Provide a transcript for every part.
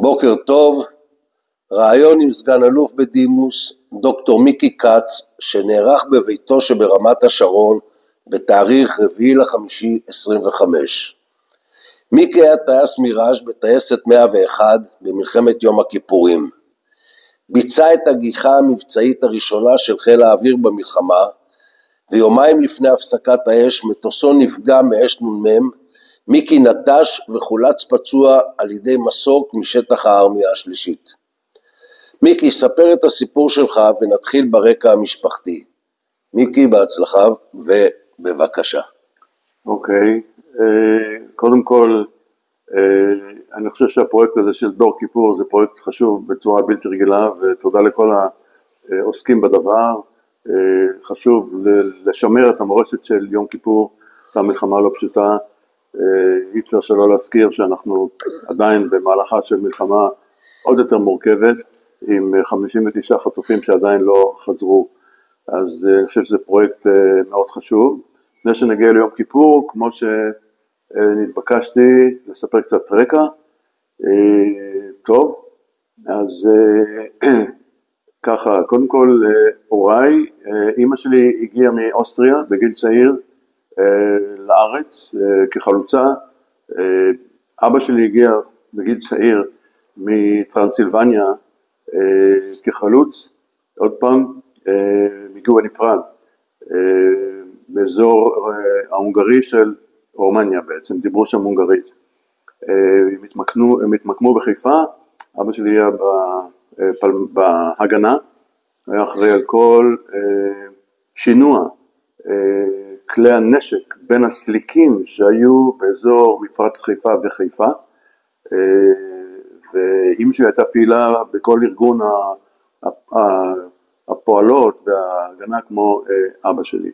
בוקר טוב, רעיון עם סגן אלוף בדימוס דוקטור מיקי כץ שנערך בביתו שברמת השרון בתאריך 4/5/25. מיקי היה טייס מיראז' בטייסת 101 במלחמת יום הכיפורים. ביצע את הגיחה המבצעית הראשונה של חיל האוויר במלחמה, ויומיים לפני הפסקת האש מטוסו נפגע מאש נ"מ. מיקי נטש וחולץ פצוע על ידי מסוק משטח הארמיה השלישית. מיקי, ספר את הסיפור שלך ונתחיל ברקע המשפחתי. מיקי, בהצלחה ובבקשה. אוקיי, קודם כל, אני חושב שהפרויקט הזה של דור כיפור זה פרויקט חשוב בצורה בלתי רגילה, ותודה לכל העוסקים בדבר. חשוב לשמר את המורשת של יום כיפור, את המלחמה לא פשוטה. אי אפשר שלא להזכיר שאנחנו עדיין במהלכה של מלחמה עוד יותר מורכבת, עם 59 חטופים שעדיין לא חזרו. אז אני חושב שזה פרויקט מאוד חשוב. לפני שנגיע ליום כיפור, כמו שנתבקשתי לספר קצת רקע, טוב, אז ככה, קודם כל הוריי, אמא שלי הגיעה מאוסטריה בגיל צעיר לארץ כחלוצה, אבא שלי הגיע בגיל צעיר מטרנסילבניה כחלוץ, עוד פעם, הגיעו בנפרד, באזור ההונגרי של רומניה בעצם, דיברו שם הונגרית. הם התמקמו בחיפה, אבא שלי היה בהגנה, היה אחראי על כל שינוע כלי הנשק בין הסליקים שהיו באזור מפרץ חיפה וחיפה, ואמא שלי הייתה פעילה בכל ארגון הפועלות וההגנה כמו אבא שלי.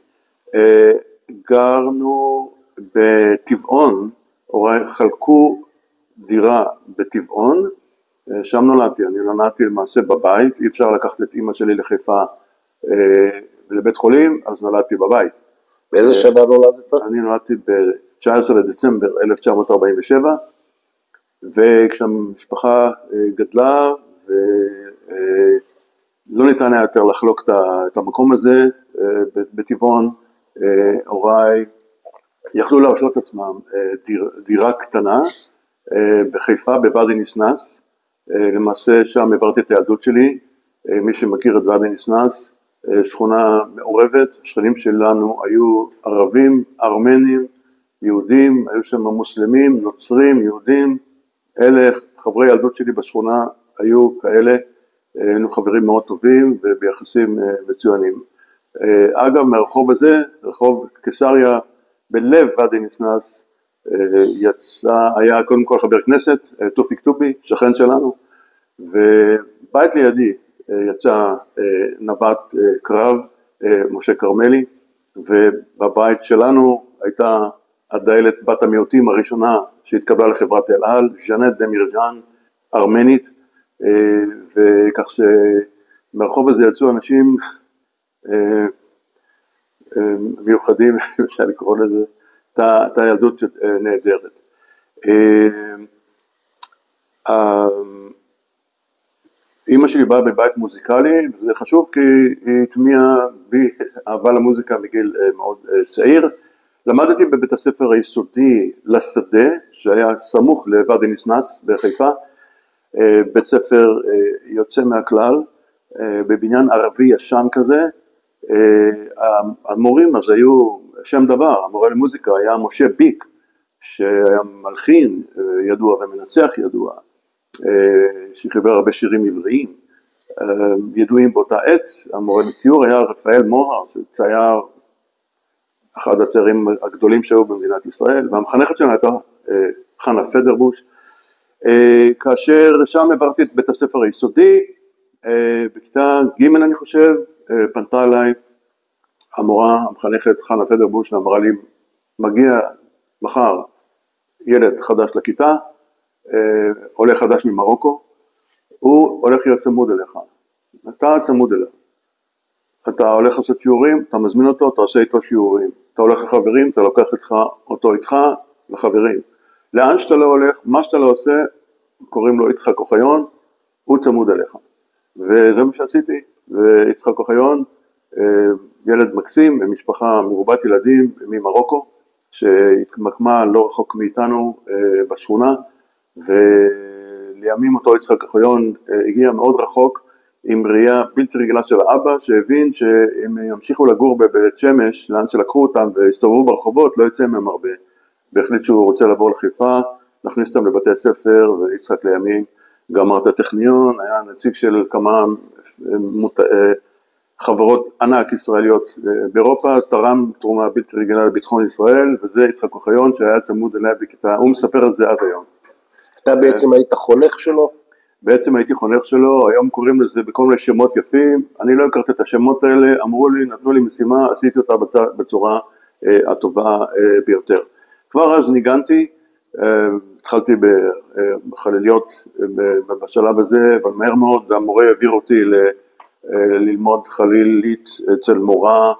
גרנו בטבעון, הוריי חלקו דירה בטבעון, שם נולדתי, אני נולדתי למעשה בבית, אי אפשר לקחת את אמא שלי לחיפה לבית חולים, אז נולדתי בבית. באיזה שנה נולדת? אני נולדתי ב-19 לדצמבר 1947, וכשהמשפחה גדלה, ולא ניתן היה יותר לחלוק את המקום הזה בטבעון, הוריי יכלו להרשות עצמם דירה קטנה בחיפה בוואדי ניסנס, למעשה שם עברתי את הילדות שלי. מי שמכיר את וואדי ניסנס, שכונה מעורבת, השכנים שלנו היו ערבים, ארמנים, יהודים, היו שם מוסלמים, נוצרים, יהודים, אלה חברי ילדות שלי בשכונה היו כאלה, היינו חברים מאוד טובים וביחסים מצוינים. אגב, מהרחוב הזה, רחוב קיסריה, בלב וואדי ניסנס, היה קודם כל חבר כנסת, תופיק טובי, שכן שלנו, ובית לידי יצא נווט קרב, משה קרמלי, ובבית שלנו הייתה הדיילת בת המיעוטים הראשונה שהתקבלה לחברת אל על, ז'נט דמירג'אן, ארמנית, וכך שמהרחוב הזה יצאו אנשים מיוחדים, אפשר לקרוא לזה, הייתה ילדות נהדרת. אמא שלי באה בבית מוזיקלי, וזה חשוב כי היא התמיעה בי אהבה למוזיקה מגיל מאוד צעיר. למדתי בבית הספר היסודי לשדה, שהיה סמוך לוואדי ניסנס בחיפה, בית ספר יוצא מהכלל, בבניין ערבי ישן כזה. המורים אז היו שם דבר, המורה למוזיקה היה משה ביק, שהיה מלחין ידוע ומנצח ידוע, שחיבר הרבה שירים עבריים, ידועים באותה עת. המורה לציור היה רפאל מוהר, שצייר אחד הציירים הגדולים שהיו במדינת ישראל, והמחנכת שלנו הייתה חנה פדרבוש. כאשר שם עברתי את בית הספר היסודי, בכיתה ג' אני חושב, פנתה אליי המורה, המחנכת חנה פדרבוש, ואמרה לי, מגיע מחר ילד חדש לכיתה, עולה חדש ממרוקו, הוא הולך להיות צמוד אליך, אתה צמוד אליו, אתה הולך לעשות שיעורים, אתה מזמין אותו, אתה עושה איתו שיעורים, אתה הולך לחברים, אתה לוקח אותו איתך לחברים, לאן שאתה לא הולך, מה שאתה לא עושה, קוראים לו יצחק אוחיון, הוא צמוד אליך. וזה מה שעשיתי, ויצחק אוחיון, ילד מקסים, במשפחה מרובת ילדים ממרוקו, שהתמקמה לא רחוק מאיתנו בשכונה, ולימים אותו יצחק אוחיון הגיע מאוד רחוק, עם ראייה בלתי רגילה של האבא, שהבין שאם ימשיכו לגור בבית שמש, לאן שלקחו אותם והסתובבו ברחובות, לא יצא מהם הרבה. והחליט שהוא רוצה לבוא לחיפה, להכניס אותם לבתי ספר, ויצחק לימים גמר את הטכניון, היה נציג של כמה חברות ענק ישראליות באירופה, תרם תרומה בלתי רגילה לביטחון ישראל, וזה יצחק אוחיון שהיה צמוד אליה בכיתה, הוא מספר את זה עד היום. אתה בעצם היית חונך שלו? בעצם הייתי חונך שלו, היום קוראים לזה בכל מיני שמות יפים, אני לא הכרתי את השמות האלה, אמרו לי, נתנו לי משימה, עשיתי אותה בצורה הטובה ביותר. כבר אז ניגנתי, התחלתי בחליליות בשלב הזה, אבל מהר מאוד המורה העביר אותי ללמוד חלילית אצל מורה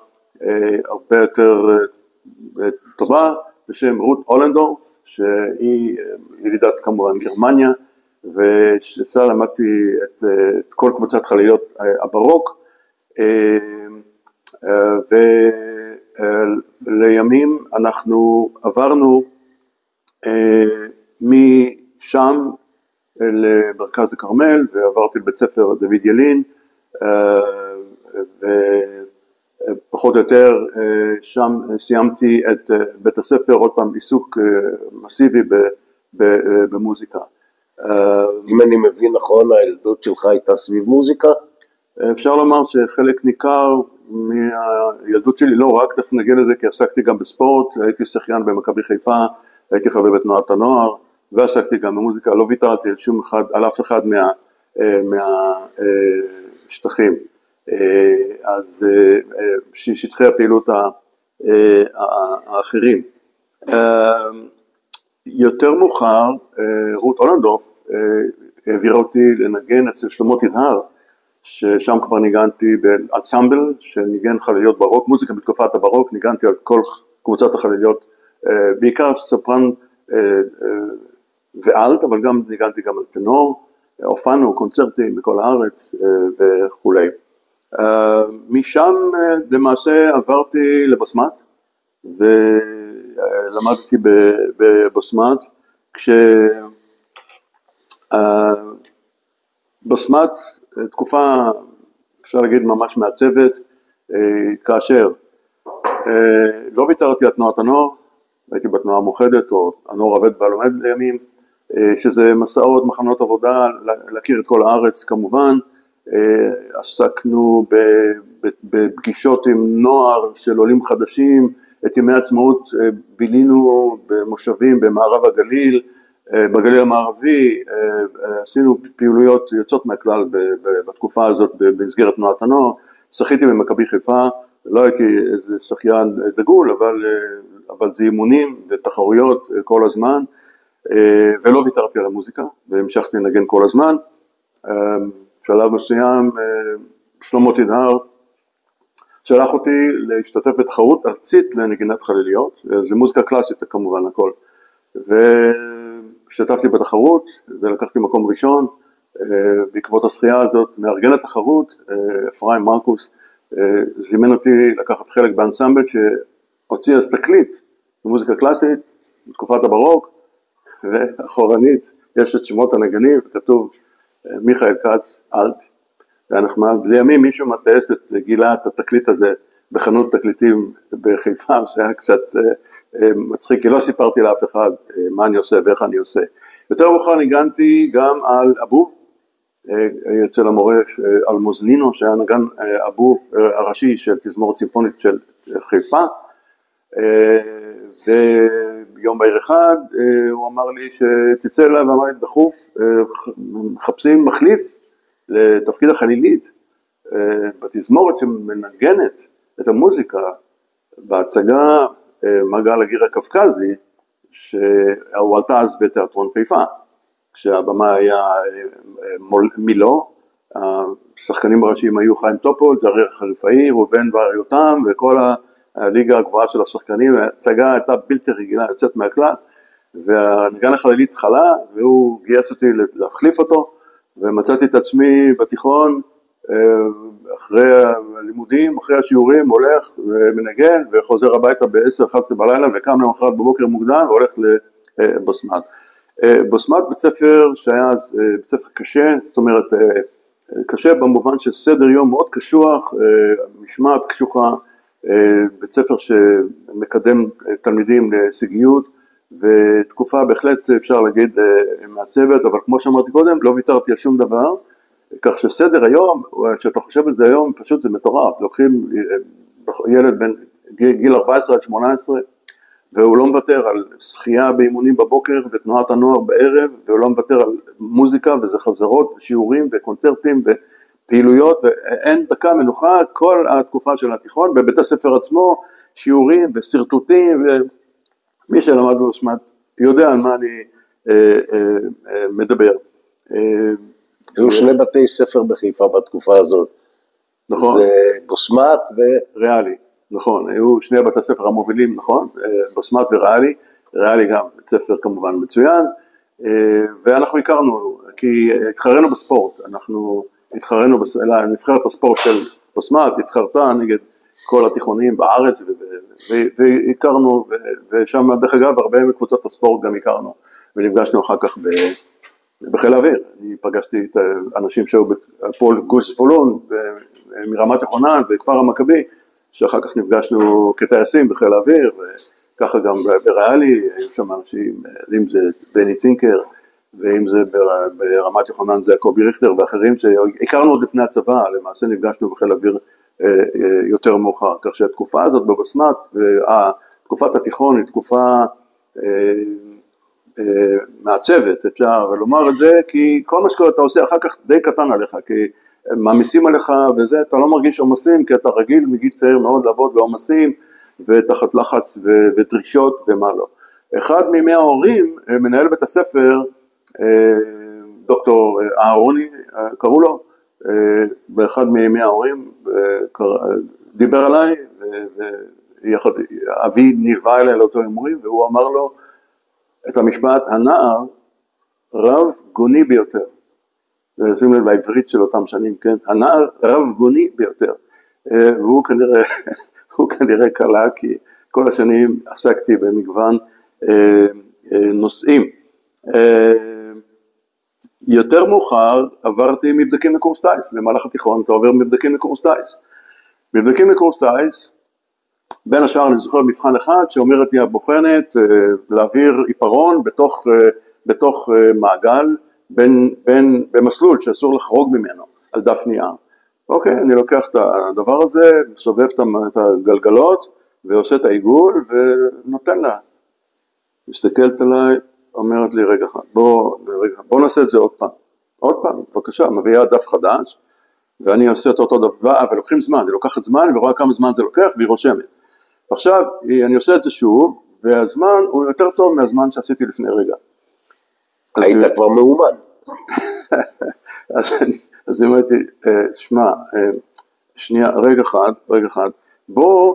הרבה יותר טובה, בשם רות אולנדורף, שהיא ילידת כמובן גרמניה, ושסה למדתי את כל קבוצת חליליות הברוק, ולימים אנחנו עברנו משם למרכז הכרמל, ועברתי לבית ספר דוד ילין, ופחות או יותר שם סיימתי את בית הספר, עוד פעם עיסוק מסיבי במוזיקה. אם אני מבין נכון, הילדות שלך הייתה סביב מוזיקה? אפשר לומר שחלק ניכר מהילדות שלי, לא רק, תכף נגיע לזה, כי עסקתי גם בספורט, הייתי שחיין במכבי חיפה, הייתי חבר בתנועת הנוער, ועסקתי גם במוזיקה, לא ויתרתי על אף אחד מהשטחים. אז שטחי הפעילות האחרים. יותר מאוחר, רות אולנדורף העבירה אותי לנגן אצל שלמה תדהר, ששם כבר ניגנתי באנסמבל, שניגן חליליות ברוק, מוזיקה בתקופת הברוק, ניגנתי על כל קבוצת החליליות, בעיקר סופרן ואלט, אבל גם ניגנתי גם על טנור, הופענו קונצרטים בכל הארץ וכו'. משם למעשה עברתי לבסמת, ולמדתי בבסמת, בסמת תקופה, אפשר להגיד ממש מעצבת, כאשר לא ויתרתי על תנועת הנוער, הייתי בתנועה המאוחדת, או הנוער עובד והלומד לימים, שזה מסעות, מחנות עבודה, להכיר את כל הארץ כמובן, עסקנו בפגישות עם נוער של עולים חדשים, את ימי העצמאות בילינו במושבים במערב הגליל, בגליל המערבי, עשינו פעילויות יוצאות מהכלל בתקופה הזאת במסגרת תנועת הנוער, שחיתי במכבי חיפה, לא הייתי איזה שחיין דגול, אבל זה אימונים ותחרויות כל הזמן, ולא ויתרתי על המוזיקה, והמשכתי לנגן כל הזמן. בשלב מסוים, שלמה תדהר שלח אותי להשתתף בתחרות ארצית לנגינת חליליות, זה מוזיקה קלאסית כמובן הכל, והשתתפתי בתחרות ולקחתי מקום ראשון, בעקבות השחייה הזאת, מארגן התחרות, אפרים מרקוס, זימן אותי לקחת חלק באנסמבל שהוציא אז תקליט במוזיקה קלאסית, בתקופת הברוק, ואחורנית יש את שמות הנגנים, וכתוב מיכאל כץ, אלט, ונחמד, לימים מישהו מטייס את גילה את התקליט הזה בחנות תקליטים בחיפה, שהיה קצת מצחיק, כי לא סיפרתי לאף אחד מה אני עושה ואיך אני עושה. יותר מאוחר ניגנתי גם על אבוב, אצל המורה אלמוזלינו, שהיה נגן אבוב הראשי של תזמורת צימפונית של חיפה, ויום בהיר אחד הוא אמר לי שתצא אליי ואמר לי דחוף, מחפשים מחליף לתפקיד החלילית בתזמורת שמנגנת את המוזיקה בהצגה מעגל הגיר הקווקזי, שהוא עלתה אז בתיאטרון חיפה, כשהבמה היה מילו, השחקנים הראשיים היו חיים טופול, זריר חריפאי, ראובן ואריותם, וכל הליגה הגבוהה של השחקנים, ההצגה הייתה בלתי רגילה, יוצאת מהכלל, והנגן החללית חלה, והוא גייס אותי להחליף אותו, ומצאתי את עצמי בתיכון, אחרי הלימודים, אחרי השיעורים, הולך ומנגן, וחוזר הביתה ב-10-11 בלילה, וקם למחרת בבוקר מוקדם, והולך לבוסמת. בוסמת בית ספר שהיה בית ספר קשה, זאת אומרת, קשה במובן של סדר יום מאוד קשוח, משמעת קשוחה, בית ספר שמקדם תלמידים להישגיות, ותקופה בהחלט אפשר להגיד מעצבת, אבל כמו שאמרתי קודם, לא ויתרתי על שום דבר, כך שסדר היום, כשאתה חושב על זה היום, פשוט זה מטורף, לוקחים ילד בין גיל 14 עד 18, והוא לא מוותר על שחייה באימונים בבוקר, ותנועת הנוער בערב, והוא לא מוותר על מוזיקה, וזה חזרות, ושיעורים, וקונצרטים, ופעילויות, ואין דקה מנוחה, כל התקופה של התיכון, בבית הספר עצמו, שיעורים וסרטוטים, ומי שלמד בבוסמת יודע על מה אני מדבר. היו שני בתי ספר בחיפה בתקופה הזאת. נכון. זה בוסמת וריאלי. נכון, היו שני בתי ספר המובילים, נכון, בוסמת וריאלי, ריאלי גם בית ספר כמובן מצוין, ואנחנו הכרנו, כי התחרנו בספורט, אנחנו התחרנו בנבחרת הספורט של בוסמת, התחרתה נגד כל התיכונים בארץ, והכרנו, ושם דרך אגב הרבה מקבוצות הספורט גם הכרנו, ונפגשנו אחר כך בחיל האוויר, אני פגשתי את האנשים שהיו בפול גוש פולון, מרמת יוחנן וכפר המכבי, שאחר כך נפגשנו כטייסים בחיל האוויר, וככה גם בריאלי, היו שם אנשים, אם זה בני צינקר, ואם זה ברמת יוחנן זה קובי ריכטר ואחרים, שהכרנו עוד לפני הצבא, למעשה נפגשנו בחיל האוויר יותר מאוחר, כך שהתקופה הזאת בבוסמת, תקופת התיכון היא תקופה מעצבת, אפשר לומר את זה, כי כל מה שאתה עושה אחר כך די קטן עליך, כי מעמיסים עליך וזה, אתה לא מרגיש עומסים, כי אתה רגיל מגיל צעיר מאוד לעבוד בעומסים, ותחת לחץ ודרישות ומה לא. אחד מימי ההורים, מנהל בית הספר, דוקטור אהרוני, קראו לו, באחד מימי ההורים, דיבר עליי, ואבי נלווה אליי לאותו ימורים, והוא אמר לו את המשפט, הנער רב גוני ביותר. שים לב לעברית של אותם שנים, כן? הנער רב גוני ביותר. והוא כנראה קלה, כי כל השנים עסקתי במגוון נושאים. יותר מאוחר עברתי מבדקים לקורס טייס, במהלך התיכון אתה עובר מבדקים לקורס טייס. מבדקים לקורס טייס, בין השאר אני זוכר מבחן אחד שאומרת לי הבוחנת להעביר עיפרון בתוך מעגל, במסלול שאסור לחרוג ממנו על דף נייר. אוקיי, אני לוקח את הדבר הזה, סובב את הגלגלות ועושה את העיגול ונותן לה. מסתכלת עליי, אומרת לי רגע אחד, בוא נעשה את זה עוד פעם. עוד פעם, בבקשה, מביאה דף חדש, ואני עושה את אותו דבר, ולוקחים זמן, היא לוקחת זמן, ורואה כמה זמן זה לוקח, והיא רושמת. עכשיו, אני עושה את זה שוב, והזמן הוא יותר טוב מהזמן שעשיתי לפני רגע. היית כבר מאומן. אז אמרתי, שמע, שנייה, רגע אחד, בוא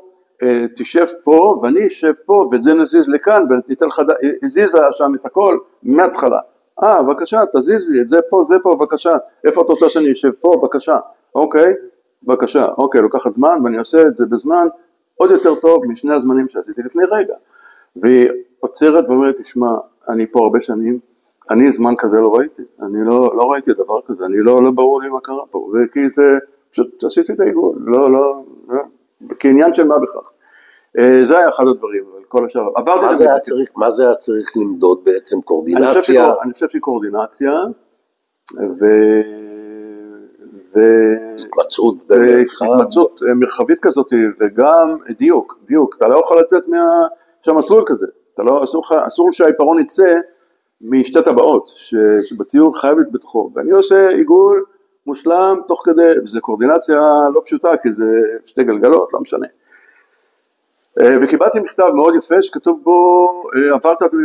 תשב פה, ואני אשב פה, ואת זה נזיז לכאן, וניתן לך, הזיזה שם את הכל, מההתחלה. בבקשה, תזיזי, את זה פה, בבקשה. איפה את רוצה שאני אשב פה? בבקשה. אוקיי, בבקשה. אוקיי, לוקחת זמן, ואני עושה את זה בזמן עוד יותר טוב משני הזמנים שעשיתי לפני רגע. והיא עוצרת ואומרת, תשמע, אני פה הרבה שנים, אני זמן כזה לא ראיתי, אני לא ראיתי דבר כזה, אני לא ברור לי מה קרה פה, וכי זה, פשוט עשיתי את העיגול, לא, כעניין של מה בכך. זה היה אחד הדברים, אבל כל השאר, מה זה היה צריך למדוד בעצם? קורדינציה? אני חושב שהיא קורדינציה, התמצאות מרחבית כזאת, וגם דיוק, אתה לא יכול לצאת מהמסלול כזה, אסור שהעיפרון יצא, משתי טבעות שבציור חייבת בתוכו, ואני עושה עיגול מושלם תוך כדי, וזה קורדינציה לא פשוטה, כי זה שתי גלגלות, לא משנה. וקיבלתי מכתב מאוד יפה שכתוב בו,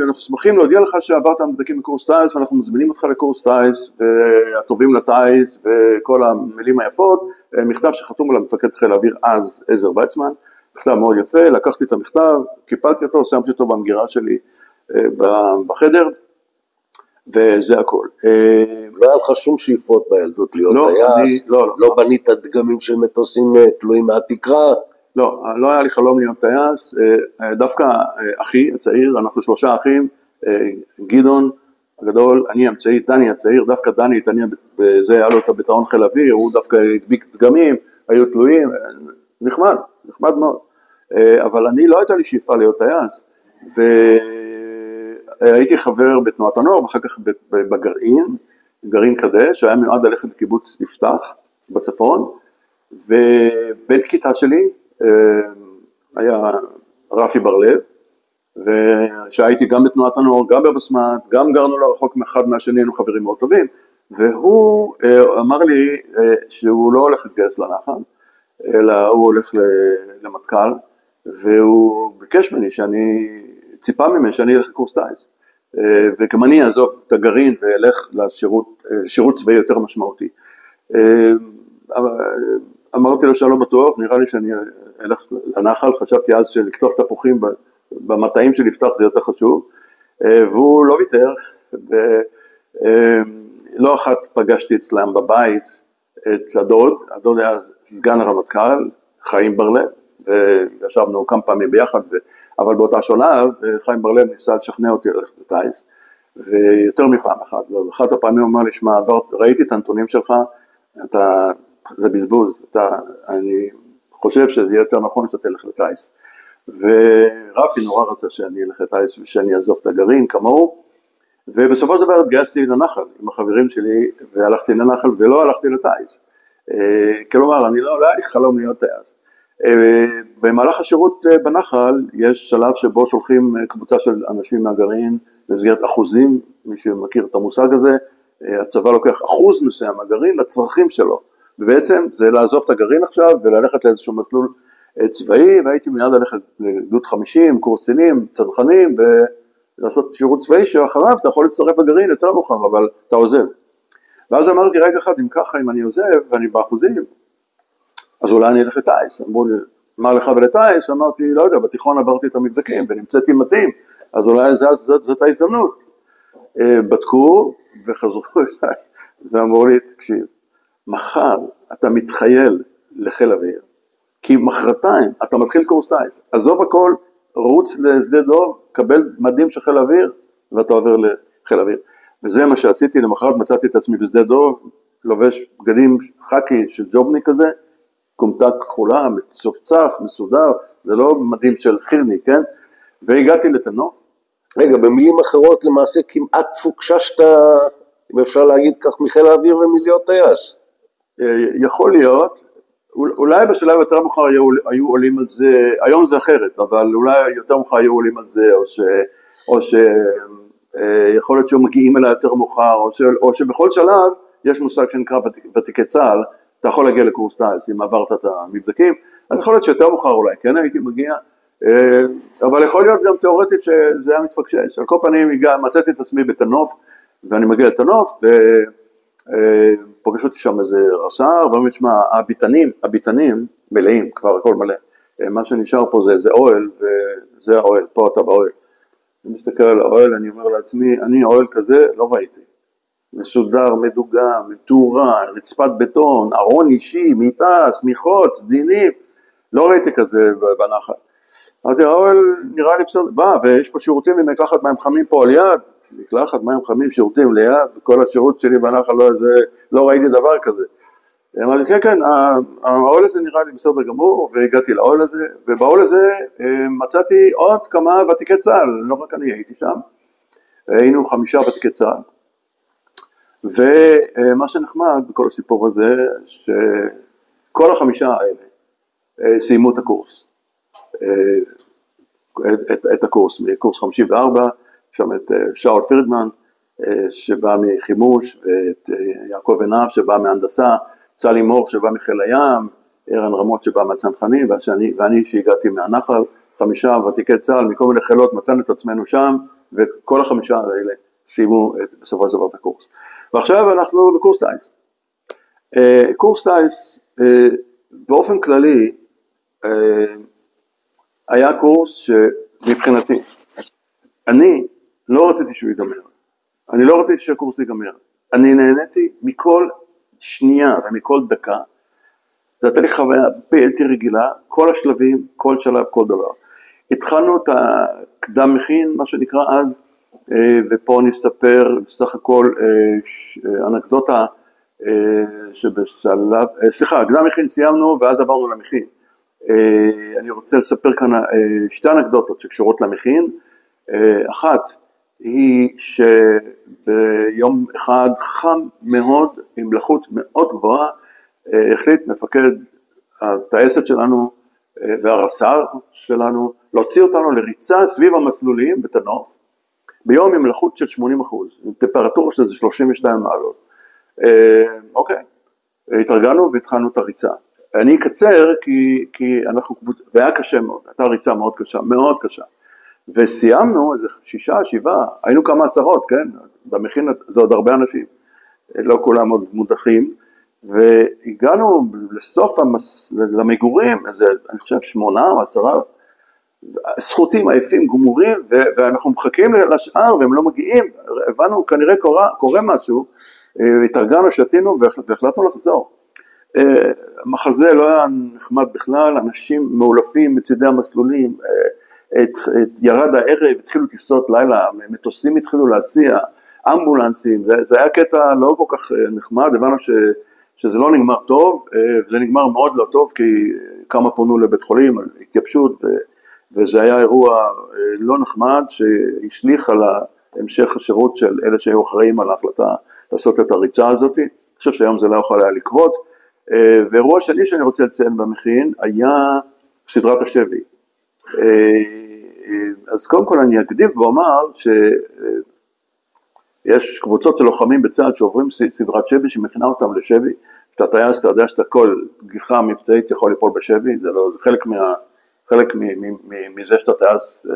אנחנו שמחים להודיע לך שעברת מבדקים לקורס טייס, ואנחנו מזמינים אותך לקורס טייס, והטובים לטייס, וכל המילים היפות, מכתב שחתום על המפקד חיל האוויר אז, עזר ויצמן, מכתב מאוד יפה, לקחתי את המכתב, קיפלתי אותו, שמתי אותו במגירה שלי, בחדר, וזה הכל. לא היה לך שום שאיפות בילדות להיות טייס? לא בנית דגמים של מטוסים תלויים מהתקרה? לא היה לי חלום להיות טייס, דווקא אחי הצעיר, אנחנו 3 אחים, גדעון הגדול, אני המצאי, דני הצעיר, דווקא דני התעניין בזה, היה לו את הביטאון חיל אוויר, הוא דווקא הדביק דגמים, היו תלויים, נחמד מאוד, אבל אני לא הייתה לי שאיפה להיות טייס, והייתי חבר בתנועת הנוער, ואחר כך גרעין קדש, שהיה מיועד ללכת לקיבוץ יפתח בצפון, ובן כיתה שלי היה רפי בר-לב, ושהייתי גם בתנועת הנוער, גם בבסמת, גם גרנו לא רחוק מאחד מהשני, היינו חברים מאוד טובים, והוא אמר לי שהוא לא הולך להתגייס לנחל, אלא הוא הולך למטכ"ל, והוא ביקש ממני ציפה ממני שאני אלך לקורס טייס, וגם אני אעזוב את הגרעין ואלך לשירות צבאי יותר משמעותי. אמרתי לו שלא בטוח, נראה לי שאני אלך לנחל, חשבתי אז שלכתוב תפוחים במטעים של יפתח זה יותר חשוב, והוא לא ויתר, ולא אחת פגשתי אצלם בבית את הדוד היה סגן הרמטכ"ל, חיים בר-לב, וישבנו כמה פעמים ביחד, אבל באותה שלב חיים בר-לב ניסה לשכנע אותי ללכת לטייס, ויותר מפעם אחת, ואחת הפעמים הוא אמר לי, שמע, ראיתי את הנתונים שלך, זה בזבוז, אני חושב שזה יהיה יותר נכון שאתה תלך לטייס, ורפי נורא רצה שאני אלך לטייס ושאני אעזוב את הגרעין כמוהו, ובסופו של דבר התגייסתי לנחל עם החברים שלי, והלכתי לנחל ולא הלכתי לטייס, כלומר אני לא היה לי חלום להיות טייס. במהלך השירות בנחל יש שלב שבו שולחים קבוצה של אנשים מהגרעין במסגרת אחוזים, מי שמכיר את המושג הזה, הצבא לוקח אחוז מסוים מהגרעין לצרכים שלו, ובעצם זה לעזוב את הגרעין עכשיו וללכת לאיזשהו מסלול צבאי, והייתי מיד ללכת לגדוד 50, קורס קצינים, צנחנים, ולעשות שירות צבאי שאחריו אתה יכול להצטרף לגרעין יותר מאוחר, אבל אתה עוזב. ואז אמרתי רגע אחד, אם ככה, אם אני עוזב ואני באחוזים, אז אולי אני אלך לטייס. אמרו לי, מה לך ולטייס? אמרתי, לא יודע, בתיכון עברתי את המבדקים ונמצאתי מתאים, אז אולי זאת ההזדמנות. בדקו וחזרו אליי, ואמרו לי, תקשיב, מחר אתה מתחייל לחיל אוויר, כי מחרתיים אתה מתחיל קורס טייס, עזוב הכל, רוץ לשדה דוב, קבל מדים של חיל אוויר, ואתה עובר לחיל אוויר. וזה מה שעשיתי, למחרת מצאתי את עצמי בשדה דוב, לובש בגדים חקי של ג'ובניק כזה, קומטה כחולה, מצוחצח, מסודר, זה לא מדים של חירני, כן? והגעתי לתנוף. רגע, במילים אחרות למעשה כמעט פוקששת, אם אפשר להגיד כך, מחיל האוויר ומלהיות טייס. יכול להיות, אולי בשלב יותר מאוחר היו עולים על זה, היום זה אחרת, אבל אולי יותר מאוחר היו עולים על זה, או שיכול להיות שהם מגיעים אליי יותר מאוחר, או שבכל שלב יש מושג שנקרא ותיקי צה"ל, אתה יכול להגיע לקורס טייס, אם עברת את המבדקים, אז יכול להיות שיותר מאוחר אולי, כן הייתי מגיע, אבל יכול להיות גם תיאורטית שזה היה מתפקשש, על כל פנים מצאתי את עצמי בתנוף, ואני מגיע לתנוף, פוגש אותי שם איזה רס"ר, ואומרים, תשמע, הביטנים מלאים, כבר הכל מלא, מה שנשאר פה זה איזה אוהל, וזה האוהל, פה אתה באוהל. אני מסתכל על האוהל, אני אומר לעצמי, אני אוהל כזה לא ראיתי, מסודר, מדוגם, מתאורה, רצפת בטון, ארון אישי, מיטה, סמיכות, סדינים, לא ראיתי כזה בנחל. אמרתי, האוהל נראה לי בסדר, ויש פה שירותים עם מקלחת מים חמים פה על יד, מקלחת מים חמים, שירותים ליד, כל השירות שלי בנחל לא ראיתי דבר כזה. אמרתי, כן, האוהל הזה נראה לי בסדר גמור, והגעתי לאוהל הזה, ובאוהל הזה מצאתי עוד כמה ותיקי צה"ל, לא רק אני הייתי שם, היינו 5 ותיקי צה"ל, ומה שנחמד בכל הסיפור הזה, שכל ה5 האלה סיימו את הקורס, את הקורס, מקורס 54, שם את שאול פרידמן, שבא מחימוש, ואת יעקב עינב, שבא מהנדסה, צלי מור, שבא מחיל הים, ערן רמות, שבא מהצנחנים, ואני שהגעתי מהנחל, 5 ותיקי צה"ל, מכל מיני חילות, מצאנו את עצמנו שם, וכל ה5 האלה סיימו בסופו של דבר את הקורס. ועכשיו אנחנו בקורס טייס. קורס טייס, באופן כללי, היה קורס שמבחינתי, אני לא רציתי שהוא ייגמר. אני לא רציתי שהקורס ייגמר. אני נהניתי מכל שנייה ומכל דקה. זה הייתה לי חוויה בלתי רגילה, כל השלבים, כל שלב, כל דבר. התחלנו את הקדם מכין, מה שנקרא אז, ופה נספר בסך הכל אנקדוטה שבשלב, סליחה, הקדם מכין סיימנו ואז עברנו למכין. אני רוצה לספר כאן שתי אנקדוטות שקשורות למכין. אחת היא שביום אחד חם מאוד, עם לחות מאוד גבוהה, החליט מפקד הטייסת שלנו והרס"ר שלנו להוציא אותנו לריצה סביב המסלולים בתנוף, ביום עם לחות של 80%, עם טמפרטורה של 32 מעלות. אוקיי, התארגנו והתחלנו את הריצה. אני אקצר כי אנחנו, והיה קשה מאוד, הייתה ריצה מאוד קשה, מאוד קשה. וסיימנו איזה 6, 7, היינו כמה עשרות, כן? במכין זה עוד הרבה אנשים, לא כולם עוד מודחים, והגענו לסוף למגורים, איזה, אני חושב 8 או 10, סחוטים, עייפים, גמורים, ואנחנו מחכים לשאר והם לא מגיעים, הבנו כנראה קורה משהו, התארגנו, שתינו והחלטנו לחזור. המחזה לא היה נחמד בכלל, אנשים מאולפים בצדי המסלולים, ירד הערב, התחילו טיסות לילה, מטוסים התחילו להסיע, אמבולנסים, זה היה קטע לא כל כך נחמד, הבנו שזה לא נגמר טוב, זה נגמר מאוד לא טוב, כי כמה פונו לבית חולים, על התייבשות, וזה היה אירוע לא נחמד, שהשליך על המשך השירות של אלה שהיו אחראים על ההחלטה לעשות את הריצה הזאת. אני חושב שהיום זה לא יכול היה לקרות. ואירוע שני שאני רוצה לציין במכין, היה סדרת השבי. אז קודם כל אני אקדים ואומר שיש קבוצות של לוחמים בצה"ל שעוברים סדרת שבי שמכינה אותם לשבי. אתה טייס, אתה יודע שאתה כל גיחה מבצעית יכול ליפול בשבי, זה חלק מזה שאתה טייס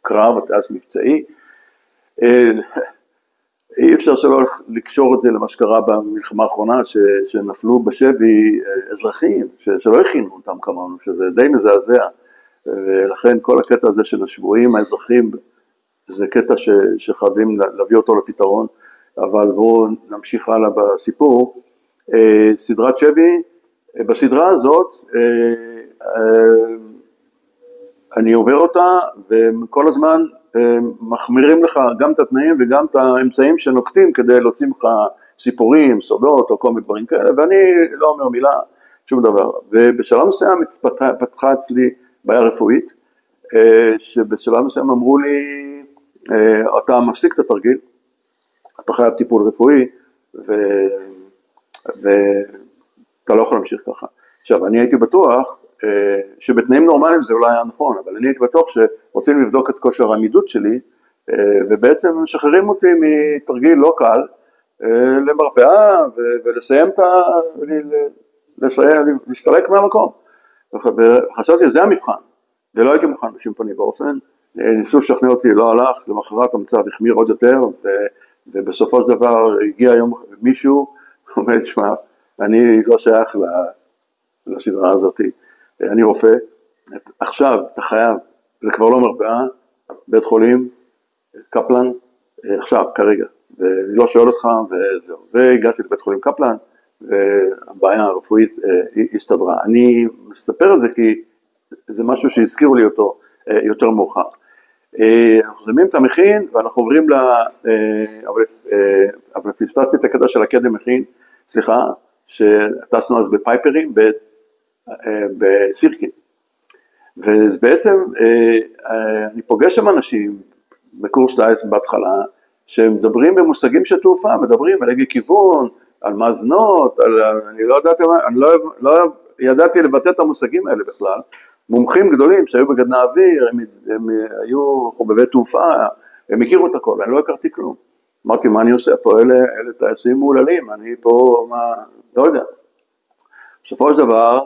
קרב, טייס מבצעי. אי אפשר שלא לקשור את זה למה שקרה במלחמה האחרונה, שנפלו בשבי אזרחים, שלא הכינו אותם כמונו, שזה די מזעזע, ולכן כל הקטע הזה של השבויים האזרחים, זה קטע שחייבים להביא אותו לפתרון, אבל בואו נמשיך הלאה בסיפור. סדרת שבי, בסדרה הזאת, אני עובר אותה, וכל הזמן מחמירים לך גם את התנאים וגם את האמצעים שנוקטים כדי להוציא לך סיפורים, סודות או כל מיני דברים כאלה, ואני לא אומר מילה, שום דבר. ובשלב מסוים פתחה אצלי בעיה רפואית, שבשלב מסוים אמרו לי, אתה מפסיק את התרגיל, אתה חייב טיפול רפואי, ואתה לא יכול להמשיך ככה. עכשיו, אני הייתי בטוח שבתנאים נורמליים זה אולי היה נכון, אבל אני הייתי בטוח שרוצים לבדוק את כושר העמידות שלי, ובעצם משחררים אותי מתרגיל לא קל, למרפאה, ולסיים להסתלק מהמקום. וחשבתי, זה המבחן, ולא הייתי מוכן בשום פנים באופן, ניסו לשכנע אותי, לא הלך, למחרת המצב החמיר עוד יותר, ובסופו של דבר הגיע היום מישהו, אומר, תשמע, אני לא שייך לסדרה הזאת, אני רופא, עכשיו אתה חייב, זה כבר לא מרפאה, בית חולים, קפלן, עכשיו, כרגע, ואני לא שואל אותך, וזהו, והגעתי לבית חולים קפלן, והבעיה הרפואית הסתדרה. אני מספר את זה כי זה משהו שהזכירו לי אותו יותר מאוחר. אנחנו זמים את המכין, ואנחנו עוברים אבל פספסתי את הקטע של הקדם מכין, סליחה, שטסנו אז בפייפרים, בסירקין, ובעצם אני פוגש שם אנשים בקורס טייס בהתחלה, שמדברים במושגים של תעופה, מדברים על הגה כיוון, על מאזנות, אני לא ידעתי לבטא את המושגים האלה בכלל, מומחים גדולים שהיו בגדנ"ע אוויר, הם היו חובבי תעופה, הם הכירו את הכל, אני לא הכרתי כלום. אמרתי, מה אני עושה פה? אלה טייסים מעוללים, אני פה, לא יודע. בסופו של דבר,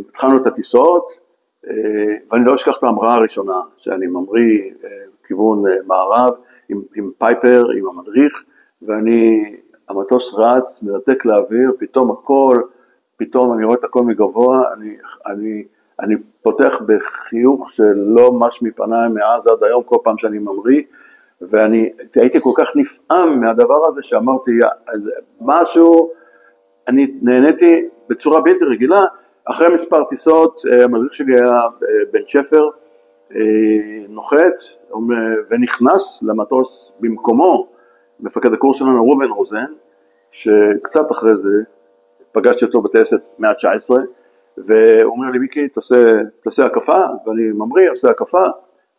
התחלנו את הטיסות, ואני לא אשכח את ההמראה הראשונה, שאני ממריא כיוון מערב, עם פייפר, עם המדריך, המטוס רץ, מנתק לאוויר, פתאום אני רואה את הכל מגבוה, אני פותח בחיוך שלא מש מפניי מאז עד היום, כל פעם שאני ממריא, ואני הייתי כל כך נפעם מהדבר הזה שאמרתי, משהו, אני נהניתי בצורה בלתי רגילה. אחרי מספר טיסות, המדריך שלי היה בן שפר, נוחת ונכנס למטוס במקומו, מפקד הקורס שלנו רובן רוזן, שקצת אחרי זה פגשתי אותו בטייסת 119, והוא אומר לי, מיקי, תעשה הקפה, ואני ממריא, עושה הקפה,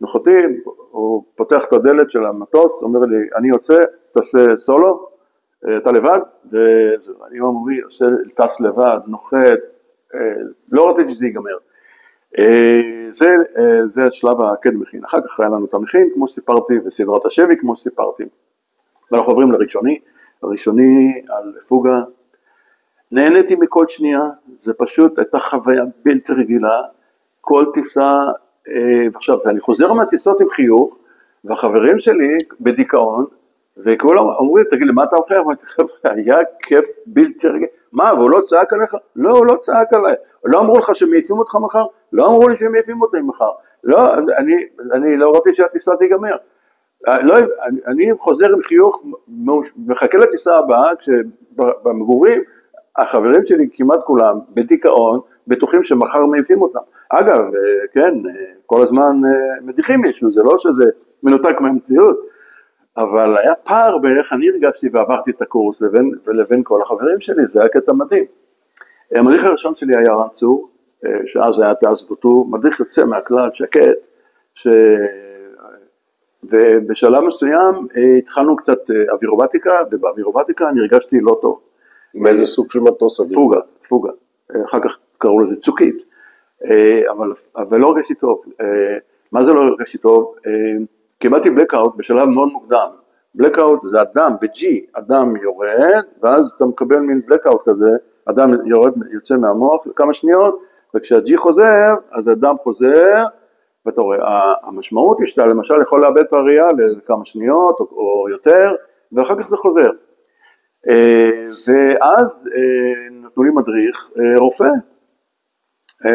נוחתים, הוא פותח את הדלת של המטוס, אומר לי, אני יוצא, תעשה סולו, אתה לבד, ואני ממריא, טס לבד, נוחת, לא רציתי שזה ייגמר. זה השלב הקד מכין. אחר כך היה לנו את המכין, כמו שסיפרתי, וסדרת השבי, כמו שסיפרתי. ואנחנו עוברים הראשוני על פוגה. נהניתי מכל שנייה, זה פשוט הייתה חוויה בלתי רגילה, כל טיסה, ועכשיו, אני חוזר מהטיסות עם חיוך, והחברים שלי בדיכאון, וכולם אמרו לי, תגיד לי, מה אתה אוכל? אמרתי, חבר'ה, היה כיף בלתי רגיל. מה, והוא לא צעק עליך? לא, הוא לא צעק עליי. לא אמרו לך שמעיפים אותך מחר? לא אמרו לי שמעיפים אותי מחר. לא, אני לא ראיתי שהטיסה תיגמר. אני חוזר עם חיוך, מחכה לטיסה הבאה, כשבמגורים, החברים שלי כמעט כולם בדיכאון, בטוחים שמחר מעיפים אותם. אגב, כן, כל הזמן מדיחים מישהו, זה לא שזה מנותק מהמציאות, אבל היה פער באיך אני הרגשתי ועברתי את הקורס לבין כל החברים שלי, זה היה קטע מדהים. המדריך הראשון שלי היה רן צור, שאז היה טייס בוטור, מדריך יוצא מהכלל, שקט, ובשלב מסוים התחלנו קצת אווירובטיקה, ובאווירובטיקה אני הרגשתי לא טוב. מאיזה סוג של מטוס? פוגה, אחר כך קראו לזה צוקית, אבל לא הרגשתי טוב. מה זה לא הרגשתי טוב? קיבלתי בלקאוט בשלב מאוד מוקדם. בלקאוט זה אדם, ב-G, אדם יורד, ואז אתה מקבל מין בלקאוט כזה, אדם יורד, יוצא מהמוח לכמה שניות, וכשה-G חוזר, אז האדם חוזר, ואתה רואה, המשמעות היא שאתה למשל יכול לאבד את הראייה לכמה שניות או יותר, ואחר כך זה חוזר. ואז נתנו לי מדריך רופא,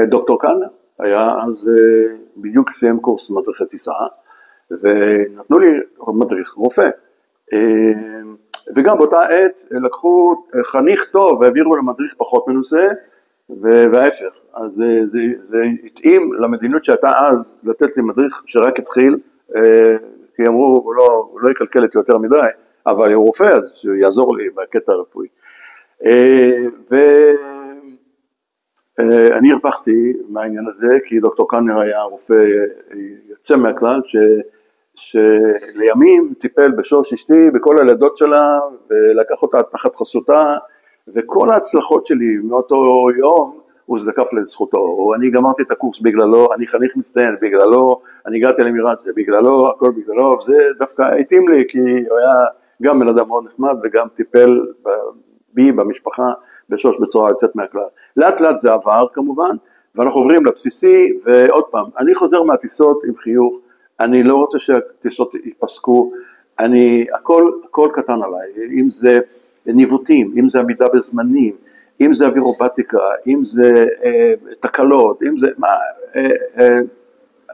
דוקטור קלנר, היה אז בדיוק סיים קורס מדריכי טיסה, ונתנו לי מדריך רופא, וגם באותה עת לקחו חניך טוב והעבירו למדריך פחות מנוסה, וההפך. אז זה התאים למדיניות שהייתה אז לתת לי מדריך שרק התחיל, כי אמרו הוא לא יקלקל את יותר מדי, אבל הוא רופא אז שהוא יעזור לי בקטע הרפואי. ואני הרווחתי מהעניין הזה, כי דוקטור קלנר היה רופא יוצא מהכלל, שלימים טיפל בשוש אשתי בכל הלידות שלה, ולקח אותה תחת חסותה, וכל ההצלחות שלי מאותו יום, הוא זקף לזכותו. אני גמרתי את הקורס בגללו, אני חניך מצטיין בגללו, אני הגעתי למירציה בגללו, הכל בגללו, וזה דווקא התאים לי, כי הוא היה גם בן אדם מאוד נחמד, וגם טיפל בי במשפחה, בשוש בצורה יוצאת מהכלל. לאט לאט זה עבר כמובן, ואנחנו עוברים לבסיסי, ועוד פעם, אני חוזר מהטיסות עם חיוך, אני לא רוצה שהטיסות ייפסקו, הכל קטן עליי, אם זה ניווטים, אם זה עמידה בזמנים, אם זה אווירובטיקה, אם זה תקלות, אם זה,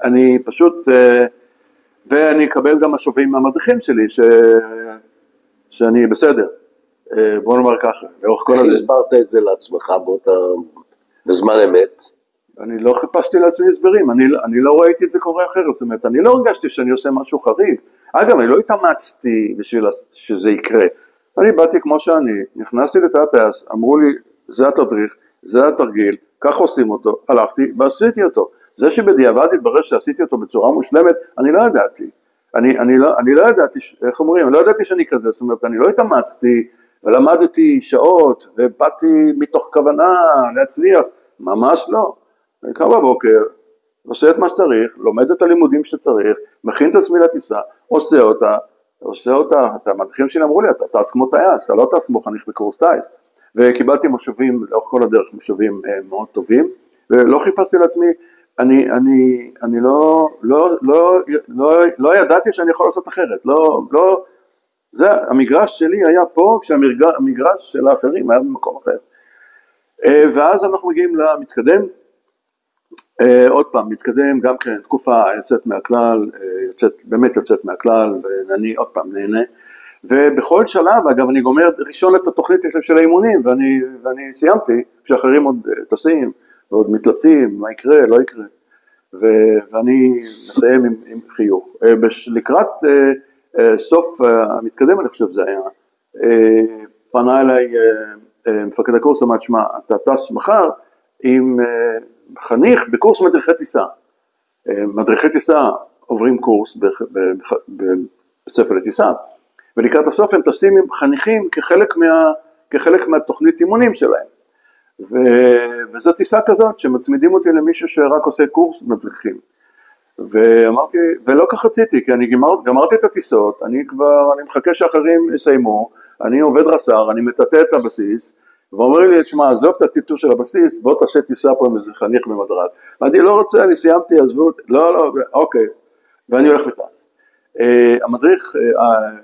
אני פשוט, ואני אקבל גם משובים מהמדריכים שלי, שאני בסדר, בוא נאמר ככה, לאורך כל הזה. איך הסברת את זה לעצמך בזמן אמת? אני לא חיפשתי לעצמי הסברים, אני לא ראיתי את זה קורה אחרת, זאת אומרת, אני לא הרגשתי שאני עושה משהו חריג, אגב, אני לא התאמצתי בשביל שזה יקרה, אני באתי כמו שאני, נכנסתי לתא הטייס, אמרו לי, זה התדריך, זה התרגיל, כך עושים אותו, הלכתי ועשיתי אותו, זה שבדיעבד התברר שעשיתי אותו בצורה מושלמת, אני לא ידעתי, אני לא ידעתי, איך אומרים, אני לא ידעתי שאני כזה, זאת אומרת, אני לא התאמצתי, ולמדתי שעות, ובאתי מתוך כוונה להצליח, ממש לא, אני קם בבוקר, עושה את מה שצריך, לומד את הלימודים שצריך, מכין את עצמי לטיסה, עושה אותה, את המדריכים שלי אמרו לי, אתה טס כמו טייס, אתה לא טס כמו חניך בקורס טייס, וקיבלתי משובים, לאורך כל הדרך משובים מאוד טובים, ולא חיפשתי לעצמי, אני לא ידעתי שאני יכול לעשות אחרת, זה, המגרש שלי היה פה, כשהמגרש של האחרים היה במקום אחר, ואז אנחנו מגיעים למתקדם, עוד פעם, מתקדם, גם כן, תקופה יוצאת מהכלל, באמת יוצאת מהכלל, ואני עוד פעם נהנה, ובכל שלב, אגב, אני גומר ראשון את התוכנית של האימונים, ואני סיימתי, כשאחרים עוד טסים, ועוד מתלבטים, מה יקרה, לא יקרה, ואני מסיים עם חיוך. לקראת סוף המתקדם, אני חושב זה היה, פנה אליי מפקד הקורס, אמר, שמה, אתה טס מחר עם חניך בקורס מדריכי טיסה. מדריכי טיסה עוברים קורס בבית ספר לטיסה, ולקראת הסוף הם טסים עם חניכים כחלק מהתוכנית אימונים שלהם. וזו טיסה כזאת שמצמידים אותי למישהו שרק עושה קורס מדריכים. ואמרתי, ולא כך רציתי, כי אני גמרתי את הטיסות, אני מחכה שאחרים יסיימו, אני עובד רס"ר, אני מטאטא את הבסיס, ואומר לי, תשמע, עזוב את הטיטור של הבסיס, בוא תעשה טיסה פה עם איזה חניך במדרג. אני לא רוצה, אני סיימתי, עזבו, לא, אוקיי, ואני הולך וטס. המדריך,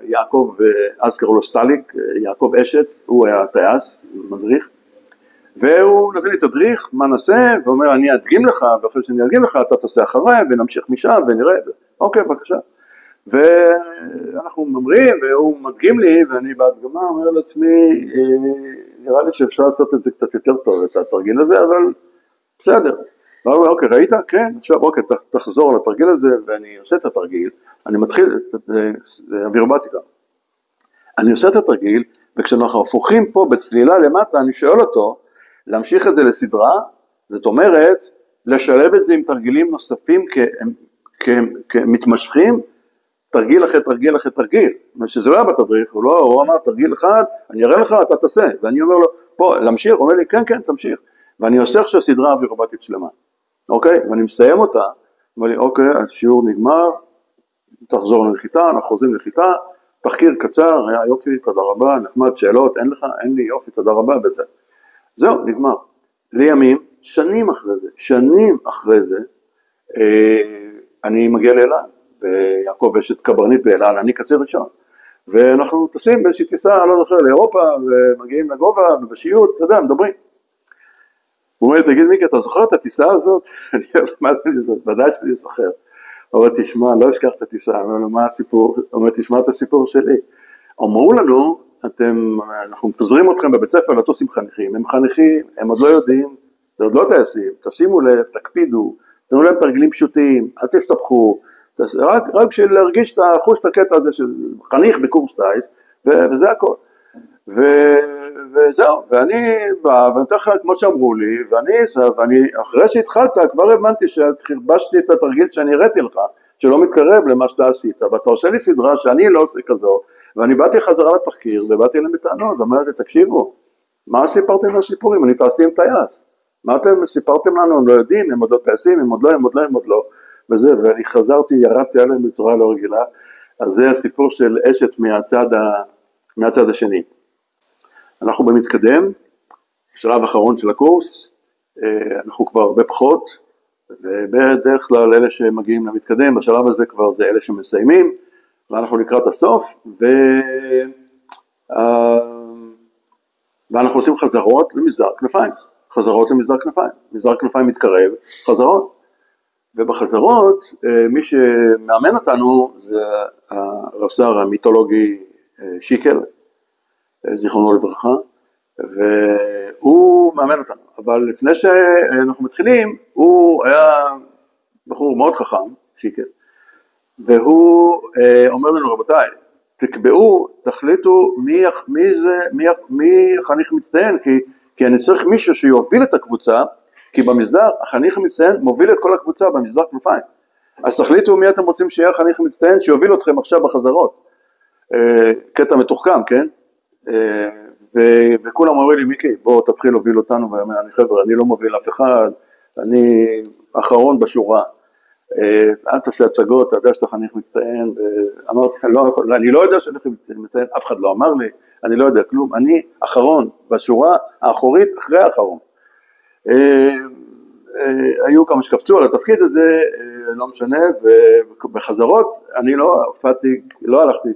יעקב, אז קראו לו סטליק, יעקב אשת, הוא היה טייס, מדריך, והוא נתן לי תדריך, מה נעשה, ואומר, אני אדגים לך, ואחרי שאני אדגים לך, אתה תעשה אחריי, ונמשיך משם, ונראה, אוקיי, בבקשה. ואנחנו ממרים, והוא מדגים לי, ואני בהדגמה אומר לעצמי, נראה לי שאפשר לעשות את זה קצת יותר טוב, את התרגיל הזה, אבל בסדר. ואני אומר, אוקיי, ראית? כן, עכשיו, אוקיי, תחזור לתרגיל הזה, ואני עושה את התרגיל, אני מתחיל, זה אווירובטיקה. אני עושה את התרגיל, וכשאנחנו הפוכים פה בצלילה למטה, אני שואל אותו, להמשיך את זה לסדרה, זאת אומרת, לשלב את זה עם תרגילים נוספים כמתמשכים, תרגיל אחרי תרגיל אחרי תרגיל, שזה לא היה בתדריך, הוא אמר תרגיל אחד, אני אראה לך, אתה תעשה, ואני אומר לו, פה, להמשיך, הוא אומר לי, כן, כן, תמשיך, ואני עושה עכשיו סדרה אווירובטית שלמה, אוקיי, ואני מסיים אותה, אומר לי, אוקיי, השיעור נגמר, תחזור לנחיתה, אנחנו חוזרים לנחיתה, תחקיר קצר, היה יופי, תודה רבה, נחמד, שאלות, אין לך, אין לי, יופי, תודה רבה, בזה. זהו, נגמר. לימים, שנים אחרי זה, אני מגיע לאלן, ויעקב אשת קברניט באלן, אני קציר ראשון, ואנחנו טסים באיזושהי טיסה, לא זוכר, לאירופה, ומגיעים לגובה, ובשיעוט, אתה יודע, מדברים. הוא אומר, תגיד מיקי, אתה זוכר את הטיסה הזאת? אני אומר, מה זה לזאת? ודאי שאני זוכר. הוא אומר, תשמע, לא אשכח את הטיסה, אומר לו, מה הסיפור? הוא אומר, תשמע את הסיפור שלי. אמרו לנו, אנחנו מפזרים אתכם בבית ספר לטוס עם חניכים, הם חניכים, הם עוד לא יודעים, זה עוד לא טייסים, תשימו לב, תקפידו, תנו להם תרגילים פשוטים, אל תסתבכו, רק בשביל להרגיש את החוש את הקטע הזה של חניך בקורס טייס, וזה הכל. וזהו, ואני בא, ואני לך כמו שאמרו לי, ואני אחרי שהתחלת, כבר הבנתי שחרבשתי את התרגיל שאני הראיתי לך, שלא מתקרב למה שאתה עשית, ואתה עושה לי סדרה שאני לא עושה כזו, ואני באתי חזרה לתחקיר, ובאתי להם בטענות, אמרתי, תקשיבו, מה סיפרתם לסיפורים? אני טסתי עם טייס, מה אתם סיפרתם לנו? הם לא יודעים, הם עוד לא טייסים, הם עוד לא, וזה, ואני חזרתי, ירדתי עליהם בצורה לא רגילה, אז זה הסיפור של אשת מהצד השני. אנחנו במתקדם, בשלב האחרון של הקורס, אנחנו כבר הרבה פחות, ובדרך כלל אלה שמגיעים למתקדם, בשלב הזה כבר זה אלה שמסיימים, ואנחנו לקראת הסוף, ואנחנו עושים חזרות למסדר כנפיים, מסדר כנפיים מתקרב, חזרות, ובחזרות, מי שמאמן אותנו זה הרס"ר המיתולוגי שיקל, זיכרונו לברכה, והוא מאמן אותנו, אבל לפני שאנחנו מתחילים, הוא היה בחור מאוד חכם, שיקל, והוא אומר לנו, רבותיי, תקבעו, תחליטו מי החניך מצטיין, כי אני צריך מישהו שיוביל את הקבוצה, כי במסדר, החניך המצטיין מוביל את כל הקבוצה במסדר כנפיים, אז תחליטו מי אתם רוצים שיהיה החניך המצטיין, שיוביל אתכם עכשיו בחזרות, קטע מתוחכם, כן? וכולם אומרים לי, מיקי, בוא תתחיל להוביל אותנו, ואני חבר'ה, אני לא מוביל אף אחד, אני אחרון בשורה, אל תעשה הצגות, אתה יודע שאתה חניך מצטיין, ואמרתי, אני לא יודע שאני מצטיין, אף אחד לא אמר לי, אני לא יודע כלום, אני אחרון בשורה האחורית אחרי האחרון. היו כמה שקפצו על התפקיד הזה, לא משנה, ובחזרות אני לא הלכתי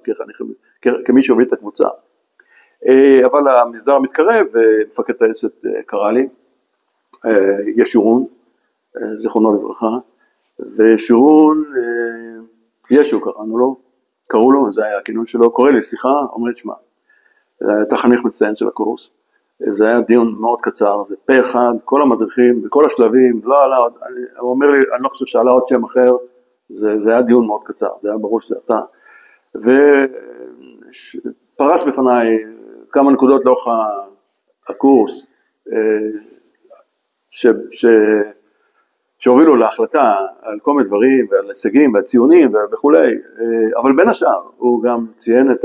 כמי שהוביל את הקבוצה. אבל המסדר מתקרב, ומפקד טייסת קרא לי, ישורון, זיכרונו לברכה, ושרון, ישו קראו לו, זה היה הכינוי שלו, קורא לי שיחה, אומר לי, שמע, אתה חניך מצטיין של הקורס, זה היה דיון מאוד קצר, זה פה אחד, כל המדריכים, בכל השלבים, לא עלה עוד, הוא אומר לי, אני לא חושב שעלה עוד שם אחר, זה היה דיון מאוד קצר, זה היה ברור שזה אתה, ופרס בפניי כמה נקודות לאורך הקורס, שהובילו להחלטה על כל מיני דברים, ועל הישגים, ועל ציונים וכולי, אבל בין השאר, הוא גם ציין את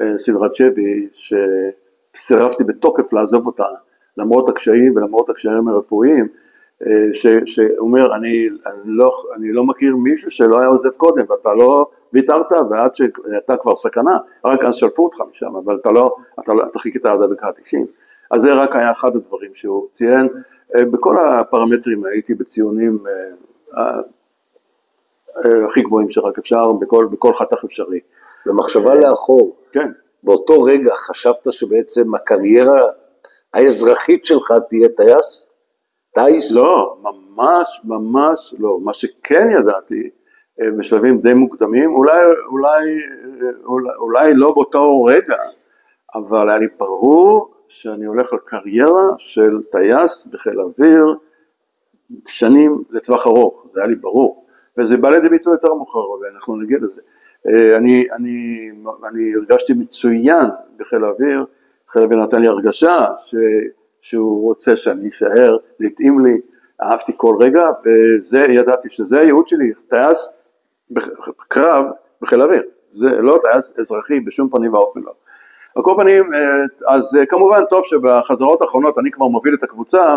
הסדרת שבי, שסירבתי בתוקף לעזוב אותה, למרות הקשיים ולמרות הקשיים הרפואיים, שאומר, אני לא מכיר מישהו שלא היה עוזב קודם, ואתה לא ויתרת, ועד שאתה כבר סכנה, רק אז שלפו אותך משם, אבל אתה חיכית עד הדקה ה-90. אז זה רק היה אחד הדברים שהוא ציין, בכל הפרמטרים הייתי בציונים הכי גבוהים שרק אפשר, בכל חתך אפשרי. במחשבה לאחור, כן. באותו רגע חשבת שבעצם הקריירה האזרחית שלך תהיה טייס? טייס? לא, ממש לא. מה שכן ידעתי, בשלבים די מוקדמים, אולי לא באותו רגע, אבל היה לי ברור שאני הולך לקריירה של טייס בחיל האוויר, שנים לטווח ארוך, זה היה לי ברור, וזה בא לידי ביטוי יותר מאוחר, ואנחנו נגיע לזה. אני הרגשתי מצוין בחיל האוויר, חיל האוויר נתן לי הרגשה שהוא רוצה שאני אשאר, להתאים לי, אהבתי כל רגע, וזה ידעתי שזה הייעוד שלי, טייס בקרב בחיל האוויר, זה לא טייס אזרחי בשום פנים ואופן לא. על כל פנים, אז כמובן טוב שבחזרות האחרונות אני כבר מוביל את הקבוצה,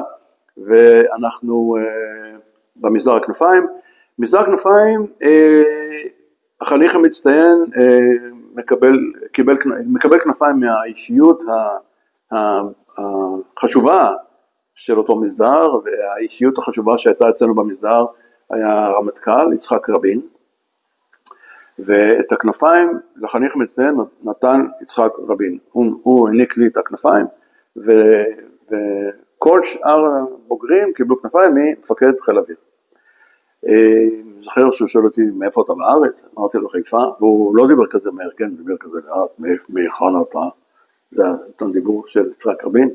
ואנחנו במסדר הכנפיים. מסדר הכנפיים, החניך המצטיין מקבל כנפיים מהאישיות החשובה של אותו מסדר, והאישיות החשובה שהייתה אצלנו במסדר היה רמטכ"ל יצחק רבין, ואת הכנפיים לחניך מצטיין נתן יצחק רבין, הוא העניק לי את הכנפיים, וכל שאר הבוגרים קיבלו כנפיים ממפקד חיל האוויר. זוכר שהוא שואל אותי מאיפה אתה בארץ, אמרתי לו חיפה, והוא לא דיבר כזה מהר, כן, דיבר כזה לאט, מהיכן אתה, זה היה דיבור של יצחק רבין,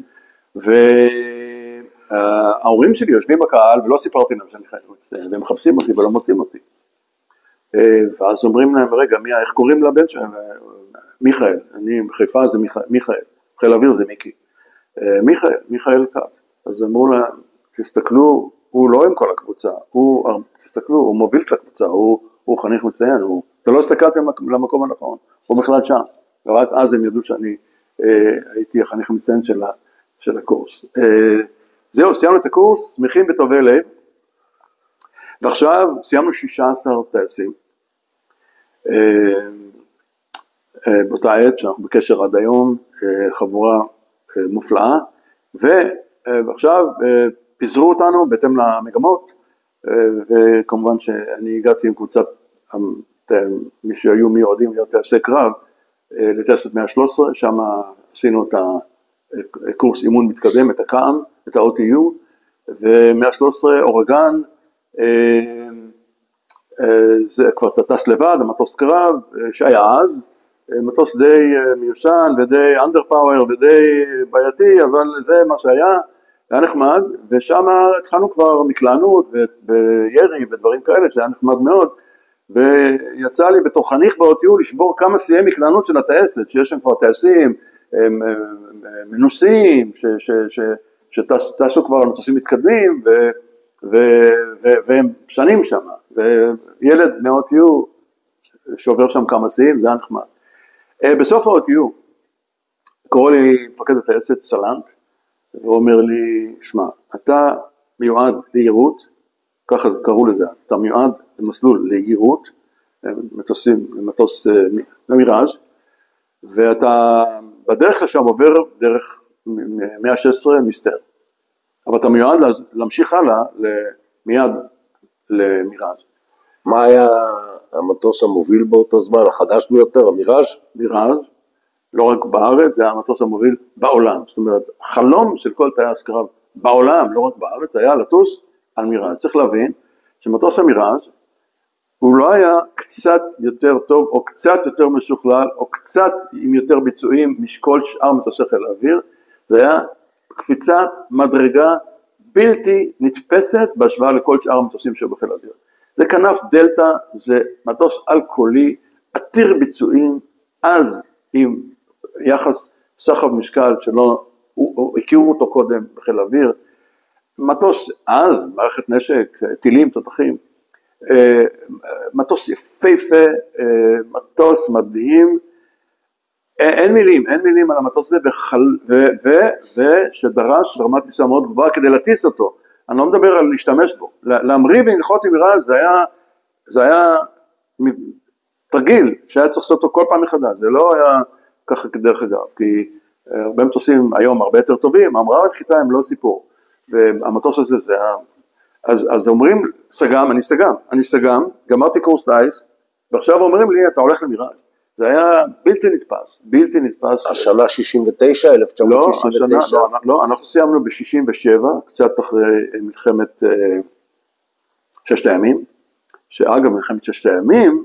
וההורים שלי יושבים בקהל ולא סיפרתי להם שאני חייל מצטיין, והם מחפשים אותי ולא מוצאים אותי. ואז אומרים להם, רגע, איך קוראים לבן שלהם? מיכאל, אני בחיפה זה מיכאל, חיל האוויר זה מיקי. מיכאל כץ. אז אמרו להם, תסתכלו, הוא לא עם כל הקבוצה, תסתכלו, הוא מוביל את הקבוצה, הוא חניך מצטיין, אתה לא הסתכלתם למקום הנכון, הוא בכלל שם. ורק אז הם ידעו שאני הייתי החניך מצטיין של הקורס. זהו, סיימנו את הקורס, שמחים בטובי לב, ועכשיו סיימנו 16 טייסים, באותה עת שאנחנו בקשר עד היום, חבורה מופלאה, ועכשיו פיזרו אותנו בהתאם למגמות, וכמובן שאני הגעתי עם קבוצת, מי שהיו מיועדים להיות טייסי קרב, לטייסת 113, שם עשינו את הקורס אימון מתקדם, את הקאם, את ה-OTU, ו-113 אורגן, זה כבר טס לבד, המטוס קרב שהיה אז, מטוס די מיושן ודי underpower ודי בעייתי, אבל זה מה שהיה, היה נחמד, ושם התחלנו כבר מקלענות וירי ודברים כאלה, שהיה נחמד מאוד, ויצא לי בתור חניך ב-OTU לשבור כמה שיאי מקלענות של הטייסת, שיש שם כבר טייסים מנוסים, שטסו כבר למטוסים מתקדמים, והם שנים שם, וילד מה-OTU שעובר שם כמה שיאים, זה היה נחמד. בסוף ה-OTU, קורא לי מפקד הטייסת סלנט, והוא אומר לי, שמע, אתה מיועד לירות, ככה קראו לזה, אתה מיועד למסלול לירות, מטוס מיראז', ואתה בדרך לשם עובר דרך 116 מסתר, אבל אתה מיועד להמשיך הלאה מיד למיראז'. מה היה המטוס המוביל באותו זמן, החדש ביותר, המיראז'? מיראז', לא רק בארץ, זה היה המטוס המוביל בעולם, זאת אומרת, חלום של כל טייס קרב בעולם, לא רק בארץ, היה לטוס על מיראז'. צריך להבין שמטוס המיראז' הוא לא היה קצת יותר טוב, או קצת יותר משוכלל, או קצת עם יותר ביצועים משכל שאר מטוסי חיל האוויר, זה היה קפיצת מדרגה בלתי נתפסת בהשוואה לכל שאר המטוסים שהיו בחיל האוויר. זה כנף דלטה, זה מטוס אלכוהולי, עתיר ביצועים, אז עם יחס סחב משקל שלא, הכירו אותו קודם בחיל האוויר, מטוס אז, מערכת נשק, טילים, תותחים, מטוס יפהפה, מטוס מדהים, אין מילים על המטוס הזה, ושדרש רמת טיסה מאוד גבוהה כדי להטיס אותו, אני לא מדבר על להשתמש בו, להמריא ולנחות עם מיראז' זה היה תרגיל שהיה צריך לעשות אותו כל פעם מחדש, זה לא היה ככה כדרך אגב, כי הרבה מטוסים היום הרבה יותר טובים, המראה ונחיתה הם לא סיפור, והמטוס הזה זה היה, אז אומרים סגם, אני סגם, גמרתי קורס טייס, ועכשיו אומרים לי אתה הולך למיראז', זה היה בלתי נתפס. השנה 69, 1969? לא, אנחנו סיימנו ב-67, קצת אחרי מלחמת ששת הימים, שאגב מלחמת ששת הימים,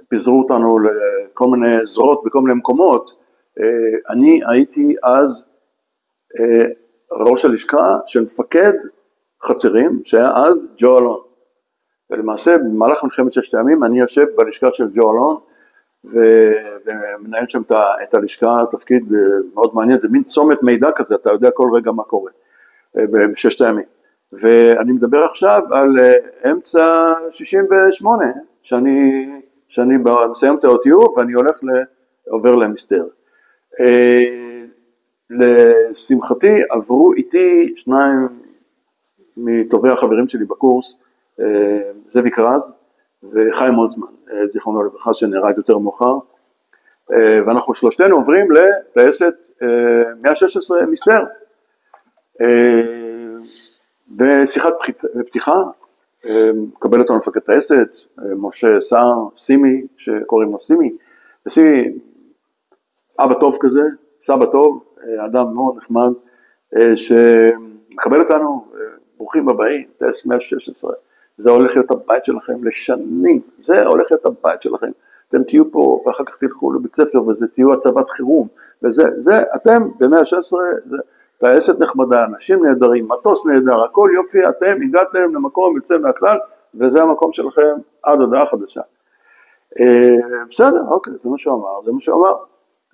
פיזרו אותנו לכל מיני זרועות בכל מיני מקומות, אני הייתי אז ראש הלשכה של מפקד חצרים, שהיה אז ג'ו אלון, ולמעשה במהלך מלחמת ששת הימים אני יושב בלשכה של ג'ו אלון, ומנהל שם את הלשכה, תפקיד מאוד מעניין, זה מין צומת מידע כזה, אתה יודע כל רגע מה קורה בששת הימים, ואני מדבר עכשיו על אמצע 68, שאני מסיים את האותיו, ואני עובר למסתר. לשמחתי עברו איתי שניים מטובי החברים שלי בקורס, זאביק רז וחיים מולצמן, זיכרונו לברכה, שנהרג יותר מאוחר, ואנחנו שלושתנו עוברים לטייסת 116 מסתר, ושיחת פתיחה, מקבל אותנו מפקד טייסת, משה סער, סימי, שקוראים לו סימי, וסימי אבא טוב כזה, סבא טוב, אדם מאוד נחמד, שמקבל אותנו, ברוכים הבאים, טייס 116, זה הולך להיות הבית שלכם לשנים, זה הולך להיות הבית שלכם, אתם תהיו פה ואחר כך תלכו לבית ספר וזה תהיו הצבת חירום, וזה, אתם ב-116, טייסת נחמדה, אנשים נהדרים, מטוס נהדר, הכל יופי, אתם הגעתם למקום יוצא מהכלל, וזה המקום שלכם עד הודעה חדשה. בסדר, אוקיי, זה מה שהוא אמר,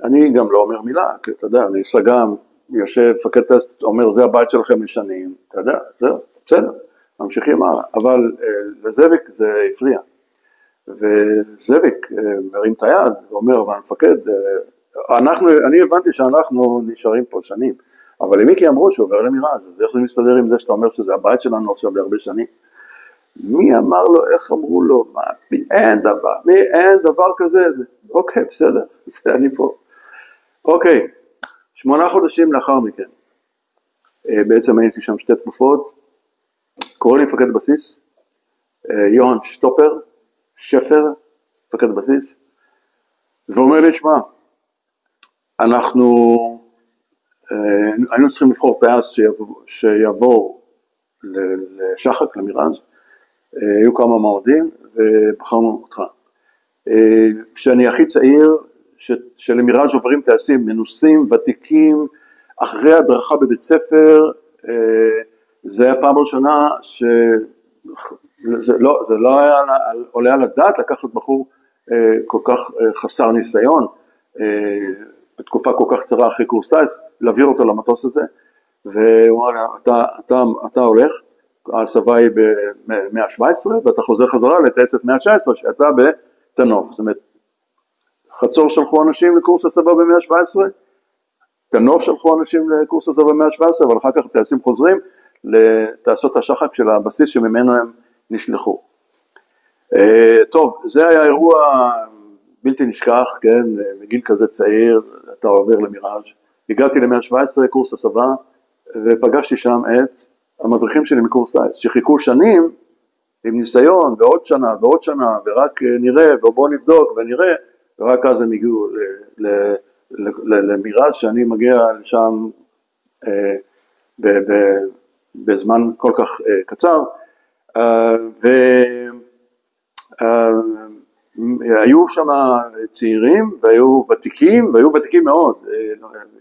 אני גם לא אומר מילה, כי אתה יודע, אני סגם, יושב, מפקד טייסת, אומר, זה הבית שלכם לשנים, אתה יודע, זהו, בסדר. ממשיכים הלאה, אבל לזאביק זה הפריע, וזאביק מרים את היד ואומר, אבל המפקד, אני הבנתי שאנחנו נשארים פה שנים, אבל למיקי אמרו שהוא עובר למיראז', אז איך זה מסתדר עם זה שאתה אומר שזה הבית שלנו עכשיו להרבה שנים? מי אמר לו, איך אמרו לו, אין דבר כזה, אוקיי, בסדר, זה אני פה. אוקיי, 8 חודשים לאחר מכן, בעצם הייתי שם 2 תקופות, קורא לי מפקד בסיס, יוהן שפר, מפקד בסיס, ואומר לי, שמע, אנחנו היינו צריכים לבחור טייס שיעבור לשחק, למיראז', היו כמה מועמדים, ובחרנו אותך. שאני הכי צעיר, שלמיראז' עוברים טייסים מנוסים, ותיקים, אחרי הדרכה בבית ספר, זה היה פעם ראשונה זה לא היה עולה על הדעת לקחת בחור כל כך חסר ניסיון, בתקופה כל כך קצרה אחרי קורס טייס, להעביר אותו למטוס הזה, והוא אמר, אתה הולך, ההסבה היא ב-117, ואתה חוזר חזרה לטייסת 119, שאתה בתנוף, זאת אומרת, חצור שלחו אנשים לקורס הסבה ב-117, תנוף שלחו אנשים לקורס הסבה ב-117, אבל אחר כך טייסים חוזרים, לתעשות השחק של הבסיס שממנו הם נשלחו. טוב, זה היה אירוע בלתי נשכח, כן, מגיל כזה צעיר, אתה עובר למיראז', הגעתי ל-117 קורס הסבה, ופגשתי שם את המדריכים שלי מקורס טייס, שחיכו שנים עם ניסיון, ועוד שנה, ורק נראה, ובוא נבדוק ונראה, ורק אז הם הגיעו למיראז' שאני מגיע לשם בזמן כל כך קצר, והיו שם צעירים והיו ותיקים, והיו ותיקים מאוד.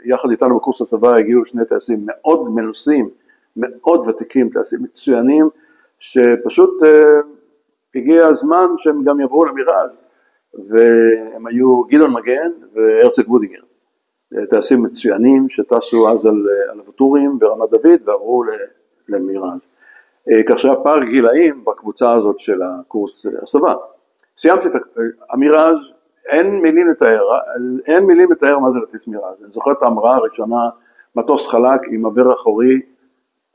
יחד איתנו בקורס הצבא הגיעו שני טייסים מאוד מנוסים, מאוד ותיקים, טייסים מצוינים, שפשוט הגיע הזמן שהם גם יבואו למיראז', והם היו גדעון מגן והרצל גודיגר, טייסים מצוינים שטסו אז על הווטורים ברמת דוד ועברו למיראז'. כך שהפער גילאים בקבוצה הזאת של הקורס הסבה. סיימתי את המיראז', אין מילים לתאר מה זה לטיס מיראז'. אני זוכר את ההמראה הראשונה, מטוס חלק עם עבר אחורי,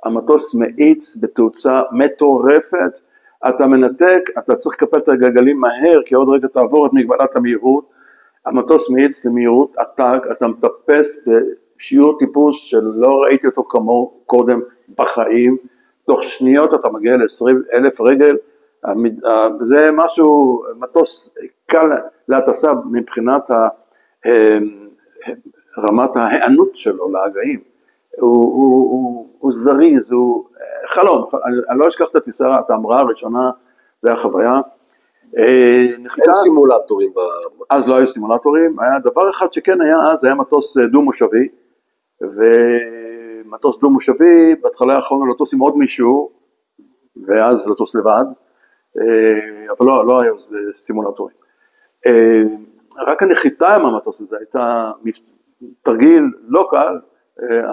המטוס מאיץ בתאוצה מטורפת, אתה מנתק, אתה צריך לקפל את הגלגלים מהר, כי עוד רגע תעבור את מגבלת המהירות, המטוס מאיץ למהירות עתק, אתה מטפס בשיעור טיפוס שלא ראיתי אותו כמו קודם בחיים, תוך שניות אתה מגיע ל20,000 רגל, זה משהו, מטוס קל להטסה מבחינת רמת ההיענות שלו להגאים, הוא זריז, הוא חלום, אני לא אשכח את הטיסה, את ההמראה הראשונה, זה היה חוויה. אין סימולטורים. אז לא היו סימולטורים, היה דבר אחד שכן היה אז, היה מטוס דו-מושבי, ומטוס דו-מושבי, בהתחלה יכולנו לטוס עם עוד מישהו, ואז לטוס לבד, אבל לא היו סימולטורים. רק הנחיתה עם המטוס הזה, הייתה תרגיל לא קל,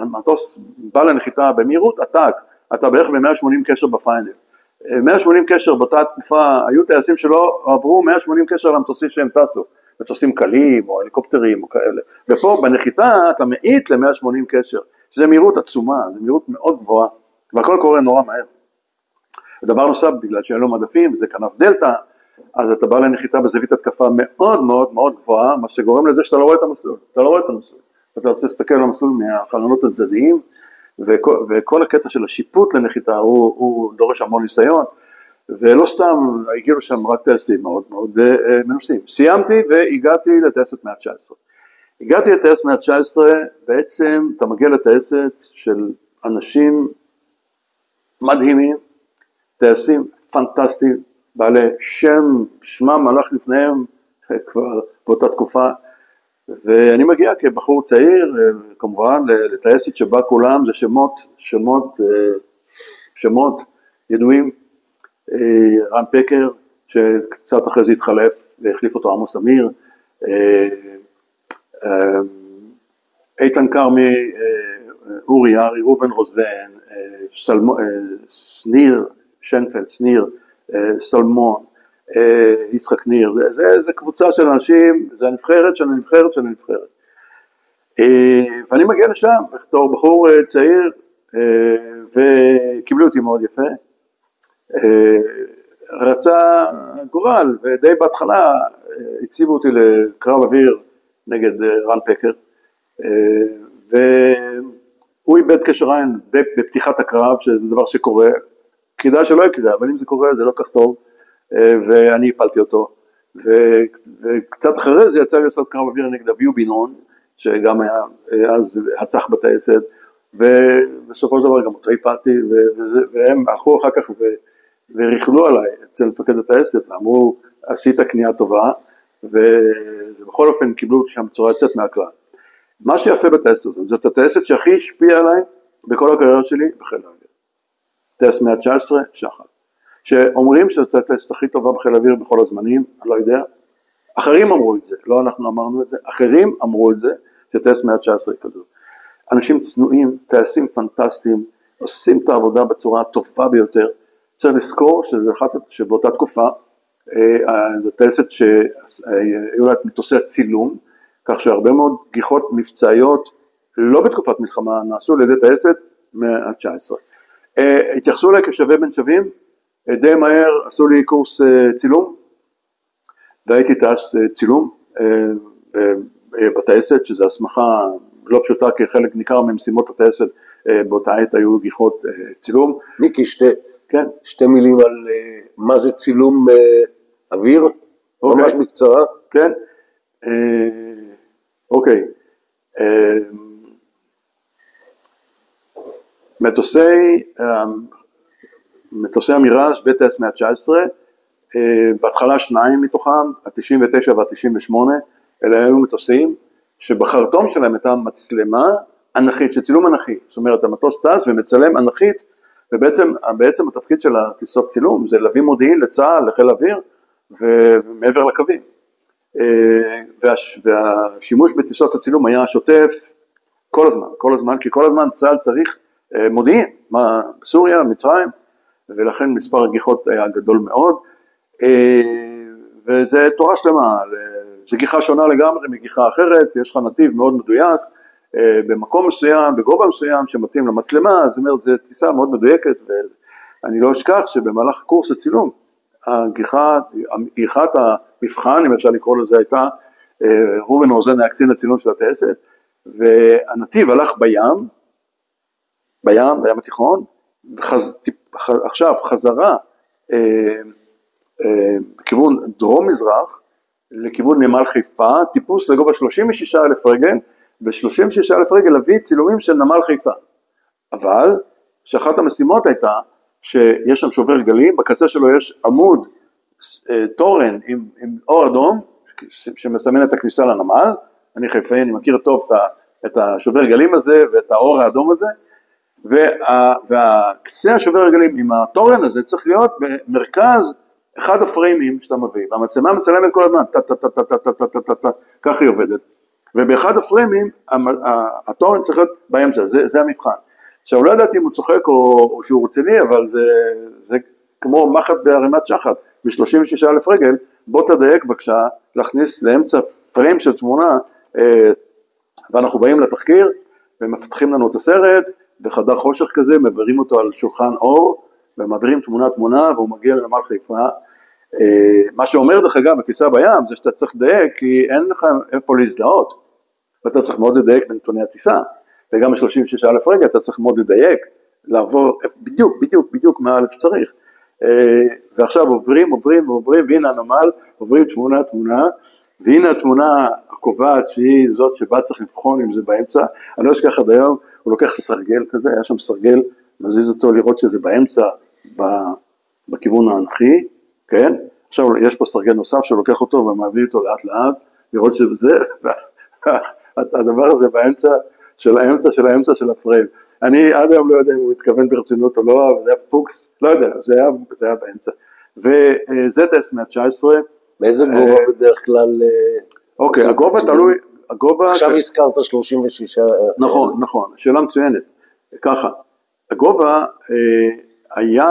המטוס בא לנחיתה במהירות עתק, אתה בערך ב-180 קשר בפיינל, 180 קשר באותה תקופה, היו טייסים שלא עברו 180 קשר למטוסים שהם טסו, מטוסים קלים או הליקופטרים או כאלה, ופה בנחיתה אתה מאית ל-180 קשר, שזה מהירות עצומה, זה מהירות מאוד גבוהה, והכל קורה נורא מהר. הדבר נוסף, בגלל שאין לו מדפים, זה כנף דלטה, אז אתה בא לנחיתה בזווית התקפה מאוד מאוד מאוד גבוהה, מה שגורם לזה שאתה לא רואה את המסלול, אתה רוצה להסתכל על המסלול מהחלונות הצדדיים, וכל הקטע של השיפוט לנחיתה הוא דורש המון ניסיון, ולא סתם הגיעו שם רק טייסים מאוד מאוד מנוסים. סיימתי והגעתי לטייסת 119. הגעתי לטייסת 119, בעצם אתה מגיע לטייסת של אנשים מדהימים, טייסים פנטסטיים, בעלי שמם הלך לפניהם כבר באותה תקופה, ואני מגיע כבחור צעיר, כמובן לטייסת שבה כולם זה שמות ידועים, רן פקר, שקצת אחרי זה התחלף והחליף אותו עמוס אמיר, איתן קרמי, אורי יארי, רובן רוזן, שניר, שנפלד, שניר, סלמון, יצחק ניר, זה קבוצה של אנשים, זה הנבחרת של הנבחרת של הנבחרת. ואני מגיע לשם, בתור בחור צעיר, וקיבלו אותי מאוד יפה. רצה גורל, ודי בהתחלה הציבו אותי לקרב אוויר נגד רן פקר, והוא איבד קשר עין די בפתיחת הקרב, שזה דבר שקורה, כדאי שלא יקרה, אבל אם זה קורה זה לא כך טוב, ואני הפלתי אותו, וקצת אחרי זה יצא לי לעשות קרב אוויר נגד אביהו בינון, שגם היה אז הצח בטייסת, ובסופו של דבר גם אותו הפלתי, והם הלכו אחר כך וריחלו עליי אצל מפקד הטייסת, ואמרו עשית קנייה טובה, ובכל אופן קיבלו אותי שם בצורה יוצאת מהכלל. מה שיפה בטייסת הזאת, זאת הטייסת שהכי השפיעה עליי בכל הקריירה שלי בחיל האוויר. טייסת 119, שחל. שאומרים שזאת הטייסת הכי טובה בחיל האוויר בכל הזמנים, אני לא יודע. אחרים אמרו את זה, לא אנחנו אמרנו את זה, אחרים אמרו את זה, שטייסת 119 היא כזאת. אנשים צנועים, טייסים פנטסטיים, עושים את העבודה בצורה הטובה ביותר. צריך לזכור שבאותה תקופה, זאת טייסת שהיו לה את מטוסי הצילום, כך שהרבה מאוד גיחות מבצעיות, לא בתקופת מלחמה, נעשו על ידי טייסת 119. התייחסו אליי כשווה בין שווים, די מהר עשו לי קורס צילום, והייתי טייס צילום בטייסת, שזו הסמכה לא פשוטה, כי חלק ניכר ממשימות הטייסת באותה עת היו גיחות צילום. מיקי, שתי מילים על מה זה צילום אוויר, ממש בקצרה. כן, אוקיי. מטוסי מטוסי המיראז' בטס 119, בהתחלה 2 מתוכם, ה-99 וה-98, אלה היו מטוסים שבחרטום שלהם הייתה מצלמה אנכית, שצילום אנכי, זאת אומרת המטוס טס ומצלם אנכית, ובעצם התפקיד של הטיסות צילום זה להביא מודיעין לצה"ל, לחיל אוויר, ומעבר לקווים. והשימוש בטיסות הצילום היה שוטף כל הזמן, כי כל הזמן צה"ל צריך מודיעין, בסוריה, מצרים, ולכן מספר הגיחות היה גדול מאוד, וזה תורה שלמה, זה גיחה שונה לגמרי מגיחה אחרת, יש לך נתיב מאוד מדויק, במקום מסוים, בגובה מסוים שמתאים למצלמה, זאת אומרת, זו טיסה מאוד מדויקת, ואני לא אשכח שבמהלך קורס הצילום, גיחת המבחן, אם אפשר לקרוא לזה, הייתה, ראובן רוזן היה קצין הצילום של הטייסת, והנתיב הלך בים התיכון, עכשיו חזרה בכיוון דרום-מזרח, לכיוון נמל חיפה, טיפוס לגובה 36,000 רגל, ב-36,000 רגל להביא צילומים של נמל חיפה. אבל שאחת המשימות הייתה שיש שם שובר גלים, בקצה שלו יש עמוד תורן עם אור אדום, שמסמן את הכניסה לנמל, אני חיפאי, אני מכיר טוב את השובר גלים הזה ואת האור האדום הזה, והקצה השובר הגלים עם התורן הזה צריך להיות במרכז אחד הפריימים שאתה מביא, והמצלמה מצלמת כל הזמן, כך היא עובדת, ובאחד הפריימים התורן צריך להיות באמצע, זה המבחן. עכשיו לא ידעתי אם הוא צוחק או שהוא רציני, אבל זה כמו מחט בהרימת שחת, ב-36,000 רגל, בוא תדייק בבקשה להכניס לאמצע פריים של תמונה, ואנחנו באים לתחקיר, ומפתחים לנו את הסרט, בחדר חושך כזה, מעבירים אותו על שולחן אור, ומעבירים תמונה, והוא מגיע לנמל חיפה. מה שאומר דרך אגב, בטיסה בים, זה שאתה צריך לדייק, כי אין לך איפה להזדהות, ואתה צריך מאוד לדייק בנתוני הטיסה, וגם ב-36,000 רגע אתה צריך מאוד לדייק, לעבור בדיוק מה שצריך. ועכשיו עוברים, והנה הנמל, עוברים תמונה, והנה התמונה הקובעת שהיא זאת שבה צריך לבחון אם זה באמצע, אני לא אשכח עד היום, הוא לוקח סרגל כזה, היה שם סרגל, מזיז אותו לראות שזה באמצע, בכיוון האנכי, כן? עכשיו יש פה סרגל נוסף שלוקח אותו ומעביר אותו לאט לאט, לראות שזה, הדבר הזה באמצע, של האמצע של הפריים. אני עד היום לא יודע אם הוא מתכוון ברצינות או לא, אבל זה היה פוקס, לא יודע, זה היה באמצע. וזטס 119, באיזה גובה בדרך כלל? אוקיי, הגובה תלוי, עכשיו הזכרת 36. נכון, שאלה מצוינת. ככה, הגובה היה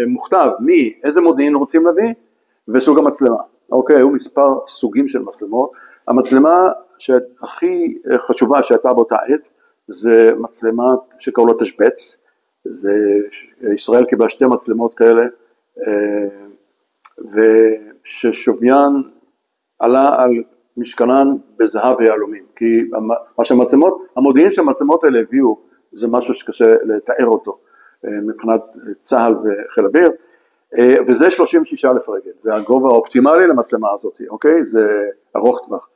מוכתב מאיזה מודיעין רוצים להביא, וסוג המצלמה. אוקיי, היו מספר סוגים של מצלמות. המצלמה שהכי חשובה שהייתה באותה עת, זה מצלמה שקראו לה תשבץ, ישראל קיבלה 2 מצלמות כאלה, וששוביין עלה על משקלן בזהב ויהלומים, כי מה שהמצלמות, המודיעין שהמצלמות האלה הביאו, זה משהו שקשה לתאר אותו, מבחינת צה"ל וחיל אוויר, וזה 36,000 רגל, זה הגובה האופטימלי למצלמה הזאת, אוקיי? זה ארוך טווח.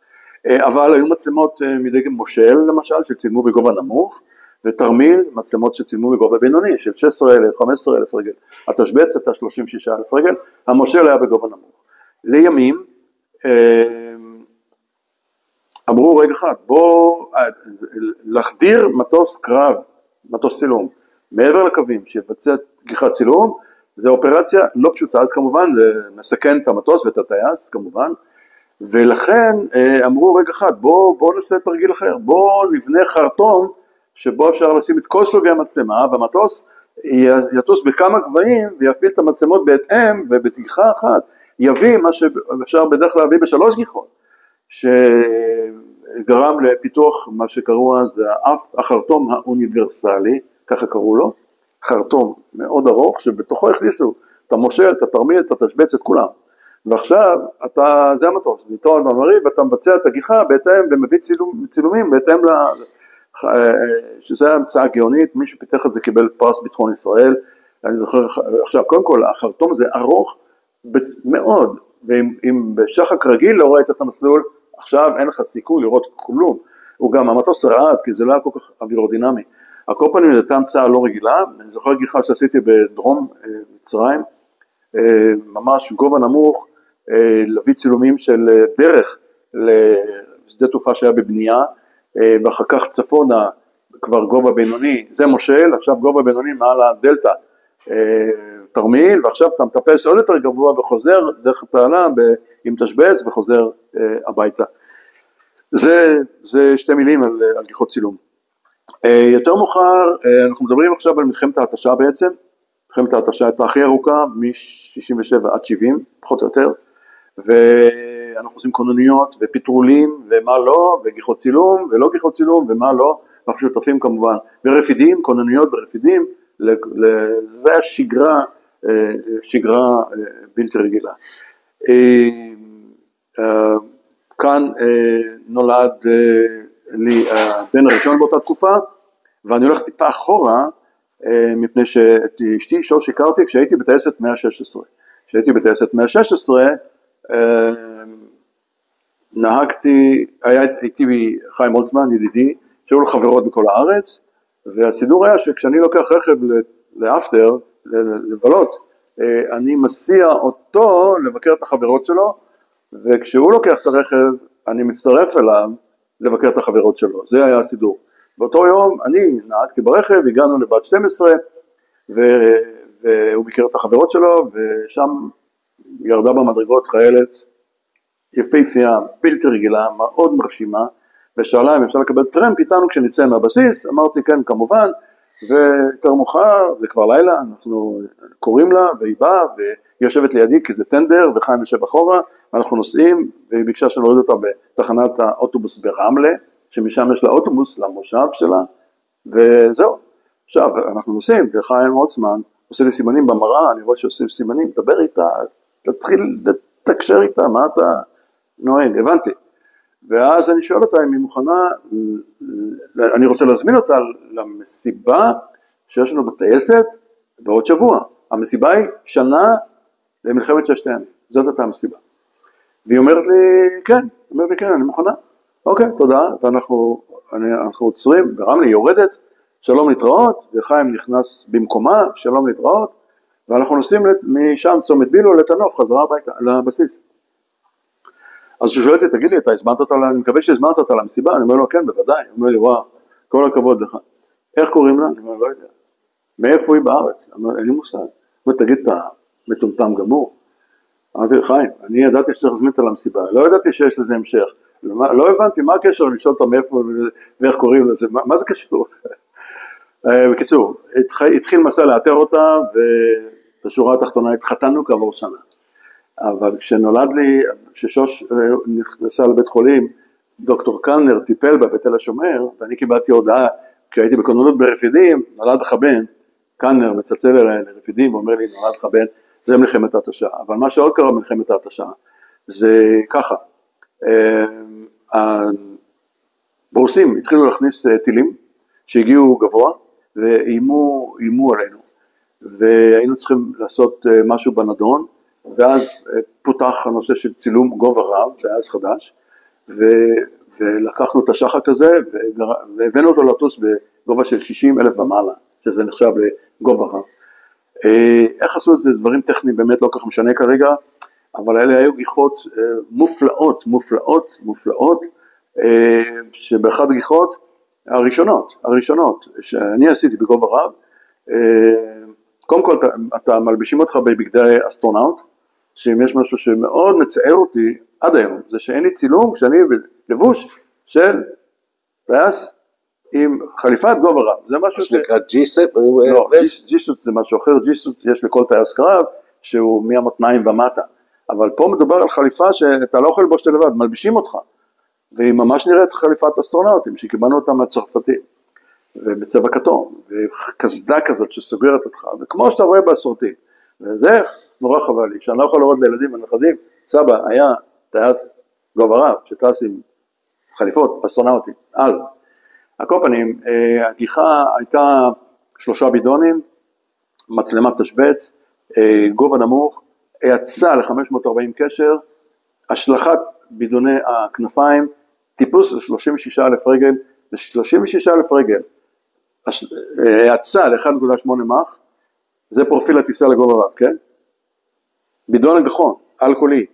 אבל היו מצלמות מדגם מושל למשל, שצילמו בגובה נמוך, ותרמיל מצלמות שצילמו בגובה בינוני, של 16,000, 15,000 רגל. התשבץ הייתה 36,000 רגל, המושל היה בגובה נמוך. לימים, אמרו רגע אחד, בוא להחדיר מטוס קרב, מטוס צילום, מעבר לקווים, שיבצע גיחת צילום, זו אופרציה לא פשוטה, אז כמובן זה מסכן את המטוס ואת הטייס, כמובן, ולכן אמרו רגע אחד, בוא נעשה תרגיל אחר, בוא נבנה חרטום, שבו אפשר לשים את כל סוגי המצלמה, והמטוס יטוס בכמה גבהים, ויפעיל את המצלמות בהתאם, ובתגיחה אחת, יביא מה שאפשר בדרך כלל להביא ב3 גיחות, שגרם לפיתוח מה שקראו אז החרטום האוניברסלי, ככה קראו לו, חרטום מאוד ארוך, שבתוכו הכניסו את המושל, את התרמיל, את התשבץ, את כולם. ועכשיו זה המטוס, ניתון במרי, ואתה מבצע את הגיחה בהתאם, ומביא צילומים בהתאם שזה המצאה גאונית, מי שפיתח את זה קיבל פרס ביטחון ישראל, אני זוכר, עכשיו קודם כל החרטום הזה ארוך מאוד, ואם בשחק רגיל לא ראית את המסלול, עכשיו אין לך סיכוי לראות כלום, הוא גם המטוס רעד, כי זה לא היה כל כך אווירודינמי. הקופנים זה המצאה לא רגילה, אני זוכר גיחה שעשיתי בדרום מצרים, ממש גובה נמוך, להביא צילומים של דרך לשדה תעופה שהיה בבנייה, ואחר כך צפונה כבר גובה בינוני, זה מושל, עכשיו גובה בינוני מעל הדלטה, תרמיל, ועכשיו אתה מטפס עוד יותר גבוה וחוזר דרך התעלה עם תשבץ וחוזר הביתה. זה שתי מילים על גיחות צילום. יותר מאוחר, אנחנו מדברים עכשיו על מלחמת ההתשה בעצם, מלחמת ההתשה הייתה הכי ארוכה, מ-67 עד 70, פחות או יותר, ואנחנו עושים כוננויות ופיטרולים ומה לא, וגיחות צילום ולא גיחות צילום ומה לא, אנחנו שותפים כמובן, ורפידים, כוננויות ברפידים, זה השגרה, שגרה בלתי רגילה. כאן נולד לי בן הראשון באותה תקופה, ואני הולך טיפה אחורה, מפני שאשתי שוש הכרתי כשהייתי בטייסת 116. כשהייתי בטייסת 116, נהגתי, הייתי חיים הולצמן, ידידי, שהיו לו חברות בכל הארץ, והסידור היה שכשאני לוקח רכב לאפטר, לבלות, אני מסיע אותו לבקר את החברות שלו, וכשהוא לוקח את הרכב, אני מצטרף אליו לבקר את החברות שלו. זה היה הסידור. באותו יום אני נהגתי ברכב, הגענו לבת 12, והוא ביקר את החברות שלו, ושם ירדה במדרגות חיילת יפהפייה, בלתי רגילה, מאוד מרשימה, ושאלה אם אפשר לקבל טרמפ איתנו כשנצא מהבסיס, אמרתי כן כמובן, ויותר מאוחר, זה כבר לילה, אנחנו קוראים לה, והיא באה, והיא יושבת לידי כי זה טנדר, וחיים יושב אחורה, ואנחנו נוסעים, והיא ביקשה שנוריד אותה בתחנת האוטובוס ברמלה, שמשם יש לה אוטובוס למושב שלה, וזהו. עכשיו, אנחנו נוסעים, וחיים הולצמן עושה לי סימנים במראה, אני רואה שעושים סימנים, דבר איתה, תתחיל לתקשר איתה, מה אתה נוהג, הבנתי. ואז אני שואל אותה אם היא מוכנה, אני רוצה להזמין אותה למסיבה שיש לנו בטייסת בעוד שבוע. המסיבה היא שנה למלחמת ששת הימים, זאת הייתה המסיבה. והיא אומרת לי, כן, אני מוכנה. אוקיי, תודה, ואנחנו עוצרים, ברמלה היא יורדת, שלום להתראות, וחיים נכנס במקומה, שלום להתראות, ואנחנו נוסעים משם צומת בילו לתנוף, חזרה הביתה, לבסיס. אז הוא שואל אותי, תגיד לי, אתה הזמנת אותה, אני מקווה שהזמנת אותה למסיבה, אני אומר לו, כן, בוודאי, הוא אומר לי, וואו, כל הכבוד לך. איך קוראים לה? אני אומר, לא יודע. מאיפה היא בארץ? אני אומר, אין לי מושג. הוא אומר, תגיד, אתה מטומטם גמור. אמרתי, חיים, אני ידעתי שצריך להזמין אותה למסיבה, לא ידעתי שיש לזה המשך. לא הבנתי, מה הקשר לשאול אותה מאיפה ואיך קוראים לזה, מה זה קשור? בקיצור, התחיל מסע לאתר אותה, ובשורה התחתונה התחתנו כעבור שנה. אבל כשנולד לי, ששוש נכנסה לבית חולים, דוקטור קלנר טיפל בה בתל השומר, ואני קיבלתי הודעה, כשהייתי בכוננות ברפידים, נולד לך בן, קלנר מצלצל אליי לרפידים, ואומר לי, נולד לך בן, זה מלחמת ההתשה. אבל מה שעוד קרה במלחמת ההתשה, זה ככה, הרוסים התחילו להכניס טילים, שהגיעו גבוה, ואיימו עלינו, והיינו צריכים לעשות משהו בנדון, ואז פותח הנושא של צילום גובה רב, זה היה אז חדש, ולקחנו את השחק הזה, והבאנו אותו לטוס בגובה של 60,000 ומעלה, שזה נחשב לגובה רב. איך עשו את זה? דברים טכניים באמת לא כך משנה כרגע, אבל אלה היו גיחות מופלאות, שבאחד הגיחות הראשונות, שאני עשיתי בגובה רב, קודם כל אתה מלבישים אותך בבגדי אסטרונאוט, שאם יש משהו שמאוד מצער אותי עד היום, זה שאין לי צילום כשאני בלבוש של טייס עם חליפת גובה רב, זה משהו שנקרא ג'יסט? לא, ג'יסט זה משהו אחר, ג'יסט יש לכל טייס קרב, שהוא מהמותניים ומטה, אבל פה מדובר על חליפה שאתה לא יכול לבוש לבד, מלבישים אותך, והיא ממש נראית חליפת אסטרונאוטים, שקיבלנו אותה מהצרפתים, ובצבע כתום, וכסדה כזאת שסוגרת אותך, וכמו שאתה רואה בסרטים, וזה נורא חבל לי, שאני לא יכול לראות לילדים ונכדים, סבא היה טייס גובה רב, שטס עם חליפות אסטרונאוטים, אז, הקופנים, הגיחה הייתה 3 בידונים, מצלמת תשבץ, גובה נמוך, יצא ל-540 קשר, השלכת בידוני הכנפיים, טיפוס זה 36,000 רגל, ו-36,000 רגל, האצה ל-1.8 מח, זה פרופיל הטיסה לגובה רב, כן? בידון הגחון, אלכוהולי,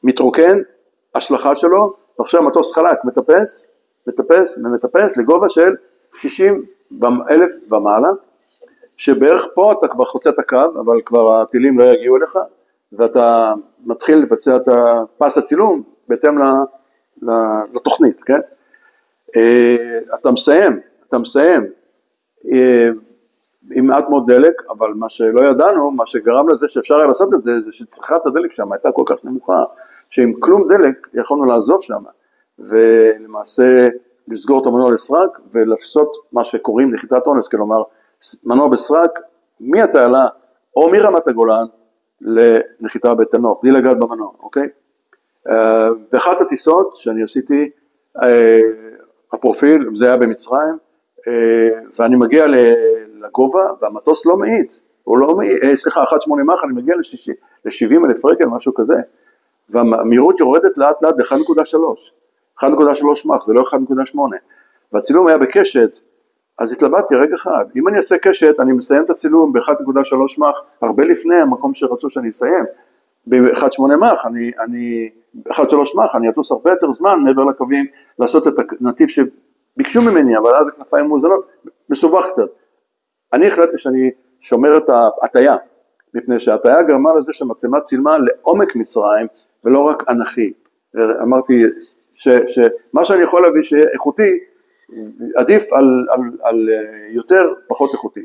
מתרוקן, השלכה שלו, ועכשיו מטוס חלק, מטפס לגובה של 60,000 ומעלה, שבערך פה אתה כבר חוצה את הקו, אבל כבר הטילים לא יגיעו אליך, ואתה מתחיל לבצע את הפס הצילום, בהתאם לתוכנית, כן? אתה מסיים, עם מעט מאוד דלק, אבל מה שלא ידענו, מה שגרם לזה שאפשר היה לעשות את זה, זה שצריכת הדלק שם הייתה כל כך נמוכה, שעם כלום דלק יכולנו לעזוב שם, ולמעשה לסגור את המנוע לסרק, ולפסות מה שקוראים נחיתת אונס, כלומר, מנוע בסרק, מהתעלה, או מרמת הגולן, לנחיתה בתל נוף, בלי לגעת במנוע, אוקיי? באחת הטיסות שאני עשיתי, הפרופיל, זה היה במצרים, ואני מגיע לגובה, והמטוס לא מאיץ, הוא לא מאיץ, סליחה, 1.8 מח, אני מגיע ל-70,000 רגל, משהו כזה, והמהירות יורדת לאט לאט ב-1.3 מח, זה לא 1.8, והצילום היה בקשת, אז התלבטתי רגע אחד, אם אני אעשה קשת, אני מסיים את הצילום ב-1.3 מח, הרבה לפני המקום שרצו שאני אסיים, ב-1.8 מח, 1.3 מח, אני אטוס הרבה יותר זמן מעבר לקווים, לעשות את הנתיב שביקשו ממני, אבל אז הכנפיים מאוזנות, מסובך קצת. אני החלטתי שאני שומר את ההטיה, מפני שההטיה גרמה לזה שהמצלמה צילמה לעומק מצרים, ולא רק אנכי. אמרתי שמה שאני יכול להביא שיהיה איכותי, עדיף על יותר פחות איכותי.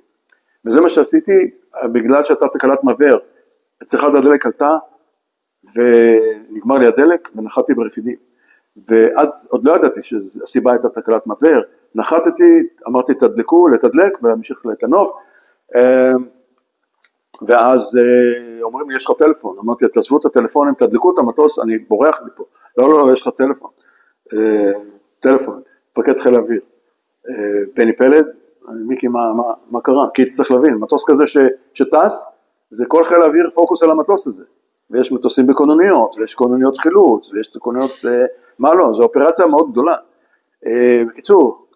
וזה מה שעשיתי, בגלל שהייתה תקלת מעבר, צריכת הדלק עלתה, ונגמר לי הדלק, ונחתתי ברפידים. ואז עוד לא ידעתי שהסיבה הייתה תקלת מעבר, נחתתי, אמרתי תדלקו, לתדלק, ולהמשיך לתנוף, ואז אומרים לי, יש לך טלפון, אמרתי, תעזבו את הטלפונים, תדלקו את המטוס, אני בורח מפה, לא, יש לך טלפון, טלפון, מפקד חיל האוויר, בני פלד, מיקי, מה קרה? כי צריך להבין, מטוס כזה שטס, זה כל חיל האוויר פוקוס על המטוס הזה, ויש מטוסים בכונניות, ויש כונניות חילוץ, ויש כונניות, מה לא, זו אופרציה מאוד גדולה. בקיצור,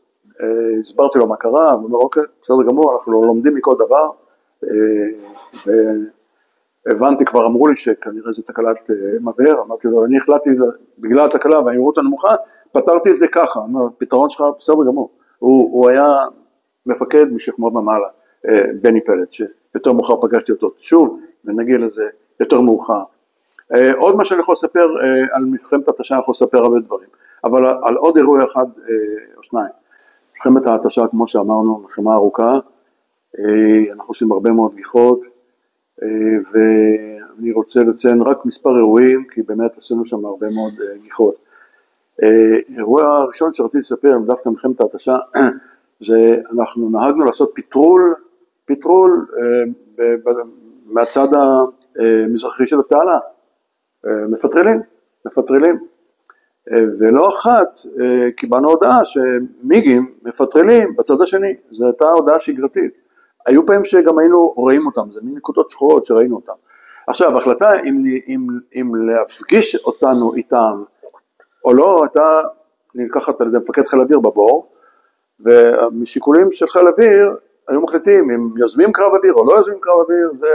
הסברתי לו מה קרה, ואומר, אוקיי, בסדר גמור, אנחנו לומדים מכל דבר, והבנתי, כבר אמרו לי שכנראה זה תקלת מעבר, אמרתי לו, אני החלטתי בגלל התקלה והמהירות הנמוכה, פתרתי את זה ככה, אומר, פתרון שלך בסדר גמור, הוא היה מפקד משכמו ומעלה, בני פלד, שיותר מאוחר פגשתי אותו שוב, ונגיע לזה יותר מאוחר. עוד מה שאני יכול לספר על מלחמת התשה, אני יכול לספר הרבה דברים, אבל על עוד אירוע אחד או שניים. מלחמת התשה, כמו שאמרנו, מלחמה ארוכה, אנחנו עושים הרבה מאוד גיחות, ואני רוצה לציין רק מספר אירועים, כי באמת עשינו שם הרבה מאוד גיחות. אירוע הראשון שרציתי לספר, דווקא מלחמת התשה, זה אנחנו נהגנו לעשות פיטרול מהצד המזרחי של התעלה, מפטרלים, ולא אחת קיבלנו הודעה שמיגים מפטרלים בצד השני, זו הייתה הודעה שגרתית, היו פעמים שגם היינו רואים אותם, זה מין נקודות שחורות שראינו אותם. עכשיו, ההחלטה אם להפגיש אותנו איתם או לא, הייתה נלקחת על ידי מפקד חיל האוויר בבור, ומשיקולים של חיל האוויר היו מחליטים אם יוזמים קרב אוויר או לא יוזמים קרב אוויר, זה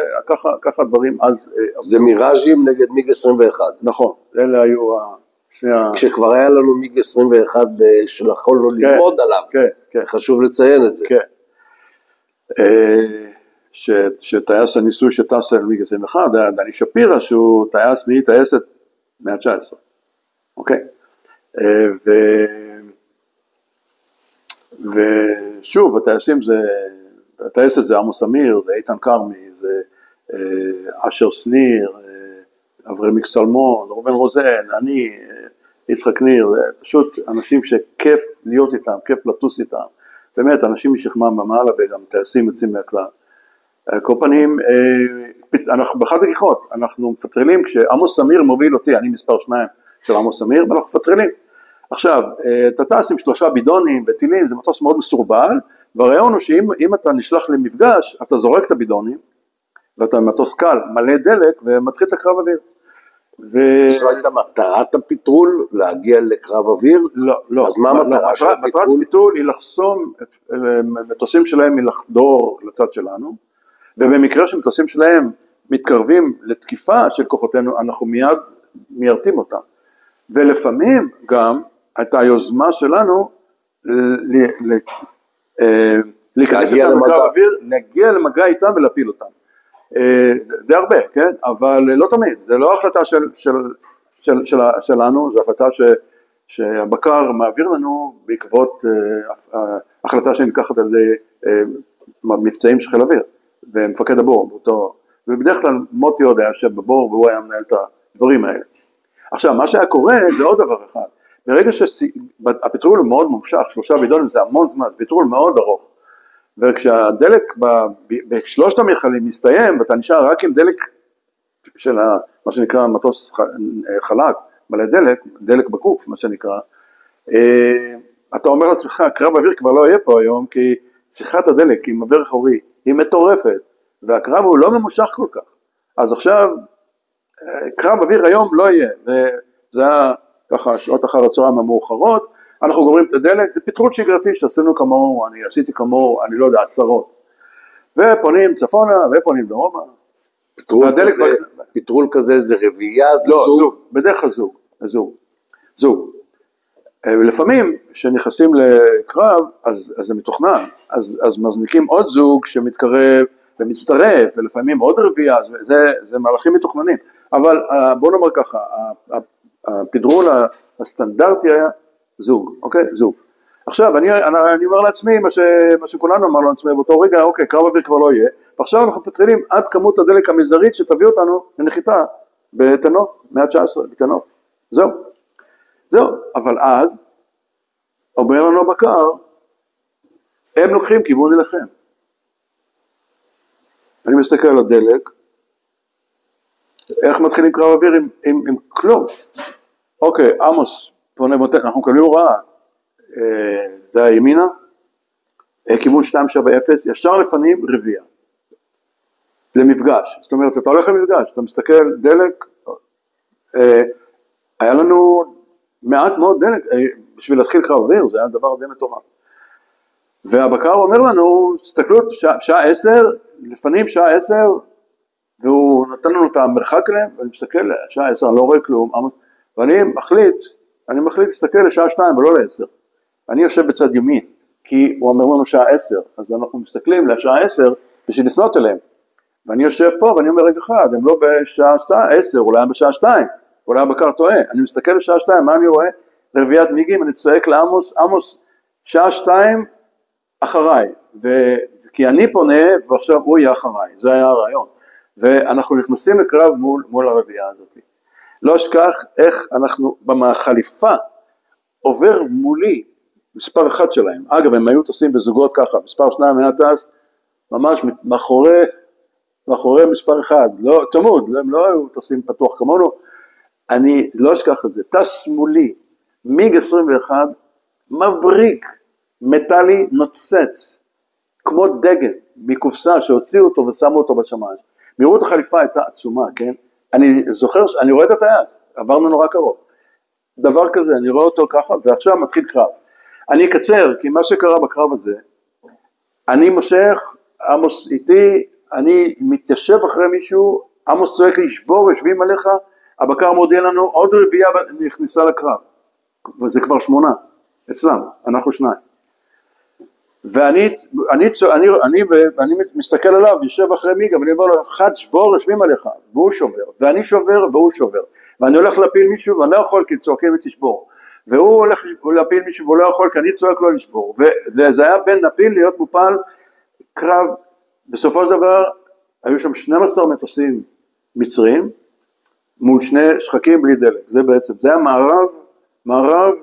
ככה דברים אז. זה מיראז'ים נגד מיג 21. נכון, אלה היו שני כשכבר היה לנו מיג 21 שיכולנו ללמוד עליו, חשוב לציין את זה. כן. שטייס הניסוי שטס על מיג 21, היה דני שפירא, שהוא טייס טייסת 119. אוקיי? ושוב, הטייסת זה עמוס אמיר, זה איתן קרמי, זה אשר שניר, אברהם סלמון, רובן רוזן, אני, יצחק ניר, זה פשוט אנשים שכיף להיות איתם, כיף לטוס איתם, באמת אנשים משכמם במעלה וגם טייסים יוצאים מהכלל. כל פנים, אנחנו באחד הגיחות, אנחנו מפטרלים, כשעמוס אמיר מוביל אותי, אני מספר 2 של עמוס אמיר, ואנחנו מפטרלים. עכשיו, אתה טס עם 3 בידונים וטילים, זה מטוס מאוד מסורבל, והרעיון הוא שאם אתה נשלח למפגש, אתה זורק את הבידונים, ואתה מטוס קל, מלא דלק, ומתחיל את הקרב אוויר. זו הייתה מטרת הפיטרול, להגיע לקרב אוויר? לא. אז מה המטרה של הפיטרול? מטרת הפיטרול היא לחסום מטוסים שלהם מלחדור לצד שלנו, ובמקרה שמטוסים שלהם מתקרבים לתקיפה של כוחותינו, אנחנו מיד מיירטים אותם. ולפעמים גם הייתה היוזמה שלנו להיכנס איתם לקרב אוויר, להגיע למגע איתם ולהפיל אותם. די הרבה, כן? אבל לא תמיד, זה לא החלטה שלנו, זו החלטה שהבקר מעביר לנו בעקבות החלטה שנלקחת על ידי מבצעים של חיל אוויר, ומפקד הבור, ובדרך כלל מוטי עוד היה יושב בבור, והוא היה מנהל את הדברים האלה. עכשיו, מה שהיה קורה זה עוד דבר אחד, ברגע שהפיטרול הוא מאוד ממשך, 3 בידונים זה המון זמן, זה פיטרול מאוד ארוך, וכשהדלק בשלושת המכלים מסתיים, ואתה נשאר רק עם דלק של מה שנקרא מטוס חלק, מלא דלק בגוף, מה שנקרא, אתה אומר לעצמך, קרב אוויר כבר לא יהיה פה היום, כי צריכת הדלק עם אוויר אחורי היא מטורפת, והקרב הוא לא ממושך כל כך. אז עכשיו, קרב אוויר היום לא יהיה, וזה היה ככה שעות אחר הצהריים המאוחרות, אנחנו גומרים את הדלק, זה פיטרול שגרתי שעשינו כמוהו, אני עשיתי כמוהו, אני לא יודע, 10, ופונים צפונה ופונים דרומה. פיטרול כזה זה רביעייה, זה לא, זוג? בדרך כלל זוג. ולפעמים כשנכנסים לקרב, אז זה מתוכנן, אז מזניקים עוד זוג שמתקרב ומצטרף, ולפעמים עוד רביעייה, זה מהלכים מתוכננים. אבל בוא נאמר ככה, הפיטרול הסטנדרטי היה זוג, אוקיי? זוג. עכשיו, אני אומר לעצמי, מה שכולנו אמרנו לעצמי באותו רגע, אוקיי, קרב אוויר כבר לא יהיה, ועכשיו אנחנו פטרילים עד כמות הדלק המזערית שתביא אותנו לנחיתה בתנוף, 119, בתנוף. זהו, אבל אז, אומר לנו הבקר, הם לוקחים כיוון אליכם. אני מסתכל על הדלק, איך מתחילים קרב אוויר עם כלום? אוקיי, עמוס, אנחנו מקבלים הוראה, די ימינה, כיוון 270, ישר לפנים רביעייה, למפגש. זאת אומרת, אתה הולך למפגש, אתה מסתכל, דלק, היה לנו מעט מאוד דלק, בשביל להתחיל קרב אוויר, זה היה דבר די מטורף. והבקר אומר לנו, תסתכלו, שעה 10, לפנים שעה 10, והוא נתן לנו את המרחק להם, ואני מסתכל, שעה 10, אני לא רואה כלום, ואני מחליט להסתכל לשעה 2 ולא ל10. אני יושב בצד ימין, כי הוא אומר לנו שעה 10, אז אנחנו מסתכלים לשעה 10, בשביל לפנות אליהם. ואני יושב פה, ואני אומר רגע אחד, הם לא בשעה 10, אולי הם בשעה 2, אולי הבקר טועה. אני מסתכל לשעה 2, מה אני רואה? רביעיית מיגים, אני צועק לעמוס, עמוס, שעה 2 אחריי, כי אני פונה, ועכשיו הוא יהיה אחריי, זה היה הרעיון. ואנחנו נכנסים לקרב מול הרביעייה הזאת. לא אשכח איך אנחנו במחליפה עובר מולי מספר 1 שלהם. אגב, הם היו טסים בזוגות ככה, מספר 2 היה טס ממש מאחורי מספר 1, לא, תמוד, הם לא היו טסים פתוח כמונו. אני לא אשכח את זה, טס מולי, מיג 21, מבריק, מטלי נוצץ, כמו דגל, מקופסה שהוציאו אותו ושמו אותו בשמיים. מהירות החליפה הייתה עצומה, כן? אני זוכר, אני רואה את הטייס, עברנו נורא קרוב. דבר כזה, אני רואה אותו ככה, ועכשיו מתחיל קרב. אני אקצר, כי מה שקרה בקרב הזה, אני מושך, עמוס איתי, אני מתיישב אחרי מישהו, עמוס צועק לי, שבור, יושבים עליך, הבקר מודיע לנו, עוד רביעייה נכנסה לקרב. וזה כבר 8, אצלם, אנחנו 2. ואני מסתכל עליו, יושב אחרי מיגה, ואני אומר לו, אחד שבור, יושבים עליך, והוא שובר, ואני שובר, והוא שובר, ואני הולך להפיל מישהו, ואני לא יכול, כי צועקים ותשבור, והוא הולך להפיל מישהו, והוא לא יכול, כי אני צועק לו לשבור, וזה היה בין נפיל להיות מופל, קרב, בסופו של דבר, היו שם 12 מטוסים מצרים, מול 2 שחקים בלי דלק, זה בעצם, זה היה מערב,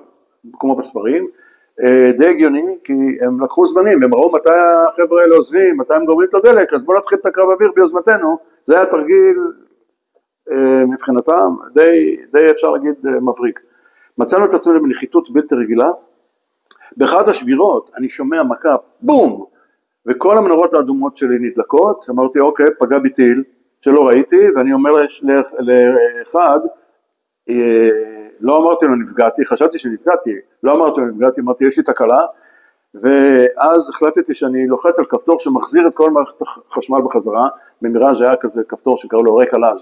כמו בספרים, די הגיוני, כי הם לקחו זמנים, הם ראו מתי החבר'ה האלה עוזבים, מתי הם גומרים את הדלק, אז בואו נתחיל את הקרב אוויר ביוזמתנו, זה היה תרגיל מבחינתם, די אפשר להגיד מבריק. מצאנו את עצמנו בנחיתות בלתי רגילה, באחת השבירות אני שומע מכה, בום, וכל המנורות האדומות שלי נדלקות, אמרתי אוקיי, פגע בי טיל שלא ראיתי, ואני אומר לאחד, לא אמרתי לו נפגעתי, חשבתי שנפגעתי, לא אמרתי לו נפגעתי, אמרתי יש לי תקלה, ואז החלטתי שאני לוחץ על כפתור שמחזיר את כל מערכת החשמל בחזרה, במיראז' היה כזה כפתור שקראו לו רקלאז',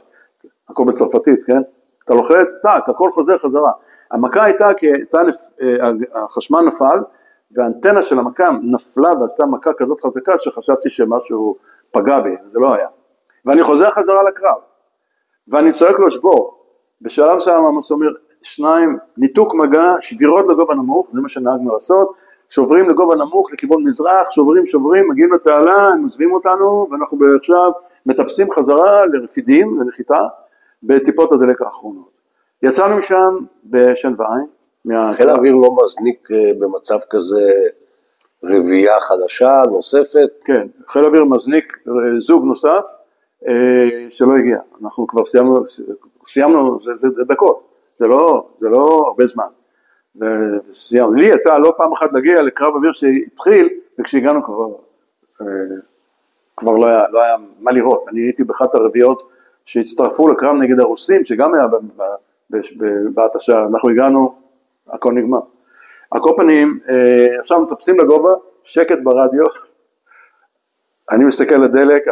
הכל בצרפתית, כן? אתה לוחץ, טק, הכל חוזר חזרה. המכה הייתה כי החשמל נפל, והאנטנה של המכה נפלה ועשתה מכה כזאת חזקה שחשבתי שמשהו פגע בי, זה לא היה. ואני חוזר חזרה לקרב, ואני צועק לו שבור, בשלב שם עמוס אומר, שניים, ניתוק מגע, שבירות לגובה נמוך, זה מה שנהגנו לעשות, שוברים לגובה נמוך לכיוון מזרח, שוברים, מגיעים לתעלה, הם עוזבים אותנו, ואנחנו עכשיו מטפסים חזרה לרפידים, לנחיתה, בטיפות הדלק האחרונות. יצאנו משם בשן ועין. חיל האוויר לא מזניק במצב כזה רביעייה חדשה, נוספת? כן, חיל האוויר מזניק זוג נוסף, שלא הגיע. אנחנו כבר סיימנו, זה דקות, זה לא הרבה זמן. לי יצא לא פעם אחת להגיע לקרב אוויר שהתחיל, וכשהגענו כבר לא היה מה לראות. אני הייתי באחת הרביעיות שהצטרפו לקרב נגד הרוסים, שגם היה בהתשה, אנחנו הגענו, הכל נגמר. על כל פנים, עכשיו מטפסים לגובה, שקט ברדיו, אני מסתכל לדלק,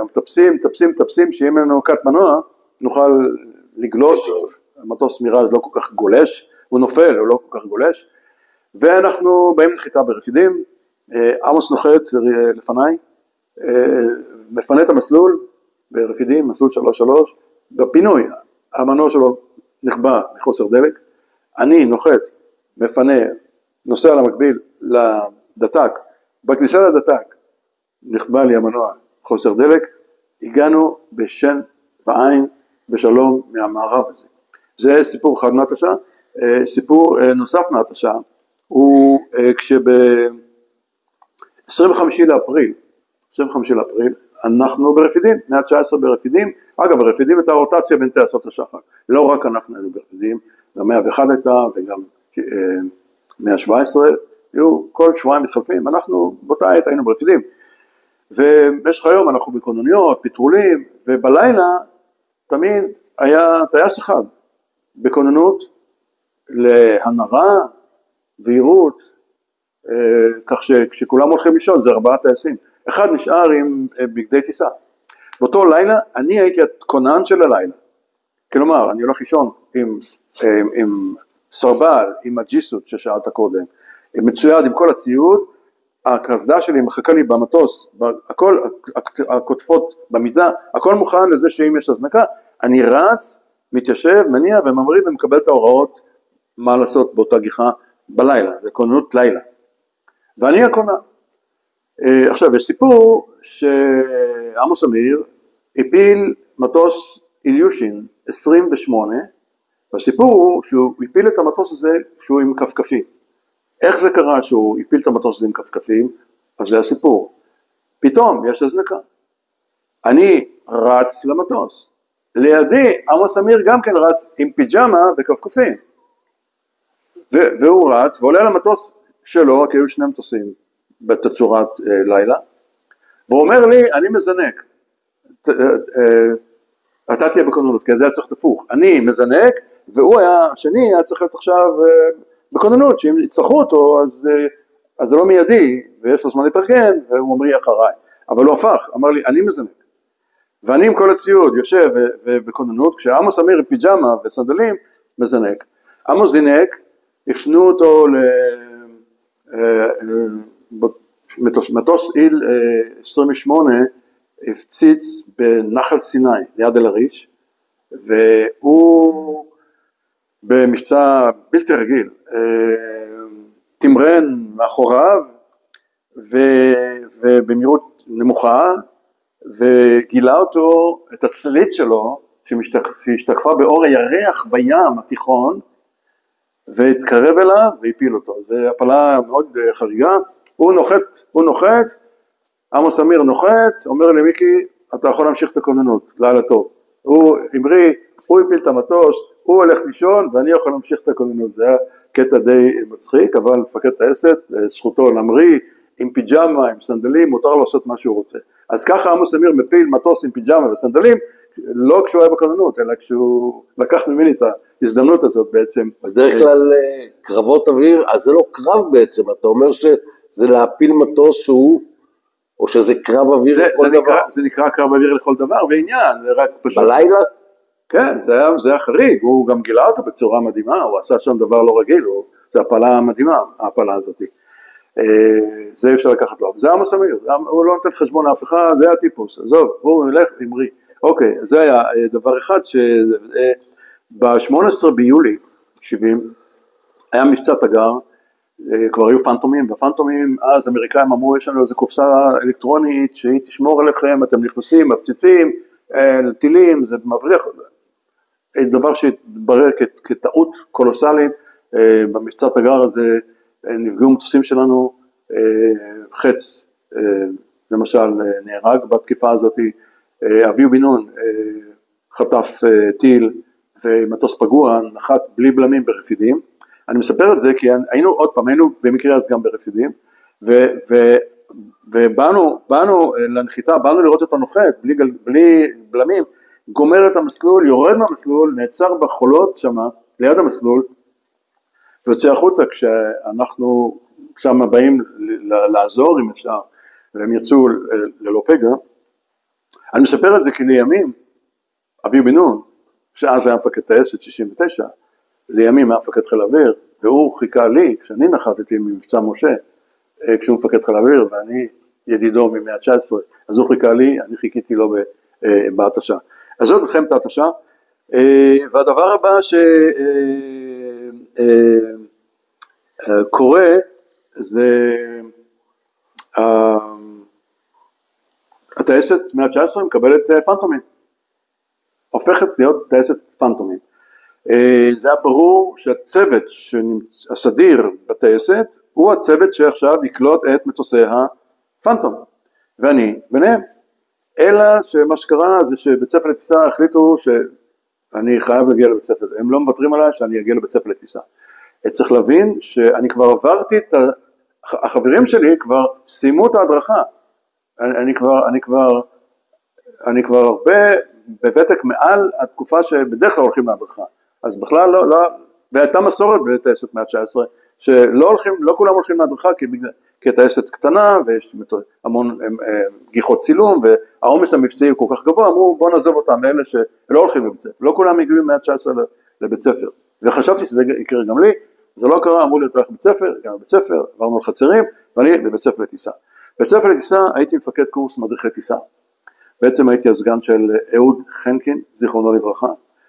מטפסים, שאם לנו קט מנוע, נוכל לגלוש, המטוס מיראז' לא כל כך גולש, הוא נופל, הוא לא כל כך גולש, ואנחנו באים לנחיתה ברפידים, עמוס נוחת לפניי, מפנה את המסלול, ברפידים, מסלול 3-3, בפינוי, המנוע שלו נכבה מחוסר דלק, אני נוחת, מפנה, נוסע למקביל לדתק, בכניסה לדתק, נכבה לי המנוע חוסר דלק, הגענו בשן ועין בשלום מהמערב הזה. זה סיפור אחד מהתשה, סיפור נוסף מהתשה, הוא כשב-25 לאפריל, אנחנו ברפידים, 119 ברפידים, אגב ברפידים הייתה רוטציה בין טייסות השחק, לא רק אנחנו היינו ברפידים, גם 101 הייתה וגם 117, היו כל שבועיים מתחלפים, אנחנו באותה עת היינו ברפידים, ובמשך היום אנחנו בכוננויות, פטרולים, ובלילה תמיד היה טייס אחד, בכוננות להנרה, בהירות, כך שכולם הולכים לישון, זה 4 טייסים, אחד נשאר עם בגדי טיסה, באותו לילה אני הייתי הכונן של הלילה, כלומר אני הולך לישון עם סרבל, עם הג'יסות ששאלת קודם, מצויד עם כל הציוד, הקסדה שלי מחכה לי במטוס, הכל, הכותפות במידה, הכל מוכן לזה שאם יש הזנקה, אני רץ, מתיישב, מניע וממריא ומקבל את ההוראות מה לעשות באותה גיחה בלילה, זה כוננות לילה, ואני הכונן. עכשיו, יש סיפור שעמוס אמיר הפיל מטוס איליושין 28, והסיפור הוא שהוא הפיל את המטוס הזה שהוא עם כפכפים. איך זה קרה שהוא הפיל את המטוס הזה עם כפכפים? אז זה הסיפור. פתאום יש הזנקה. אני רץ למטוס. לידי עמוס אמיר גם כן רץ עם פיג'מה וכפכפים. והוא רץ ועולה למטוס שלו, כי היו 2 מטוסים בתצורת לילה, והוא אומר לי, אני מזנק. אתה תהיה בכוננות, כי זה היה צריך תפוך. אני מזנק, והוא השני היה צריך להיות עכשיו בכוננות, שאם יצטרכו אותו, אז זה לא מיידי, ויש לו זמן להתארגן, והוא אומר לי אחריי. אבל הוא הפך, אמר לי, אני מזנק. ואני עם כל הציוד יושב בכוננות, כשעמוס אמיר עם פיג'מה וסנדלים, מזנק. עמוס זינק, הפנו אותו מטוס איל 28, הפציץ בנחל סיני, ליד אל-עריש, והוא במשצע בלתי רגיל, תמרן מאחוריו, ובמהירות נמוכה, וגילה אותו, את הצלית שלו, שהשתקפה באור הירח בים התיכון, והתקרב אליו והפיל אותו. זו הפלה מאוד חריגה, הוא נוחת, עמוס אמיר נוחת, אומר לי מיקי, אתה יכול להמשיך את הכוננות, לילה טוב. הוא אמרי, הוא הפיל את המטוס, הוא הולך לישון, ואני יכול להמשיך את הכוננות. זה היה קטע די מצחיק, אבל מפקד טייסת, זכותו להמריא, עם פיג'מה, עם סנדלים, מותר לו לעשות מה שהוא רוצה. אז ככה עמוס אמיר מפיל מטוס עם פיג'מה וסנדלים, לא כשהוא היה בכוננות, אלא כשהוא לקח ממני ההזדמנות הזאת בעצם. בדרך כלל קרבות אוויר, אז זה לא קרב בעצם, אתה אומר שזה להפיל מטוס שהוא, או שזה קרב אוויר לכל דבר? זה נקרא קרב אוויר לכל דבר, ועניין, זה רק פשוט... בלילה? כן, זה היה חריג, הוא גם גילה אותו בצורה מדהימה, הוא עשה שם דבר לא רגיל, זה הפעלה מדהימה, ההפעלה הזאת. זה אפשר לקחת לו, זה עמוס אמיר, הוא לא נותן חשבון לאף אחד, זה הטיפוס, עזוב, הוא ילך אמרי. אוקיי, זה היה דבר אחד, ב-18 ביולי 70, היה מבצע תגר, כבר היו פנטומים, והפנטומים, אז אמריקאים אמרו, יש לנו איזו קופסה אלקטרונית, שהיא תשמור עליכם, אתם נכנסים, מפציצים, טילים, זה מבריח, דבר שהתברר כטעות קולוסלית, במבצע תגר הזה, נפגעו מטוסים שלנו, חץ, למשל, נהרג בתקיפה הזאת, אביהו בן נון חטף טיל, ומטוס פגוע, נחת בלי בלמים ברפידים, אני מספר את זה כי היינו עוד פעם, היינו במקרה אז גם ברפידים, ובאנו לנחיתה, באנו לראות את הנוחת, בלי בלמים, גומר את המסלול, יורד מהמסלול, נעצר בחולות שם, ליד המסלול, ויוצא החוצה כשאנחנו שם באים לעזור אם אפשר, והם יצאו ללא פגע. אני מספר את זה כי לימים, אביהו בן נון, שאז היה מפקד טייסת 69, לימים היה מפקד חיל האוויר, והוא חיכה לי, כשאני נחתתי ממבצע משה, כשהוא מפקד חיל האוויר, ואני ידידו מ-119, אז הוא חיכה לי, אני חיכיתי לו בהתשה. אז זאת מלחמת ההתשה, והדבר הבא שקורה, זה הטייסת 119 מקבלת פנטומים, הופכת להיות טייסת פנטומים. זה היה ברור שהצוות הסדיר בטייסת, הוא הצוות שעכשיו יקלוט את מטוסי הפנטום, ואני ביניהם. אלא שמה שקרה זה שבית ספר לטיסה החליטו שאני חייב להגיע לבית ספר, הם לא מוותרים עליי שאני אגיע לבית ספר לטיסה. צריך להבין שאני כבר עברתי החברים שלי כבר סיימו את ההדרכה, אני כבר הרבה בוותק מעל התקופה שבדרך כלל הולכים להדרכה, אז בכלל לא, והייתה מסורת בטייסת 119, שלא הולכים, לא כולם הולכים להדרכה, כי הטייסת קטנה, ויש המון גיחות צילום, והעומס המבצעי הוא כל כך גבוה, אמרו בוא נעזוב אותם, אלה שלא הולכים לבית ספר, לא כולם הגיעו 119 לבית ספר, וחשבתי שזה יקרה גם לי, זה לא קרה, אמרו לי אתה הולך לבית ספר, גם לבית ספר, עברנו על חצרים, ואני בבית ספר לטיסה. בבית ספר לטיסה הייתי מפקד קורס מדריכי טיסה, בעצם הייתי הסגן של אהוד חנקין, זיכרונו לברכה,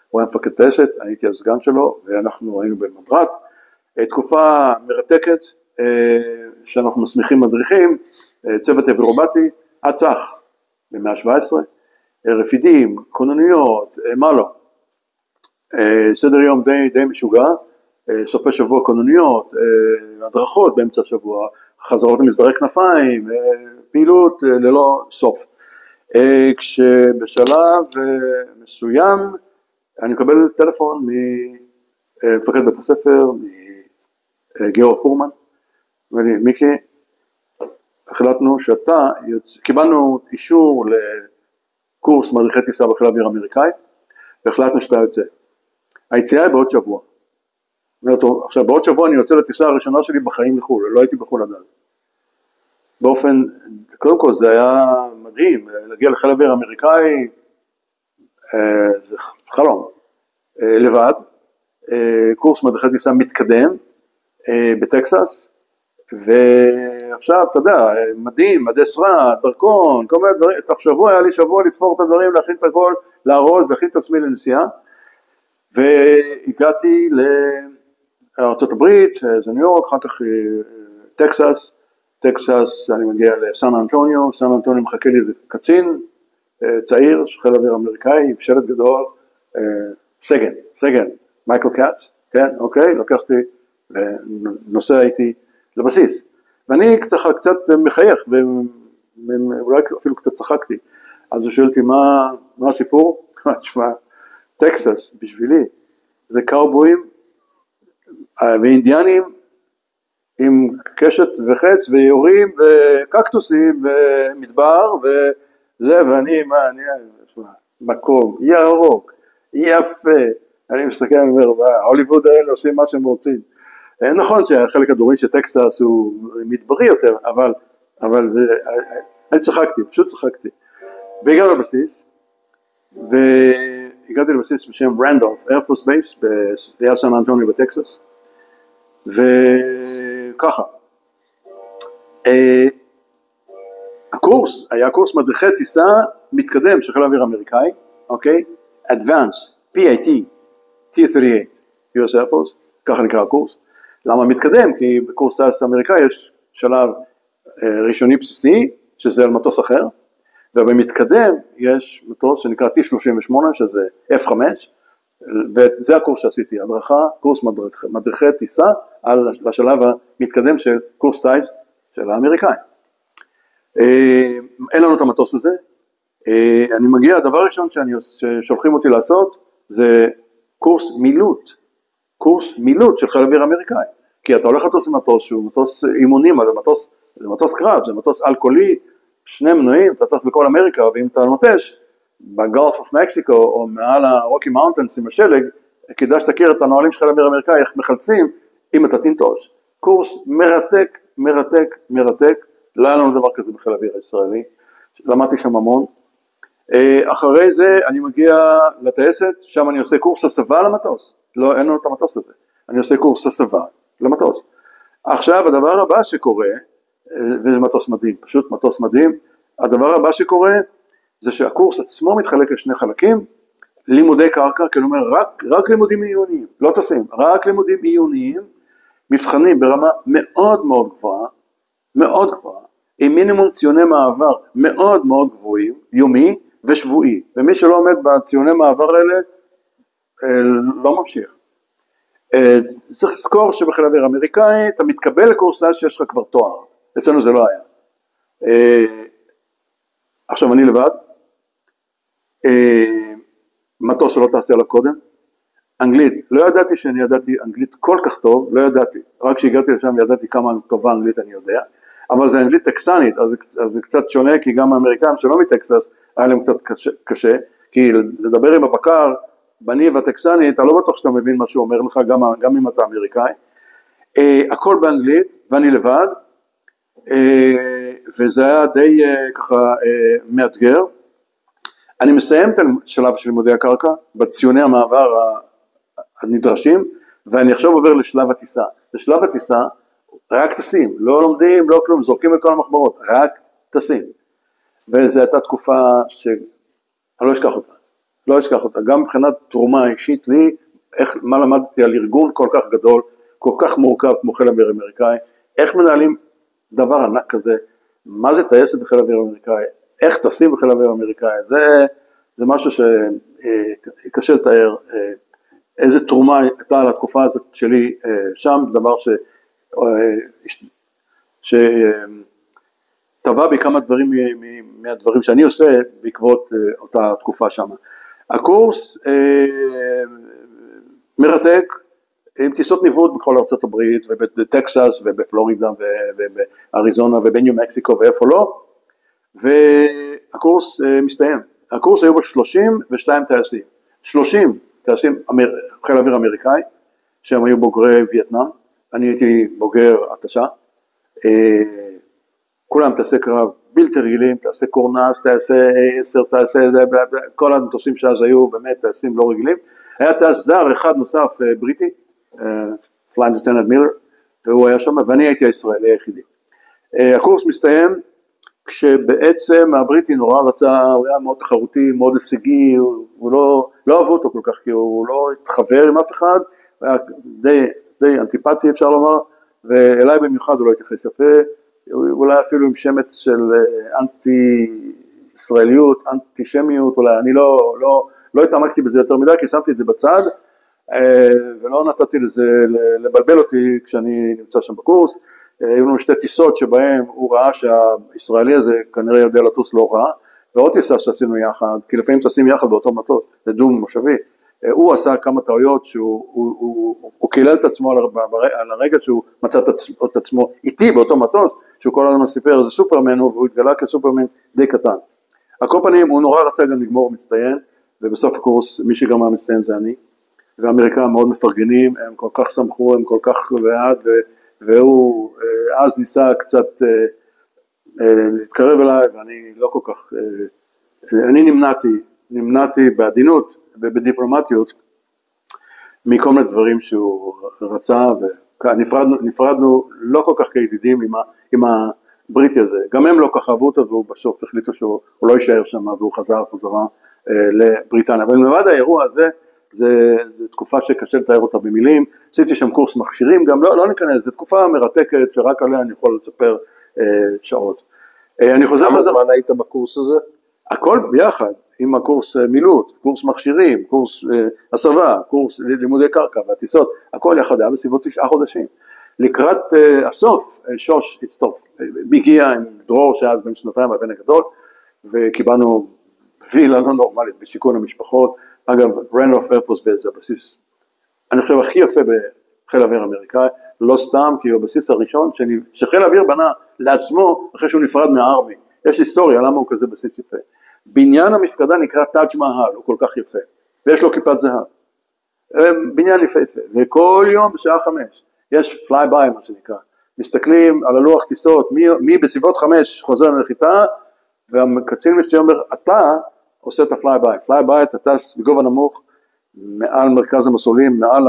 הוא היה מפקד טייסת, הייתי הסגן שלו, ואנחנו היינו במדרת, תקופה מרתקת, שאנחנו מסמיכים מדריכים, צוות אווירובטי, הצח ב-117, רפידים, כוננויות, מה לא, סדר יום די משוגע, סופי שבוע כוננויות, הדרכות באמצע השבוע, חזרות למסדרי כנפיים, פעילות ללא סוף. כשבשלב מסוים אני מקבל טלפון ממפקד בית הספר, מגיאורג פורמן, אומר לי, מיקי, החלטנו שאתה, קיבלנו אישור לקורס מדריכי טיסה בחיל האוויר האמריקאי, והחלטנו שאתה יוצא. היציאה היא בעוד שבוע. עכשיו, בעוד שבוע אני יוצא לטיסה הראשונה שלי בחיים לחו"ל, לא הייתי בחו"ל עדיין. באופן, קודם כל זה היה מדהים, להגיע לחיל האוויר האמריקאי, זה חלום, לבד, קורס מדריכי טיסה מתקדם בטקסס, ועכשיו אתה יודע, מדהים, מדי שרה, דרכון, כל מיני דברים, תחשבו, היה לי שבוע לתפור את הדברים, להכין את הכל, לארוז, להכין את עצמי לנסיעה, והגעתי לארצות הברית, זה ניו יורק, אחר כך טקסס, אני מגיע לסן אנטוניו, סן אנטוניו מחכה לי איזה קצין, צעיר, חיל האוויר אמריקאי, עם שלט גדול, סגן, מייקל קאץ, כן, אוקיי, לקחתי, נוסע איתי לבסיס, ואני קצת מחייך, ואולי אפילו קצת צחקתי, אז הוא שואל אותי, מה הסיפור? תשמע, טקסס, בשבילי, זה קאובויים, ואינדיאנים, עם קשת וחץ, ויורים, וקקטוסים, ומדבר, וזה, ואני, מקום, ירוק, יפה, אני מסתכל, אני אומר, ההוליווד האלה עושים מה שהם רוצים. נכון שהחלק הדורי של טקסס הוא מדברי יותר, אבל אני צחקתי, פשוט צחקתי. והגענו לבסיס, והגעתי לבסיס בשם רנדולף, איירפורס בייס, ליד סן אנטוניו בטקסס, וככה. הקורס היה קורס מדריכי טיסה מתקדם של חיל האוויר האמריקאי, אוקיי? Advanced, PAT, T-38, US Air Force, ככה נקרא הקורס. למה מתקדם? כי בקורס טייס האמריקאי יש שלב ראשוני בסיסי, שזה על מטוס אחר, ובמתקדם יש מטוס שנקרא T-38, שזה F-5, וזה הקורס שעשיתי, הדרכה, קורס מדריכי טיסה, על השלב המתקדם של קורס טייס של האמריקאי. אין לנו את המטוס הזה, אני מגיע, הדבר הראשון ששולחים אותי לעשות, זה קורס מילוט של חיל האוויר האמריקאי, כי אתה הולך לטוס עם מטוס שהוא מטוס אימונים, זה מטוס קרב, זה מטוס אלכוהולי, שני מנועים, אתה טס בכל אמריקה, ואם אתה נוטש, בגולף אוף מקסיקו, או מעל הרוקי מאונטנס עם השלג, כדאי שתכיר את הנועלים של חיל האוויר האמריקאי, איך מחלצים, אם אתה תנטוש. קורס מרתק, לא היה לנו דבר כזה בחיל האוויר הישראלי, למדתי שם המון. אחרי זה אני מגיע לטייסת, שם אני עושה קורס הסבה למטוס, לא, אין לנו את המטוס הזה, אני עושה קורס הסבה למטוס. עכשיו הדבר הבא שקורה, וזה מטוס מדהים, פשוט מטוס מדהים, הדבר הבא שקורה, זה שהקורס עצמו מתחלק לשני חלקים, לימודי קרקע, כלומר רק לימודים עיוניים, לא טסים, רק לימודים עיוניים, מבחנים ברמה מאוד גבוהה, עם מינימום ציוני מעבר מאוד גבוהים, יומי ושבועי, ומי שלא עומד בציוני מעבר האלה, לא ממשיך. צריך לזכור שבחיל האוויר האמריקאי, אתה מתקבל לקורס טייס שיש לך כבר תואר, אצלנו זה לא היה. עכשיו אני לבד, מטוס שלא תעשי עליו קודם, אנגלית, לא ידעתי שאני ידעתי אנגלית כל כך טוב, לא ידעתי, רק כשהגעתי לשם ידעתי כמה טובה אנגלית אני יודע, אבל זה אנגלית טקסנית, אז זה קצת שונה, כי גם האמריקאים שלא מטקסס, היה להם קצת קשה, כי לדבר עם הבקר, בני והטקסני, אתה לא בטוח שאתה מבין מה שהוא אומר לך, גם אם אתה אמריקאי, הכל באנגלית, ואני לבד, וזה היה די ככה מאתגר, אני מסיים את השלב של לימודי הקרקע, בציוני המעבר הנדרשים, ואני עכשיו עובר לשלב הטיסה, לשלב הטיסה, רק טסים, לא לומדים, לא כלום, זורקים את כל המחברות, רק טסים, וזו הייתה תקופה שאני לא אשכח אותה, גם מבחינת תרומה אישית לי, מה למדתי על ארגון כל כך גדול, כל כך מורכב כמו חיל האוויר האמריקאי, איך מנהלים דבר ענק כזה, מה זה טייסת בחיל האוויר האמריקאי, איך טסים בחיל האוויר האמריקאי, זה משהו שקשה לתאר, איזה תרומה הייתה על התקופה הזאת שלי שם, דבר שטבע בי כמה דברים מהדברים שאני עושה בעקבות אותה תקופה שם. הקורס מרתק, עם טיסות ניווט בכל ארצות הברית, ובטקסס, ובפלורידה, ובאריזונה, ובניו מקסיקו, ואיפה לא, והקורס מסתיים. הקורס היו בו 32 טייסים, 30 טייסים חיל האוויר האמריקאי, שהם היו בוגרי וייטנאם, אני הייתי בוגר התשה, כולם טייסי קרב בלתי רגילים, טייסי קורנס, טייסי 10, טייסי, כל המטוסים שאז היו באמת טייסים לא רגילים, היה טייס זר אחד נוסף בריטי, פליינג ליוטננט מילר, והוא היה שם, ואני הייתי הישראלי היחידי. הקורס מסתיים, כשבעצם הבריטי נורא רצה, הוא היה מאוד תחרותי, מאוד הישגי, הוא לא אהבו אותו כל כך, כי הוא לא התחבר עם אף אחד, הוא היה די אנטיפטי אפשר לומר, ואליי במיוחד הוא לא התייחס יפה, אולי אפילו עם שמץ של אנטי-ישראליות, אנטישמיות, אולי אני לא התעמקתי בזה יותר מדי, כי שמתי את זה בצד, ולא נתתי לזה לבלבל אותי כשאני נמצא שם בקורס, היו לנו שתי טיסות שבהם הוא ראה שהישראלי הזה כנראה יודע לטוס לא רע, ועוד טיסה שעשינו יחד, כי לפעמים טסים יחד באותו מטוס, זה דו מושבי, הוא עשה כמה טעויות שהוא קילל את עצמו על הרגע שהוא מצא את עצמו איתי באותו מטוס, שהוא כל הזמן סיפר איזה סופרמן הוא, והוא התגלה כסופרמן די קטן. על כל פנים הוא נורא רצה גם לגמור מצטיין, ובסוף הקורס מי שגמר מצטיין זה אני, והאמריקאים מאוד מפרגנים, הם כל כך שמחו, הם כל כך בעד, והוא אז ניסה קצת להתקרב אליי, ואני לא כל כך, אני נמנעתי בעדינות ובדיפלומטיות, מכל מיני דברים שהוא רצה, ונפרדנו לא כל כך כידידים עם הבריטי הזה, גם הם לא כך אהבו אותו, והוא בסוף החליטו שהוא לא יישאר שם, והוא חזרה לבריטניה, אבל מלבד האירוע הזה, זה תקופה שקשה לתאר אותה במילים, עשיתי שם קורס מכשירים, גם לא ניכנס, זו תקופה מרתקת, שרק עליה אני יכול לספר שעות. אני חוזר... כמה זמן היית בקורס הזה? הכל ביחד, עם הקורס מילוט, קורס מכשירים, קורס הסבה, קורס לימודי קרקע והטיסות, הכל יחד היה בסביבות 9 חודשים. לקראת הסוף, שוש הצטרף, הגיע עם דרור שאז בן 2 הבן הגדול, וקיבלנו וילה לא נורמלית בשיכון המשפחות, אגב, רנדולף איירפורס בייס זה הבסיס, אני חושב הכי יפה בחיל האוויר האמריקאי, לא סתם, כי הוא הבסיס הראשון שחיל האוויר בנה לעצמו אחרי שהוא נפרד מהארמי. יש היסטוריה למה הוא כזה בסיס יפה. בניין המפקדה נקרא טאג' מהל, הוא כל כך יפה, ויש לו כיפת זהב. בניין יפה, וכל יום בשעה 5 יש פליי ביי מה שנקרא, מסתכלים על הלוח טיסות, מי בסביבות 5 חוזר לנחיתה, והקצין מבצעי אומר, אתה עושה את הפליי ביי, פליי ביי אתה טס בגובה נמוך, מעל מרכז המסלולים, מעל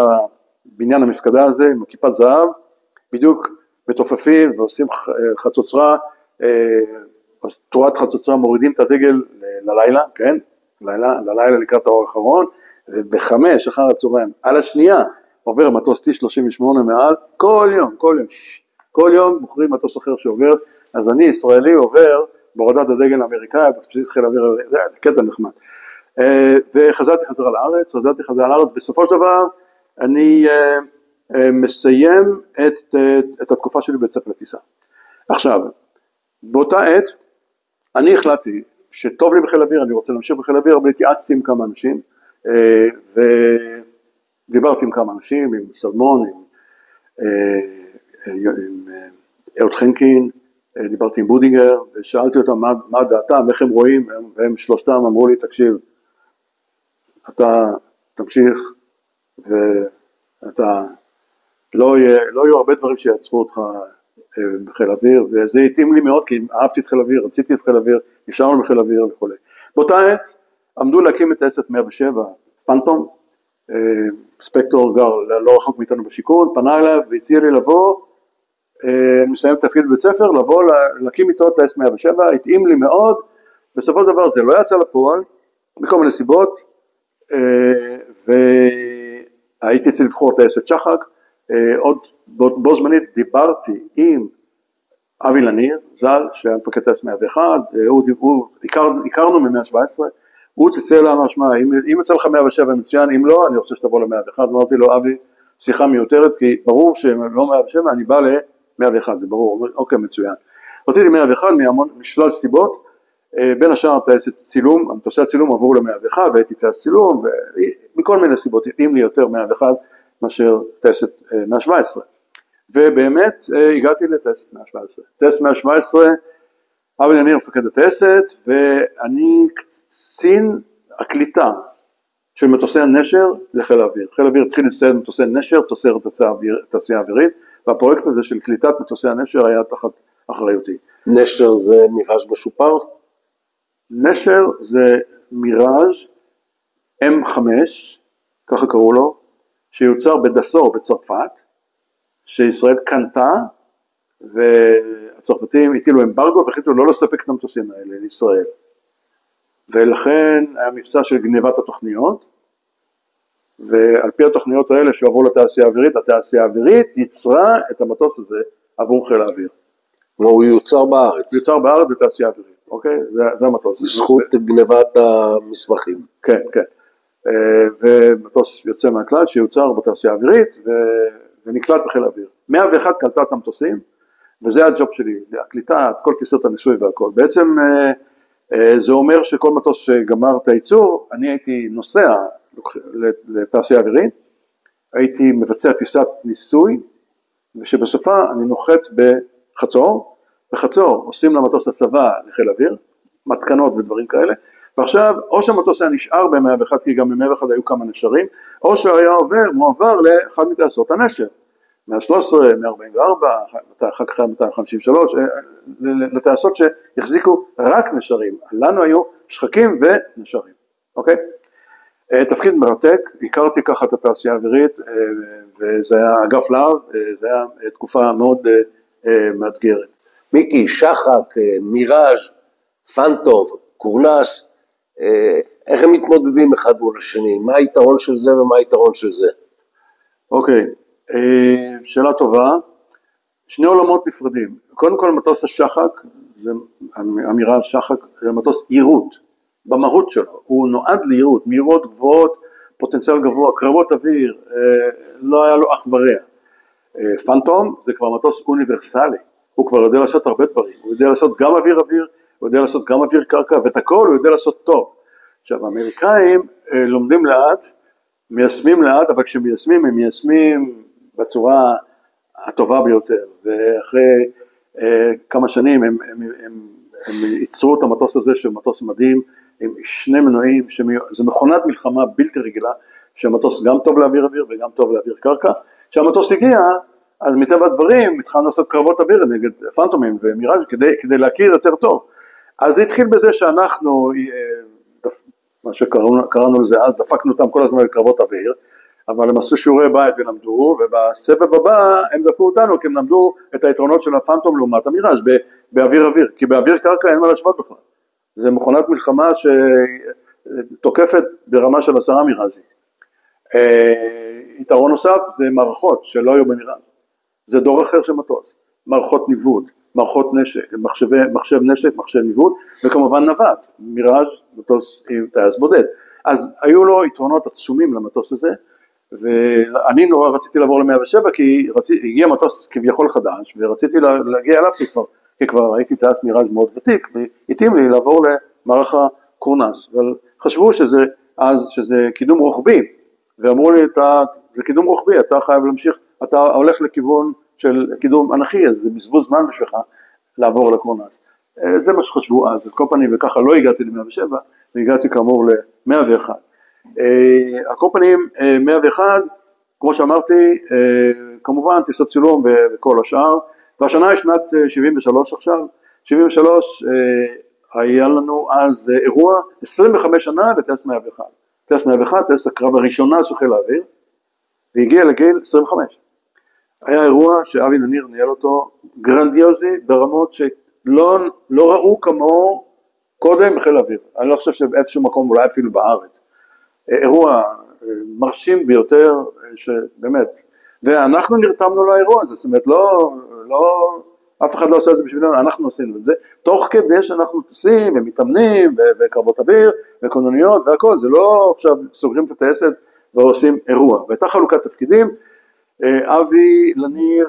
בניין המפקדה הזה, עם כיפת זהב, בדיוק מתופפים ועושים חצוצרה, תורת חצוצרה, מורידים את הדגל ללילה, כן? ללילה לקראת האור האחרון, וב5 אחר הצהריים, על השנייה, עובר מטוס T-38 מעל, כל יום מוכרים מטוס אחר שעובר, אז אני ישראלי עובר, בהורדת הדגל האמריקאי, בבסיס חיל האוויר, זה קטע נחמד. וחזרתי חזרה לארץ, בסופו של דבר, אני מסיים את התקופה שלי בבית ספר לטיסה. עכשיו, באותה עת, אני החלטתי שטוב לי בחיל האוויר, אני רוצה להמשיך בחיל האוויר, אבל התייעצתי עם כמה אנשים, ודיברתי עם כמה אנשים, עם סלמון, עם אהוד חנקין, דיברתי עם בודינגר, ושאלתי אותם מה דעתם, איך הם רואים, והם שלושתם אמרו לי, תקשיב, אתה תמשיך, ואתה, לא יהיו הרבה דברים שיעצרו אותך בחיל האוויר, וזה התאים לי מאוד, כי אהבתי את חיל האוויר, רציתי את חיל האוויר, נשארנו בחיל האוויר וכו'. באותה עת, עמדו להקים את טייסת 107, פנטום, ספקטור גר לא רחוק מאיתנו בשיכון, פנה אליו והציע לי לבוא, אני מסיים תפקיד בבית ספר, לבוא להקים איתו טייסת 107, התאים לי מאוד, בסופו של דבר זה לא יצא לפועל, מכל מיני סיבות, והייתי צריך לבחור טייסת שחק, עוד בו זמנית דיברתי עם אבי לניר, ז"ל, שהיה מפקד טייסת 101, הכרנו מ-117, הוא צלצל לה משמע, אם יוצא לך 107 מצוין, אם לא, אני רוצה שתבוא ל-101, אמרתי לו, אבי, שיחה מיותרת, כי ברור שלא 107, אני בא ל-101, זה ברור, אומר, אוקיי, מצוין. רציתי 101 משלל סיבות, בין השאר טייסת צילום, המטוסי הצילום עברו ל-101, והייתי טייסת צילום, ומכל מיני סיבות, התאים לי יותר 101, מאשר טייסת 117. ובאמת הגעתי לטייסת 117. טייסת 117, אבי לניר מפקד הטייסת, ואני קצין הקליטה של מטוסי הנשר לחיל האוויר. חיל האוויר התחיל לצייד מטוסי נשר, תוצרת תעשייה אווירית, והפרויקט הזה של קליטת מטוסי הנשר היה תחת אחריותי. נשר זה מיראז' משופר? נשר זה מיראז' M5, ככה קראו לו, שיוצר בדסור בצרפת, שישראל קנתה, והצרפתים הטילו אמברגו, והחליטו לא לספק את המטוסים האלה לישראל. ולכן היה מבצע של גניבת התוכניות, ועל פי התוכניות האלה שעברו לתעשייה האווירית, התעשייה האווירית יצרה את המטוס הזה עבור חיל האוויר. הוא יוצר בארץ. הוא יוצר בארץ בתעשייה האווירית, אוקיי? זה המטוס. בזכות גניבת המסמכים. כן, כן. ומטוס יוצא מהכלל שיוצר בתעשייה האווירית, ונקלט בחיל האוויר. 101 קלטה את המטוסים, וזה הג'וב שלי, הקליטה, כל טיסות הניסוי והכל. בעצם זה אומר שכל מטוס שגמר את הייצור, אני הייתי נוסע לתעשייה האווירית, הייתי מבצע טיסת ניסוי, ושבסופה אני נוחת בחצור, בחצור עושים למטוס הסבה לחיל האוויר, מתקנות ודברים כאלה, ועכשיו, או שהמטוס היה נשאר ב-101, כי גם ב-101 היו כמה נשרים, או שהיה מועבר לאחד מטייסות הנשר, 113, 144, אחר כך 253, לטייסות שהחזיקו רק נשרים, לנו היו שחקים ונשרים, אוקיי? תפקיד מרתק, הכרתי ככה את התעשייה האווירית, וזה היה אגף להב, זה היה תקופה מאוד מאתגרת. מיקי, שחק, מיראז', פנטום, קורנס, איך הם מתמודדים אחד מול השני? מה היתרון של זה ומה היתרון של זה? אוקיי, שאלה טובה. שני עולמות נפרדים. קודם כל מטוס השחק, זה אמירה שחק, זה מטוס יירוט, במהות שלו, הוא נועד ליירוט, מהירות גבוהות, פוטנציאל גבוה, קרבות אוויר, לא היה לו אח ורע. פנטום זה כבר מטוס אוניברסלי, הוא כבר יודע לעשות הרבה דברים, הוא יודע לעשות גם אוויר, הוא יודע לעשות גם אוויר קרקע, ואת הכל הוא יודע לעשות טוב. עכשיו, האמריקאים לומדים לאט, מיישמים לאט, אבל כשמיישמים, הם מיישמים בצורה הטובה ביותר, ואחרי כמה שנים הם ייצרו את המטוס הזה, שהוא מטוס מדהים, עם שני מנועים, זה מכונת מלחמה בלתי רגילה, שהמטוס גם טוב לאוויר וגם טוב לאוויר קרקע. כשהמטוס הגיע, אז מטבע הדברים התחלנו לעשות קרבות אוויר נגד פנטומים ומיראז' כדי להכיר יותר טוב. אז זה התחיל בזה שאנחנו, מה שקראנו לזה אז, דפקנו אותם כל הזמן לקרבות אוויר, אבל הם עשו שיעורי בית ולמדו, ובסבב הבא הם דפקו אותנו, כי הם למדו את היתרונות של הפנטום לעומת המיראז' באוויר, כי באוויר קרקע אין מה להשוות בכלל. זה מכונת מלחמה שתוקפת ברמה של 10 מיראז'ים. יתרון נוסף זה מערכות שלא היו במיראז', זה דור אחר של מטוס, מערכות ניווט, מערכות נשק, מחשב נשק, מחשב ניווט, וכמובן נווט, מיראז' מטוס עם טייס בודד. אז היו לו יתרונות עצומים למטוס הזה, ואני נורא רציתי לעבור ל-107, כי הגיע מטוס כביכול חדש, ורציתי להגיע אליו כי כבר הייתי טייס מיראז' מאוד ותיק, והתאים לי לעבור למערך הקורנס, אבל חשבו שזה קידום רוחבי, ואמרו לי, זה קידום רוחבי, אתה חייב להמשיך, אתה הולך לכיוון של קידום אנכי, אז זה בזבוז זמן בשבילך לעבור לקורנס. זה מה שחשבו אז, הקומפני, וככה לא הגעתי ל-107, והגעתי כאמור ל-101. הקומפנים 101, כמו שאמרתי, כמובן טיסות צילום וכל השאר, והשנה היא שנת 73 עכשיו, 73 היה לנו אז אירוע 25 שנה לטייס 101. טייס 101, טייס הקרב הראשונה של חיל האוויר, והגיע לגיל 25. היה אירוע שאבי נניר ניהל אותו גרנדיוזי ברמות שלא ראו כמו קודם בחיל האוויר. אני לא חושב שבאיזשהו מקום, אולי אפילו בארץ. אירוע מרשים ביותר, שבאמת, ואנחנו נרתמנו לאירוע הזה, זאת אומרת, אף אחד לא עושה את זה בשבילנו, אנחנו עשינו את זה, תוך כדי שאנחנו טסים ומתאמנים, וקרבות אוויר, וכוננויות והכל, זה לא עכשיו סוגרים את הטייסת ועושים אירוע. והייתה חלוקת תפקידים, אבי לניר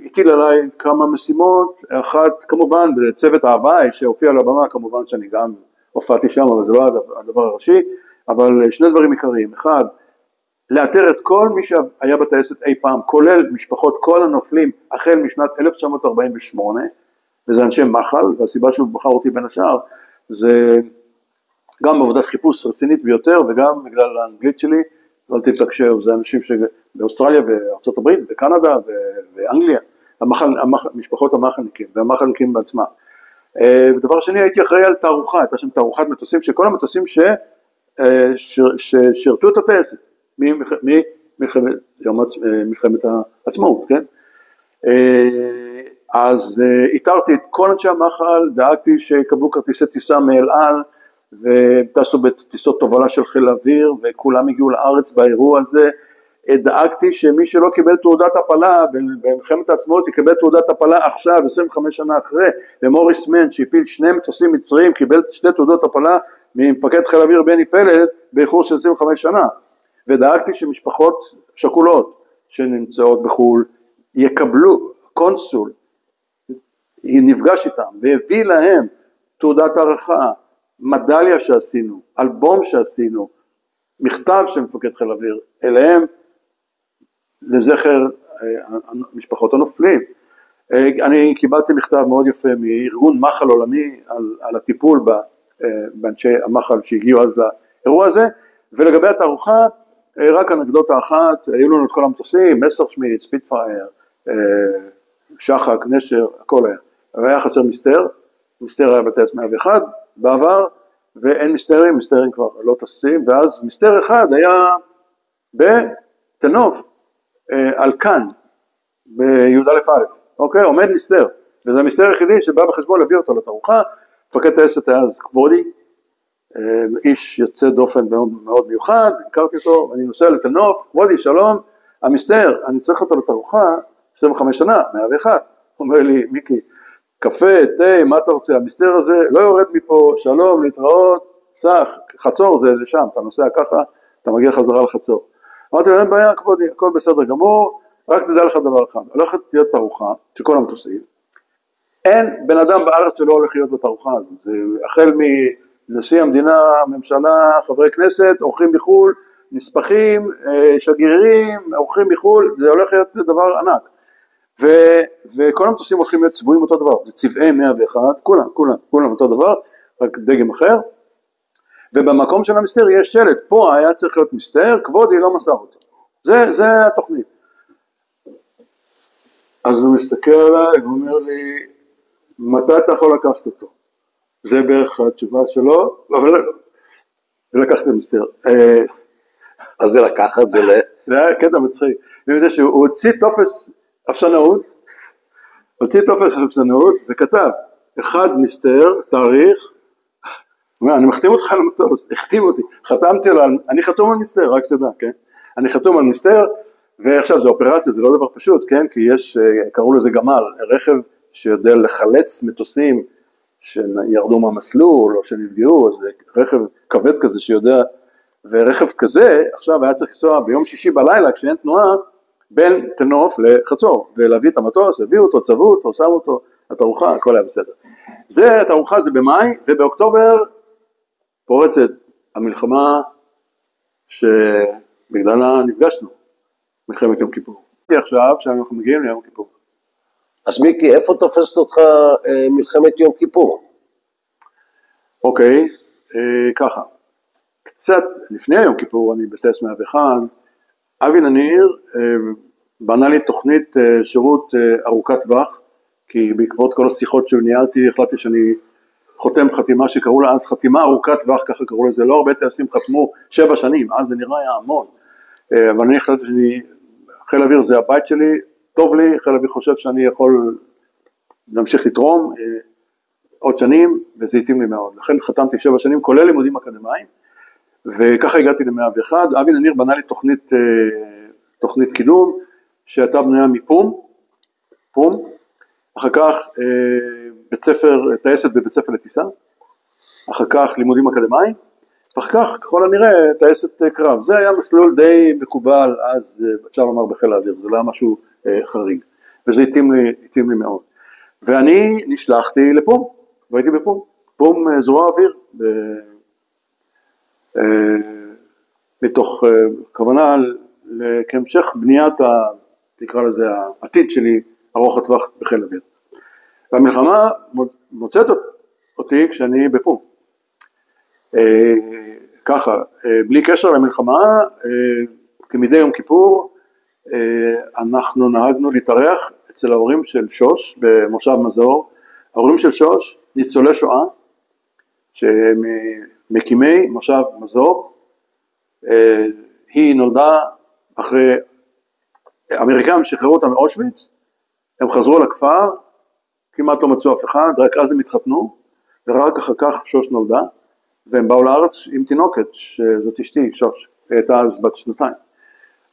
הטיל עליי כמה משימות, אחת כמובן בצוות ההוואי שהופיע על הבמה, כמובן שאני גם הופעתי שם, אבל זה לא הדבר הראשי, אבל שני דברים עיקריים, אחד, לאתר את כל מי שהיה בטייסת אי פעם, כולל משפחות כל הנופלים החל משנת 1948, וזה אנשי מחל, והסיבה שהוא בחר אותי בין השאר, זה גם עבודת חיפוש רצינית ביותר, וגם בגלל האנגלית שלי, לא תתקשר, זה אנשים שבאוסטרליה, בארצות הברית, בקנדה, באנגליה, משפחות המחלניקים, והמחלניקים בעצמם. ודבר שני, הייתי אחראי על תערוכה, הייתה שם תערוכת מטוסים, שכל המטוסים ששירתו את הטייסת, ממלחמת העצמאות, כן? אז איתרתי את כל אנשי המחל, דאגתי שיקבלו כרטיסי טיסה מאל על, וטסו בטיסות תובלה של חיל האוויר, וכולם הגיעו לארץ באירוע הזה, דאגתי שמי שלא קיבל תעודת הפלה, במלחמת העצמאות יקבל תעודת הפלה עכשיו, 25 שנה אחרי, ומוריס מן שהפיל 2 מטוסים מצריים, קיבל 2 תעודות הפלה, ממפקד חיל האוויר בני פלד, באיחור של 25 שנה, ודאגתי שמשפחות שכולות, שנמצאות בחול, יקבלו קונסול, נפגש איתם, והביא להם תעודת הערכה, מדליה שעשינו, אלבום שעשינו, מכתב של מפקד חיל האוויר, אליהם לזכר משפחות הנופלים. אני קיבלתי מכתב מאוד יפה מארגון מחל עולמי על הטיפול באנשי המחל שהגיעו אז לאירוע הזה. ולגבי התערוכה, רק אנקדוטה אחת, היו לנו את כל המטוסים, מסרשמיט, ספיטפייר, שחק, נשר, הכל היה. והיה חסר מסתר, מסתר היה בטייס 101 בעבר, ואין מסתרים, מסתרים כבר לא טסים, ואז מסתר אחד היה בתנוף, על כאן, בי"א, אוקיי, עומד מסתר, וזה המסתר היחידי שבא בחשבון להביא אותו לתערוכה. מפקד טייסת היה אז כבודי, איש יוצא דופן מאוד, מאוד מיוחד, הכרתי אותו, אני נוסע לתנוף, כבודי, שלום, המסתר, אני צריך אותו לתערוכה, 25 שנה, 101, הוא אומר לי, מיקי, קפה, תה, מה אתה רוצה, המסתר הזה לא יורד מפה, שלום, להתראות, סך, חצור זה לשם, אתה נוסע ככה, אתה מגיע חזרה לחצור. אמרתי לו, אין בעיה, כבודי, הכל בסדר גמור, רק תדע לך דבר אחד, הולכת להיות תערוכה, שכל המטוסים, אין בן אדם בארץ שלא הולך להיות בתערוכה הזאת, זה החל מנשיא המדינה, ממשלה, חברי כנסת, אורחים בחול, נספחים, שגרירים, אורחים בחול, זה הולך להיות דבר ענק. וכל המטוסים הולכים להיות צבועים אותו דבר, זה צבעי 101, כולם אותו דבר, רק דגם אחר, ובמקום של המסתר יש שלט, פה היה צריך להיות מסתר, כבודי לא מסר אותו, זה התוכנית. אז הוא מסתכל עליי ואומר לי, מתי אתה יכול לקחת אותו? זה בערך התשובה שלו, אבל לקחת מסתר. אז זה לקחת, זה היה קטע מצחיק, בגלל שהוא הוציא טופס אפסנאות, וכתב, אחד מסתר, תאריך, אני מחתים אותך על המטוס, החתים אותי, חתמתי לו, אני חתום על מסתר, רק שתדע, כן? אני חתום על מסתר, ועכשיו זה אופרציה, זה לא דבר פשוט, כן? כי יש, קראו לזה גמל, רכב שיודע לחלץ מטוסים שירדו מהמסלול, או שנפגעו, זה רכב כבד כזה שיודע, ורכב כזה, עכשיו היה צריך לנסוע ביום שישי בלילה, כשאין תנועה, בין תנוף לחצור, ולהביא את המטוס, הביאו אותו, צבעו אותו, שמו אותו, התערוכה, הכל היה בסדר. זה, התערוכה זה במאי, ובאוקטובר פורצת המלחמה שבגללה נפגשנו, מלחמת יום כיפור. עכשיו שאנחנו מגיעים ליום כיפור. אז מיקי, איפה תופסת אותך מלחמת יום כיפור? אוקיי, ככה, קצת לפני יום כיפור, אני בטייס 101, אבי נניר בנה לי תוכנית שירות ארוכת טווח, כי בעקבות כל השיחות שניהלתי, החלטתי שאני חותם חתימה שקראו לה אז חתימה ארוכת טווח, ככה קראו לזה, לא הרבה טייסים חתמו 7 שנים, אז זה נראה היה המון, אבל אני החלטתי שאני, חיל האוויר זה הבית שלי, טוב לי, חיל האוויר חושב שאני יכול להמשיך לתרום עוד שנים, וזה התאים לי מאוד, לכן חתמתי 7 שנים, כולל לימודים אקדמיים, וככה הגעתי ל-101, אבי נניר בנה לי תוכנית קידום, שהייתה בנויה מפום, אחר כך בית ספר, טייסת בבית ספר לטיסה, אחר כך לימודים אקדמיים, ואחר כך ככל הנראה טייסת קרב, זה היה מסלול די מקובל, אז אפשר לומר בחיל האוויר, זה לא היה משהו חריג, וזה התאים לי מאוד, ואני נשלחתי לפום, והייתי בפום, פום זרוע אוויר, מתוך כוונה כהמשך בניית, תקרא לזה העתיד שלי, ארוך הטווח בחיל האוויר. והמלחמה מוצאת אותי כשאני בפום. ככה, בלי קשר למלחמה, כמדי יום כיפור, אנחנו נהגנו להתארח אצל ההורים של שוש במושב מזור. ההורים של שוש, ניצולי שואה, שמקימי מושב מזור, היא נולדה אחרי אמריקאים שחררו אותם מאושוויץ, הם חזרו לכפר, כמעט לא מצאו אף אחד, רק אז הם התחתנו, ורק אחר כך שוש נולדה, והם באו לארץ עם תינוקת, שזאת אשתי, שוש, הייתה אז בת 2,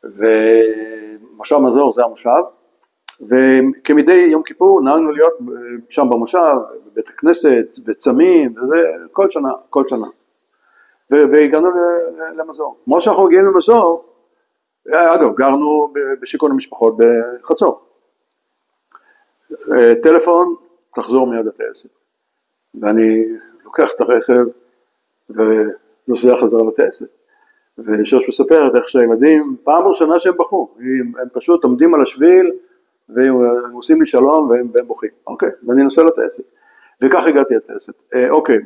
ומושב מזור זה המושב, וכמדי יום כיפור נהגנו להיות שם במושב, בבית הכנסת, בצמים, וזה כל שנה, והגענו למזור. כמו שאנחנו מגיעים למזור, אגב, גרנו בשיכון המשפחות בחצור. טלפון, תחזור מיד הטייסת. ואני לוקח את הרכב ונוסע חזרה לטייסת. ושוש מספרת איך שהילדים, פעם ראשונה שהם בחו, הם פשוט עומדים על השביל, והם עושים לי שלום והם בוכים. אוקיי, ואני נוסע לטייסת. וכך הגעתי לטייסת. אוקיי,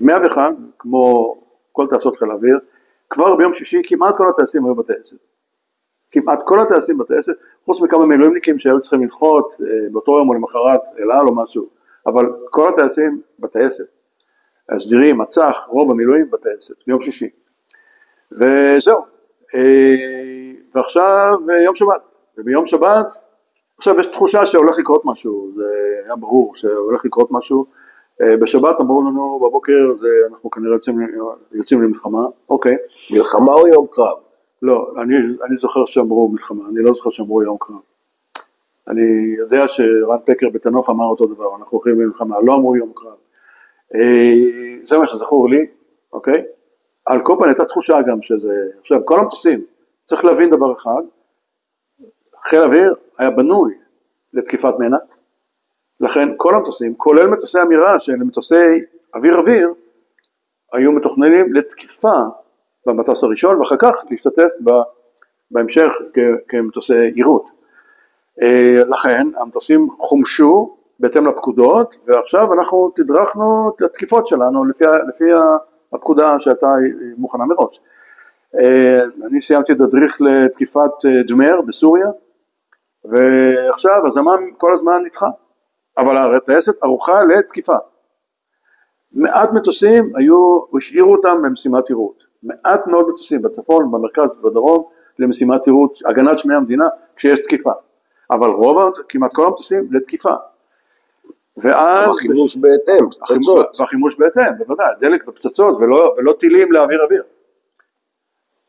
101, כמו כל טייסות חיל האוויר, כבר ביום שישי כמעט כל הטייסים היו בטייסת. כמעט כל הטייסים בטייסת, חוץ מכמה מילואימניקים שהיו צריכים לנחות באותו יום או למחרת אל על או משהו, אבל כל הטייסים בטייסת. הסדירים, הצח, רוב המילואים בטייסת, ביום שישי. וזהו. ועכשיו יום שבת. וביום שבת, עכשיו יש תחושה שהולך לקרות משהו, זה היה ברור שהולך לקרות משהו. בשבת אמרו לנו בבוקר, אנחנו כנראה יוצאים למלחמה, אוקיי. מלחמה או יום קרב? לא, אני זוכר שאמרו מלחמה, אני לא זוכר שאמרו יום קרב. אני יודע שרן פקר בתנוף אמר אותו דבר, אנחנו הולכים למלחמה, לא אמרו יום קרב. זה מה שזכור לי, אוקיי? על כל פעם הייתה תחושה גם שזה, עכשיו כל המטוסים, צריך להבין דבר אחד, חיל האוויר היה בנוי לתקיפת מנע, לכן כל המטוסים, כולל מטוסי אמירה של מטוסי אוויר, היו מתוכננים לתקיפה במטוס הראשון, ואחר כך להשתתף בהמשך כמטוסי יירוט. לכן המטוסים חומשו בהתאם לפקודות, ועכשיו אנחנו תדרכנו את התקיפות שלנו לפי הפקודה שהייתה מוכנה מראש. אני סיימתי את הדריך לתקיפת ג'מר בסוריה, ועכשיו הזמם כל הזמן נדחה, אבל הטייסת ערוכה לתקיפה. מעט מטוסים השאירו אותם במשימת יירוט, מעט מאוד מטוסים בצפון, במרכז ובדרום, למשימת יירוט, הגנת שמי המדינה, כשיש תקיפה. אבל כמעט כל המטוסים לתקיפה. ואז... החימוש בהתאם, פצצות. והחימוש בהתאם, בוודאי, דלק ופצצות, ולא טילים לאוויר אוויר.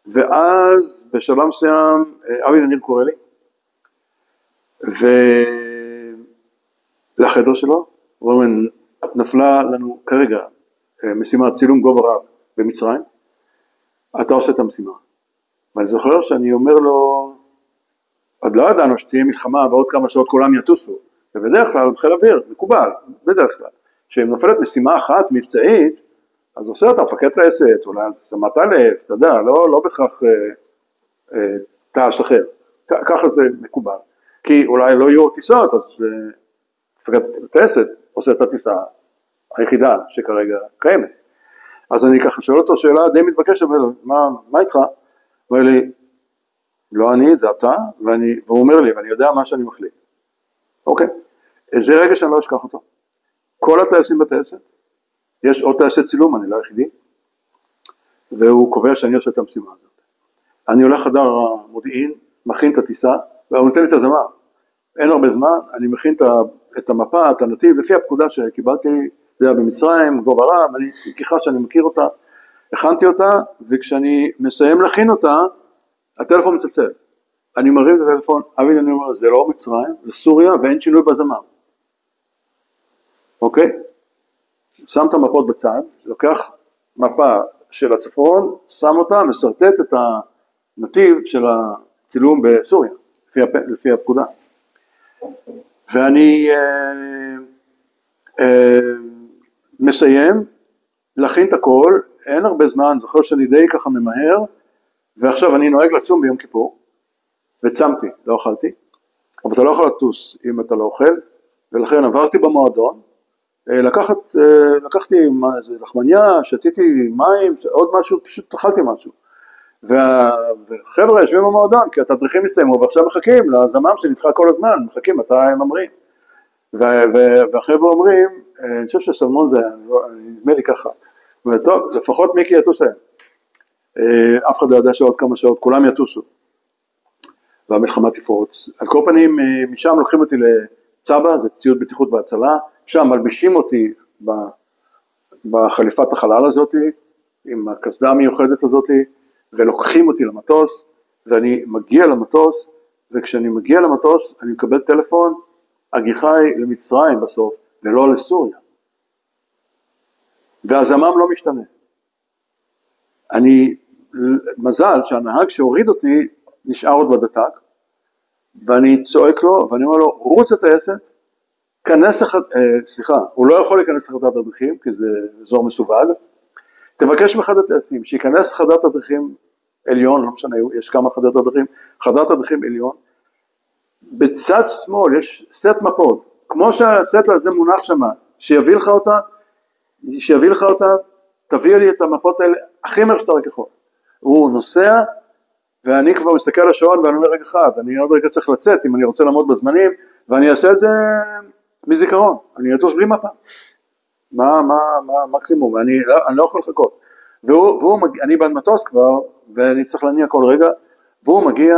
ואז בשלב מסוים, אבי ניר קורא לי, ולחדר שלו, הוא אומר, נפלה לנו כרגע משימת צילום גובה רב במצרים, אתה עושה את המשימה. ואני זוכר שאני אומר לו, עוד לא ידענו שתהיה מלחמה ועוד כמה שעות כולם יטוסו, ובדרך כלל בחיל אוויר, מקובל, בדרך כלל, שאם נופלת משימה אחת מבצעית, אז עושה אותה מפקד טייסת, אולי אז שמת לב, אתה יודע, לא בכך תעש אחר, ככה זה מקובל, כי אולי לא יהיו טיסות, אז מפקד טייסת עושה את הטיסה היחידה שכרגע קיימת. אז אני ככה שואל אותו שאלה די מתבקשת, מה איתך? הוא אומר לי, לא אני, זה אתה, והוא אומר לי, ואני יודע מה שאני מחליט. אוקיי, זה רגע שאני לא אשכח אותו. כל הטייסים בטייסת, יש עוד טייסת צילום, אני לא היחידי, והוא קובע שאני עושה את המשימה הזאת. אני הולך חדר המודיעין, מכין את הטיסה, והוא נותן לי את הזמן. אין הרבה זמן, אני מכין את המפה, את הנתיב, לפי הפקודה שקיבלתי, זה היה במצרים, גובה רב, אני ככה שאני מכיר אותה, הכנתי אותה, וכשאני מסיים להכין אותה, הטלפון מצלצל. אני מרים את הטלפון, אבי אני אומר, זה לא מצרים, זה סוריה, ואין שינוי בזמן. אוקיי? שם את המפות בצד, לוקח מפה של הצפון, שם אותה, מסרטט את הנתיב של הצילום בסוריה, לפי הפקודה. ואני מסיים להכין את הכל, אין הרבה זמן, זוכר שאני די ככה ממהר, ועכשיו אני נוהג לצום ביום כיפור, וצמתי, לא אכלתי, אבל אתה לא יכול לטוס אם אתה לא אוכל, ולכן עברתי במועדון, לקחתי לחמניה, שתיתי מים, עוד משהו, פשוט אכלתי משהו, והחבר'ה יושבים במועדון, כי התדריכים מסתיימו, ועכשיו מחכים לזמם שנדחה כל הזמן, מחכים מתי הם אומרים, והחבר'ה אומרים, אני חושב שסלמון זה, נדמה לי ככה, וטוב, לפחות מיקי יטוס היום, אף אחד לא יודע שעוד כמה שעות, כולם יטוסו, והמלחמה תפרוץ. על כל פנים, משם לוקחים אותי לצבא, זה ציוד בטיחות והצלה, שם מלבישים אותי בחליפת החלל הזאת, עם הקסדה המיוחדת הזאת, ולוקחים אותי למטוס, ואני מגיע למטוס, וכשאני מגיע למטוס, אני מקבל טלפון, הגיחה היא למצרים בסוף, ולא לסוריה. והזמם לא משתנה. מזל שהנהג שהוריד אותי, נשאר עוד בדתק, ואני צועק לו, ואני אומר לו, רוץ הטייסת, הוא לא יכול להיכנס לחדת הדרכים, כי זה אזור מסווג, תבקש מחד הטייסים, שיכנס חדת הדרכים עליון, לא משנה, יש כמה חדת הדרכים, חדת הדרכים עליון, בצד שמאל יש סט מפות, כמו שהסט הזה מונח שמה, שיביא לך אותה, תביא לי את המפות האלה הכי מהר שאתה רק יכול. הוא נוסע, ואני כבר מסתכל על השעון, ואני אומר רגע אחד, אני עוד רגע צריך לצאת, אם אני רוצה לעמוד בזמנים, ואני אעשה את זה מזיכרון, אני אטוס בלי מפה. מה מקסימום, אני לא יכול לחכות. אני בעד מטוס כבר, ואני צריך להניע כל רגע, והוא מגיע,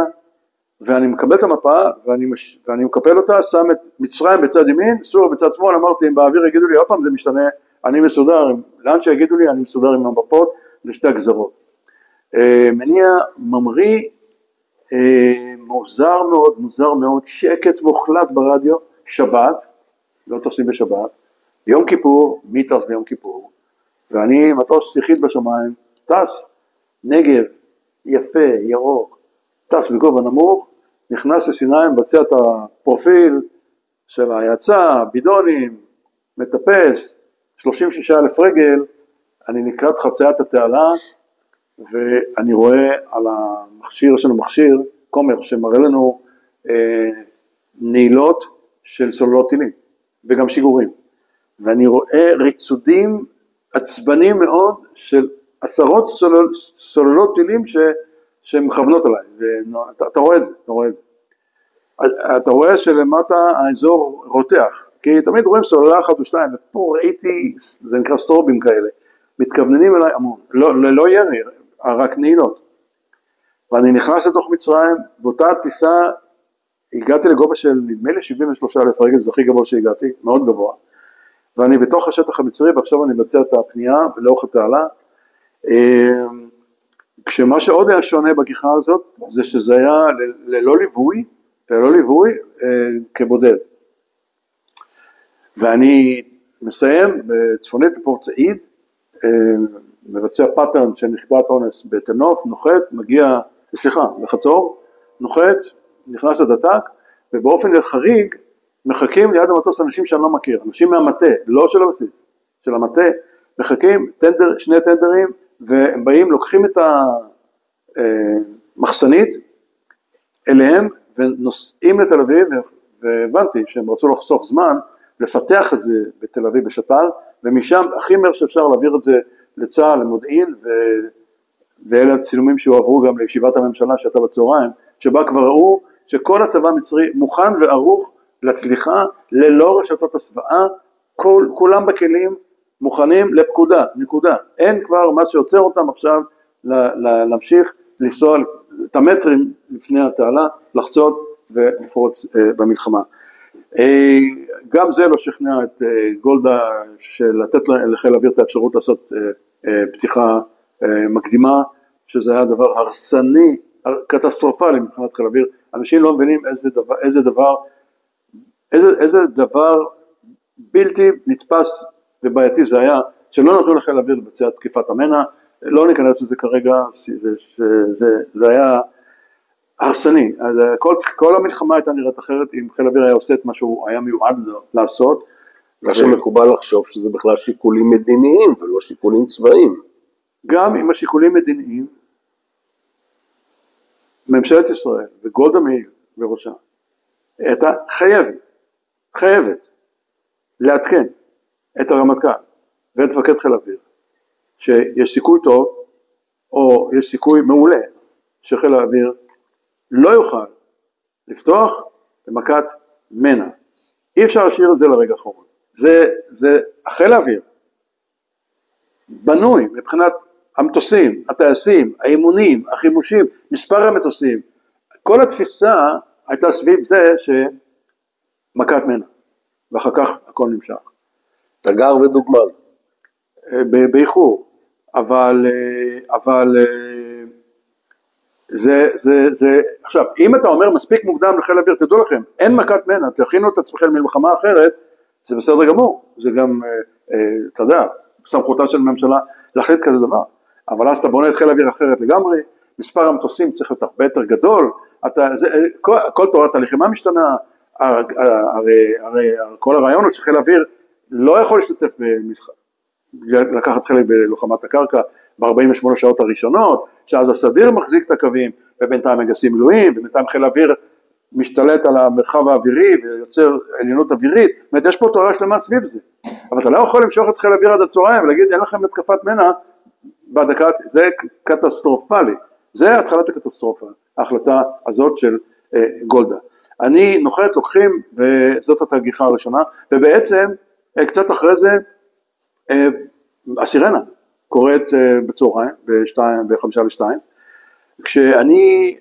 ואני מקבל את המפה, ואני מקפל אותה, שם את מצרים בצד ימין, סוריה בצד שמאל, אמרתי, אם באוויר יגידו לי, עוד פעם זה משתנה, אני מסודר, לאן שיגידו לי, אני מסודר עם המפות, לשתי הגזרות. מניע ממריא, מוזר מאוד, שקט מוחלט ברדיו, שבת, לא טוסים בשבת, יום כיפור, מי טס ביום כיפור, ואני מטוס יחיד בשמיים, טס, נגב, יפה, ירוק, טס בגובה נמוך, נכנס לסיני, מבצע את הפרופיל של היצא, בידונים, מטפס, 36,000 רגל, אני לקראת חציית התעלה, ואני רואה על המכשיר, יש לנו מכשיר, קומר, שמראה לנו נעילות של סוללות טילים, וגם שיגורים. ואני רואה ריצודים עצבנים מאוד של עשרות סוללות טילים שמכוונות עליי, ואתה רואה את זה, אתה רואה שלמטה האזור רותח, כי תמיד רואים סוללה אחת או שתיים, ופה ראיתי, זה נקרא סטורבים כאלה, מתכווננים אליי המון, לא ירי, רק נעילות. ואני נכנס לתוך מצרים, באותה טיסה, הגעתי לגובה של נדמה לי 73,000 רגל, זה הכי גבוה שהגעתי, מאוד גבוה, ואני בתוך השטח המצרי, ועכשיו אני מבצע את הפנייה לאורך התעלה, כשמה שעוד היה שונה בגיחה הזאת, זה שזה היה ללא ליווי כבודד. ואני מסיים בצפונית לפורט סעיד, מבצע פאטרן של נכדת אונס בתנוף, נוחת, בחצור, נוחת, נכנס לדתק, ובאופן חריג מחכים ליד המטוס אנשים שאני לא מכיר, אנשים מהמטה, לא של הבסיס, של המטה, מחכים שני טנדרים, והם באים, לוקחים את המחסנית אליהם, ונוסעים לתל אביב, והבנתי שהם רצו לחסוך זמן, לפתח את זה בתל אביב בשטל, ומשם הכי מהר שאפשר להעביר את זה לצה"ל, למודיעין, ואלה הצילומים שהועברו גם לישיבת הממשלה שהייתה בצהריים, שבה כבר ראו שכל הצבא המצרי מוכן וערוך לצליחה, ללא רשתות הסוואה, כולם בכלים מוכנים לפקודה, נקודה. אין כבר מה שיוצר אותם עכשיו להמשיך לנסוע את המטרים לפני התעלה, לחצות ולפרוץ במלחמה. גם זה לא שכנע את גולדה של לתת לחיל האוויר את האפשרות לעשות פתיחה מקדימה, שזה היה דבר הרסני, קטסטרופלי מבחינת חיל האוויר. אנשים לא מבינים איזה דבר בלתי נתפס ובעייתי זה היה, שלא נתנו לחיל האוויר לבצע תקיפת המנע, לא ניכנס לזה כרגע, זה היה הרסני. כל המלחמה הייתה נראית אחרת, אם חיל האוויר היה עושה את מה שהוא היה מיועד לעשות. מה שמקובל לחשוב שזה בכלל שיקולים מדיניים ולא שיקולים צבאיים. גם עם השיקולים מדיניים, ממשלת ישראל וגולדה מאיר בראשה, הייתה חייבת לעדכן את הרמטכ"ל ואת מפקד חיל האוויר, שיש סיכוי טוב, או יש סיכוי מעולה, שחיל האוויר לא יוכל לפתוח במכת מנע. אי אפשר להשאיר את זה לרגע האחרון. זה חיל האוויר בנוי מבחינת המטוסים, הטייסים, האימונים, החימושים, מספר המטוסים, כל התפיסה הייתה סביב זה שמכת מנע, ואחר כך הכל נמשך. תגר ודוגמן. באיחור, אבל זה, עכשיו, אם אתה אומר מספיק מוקדם לחיל האוויר, תדעו לכם, אין מכת מנע, תכינו את עצמכם למלחמה אחרת, זה בסדר גמור, זה גם, אתה יודע, סמכותה של הממשלה להחליט כזה דבר, אבל אז אתה בונה את חיל האוויר אחרת לגמרי, מספר המטוסים צריך להיות הרבה יותר גדול, כל תורת הלחימה משתנה, הרי כל הרעיון הוא שחיל האוויר לא יכול להשתתף לקחת חלק בלוחמת הקרקע ב-48 שעות הראשונות, שאז הסדיר מחזיק את הקווים, ובינתיים מגייסים מילואים, ובינתיים חיל האוויר משתלט על המרחב האווירי ויוצר עליונות אווירית, זאת אומרת יש פה תורה שלמה סביב זה, אבל אתה לא יכול למשוך את חיל האוויר עד הצהריים ולהגיד אין לכם התקפת מנע בדקה, זה קטסטרופלי, זה התחלת הקטסטרופה, ההחלטה הזאת של גולדה. אני נוחת, לוקחים, וזאת התגיחה הראשונה, ובעצם קצת אחרי זה הסירנה קורית בצהריים, ב1:55, כשאני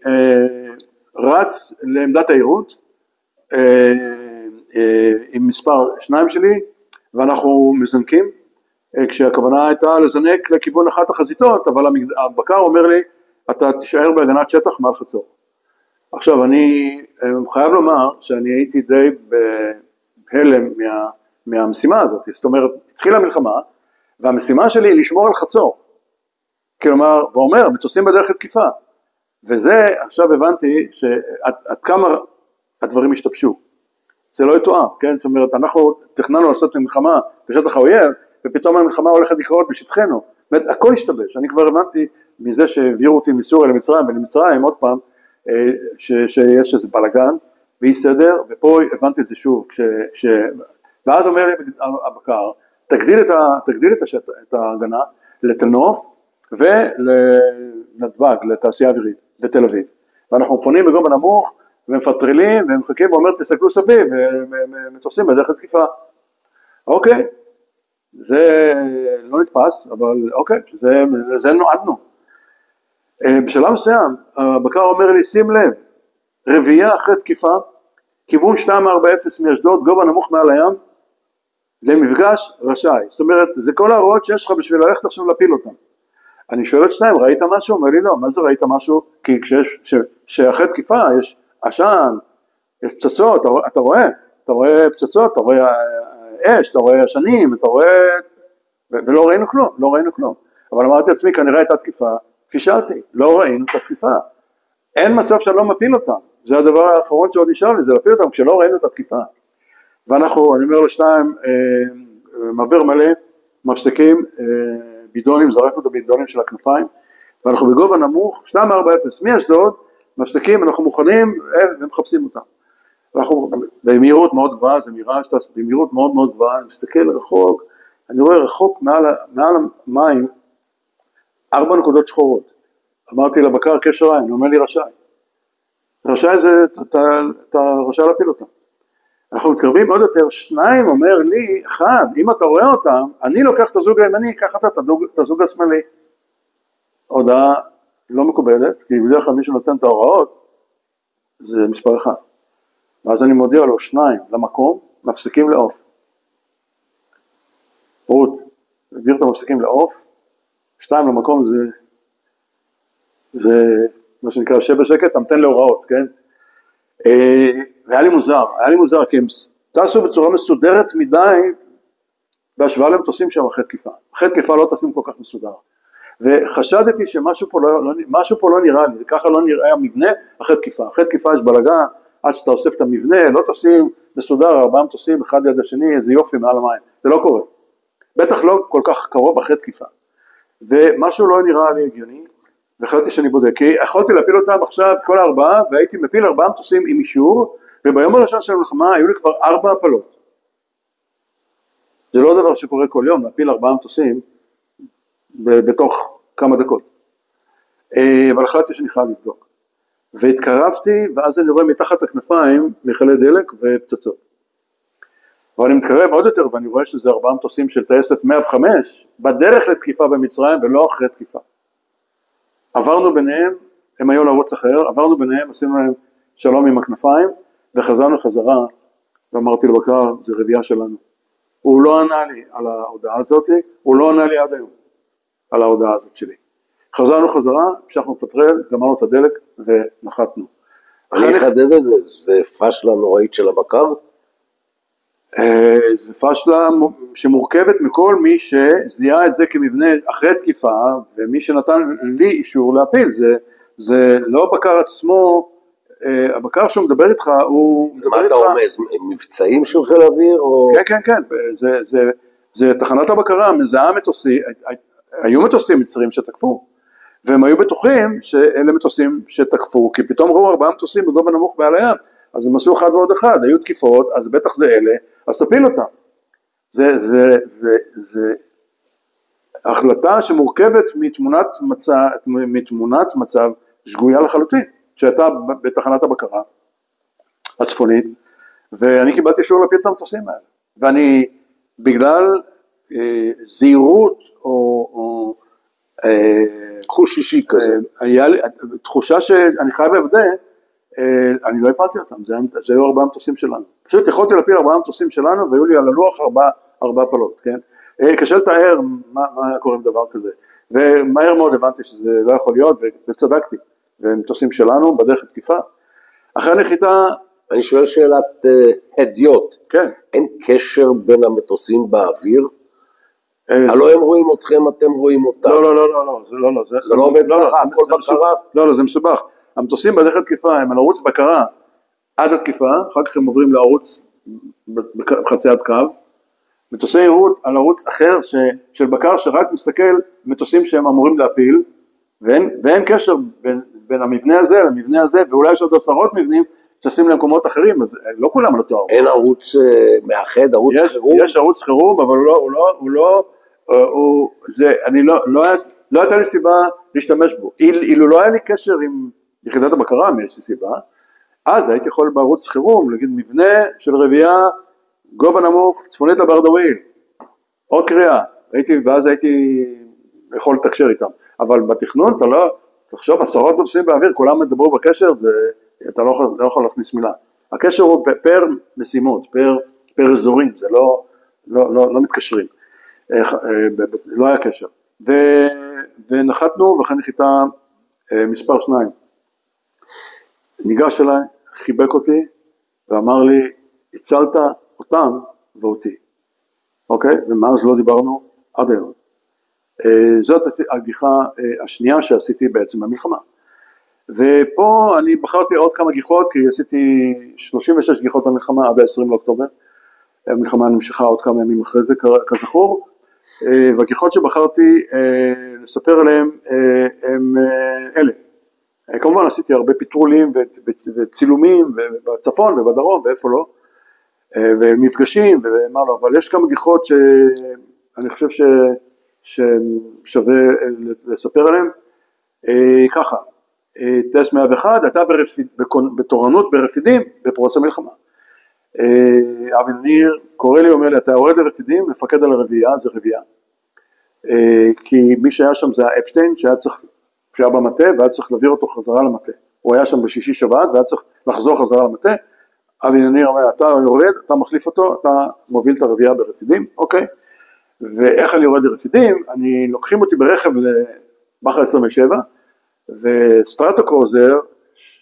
רץ לעמדת העירות עם מספר 2 שלי, ואנחנו מזנקים, כשהכוונה הייתה לזנק לכיוון אחת החזיתות, אבל הבקר אומר לי, אתה תישאר בהגנת שטח מעל חצור. עכשיו אני חייב לומר שאני הייתי די בהלם מהמשימה הזאת, זאת אומרת, התחילה מלחמה, והמשימה שלי היא לשמור על חצור, כלומר, ואומר, מטוסים בדרך לתקיפה, וזה עכשיו הבנתי שעד כמה הדברים השתבשו, זה לא יתואר, כן? זאת אומרת, אנחנו תכננו לעשות מלחמה בשטח האויב, ופתאום המלחמה הולכת לקרות בשטחנו, זאת אומרת, הכל השתבש, אני כבר הבנתי מזה שהעבירו אותי מסוריה למצרים, ולמצרים עוד פעם, שיש איזה בלגן, ואי סדר, ופה הבנתי את זה שוב, ואז אומר לי הבקר, תגדיל את ההגנה לתנוף, ולנתב"ג, לתעשייה אווירית, בתל אביב, ואנחנו פונים בגובה נמוך, ומפטרלים, ומחכים ואומר, תסתכלו סביב, ומטוסים בדרך לתקיפה. אוקיי, זה לא נתפס, אבל אוקיי, זה נועדנו. בשלב מסוים, הבקר אומר לי, שים לב, רביעייה אחרי תקיפה, כיוון 240 מאשדוד, גובה נמוך מעל הים, למפגש רשאי. זאת אומרת, זה כל ההוראות שיש לך בשביל ללכת עכשיו להפיל אותם. אני שואל את שניים, ראית משהו? אומר לי לא, מה זה ראית משהו? כי כשאחרי תקיפה יש עשן, יש פצצות, אתה רואה פצצות, אתה רואה אש, אתה רואה עשנים, אתה רואה, ולא ראינו כלום, לא ראינו כלום. אבל אמרתי לעצמי, כנראה הייתה תקיפה, פישלתי, לא ראינו את התקיפה. אין מצב שאני לא מפיל אותם, זה הדבר האחרון שעוד נשאר לי, זה להפיל אותם כשלא ראינו את התקיפה. ואנחנו, אני אומר לשניים, מעבר מלא, מפסקים, בידונים, זרקנו את הבידונים של הכנפיים, ואנחנו בגובה נמוך, 240 מאשדוד, מפסקים, אנחנו מוכנים, ומחפשים אותם. אנחנו במהירות מאוד גבוהה, זה מהירה שטס במהירות מאוד מאוד גבוהה, אני מסתכל רחוק, אני רואה רחוק מעל המים, 4 נקודות שחורות. אמרתי לבקר קשר עין, הוא אומר לי רשאי. רשאי זה, אתה רשאי להפיל אותם. אנחנו מתקרבים עוד יותר, שניים אומר לי, אחד, אם אתה רואה אותם, אני לוקח את הזוג הימני, קח אתה את הזוג השמאלי. הודעה לא מקובלת, כי בדרך כלל מי שנותן את ההוראות, זה מספר אחד. ואז אני מודיע לו, שניים למקום, מפסיקים לעוף. רות, העביר את המפסיקים לעוף, 2 למקום זה מה שנקרא שב בשקט, תמתן להוראות, כן? והיה לי מוזר, כי הם טסו בצורה מסודרת מדי, בהשוואה למטוסים שם אחרי תקיפה. אחרי תקיפה לא טסים כל כך מסודר. וחשדתי שמשהו פה לא נראה לי, ככה לא נראה המבנה אחרי תקיפה. אחרי תקיפה יש בלגן, עד שאתה אוסף את המבנה, לא טסים מסודר, 4 מטוסים, אחד ליד השני, איזה יופי מעל המים. זה לא קורה. בטח לא כל כך קרוב אחרי תקיפה. ומשהו לא נראה לי הגיוני, והחלטתי שאני בודק, כי יכולתי להפיל אותם עכשיו את כל 4, והייתי מפיל 4 מטוסים עם אישור, וביום הראשון של המלחמה היו לי כבר 4 הפלות. זה לא דבר שקורה כל יום, להפיל 4 מטוסים בתוך כמה דקות. אבל החלטתי שאני חייב לבדוק. והתקרבתי, ואז אני רואה מתחת הכנפיים מכלי דלק ופצצות. אבל אני מתקרב עוד יותר, ואני רואה שזה 4 מטוסים של טייסת 105, בדרך לתקיפה במצרים ולא אחרי תקיפה. עברנו ביניהם, הם היו לערוץ אחר, עברנו ביניהם, עשינו להם שלום עם הכנפיים, וחזרנו חזרה, ואמרתי לבקר, זה רביעייה שלנו. הוא לא ענה לי על ההודעה הזאת, הוא לא ענה לי עד היום על ההודעה הזאת שלי. חזרנו חזרה, המשכנו לפטרל, גמרנו את הדלק ונחתנו. אני אחדד את זה, זה פשלה נוראית של הבקר? זה פשלה שמורכבת מכל מי שזיהה את זה כמבנה אחרי תקיפה, ומי שנתן לי אישור להפיל, זה לא הבקר עצמו, הבקר שהוא מדבר איתך, הוא מדבר איתך... מה אתה אומר, מבצעים של חיל האוויר? כן, זה תחנת הבקרה, מזהה מטוסים, היו מטוסים מצרים שתקפו, והם היו בטוחים שאלה מטוסים שתקפו, כי פתאום ראו 4 מטוסים בגובה נמוך מעל הים, אז הם עשו 1 ועוד 1, היו תקיפות, אז בטח זה אלה, אז תפיל אותם. זה החלטה שמורכבת מתמונת מצב שגויה לחלוטין, שהייתה בתחנת הבקרה הצפונית, ואני קיבלתי אישור להפיל את המטוסים האלה, ואני בגלל זהירות או חוש אישי כזה, היה לי תחושה שאני חייב לוודא, אני לא הפלתי אותם, זה היו 4 מטוסים שלנו, פשוט יכולתי להפיל 4 מטוסים שלנו, והיו לי על הלוח 4 פלות, כן? קשה לתאר מה היה קורה עם דבר כזה, ומהר מאוד הבנתי שזה לא יכול להיות, וצדקתי, ומטוסים שלנו בדרך התקיפה, אחרי הנחיתה, אני שואל שאלת הדיוט, כן. אין קשר בין המטוסים באוויר? הלא הם רואים אתכם, אתם רואים אותם. לא, זה לא עובד ככה, הכל בקרה? לא, זה מסובך, המטוסים בדרך התקיפה הם על ערוץ בקרה עד התקיפה, אחר כך הם עוברים לערוץ בחציית קו, מטוסי יירוט על ערוץ אחר של בקר שרק מסתכל מטוסים שהם אמורים להפיל, ואין קשר בין המבנה הזה למבנה הזה, ואולי יש עוד 10 מבנים שטסים למקומות אחרים, אז לא כולם על אותו ערוץ. אין ערוץ מאחד, ערוץ חירום? יש ערוץ חירום, אבל לא הייתה לי סיבה להשתמש בו. אילו לא היה לי קשר עם יחידת הבקרה, מאיזושהי סיבה, אז הייתי יכול בערוץ חירום, להגיד מבנה של רביעייה, גובה נמוך, צפונית לברדוויל, עוד קריאה, ואז הייתי יכול לתקשר איתם. אבל בתכנון אתה לא, תחשוב, 10 מטוסים באוויר, כולם מדברו בקשר, ואתה לא יכול להכניס מילה. הקשר הוא פר משימות, פר אזורים, זה לא מתקשרים, לא היה קשר. ונחתנו, ואחרי נחיתה מספר 2. ניגש אליי, חיבק אותי, ואמר לי, הצלת אותם ואותי. אוקיי? ומאז לא דיברנו עד היום. זאת הגיחה השנייה שעשיתי בעצם במלחמה. ופה אני בחרתי עוד כמה גיחות, כי עשיתי 36 גיחות במלחמה עד ה-20 לאוקטובר. המלחמה נמשכה עוד כמה ימים אחרי זה, כזכור. והגיחות שבחרתי לספר עליהם הם אלה. כמובן עשיתי הרבה פיטרולים וצילומים בצפון ובדרום ואיפה לא, ומפגשים ומה לא, אבל יש כמה גיחות שאני חושב ששווה לספר עליהם. ככה, טייס 101 הייתה בתורנות ברפידים בפרוץ המלחמה. אבי ניר קורא לי, אומר לי, אתה יורד לרפידים, מפקד על הרביעייה, זה רביעייה. כי מי שהיה שם זה האפשטיין, שהיה במטה, והיה צריך להעביר אותו חזרה למטה. הוא היה שם בשישי שבת, והיה צריך לחזור חזרה למטה. אבי ניר אומר, אתה יורד, אתה מחליף אותו, אתה מוביל את הרביעייה ברפידים, אוקיי. ואיך אני יורד לרפידים? אני לוקחים אותי ברכב לבחר 27, וסטרטוקרוזר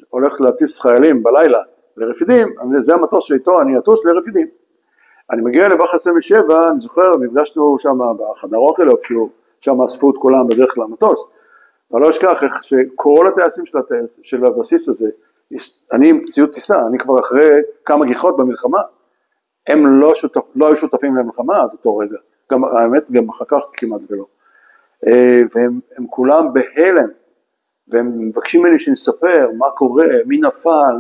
הולך להטיס חיילים בלילה לרפידים, זה המטוס שאיתו אני אטוס לרפידים. אני מגיע לבחר 27, אני זוכר, נפגשנו שם בחדר אוכל, שם אספו את כולם בדרך למטוס, אבל לא אשכח איך שכל הטייסים של הבסיס הזה, אני עם ציוד טיסה, אני כבר אחרי כמה גיחות במלחמה, הם לא היו שותפים למלחמה עד אותו רגע, גם האמת גם אחר כך כמעט ולא, והם כולם בהלם, והם מבקשים ממני שנספר מה קורה, מי נפל,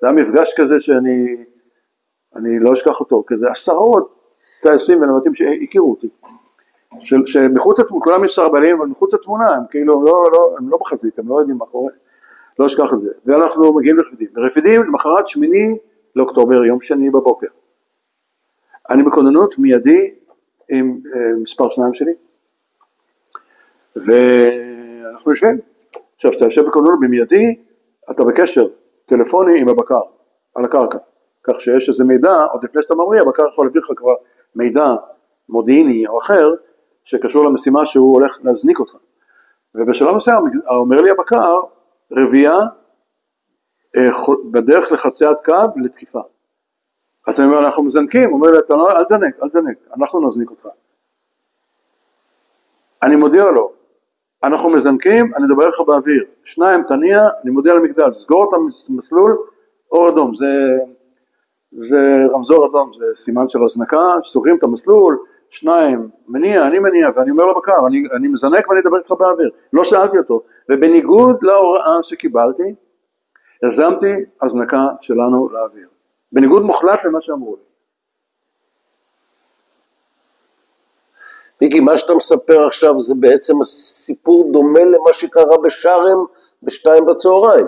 זה היה מפגש כזה שאני לא אשכח אותו, כזה 10 טייסים ונווטים שהכירו אותי, שמחוץ לתמונה, כולם יש סרבלים, אבל מחוץ לתמונה, הם כאילו הם לא בחזית, הם לא יודעים מה קורה, לא אשכח את זה, ואנחנו מגיעים לרפידים, ברפידים למחרת 8 לאוקטובר, יום שני בבוקר, אני בכוננות מיידי עם מספר 2 שלי, ואנחנו יושבים, עכשיו שאתה יושב בכוננות במיידי, אתה בקשר טלפוני עם הבקר, על הקרקע, כך שיש איזה מידע, עוד לפני שאתה ממריא, הבקר יכול להביא לך כבר מידע מודיעיני או אחר, שקשור למשימה שהוא הולך להזניק אותך. ובשלב מסוים אומר לי הבקר, רביעייה בדרך לחציית קו לתקיפה. אז אני אומר, אנחנו מזנקים, הוא אומר לי, אל תזנק, אנחנו נזניק אותך. אני מודיע לו, אנחנו מזנקים, אני אדבר לך באוויר, 2 תניע, אני מודיע למגדל, סגור את המסלול, אור אדום, זה רמזור אדום, זה סימן של הזנקה, סוגרים את המסלול, 2, מניע, אני מניע, ואני אומר לבקר, אני מזנק ואני אדבר איתך באוויר, לא שאלתי אותו, ובניגוד להוראה שקיבלתי, יזמתי הזנקה שלנו לאוויר, בניגוד מוחלט למה שאמרו לי. מיקי, מה שאתה מספר עכשיו זה בעצם סיפור דומה למה שקרה בשארם בשתיים בצהריים.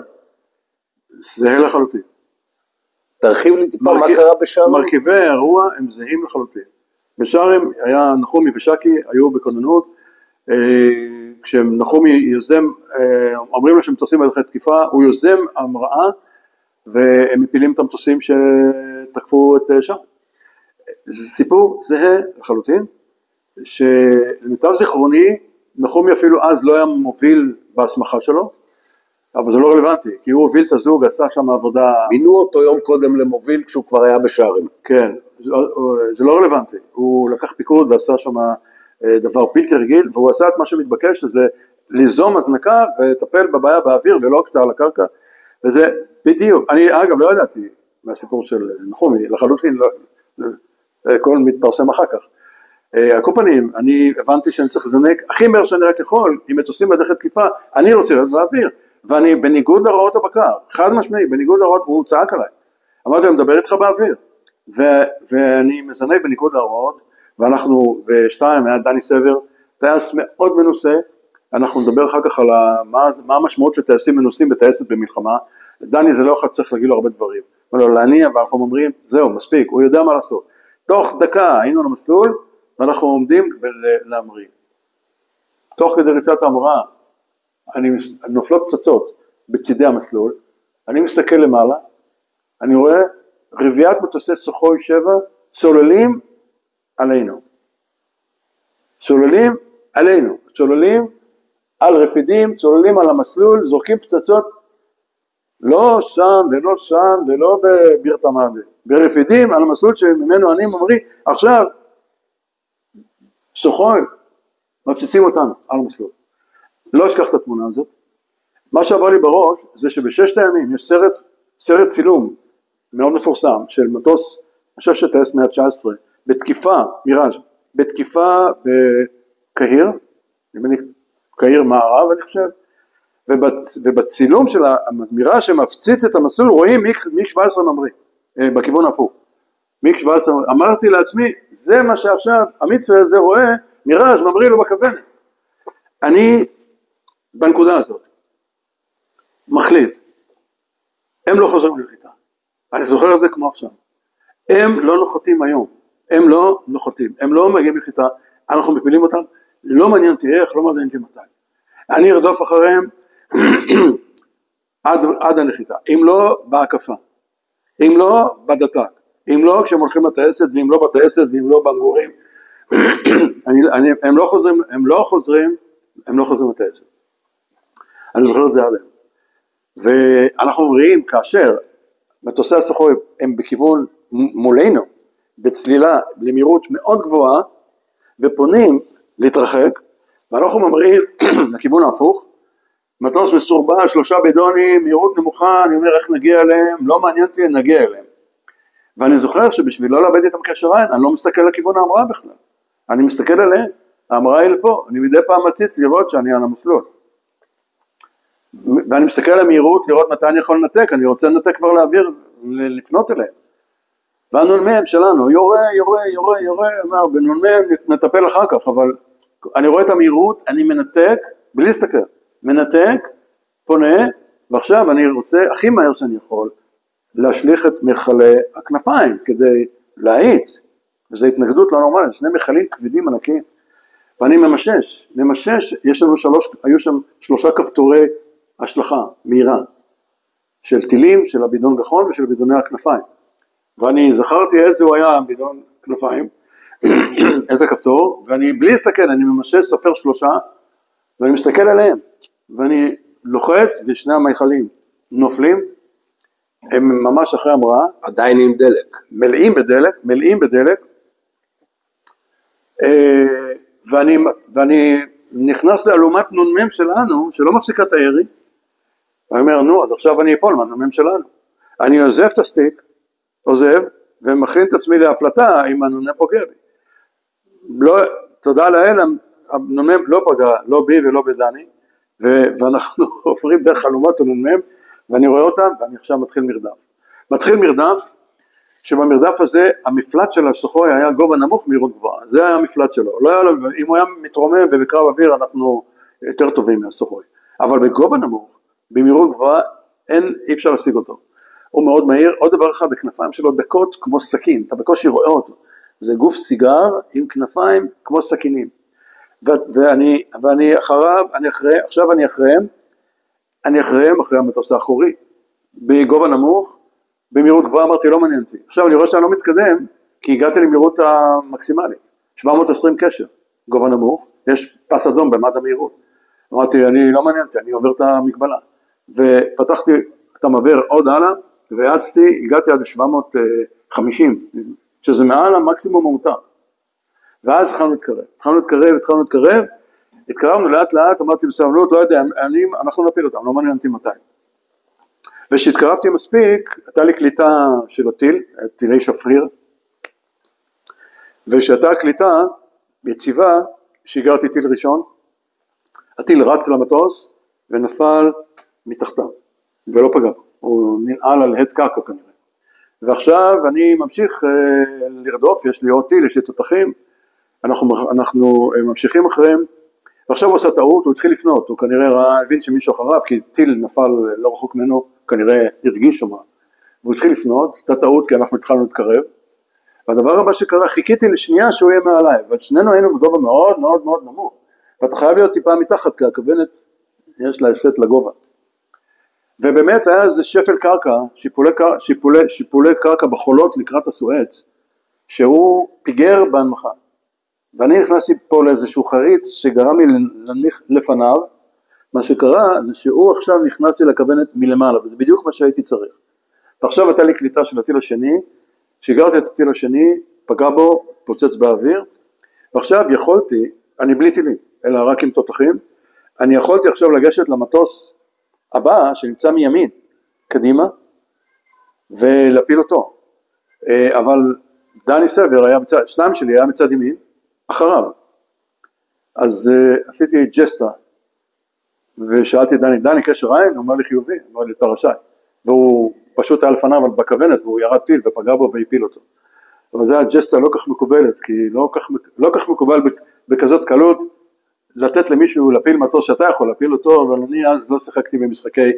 זהה לחלוטין. תרחיב לי טיפה מה קרה בשארם. מרכיבי האירוע הם זהים לחלוטין. בשארם היה נחומי ושקי, היו בכוננות, כשנחומי יוזם, אומרים לו שמטוסים בדרכי תקיפה, הוא יוזם המראה, והם מפילים את המטוסים שתקפו את שארם. זה סיפור זהה לחלוטין, שלמיטב זיכרוני, נחומי אפילו אז לא היה מוביל בהסמכה שלו, אבל זה לא רלוונטי, כי הוא הוביל את הזוג, עשה שם עבודה... מינו אותו יום קודם למוביל כשהוא כבר היה בשארם. כן, זה לא רלוונטי, הוא לקח פיקוד ועשה שם דבר בלתי רגיל, והוא עשה את מה שמתבקש, שזה ליזום הזנקה ולטפל בבעיה באוויר ולא כשאתה על הקרקע, וזה בדיוק, אני אגב לא ידעתי מהסיפור של נחומי, לחלוטין הכל מתפרסם אחר כך. הקופנים, אני הבנתי שאני צריך לזנק הכי מהר שאני רק יכול, אם מטוסים בדרך התקיפה, אני רוצה להיות באוויר, ואני בניגוד להוראות הבקר, חד משמעי, בניגוד להוראות, הוא צעק עליי, אמרתי, אני מדבר איתך באוויר, ואני מזנק בניגוד להוראות, ואנחנו בשתיים, היה דני סבר, טייס מאוד מנוסה, אנחנו נדבר אחר כך על מה המשמעות של טייסים מנוסים בטייסת במלחמה, דני זה לא אחד צריך להגיד לו הרבה דברים, אבל להניע, ואנחנו אומרים, זהו, מספיק, הוא יודע מה לעשות, תוך דקה היינו למסלול, ואנחנו עומדים להמריא. תוך כדי ריצת ההמראה, נופלות פצצות בצידי המסלול, אני מסתכל למעלה, אני רואה רביעת מטוסי סוחוי 7 צוללים עלינו. צוללים עלינו, צוללים על רפידים, צוללים על המסלול, זורקים פצצות, לא שם ולא שם ולא בביר תמאדה, ברפידים על המסלול שממנו אני ממריא, עכשיו, סוחוי, מפציצים אותנו על המסלול. לא אשכח את התמונה הזאת. מה שעבר לי בראש זה שבששת הימים יש סרט צילום מאוד מפורסם של מטוס, אני חושב שטייס 119, בתקיפה, מיראז', בתקיפה בקהיר, קהיר מערב אני חושב, ובצילום של המיראז' שמפציץ את המסלול רואים מיג 17 ממריא, בכיוון ההפוך. מיג 17, אמרתי לעצמי, זה מה שעכשיו המצווה הזה רואה, מיראז' ממריא לו בכוונת. אני בנקודה הזאת מחליט, הם לא חוזרים לנחיתה, אני זוכר את זה כמו עכשיו, הם לא נוחתים היום, הם לא נוחתים, הם לא מגיעים לנחיתה, אנחנו מפילים אותם, לא מעניין אותי איך, לא מעניין אותי מתי, אני ארדוף אחריהם עד הנחיתה, אם לא בהקפה, אם לא בדתק, אם לא כשהם הולכים לטייסת, ואם לא בטייסת, ואם לא בנגורים, הם לא חוזרים לטייסת. אני זוכר את זה עד היום. ואנחנו אומרים, כאשר מטוסי הסוחוי הם בכיוון מולנו, בצלילה, למהירות מאוד גבוהה, ופונים להתרחק, ואנחנו אומרים לכיוון ההפוך, מטוס מסורבה, 3 בידונים, מהירות נמוכה, אני אומר איך נגיע אליהם, לא מעניין אותי, נגיע אליהם. ואני זוכר שבשביל לא לאבד את הקשר עין, אני לא מסתכל לכיוון ההמראה בכלל, אני מסתכל עליהם, ההמראה היא לפה, אני מדי פעם מציץ לראות שאני על המסלול. ואני מסתכל על המהירות, לראות מתי אני יכול לנתק, אני רוצה לנתק כבר לאוויר, לפנות אליהם. והנ"מ שלנו, יורה, אמר, בנ"מ נטפל אחר כך, אבל אני רואה את המהירות, אני מנתק, בלי להסתכל, מנתק, פונה, ועכשיו אני רוצה, הכי מהר שאני יכול, להשליך את מכלי הכנפיים, כדי להאיץ, וזו התנגדות לא נורמלית, 2 מכלים כבדים ענקיים, ואני ממשש, יש לנו היו שם 3 כפתורי השלכה, מהירה, של טילים, של הבידון גחון ושל בידוני הכנפיים, ואני זכרתי איזה הוא היה הבידון כנפיים, איזה כפתור, ואני בלי להסתכל, אני ממשש סופר 3, ואני מסתכל עליהם, ואני לוחץ, ושני המכלים נופלים, הם ממש אחרי המראה, עדיין עם דלק, מלאים בדלק, ואני נכנס לאלומת נ"מ שלנו, שלא מפסיקה את הירי, ואני אומר, נו, אז עכשיו אני אפול מהנ"מ שלנו, אני עוזב את הסטיק, ומכין את עצמי להפלטה, אם הנ"מ פוגע בי. לא, תודה לאל, הנ"מ לא פגע, לא בי ולא בדני, ואנחנו עוברים דרך אלומת הנ"מ, ואני רואה אותם, ואני עכשיו מתחיל מרדף, שבמרדף הזה, המפלט של הסוחוי היה גובה נמוך מהירות גבוהה, זה היה המפלט שלו, לא היה לו, אם הוא היה מתרומם ובקרב אוויר, אנחנו יותר טובים מהסוחוי, אבל בגובה נמוך, במהירות גבוהה, אי אפשר להשיג אותו, הוא מאוד מהיר. עוד דבר אחד, הכנפיים שלו דקות כמו סכין, אתה בקושי רואה אותו, זה גוף סיגר עם כנפיים כמו סכינים, ואני אחריו, עכשיו אני אחריהם אחרי המטוס האחורי, בגובה נמוך, במהירות גבוהה. אמרתי, לא מעניין אותי. עכשיו אני רואה שאני לא מתקדם, כי הגעתי למהירות המקסימלית, 720 קשר, גובה נמוך, יש פס אדום במד המהירות. אמרתי, אני לא מעניין אותי, אני עובר את המגבלה. ופתחתי את המעבר עוד הלאה, והאצתי, הגעתי עד 750, שזה מעל המקסימום המותר. ואז התחלנו להתקרב, התקרבנו לאט לאט, אמרתי בסבלנות, לא יודע, אנחנו נפיל אותם, לא מעניין אותי מתי. ושהתקרבתי מספיק, הייתה לי קליטה של הטיל, טילי שפריר, ושהייתה קליטה יציבה, שהגרתי טיל ראשון, הטיל רץ למטוס, ונפל מתחתיו, ולא פגע, הוא ננעל על הד קרקע כנראה. ועכשיו אני ממשיך לרדוף, יש לי עוד טיל, יש לי תותחים, אנחנו ממשיכים אחריהם, ועכשיו הוא עשה טעות, הוא התחיל לפנות, הוא כנראה הבין שמישהו אחריו, כי טיל נפל לא רחוק ממנו, כנראה הרגיש שמה, והוא התחיל לפנות, הייתה טעות כי אנחנו התחלנו להתקרב, והדבר הבא שקרה, חיכיתי לשנייה שהוא יהיה מעליי, אבל שנינו היינו בגובה מאוד מאוד מאוד נמוך, ואתה חייב להיות טיפה מתחת, כי הכוונת יש לה הסט לגובה, ובאמת היה איזה שפל קרקע, שיפולי קרקע בחולות לקראת הסואץ, שהוא פיגר בהנמכה, ואני נכנסתי פה לאיזשהו חריץ שגרם לי להניח לפניו. מה שקרה זה שהוא עכשיו נכנס לי לכוונת מלמעלה, וזה בדיוק מה שהייתי צריך. ועכשיו הייתה לי קליטה של הטיל השני, שהגרתי את הטיל השני, פגע בו, פוצץ באוויר, ועכשיו יכולתי, אני בלי טילים, אלא רק עם תותחים, אני יכולתי עכשיו לגשת למטוס הבא שנמצא מימין, קדימה, ולהפיל אותו. אבל דני סבר היה בצד, שניים שלי היה מצד ימין, אחריו. אז עשיתי ג'סטה, ושאלתי דני קשר עין, הוא אמר לי חיובי, אמר לי אתה רשאי, והוא פשוט היה לפניו בכוונת, והוא ירד טיל ופגע בו והפיל אותו. אבל זה הג'סטה לא כך מקובלת, כי לא כך מקובל בכזאת קלות, לתת למישהו להפיל מטוס שאתה יכול להפיל אותו, אבל אני אז לא שיחקתי במשחקי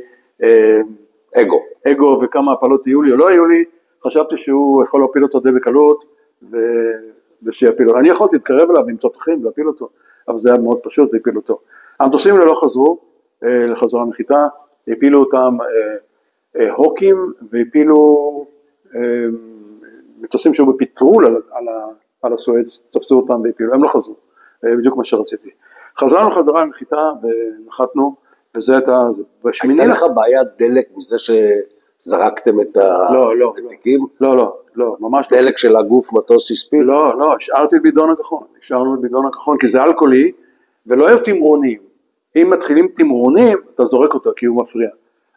אגו, וכמה הפעלות יהיו לי או לא יהיו לי, חשבתי שהוא יכול להפיל אותו די בקלות, ושיפיל אותו. אני יכולתי להתקרב אליו עם תותחים ולהפיל אותו, אבל זה היה מאוד פשוט והפיל אותו. המטוסים לא חזרו לחזרה נחיתה, הפילו אותם הוקים, והפילו מטוסים שהיו בפטרול על הסואץ, תפסו אותם והפילו, הם לא חזרו, בדיוק מה שרציתי. חזרנו חזרה לנחיתה ונחתנו, וזה הייתה... הייתה לך בעיית דלק מזה שזרקתם את התיקים? לא, ממש לא. דלק של הגוף מטוס הספיק? לא, השארנו את בידון הכחול, כי זה אלכוהולי, ולא היו תמרונים. אם מתחילים תמרונים, אתה זורק אותו, כי הוא מפריע.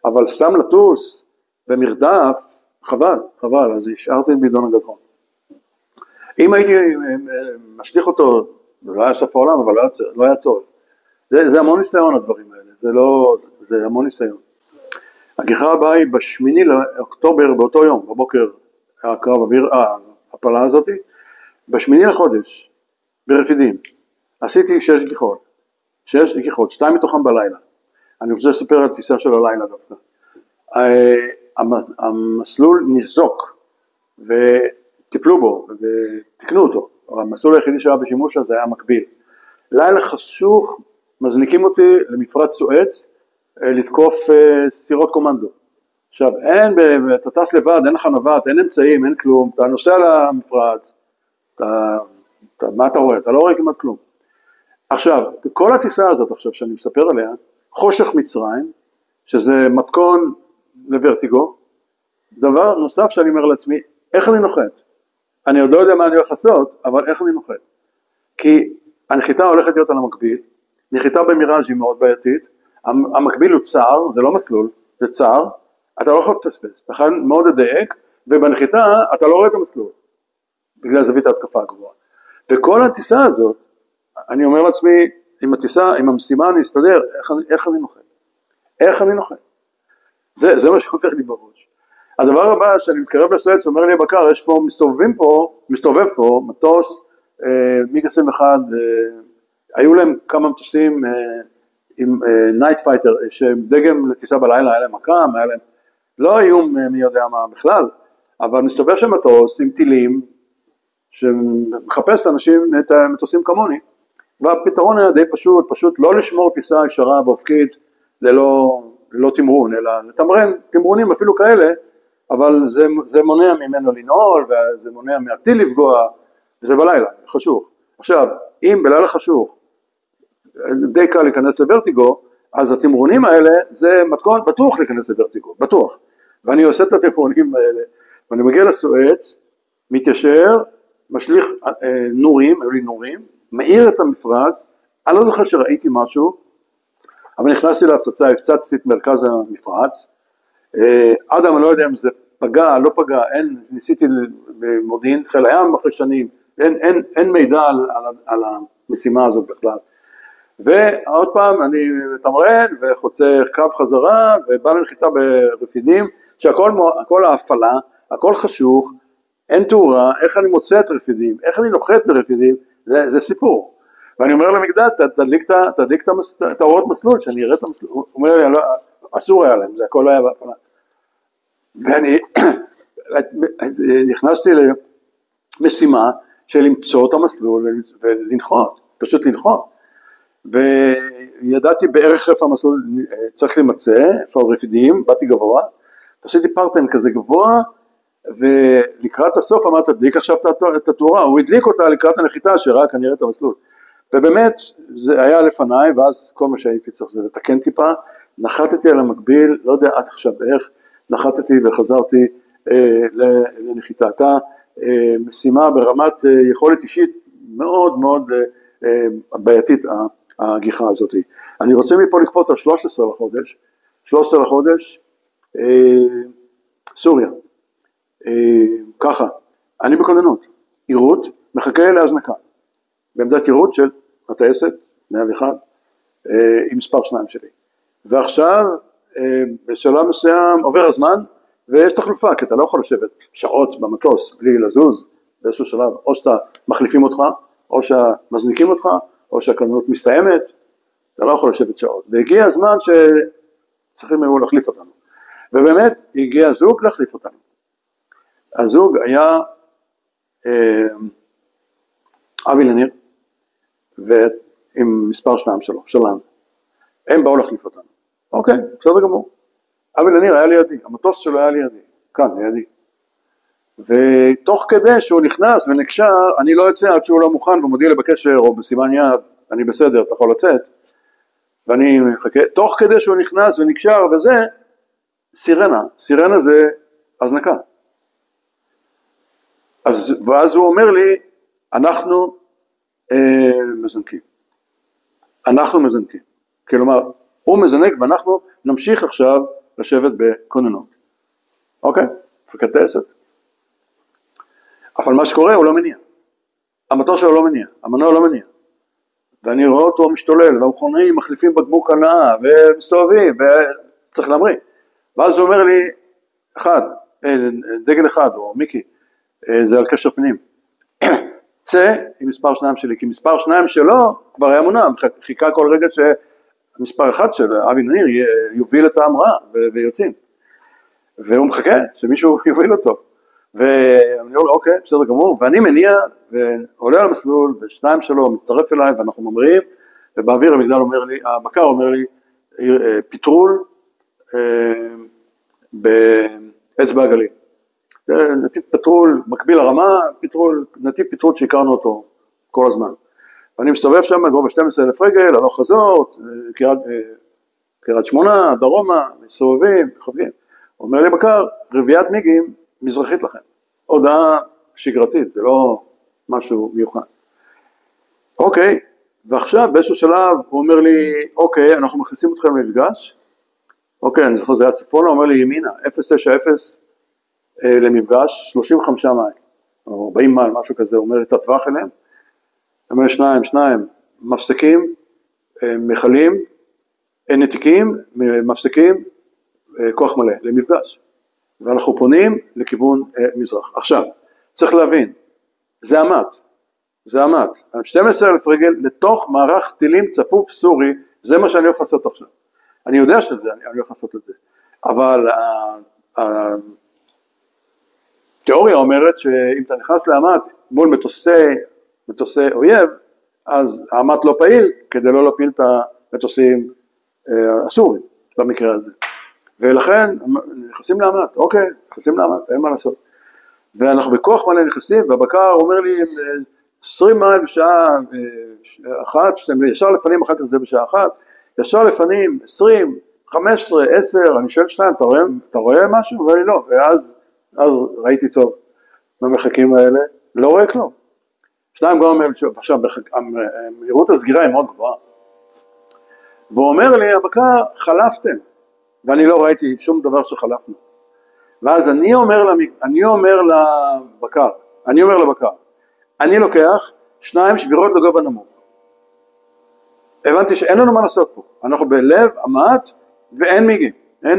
אבל סתם לטוס במרדף, חבל, אז השארתי את בידון הכחול. אם הייתי משליך אותו, זה לא היה סוף העולם, אבל לא היה צורך. זה המון ניסיון הדברים האלה, זה המון ניסיון. הגיחה הבאה היא ב8 לאוקטובר, באותו יום, בבוקר, הקרב אוויר, הפעלה הזאת, ב8 לחודש, ברפידים, עשיתי 6 גיחות, 2 מתוכם בלילה. אני רוצה לספר על התפיסה של הלילה דווקא. המסלול ניזוק, וטיפלו בו, ותקנו אותו. המסלול היחידי שהיה בשימוש הזה היה מקביל. לילה חשוך, מזניקים אותי למפרץ סואץ, לתקוף סירות קומנדו. עכשיו, אתה טס לבד, אין לך נווט, אין אמצעים, אין כלום, אתה נוסע למפרץ, מה אתה רואה? אתה לא רואה כמעט כלום. עכשיו, כל הטיסה הזאת עכשיו שאני מספר עליה, חושך מצרים, שזה מתכון לוורטיגו, דבר נוסף שאני אומר לעצמי, איך אני נוחת? אני עוד לא יודע מה אני הולך לעשות, אבל איך אני נוחת? כי הנחיתה הולכת להיות על המקביל, נחיתה במיראז' היא מאוד בעייתית, המקביל הוא צער, זה לא מסלול, זה צער, אתה לא יכול לפספס, אתה חייב מאוד לדייק, ובנחיתה אתה לא רואה את המסלול, בגלל זווית ההתקפה הגבוהה. וכל הטיסה הזאת, אני אומר לעצמי, עם הטיסה, עם המשימה אני אסתדר, איך אני נוחת? זה מה שעובר לי בראש. הדבר הבא, שאני מתקרב לסואץ, אומר לי הבקר, יש פה, מסתובב פה, מטוס, מיג 21, היו להם כמה מטוסים עם נייט פייטר, שדגם לטיסה בלילה, היה להם מקם, היה להם, לא איום מי יודע מה בכלל, אבל מסתובב שם מטוס עם טילים, שמחפש אנשים את המטוסים כמוני, והפתרון היה די פשוט לא לשמור טיסה ישרה ואופקית, ללא תמרון, אלא לתמרן תמרונים אפילו כאלה, אבל זה מונע ממנו לנעול, וזה מונע מהטיל לפגוע, וזה בלילה, חשוך. עכשיו, אם בלילה חשוך, די קל להיכנס לוורטיגו, אז התמרונים האלה, זה מתכון בטוח להיכנס לוורטיגו, בטוח. ואני עושה את התמרונים האלה, ואני מגיע לסואץ, מתיישר, משליך נורים, היו לי נורים, מאיר את המפרץ, אני לא זוכר שראיתי משהו, אבל נכנסתי להפצצה, הפצצתי את מרכז המפרץ, אדם, אני לא יודע אם זה פגע, לא פגע, ניסיתי במודיעין חיל הים אחרי שנים, אין מידע על המשימה הזאת בכלל. ועוד פעם אני מתמרן וחוצה קו חזרה, ובא לנחיתה ברפידים, שהכל ההפעלה, הכל חשוך, אין תאורה, איך אני מוצא את רפידים, איך אני נוחת ברפידים, זה סיפור. ואני אומר למגדל, תדליק את האורות מסלול, שאני אראה את המסלול, הוא אומר לי, אסור היה להם, זה הכל היה בהפעלה. ואני נכנסתי למשימה של למצוא את המסלול ולנחות, פשוט לנחות. וידעתי בערך איפה המסלול צריך למצא, איפה הרפידים, באתי גבוה, עשיתי פרטן כזה גבוה, ולקראת הסוף אמרתי, תדליק עכשיו את התאורה, הוא הדליק אותה לקראת הנחיתה, שרק אני אראה את המסלול. ובאמת, זה היה לפניי, ואז כל מה שהייתי צריך זה לתקן טיפה, נחתתי על המקביל, לא יודע עד עכשיו איך, נחתתי וחזרתי לנחיתה. הייתה משימה ברמת יכולת אישית מאוד מאוד בעייתית, הגיחה הזאת. אני רוצה מפה לקפוץ על 13 לחודש, סוריה. ככה, אני בכוננות, עירות, מחכה להזנקה, בעמדת עירות של הטייסת, 101, עם מספר 2 שלי. ועכשיו, בשלב מסוים עובר הזמן, ויש תחלופה, כי אתה לא יכול לשבת שעות במטוס, בלי לזוז, באיזשהו שלב, או שאתה מחליפים אותך, או שמזניקים אותך, או שהכוננות מסתיימת, אתה לא יכול לשבת שעות. והגיע הזמן שצריכים היו להחליף אותנו. ובאמת, הגיע הזוג להחליף אותנו. הזוג היה אבי לניר, ועם מספר 2 שלנו. הם באו להחליף אותנו. אוקיי, בסדר גמור. אבי לניר היה לידי, המטוס שלו היה לידי, כאן, לידי. ותוך כדי שהוא נכנס ונקשר, אני לא יוצא עד שהוא לא מוכן, ומודיע לי בקשר או בסימן יד, אני בסדר, אתה יכול לצאת. ואני מחכה, תוך כדי שהוא נכנס ונקשר וזה, סירנה זה הזנקה. ואז הוא אומר לי, אנחנו מזנקים. כלומר, הוא מזנק ואנחנו נמשיך עכשיו לשבת בכוננות. אוקיי? מפקד טייסת. אבל מה שקורה הוא לא מניע. המטוס שלו לא מניע, המנוע לא מניע. ואני רואה אותו משתולל, והמכונאים מחליפים בקבוק הנאה, ומסתובבים, וצריך להמריא. ואז הוא אומר לי, דגל אחד, או מיקי, זה על קשר פנים. צא עם מספר 2 שלי, כי מספר 2 שלו כבר היה מונע, חיכה כל רגע שמספר 1 של אבי ניר יוביל את ההמראה ויוצאים. והוא מחכה שמישהו יוביל אותו. ואני אומר, אוקיי, בסדר גמור, ואני מניע ועולה על המסלול, ושניים שלו מצטרף אליי ואנחנו ממריאים, ובאוויר המגדל אומר לי, הבקר אומר לי, פטרול באצבע הגליל. נתיב פטרול, מקביל הרמה, נתיב פטרול שהכרנו אותו כל הזמן. ואני מסתובב שם, גובה 12,000 רגל, הלוך חזור, קריית שמונה, דרומה, מסתובבים, חווים. אומר לי בקר, רביעיית מיגים מזרחית לכם. הודעה שגרתית, זה לא משהו מיוחד. אוקיי, ועכשיו באיזשהו שלב הוא אומר לי, אוקיי, אנחנו מכניסים אתכם למפגש. אוקיי, אני זוכר, זה היה צפונה, הוא אומר לי ימינה, 090 למפגש, 35 מייל, או 40 מייל, משהו כזה, הוא אומר לי, תטווח אליהם. הוא אומר, שניים, מפסקים, מחלים, נתיקים, מפסקים, כוח מלא למפגש, ואנחנו פונים לכיוון מזרח. עכשיו, צריך להבין, זה עמת, 12,000 רגל לתוך מערך טילים צפוף סורי, זה מה שאני הולך לעשות עכשיו. אני יודע שזה, אני הולך לעשות את זה, אבל התיאוריה אומרת שאם אתה נכנס לעמת מול מטוסי אויב, אז העמת לא פעיל כדי לא להפיל את המטוסים הסורים במקרה הזה. ולכן נכנסים לעמת, אוקיי, נכנסים לעמת, אין מה לעשות. ואנחנו בכוח מלא נכנסים, והבקר אומר לי 20 מייל בשעה 1, ישר לפנים, אחר כך זה בשעה 1, ישר לפנים 20, 15, 10, אני שואל 2, אתה רואה משהו? הוא אומר לי לא, ואז ראיתי טוב במרחקים האלה, לא רואה כלום. 2 גם אומר לי, עכשיו, מהירות הסגירה היא מאוד גבוהה, והוא אומר לי, הבקר, חלפתם, ואני לא ראיתי שום דבר שחלפנו. ואז אני אומר לבקר, אני לוקח 2 שבירות לגובה נמוך. הבנתי שאין לנו מה לעשות פה, אנחנו בלב עמת ואין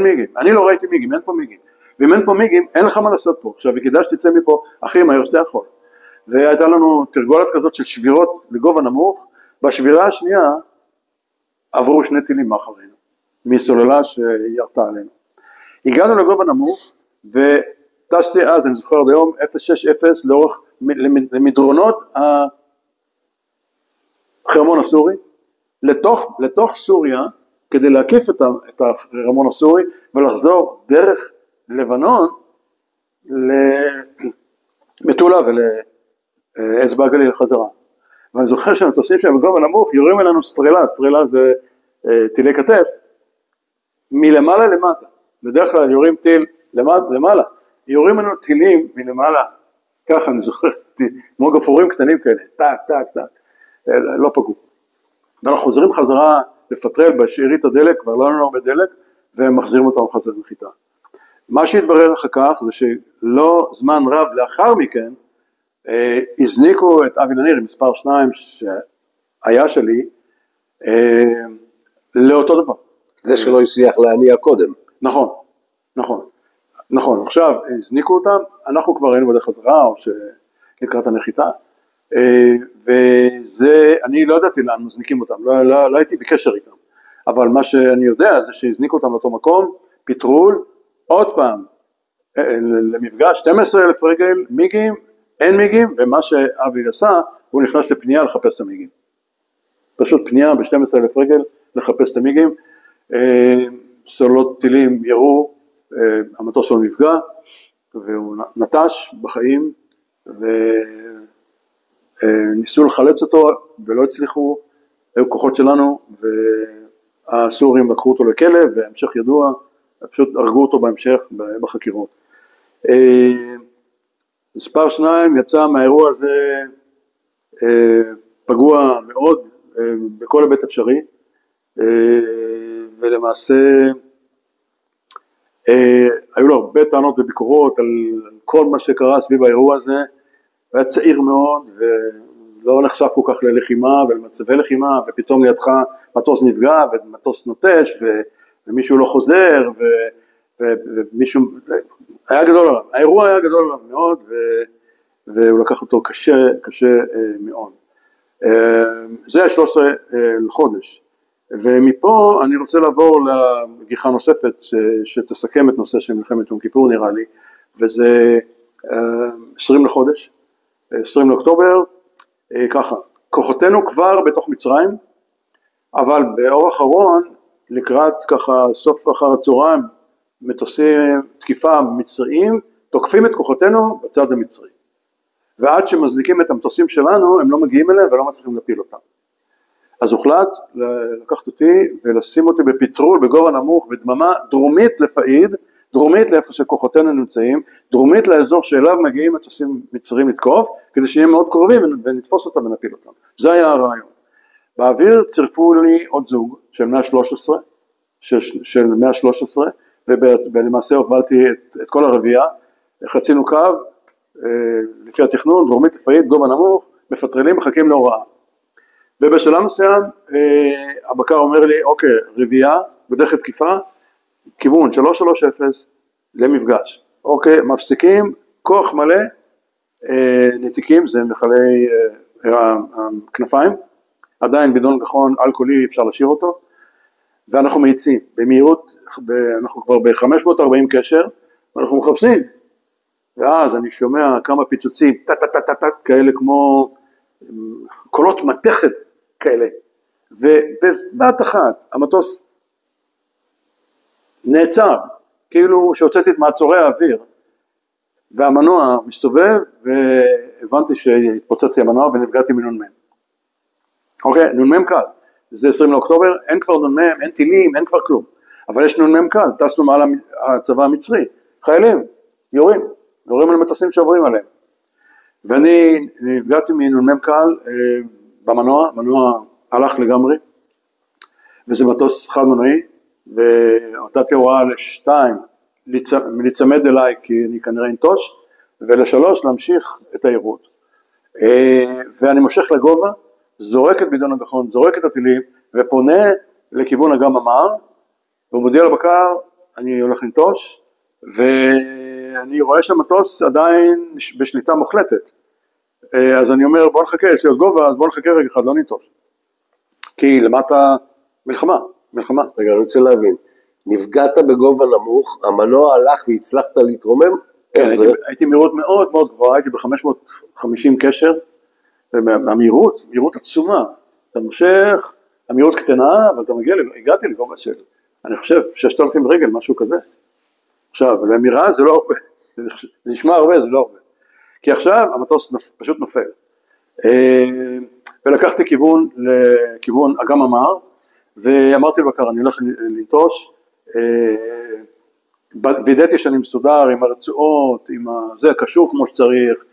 מיגים, אני לא ראיתי מיגים, אין פה מיגים, ואם אין פה מיגים, אין לך מה לעשות פה. עכשיו, כדאי שתצא מפה הכי מהר שאתה יכול. והייתה לנו תרגולת כזאת של שבירות לגובה נמוך, בשבירה השנייה עברו 2 טילים מאחרינו, מסוללה שירתה עלינו. הגענו לגובה נמוך, וטסתי אז, אני זוכר עד היום, 060 לאורך למדרונות החרמון הסורי, לתוך סוריה, כדי להקיף את החרמון הסורי, ולחזור דרך לבנון, למטולה ולאצבע הגליל חזרה. ואני זוכר שהמטוסים שהם בגובה נמוך, יורים אלינו סטרלה זה טילי כתף, מלמעלה למטה. בדרך כלל יורים טיל למעלה, יורים לנו טילים מלמעלה, ככה אני זוכר, כמו גפורים קטנים כאלה, טק, לא פגעו. ואנחנו חוזרים חזרה לפטרל בשארית הדלק, כבר לא לנו הרבה דלק, והם מחזירים אותם חזרה לחיטה. מה שהתברר אחר כך, זה שלא זמן רב לאחר מכן, הזניקו את אבי נניר, מספר 2 שהיה שלי, לאותו דבר. זה שלא הצליח להניע קודם. נכון, עכשיו הזניקו אותם, אנחנו כבר היינו בדרך חזרה, או לקראת הנחיתה, וזה, אני לא ידעתי לאן מזניקים אותם, לא הייתי בקשר איתם, אבל מה שאני יודע זה שהזניקו אותם לאותו מקום, פטרול, עוד פעם, למפגש, 12,000 רגל, מיגים, אין מיגים, ומה שאבי עשה, הוא נכנס לפנייה לחפש את המיגים. פשוט פנייה ב-12,000 רגל לחפש את המיגים, סוללות טילים ירו, המטוס שלו נפגע, והוא נטש בחיים, וניסו לחלץ אותו, ולא הצליחו, היו כוחות שלנו, והסורים לקחו אותו לכלא, והמשך ידוע, פשוט הרגו אותו בהמשך בחקירות. מספר 2 יצא מהאירוע הזה פגוע מאוד, בכל הבית אפשרי, ולמעשה היו לו הרבה טענות וביקורות על כל מה שקרה סביב האירוע הזה, הוא היה צעיר מאוד ולא נחשף כל כך ללחימה ולמצבי לחימה, ופתאום לידך מטוס נפגע ומטוס נוטש ומישהו לא חוזר ומישהו, היה גדול עליו, האירוע היה גדול עליו מאוד והוא לקח אותו קשה מאוד. זה 13 לחודש. ומפה אני רוצה לעבור לגיחה נוספת שתסכם את נושא של מלחמת יום כיפור נראה לי, וזה 20 לחודש, 20 לאוקטובר, ככה, כוחותינו כבר בתוך מצרים, אבל באור אחרון, לקראת ככה סוף אחר הצהריים, מטוסי תקיפה מצריים, תוקפים את כוחותינו בצד המצרי. ועד שמזניקים את המטוסים שלנו, הם לא מגיעים אליהם ולא מצליחים להפיל אותם. אז הוחלט לקחת אותי ולשים אותי בפטרול בגובה נמוך בדממה דרומית לפעיד, דרומית לאיפה שכוחותינו נמצאים, דרומית לאזור שאליו מגיעים מטוסים מצרים לתקוף, כדי שיהיה מאוד קרובים ונתפוס אותם ונפיל אותם. זה היה הרעיון. באוויר צירפו לי עוד זוג של 113, ולמעשה הובלתי את כל הרביעה, חצינו קו, לפי התכנון, דרומית לפעיד, גובה נמוך, מפטרלים, מחכים להוראה. ובשלב מסוים, הבקר אומר לי, אוקיי, רביעה, בדרך התקיפה, כיוון 330 למפגש, אוקיי, מפסיקים, כוח מלא, נתיקים, זה מחלי הכנפיים, עדיין בידון גחון אלכוהולי אפשר להשאיר אותו, ואנחנו מאיצים, במהירות, אנחנו כבר ב-540 קשר, ואנחנו מחפשים, ואז אני שומע כמה פיצוצים, טט, כאלה כמו קולות מתכת כאלה, ובבת אחת המטוס נעצר, כאילו שהוצאתי את מעצורי האוויר, והמנוע מסתובב, והבנתי שהתפוצץ לי המנוע ונפגעתי מנ"מ. אוקיי, נ"מ קל, זה 20 לאוקטובר, אין כבר נ"מ, אין טילים, אין כבר כלום, אבל יש נ"מ קל, טסנו מעל הצבא המצרי, חיילים, יורים על מטוסים שעוברים עליהם, ואני נפגעתי מנ"מ קל במנוע, מנוע הלך לגמרי, וזה מטוס חד מנועי, ונתתי הוראה לשתיים, להצמד אליי כי אני כנראה אנטוש, ולשלוש להמשיך את העירות, ואני מושך לגובה, זורק את בידון הגחון, זורק את הטילים, ופונה לכיוון אגם המער, ומודיע לבקר, אני הולך לנטוש, ואני רואה שהמטוס עדיין בשליטה מוחלטת, אז אני אומר בוא נחכה, יש לי עוד גובה, אז בוא נחכה רגע אחד, לא ננטוש, כי למטה מלחמה. רגע, אני רוצה להבין, נפגעת בגובה נמוך, המנוע הלך והצלחת להתרומם? כן, הייתי מהירות מאוד מאוד גבוהה, הייתי ב-550 קשר, והמהירות, מהירות עצומה, אתה מושך, המהירות קטנה, אבל אתה מגיע, הגעתי לגובה של, אני חושב, 6,000 רגל, משהו כזה. עכשיו, לאמירה זה לא הרבה, זה נשמע הרבה, זה לא הרבה. כי עכשיו המטוס פשוט נופל. ולקחתי כיוון לכיוון אגם המער, ואמרתי לבקר, אני הולך לנטוש, וידעתי שאני מסודר עם הרצועות, עם זה, קשור כמו שצריך,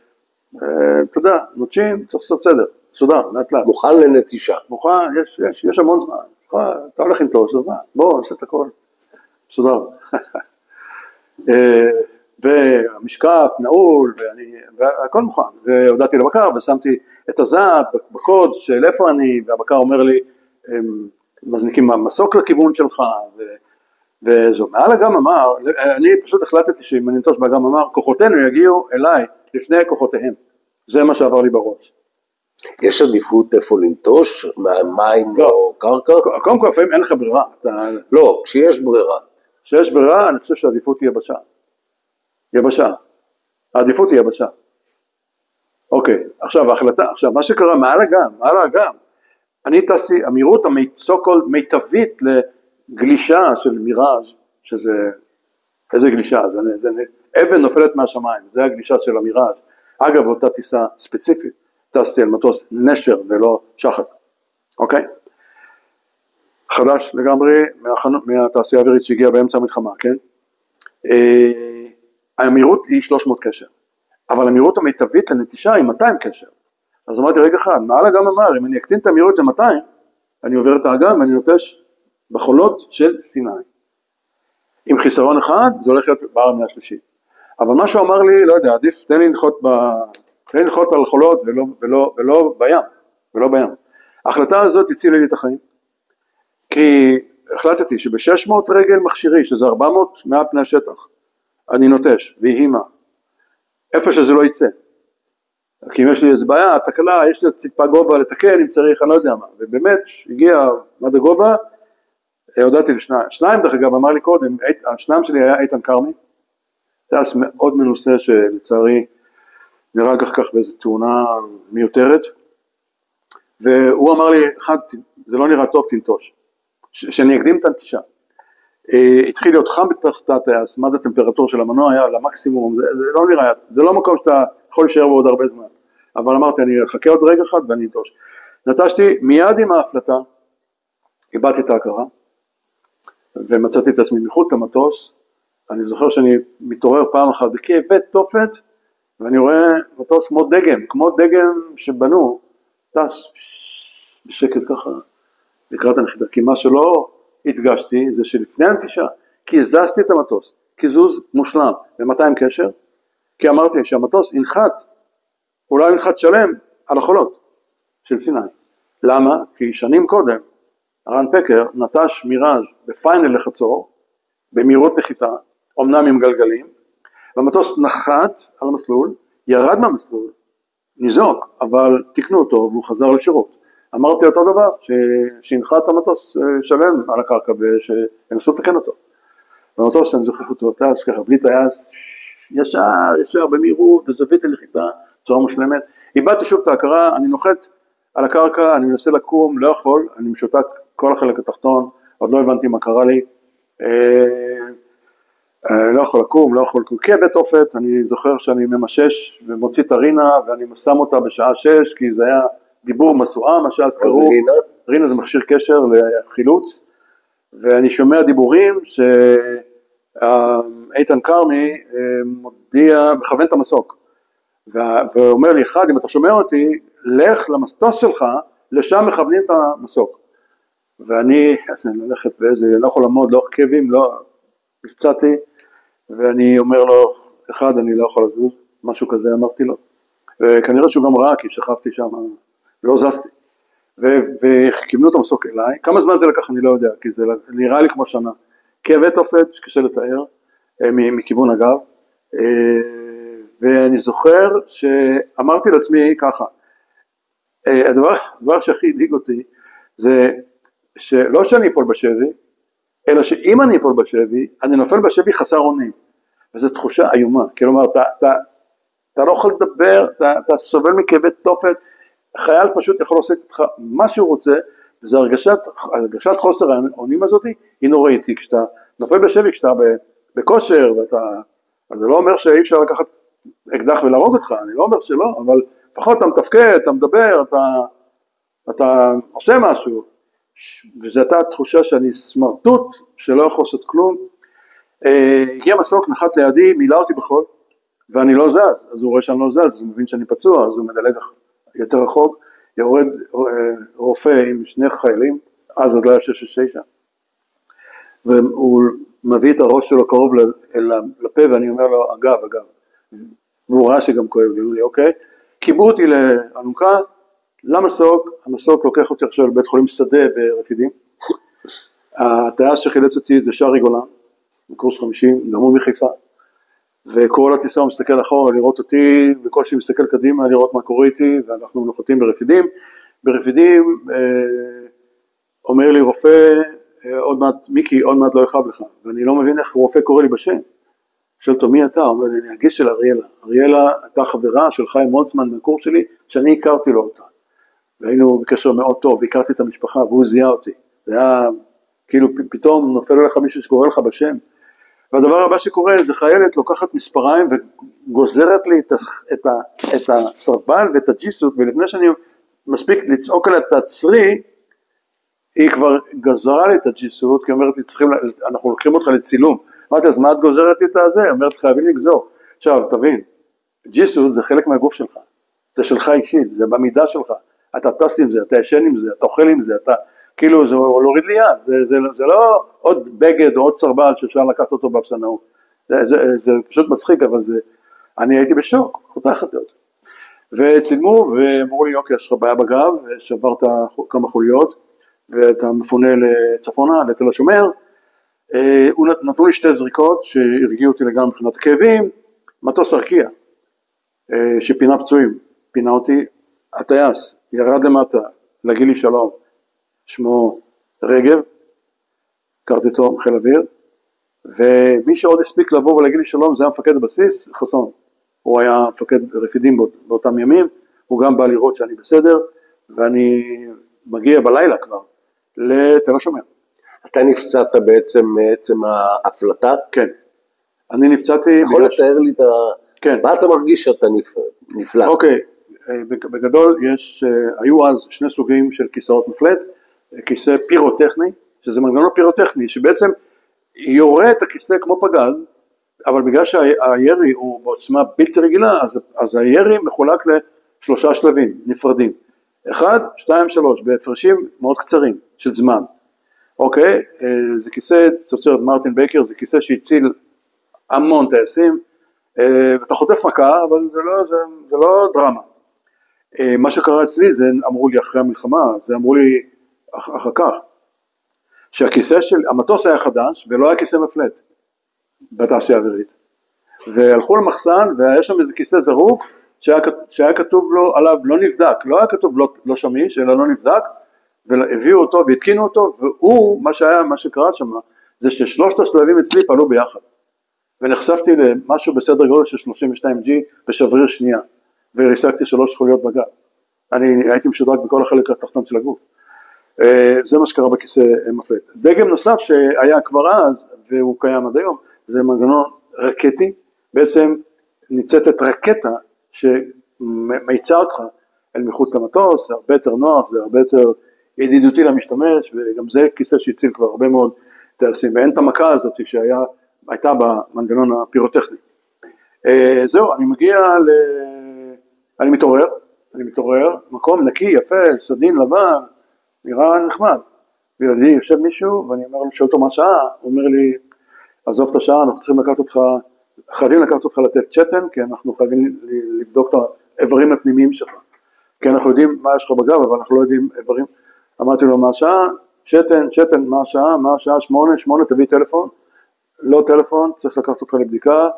אתה יודע, נוטשים, צריך לעשות סדר, סודר, לאט לאט. מוכן לנצישה. מוכן, יש המון זמן, אתה הולך לנטוש, בוא, נעשה את הכל, סודר. והמשקף נעול, והכל מוכן, והודעתי לבקר, ושמתי את הזעת בקוד של איפה אני, והבקר אומר לי, מזניקים מסוק לכיוון שלך, וזו, מעל אגם המער, אני פשוט החלטתי שאם אני נטוש באגם המער, כוחותינו יגיעו אליי לפני כוחותיהם, זה מה שעבר לי בראש. יש עדיפות איפה לנטוש, מהמים או קרקע? קודם כל, לפעמים אין לך ברירה. לא, כשיש ברירה. כשיש ברירה, אני חושב שהעדיפות היא יבשה. העדיפות היא יבשה. אוקיי, עכשיו ההחלטה, עכשיו מה שקרה מעל האגם, אני טסתי, המהירות הסו-קולד מיטבית לגלישה של מיראז', שזה, איזה גלישה? זה אבן נופלת מהשמיים, זה הגלישה של המיראז'. אגב, אותה טיסה ספציפית, טסתי על מטוס נשר ולא שחק, אוקיי? חדש לגמרי מהתעשייה האווירית שהגיעה באמצע המלחמה, כן? המהירות היא 300 קשר, אבל המהירות המיטבית לנטישה היא 200 קשר. אז אמרתי רגע אחד, מעל אגם המער, אם אני אקטין את המהירות ל-200, אני עובר את האגם ואני נוטש בחולות של סיני. עם חיסרון אחד, זה הולך להיות בערב השלישית. אבל מה שהוא אמר לי, לא יודע, עדיף, תן לי לנחות על חולות ולא בים. ההחלטה הזאת הצילה לי את החיים, כי החלטתי שב-600 רגל מכשירי, שזה 400 מעל פני השטח, אני נוטש, ויהי מה, איפה שזה לא יצא. כי אם יש לי איזו בעיה, תקלה, יש לי ציפה גובה לתקן, אם צריך, אני לא יודע מה. ובאמת, הגיע מד הגובה, הודעתי לשניים, דרך אגב, אמר לי קודם, השניים שלי היה איתן קרמי, טס מאוד מנוסה שלצערי נראה כך באיזו תאונה מיותרת, והוא אמר לי, אחד, זה לא נראה טוב, תנטוש, שאני אקדים את הנטישה. התחיל להיות חם בתחת הטייס, מד הטמפרטור של המנוע היה למקסימום, זה לא נראה, זה לא מקום שאתה יכול להישאר בו עוד הרבה זמן, אבל אמרתי, אני אחכה עוד רגע אחד ואני אנטוש. נטשתי מיד עם ההפלטה, איבדתי את ההכרה, ומצאתי את עצמי מחוץ למטוס. אני זוכר שאני מתעורר פעם אחת בכאבי תופת, ואני רואה מטוס כמו דגם שבנו, טס בשקט ככה, לקראת הנחיתה, כי מה שלא הדגשתי זה שלפני הנטישה, קיזזתי את המטוס, קיזוז מושלם, ב-200 קשר, כי אמרתי שהמטוס ינחת, אולי ינחת שלם על החולות של סיני. למה? כי שנים קודם, הרן פקר נטש מיראז' בפיינל לחצור, במהירות נחיתה, אמנם עם גלגלים, והמטוס נחת על המסלול, ירד מהמסלול, ניזוק, אבל תקנו אותו והוא חזר לשירות. אמרתי אותו דבר, שהנחת המטוס שלם על הקרקע ושינסו לתקן אותו. והמטוס שאני זוכר אותו, טס ככה, בלי טייס, ישר במהירות, בזווית הנחיתה, צורה מושלמת. איבדתי שוב את ההכרה, אני נוחת על הקרקע, אני מנסה לקום, לא יכול, אני משותק כל החלק התחתון, עוד לא הבנתי מה קרה לי, לא יכול לקום, לא יכול לקום, כבד תופת, אני זוכר שאני ממשש ומוציא את הרינה, ואני שם אותה בשעה 6, כי זה היה דיבור מסועה, מה שאז קראו, רינה זה מכשיר קשר לחילוץ, ואני שומע דיבורים שאיתן קרמי מודיע, מכוון את המסוק, ואומר לי, אחד, אם אתה שומע אותי, לך למטוס שלך, לשם מכוונים את המסוק. ואני הולכת ואיזה, לא יכול לעמוד, לא כאבים, לא, נפצעתי, ואני אומר לו, אחד, אני לא יכול לזוז, משהו כזה אמרתי לו, וכנראה שהוא גם ראה, כי שכבתי שם, לא זזתי, וקיבלו את המסוק אליי, כמה זמן זה לקח אני לא יודע, כי זה נראה לי כמו שנה, כאבי תופת, שקשה לתאר, מכיוון הגב, ואני זוכר שאמרתי לעצמי ככה, הדבר שהכי הדאיג אותי, זה שלא שאני אפול בשבי, אלא שאם אני אפול בשבי, אני נופל בשבי חסר אונים, וזו תחושה איומה, כלומר, אתה לא יכול לדבר, אתה סובל מכאבי תופת, חייל פשוט יכול לעשות איתך מה שהוא רוצה, וזו הרגשת חוסר האונים הזאת, היא נוראית, כי כשאתה נופל בשבי, כשאתה בכושר, אז זה לא אומר שאי אפשר לקחת אקדח ולהרוג אותך, אני לא אומר שלא, אבל לפחות אתה מתפקד, אתה מדבר, אתה עושה משהו, וזו הייתה תחושה שאני סמרטוט, שלא יכול לעשות כלום, הגיע מסוק, נחת לידי, מילא אותי בחול, ואני לא זז, אז הוא רואה שאני לא זז, הוא מבין שאני פצוע, אז הוא מדלג יותר רחוק, יורד רופא עם שני חיילים, אז עוד לא היה 669, והוא מביא את הראש שלו קרוב לפה, ואני אומר לו, אגב, והוא ראה שגם כואב לי, הוא לי, אוקיי, קיבלו אותי לאלונקה, למסוק, המסוק לוקח אותי עכשיו לבית חולים שדה ברפידים, הטייס שחילץ אותי זה שרי גולן, בקורס 50, גם הוא מחיפה, וכל הטיסה הוא מסתכל אחורה לראות אותי, וכל שהיא מסתכל קדימה לראות מה קורה איתי, ואנחנו נוחתים ברפידים, אומר לי רופא, עוד מעט, מיקי, עוד מעט לא יחב לך, ואני לא מבין איך רופא קורא לי בשם, שואל אותו מי אתה? אומר לי, אני הגיס של אריאלה, אריאלה הייתה חברה של חיים מולצמן מהקורס שלי, שאני הכרתי לו אותה, והיינו בקשר מאוד טוב, והכרתי את המשפחה, והוא זיהה אותי, זה היה כאילו פתאום נופל עליך מישהו שקורא לך בשם, והדבר הבא שקורה זה חיילת לוקחת מספריים וגוזרת לי את הסרבל ואת הג'יסות, ולפני שאני מספיק לצעוק עליה תעצרי, היא כבר גזרה לי את הג'יסות, כי אומרת לי, אנחנו לוקחים אותך לצילום, אמרתי, אז מה את גוזרת לי את הזה? אומרת, חייבים לגזור. עכשיו, תבין, ג'יסות זה חלק מהגוף שלך, זה שלך אישית, זה במידה שלך, אתה טס עם זה, אתה ישן עם זה, אתה אוכל עם זה, אתה, כאילו, זה להוריד לי יד, זה לא עוד בגד או עוד סרבל שאפשר לקחת אותו באפסנאות, זה פשוט מצחיק, אבל זה, אני הייתי בשוק, חותכת אותו. וצילמו ואמרו לי, אוקיי, יש לך בעיה בגב, שברת כמה חוליות, ואתה מפונה לצפונה, לתל השומר, נתנו לי 2 זריקות שהרגיעו אותי לגמרי מבחינת הכאבים, מטוס ארקיע, שפינה פצועים, פינה אותי, הטייס ירד למטה, להגיד לי שלום, שמו רגב, הכרתי אותו מחיל אוויר, ומי שעוד הספיק לבוא ולהגיד לי שלום, זה היה מפקד הבסיס, חסון, הוא היה מפקד רפידים באותם ימים, הוא גם בא לראות שאני בסדר, ואני מגיע בלילה כבר, לתל השומר. אתה נפצעת בעצם מעצם ההפלטה? כן. אני נפצעתי... יכול לתאר לי את ה... כן. מה אתה מרגיש שאתה נפלט? אוקיי, בגדול היו אז 2 סוגים של כיסאות מפלט, כיסא פירוטכני, שזה מנגנון פירוטכני, שבעצם יורה את הכיסא כמו פגז, אבל בגלל שהירי הוא בעוצמה בלתי רגילה, אז הירי מחולק ל3 שלבים נפרדים. 1, 2, 3, בהפרשים מאוד קצרים של זמן. אוקיי, זה כיסא תוצרת מרטין בייקר, זה כיסא שהציל המון טייסים, ואתה חוטף מכה, אבל זה לא דרמה. מה שקרה אצלי, זה אמרו לי אחרי המלחמה, זה אמרו לי אחר כך, שהכיסא של, המטוס היה חדש ולא היה כיסא מפלט בתעשייה האווירית, והלכו למחסן והיה שם איזה כיסא זרוק שהיה כתוב לו עליו לא נבדק, לא היה כתוב לא שמיש אלא לא נבדק, והביאו אותו והתקינו אותו, והוא מה שקרה שם זה ששלושת השלבים אצלי פעלו ביחד, ונחשפתי למשהו בסדר גודל של 32G בשבריר שנייה, וריסקתי 3 חוליות בגב. אני הייתי משודרג בכל החלק התחתון של הגוף. זה מה שקרה בכיסא מפלט. דגם נוסף שהיה כבר אז, והוא קיים עד היום, זה מנגנון רקטי, בעצם ניצתת רקטה שמאיצה אותך אל מחוץ למטוס, זה הרבה יותר נוח, זה הרבה יותר ידידותי למשתמש, וגם זה כיסא שהציל כבר הרבה מאוד טייסים, ואין את המכה הזאת שהייתה במנגנון הפירוטכני. זהו, אני מתעורר, מקום נקי, יפה, סדין, לבן, נראה נחמד, וידי יושב מישהו, ואני שואל אותו מה השעה, הוא אומר לי, עזוב את השעה, אנחנו חייבים לקחת אותך לתת צ'טן, כי אנחנו חייבים לבדוק את האיברים הפנימיים שלך, כי אנחנו יודעים מה יש לך בגב, אבל אנחנו לא יודעים איברים. אמרתי לו מה השעה, צ'טן, מה השעה, 8, תביא טלפון, לא טלפון, צריך לקחת אותך לבדיקה,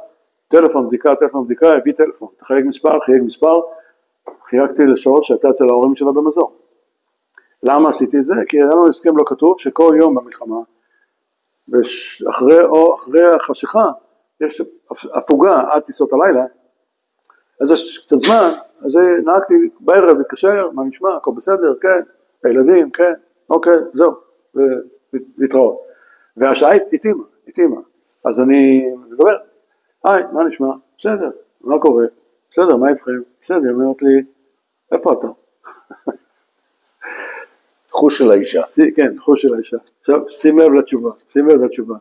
טלפון, בדיקה, הביא טלפון, תחייג מספר, חייגתי לשעות שהייתה אצל ההורים שלה במזור. למה עשיתי את זה? כי היה לנו הסכם לא כתוב שכל יום במלחמה, אחרי החשיכה, יש הפוגה עד טיסות הלילה, אז יש קצת זמן, אז נהגתי בערב להתקשר, מה נשמע, הכל בסדר, כן, הילדים, כן, אוקיי, זהו, ולהתראות. והשעה התאימה, אז אני מדבר, היי, מה נשמע? בסדר, מה קורה? בסדר, מה איתכם? בסדר, היא אומרת לי, איפה אתה? חוש של האישה. כן, חוש של האישה. עכשיו, שים לב לתשובה.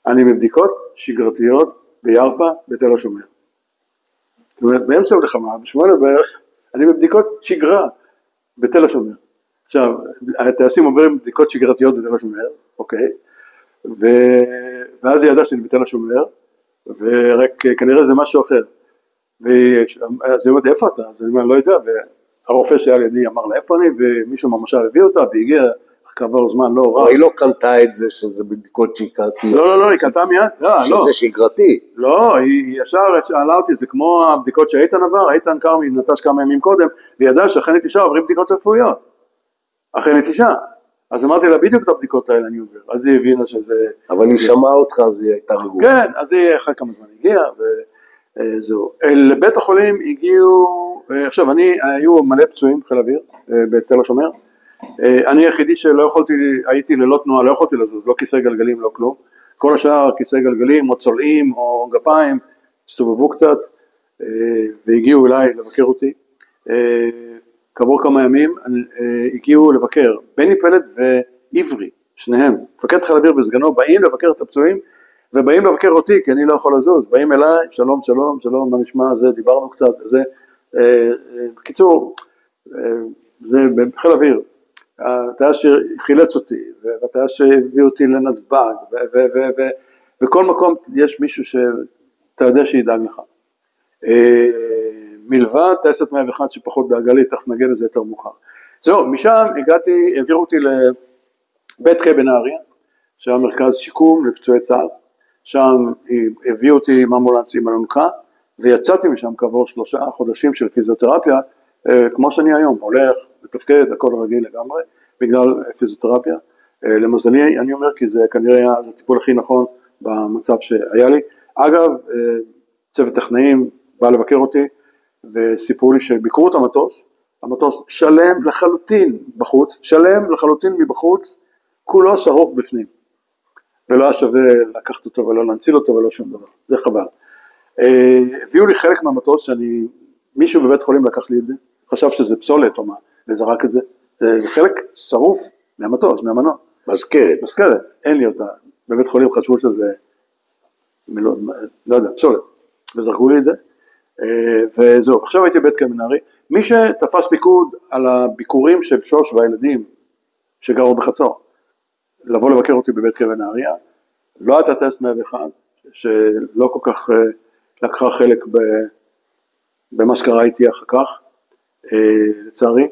אני בבדיקות שגרתיות בירפה בתל השומר. זאת אומרת, באמצע המלחמה, ב8 בערך, אני בבדיקות שגרה בתל השומר. עכשיו, הטייסים עוברים בדיקות שגרתיות בתל השומר, אוקיי, ואז היא ידעה שאני בתל השומר, ורק כנראה זה משהו אחר. אז היא אומרת, איפה אתה? אז אני אומר, לא יודע, והרופא שהיה לידי אמר לה, איפה אני? ומישהו מהמושב הביא אותה, והגיע כעבור זמן לא רע. היא לא קנתה את זה שזה בדיקות שגרתיות. לא, היא קנתה מיד. שזה שגרתי. לא, היא ישר שאלה אותי, זה כמו הבדיקות שאיתן עבר, איתן קרמי נטש כמה ימים קודם, וידע שאחרי נטישה עוברים בדיקות רפואיות. אחרי נטישה. אז אמרתי לה, בדיוק את הבדיקות האלה אני עובר. אז היא הבינה שזה... אבל היא שמעה אותך, אז היא הייתה רגועה. כן, אז היא אחרי כמה זמן הגיעה, וזהו. לבית החולים הגיעו, עכשיו היו מלא פצועים בחיל האוויר, בתל השומר, אני היחידי שלא יכולתי, הייתי ללא תנועה, לא יכולתי לזוז, לא כיסא גלגלים, לא כלום, כל השאר כיסא גלגלים, או צולעים, או גפיים, הסתובבו קצת, והגיעו אליי לבקר אותי, כעבור כמה ימים, הגיעו לבקר, בני פלד ועברי, שניהם, מפקד חיל האוויר וסגנו, באים לבקר את הפצועים, ובאים לבקר אותי, כי אני לא יכול לזוז, באים אליי, שלום, מה נשמע, זה, דיברנו קצת, זה, בקיצור, זה בחיל האוויר, הטייס שחילץ אותי, והטייס שהביא אותי לנתב"ג, ובכל מקום יש מישהו שאתה יודע שידאג לך. מלבד טייסת 101 שפחות דאגה לי, תכף נגיע לזה יותר מאוחר. זהו, משם הגעתי, העבירו אותי לבית קיי בנהריה, שהיה מרכז שיקום לפצועי צה"ל, שם הביאו אותי עם אמבולנס עם אלונקה, ויצאתי משם כעבור 3 חודשים של פיזיותרפיה, כמו שאני היום, הולך, מתפקד, הכל רגיל לגמרי, בגלל פיזיותרפיה. למזלי, אני אומר, כי זה כנראה היה הטיפול הכי נכון במצב שהיה לי. אגב, צוות טכנאים בא לבקר אותי, וסיפרו לי שביקרו את המטוס שלם לחלוטין בחוץ, שלם לחלוטין מבחוץ, כולו שרוף בפנים. ולא היה שווה לקחת אותו ולא להנציל אותו ולא שום דבר, זה חבל. הביאו לי חלק מהמטוס מישהו בבית חולים לקח לי את זה, חשב שזה פסולת או מה, וזרק את זה, זה חלק שרוף מהמטוס, מהמנוע. מזכרת, אין לי אותה, בבית חולים חשבו שזה, לא יודע, פסולת, וזרקו לי את זה, וזהו, עכשיו הייתי בבית קיי בנהריה, מי שתפס פיקוד על הביקורים של שוש והילדים שגרו בחצור, לבוא לבקר אותי בבית קיי בנהריה, לא הייתה טייס 101, שלא כל כך לקחה חלק במה שקרה איתי אחר כך, לצערי,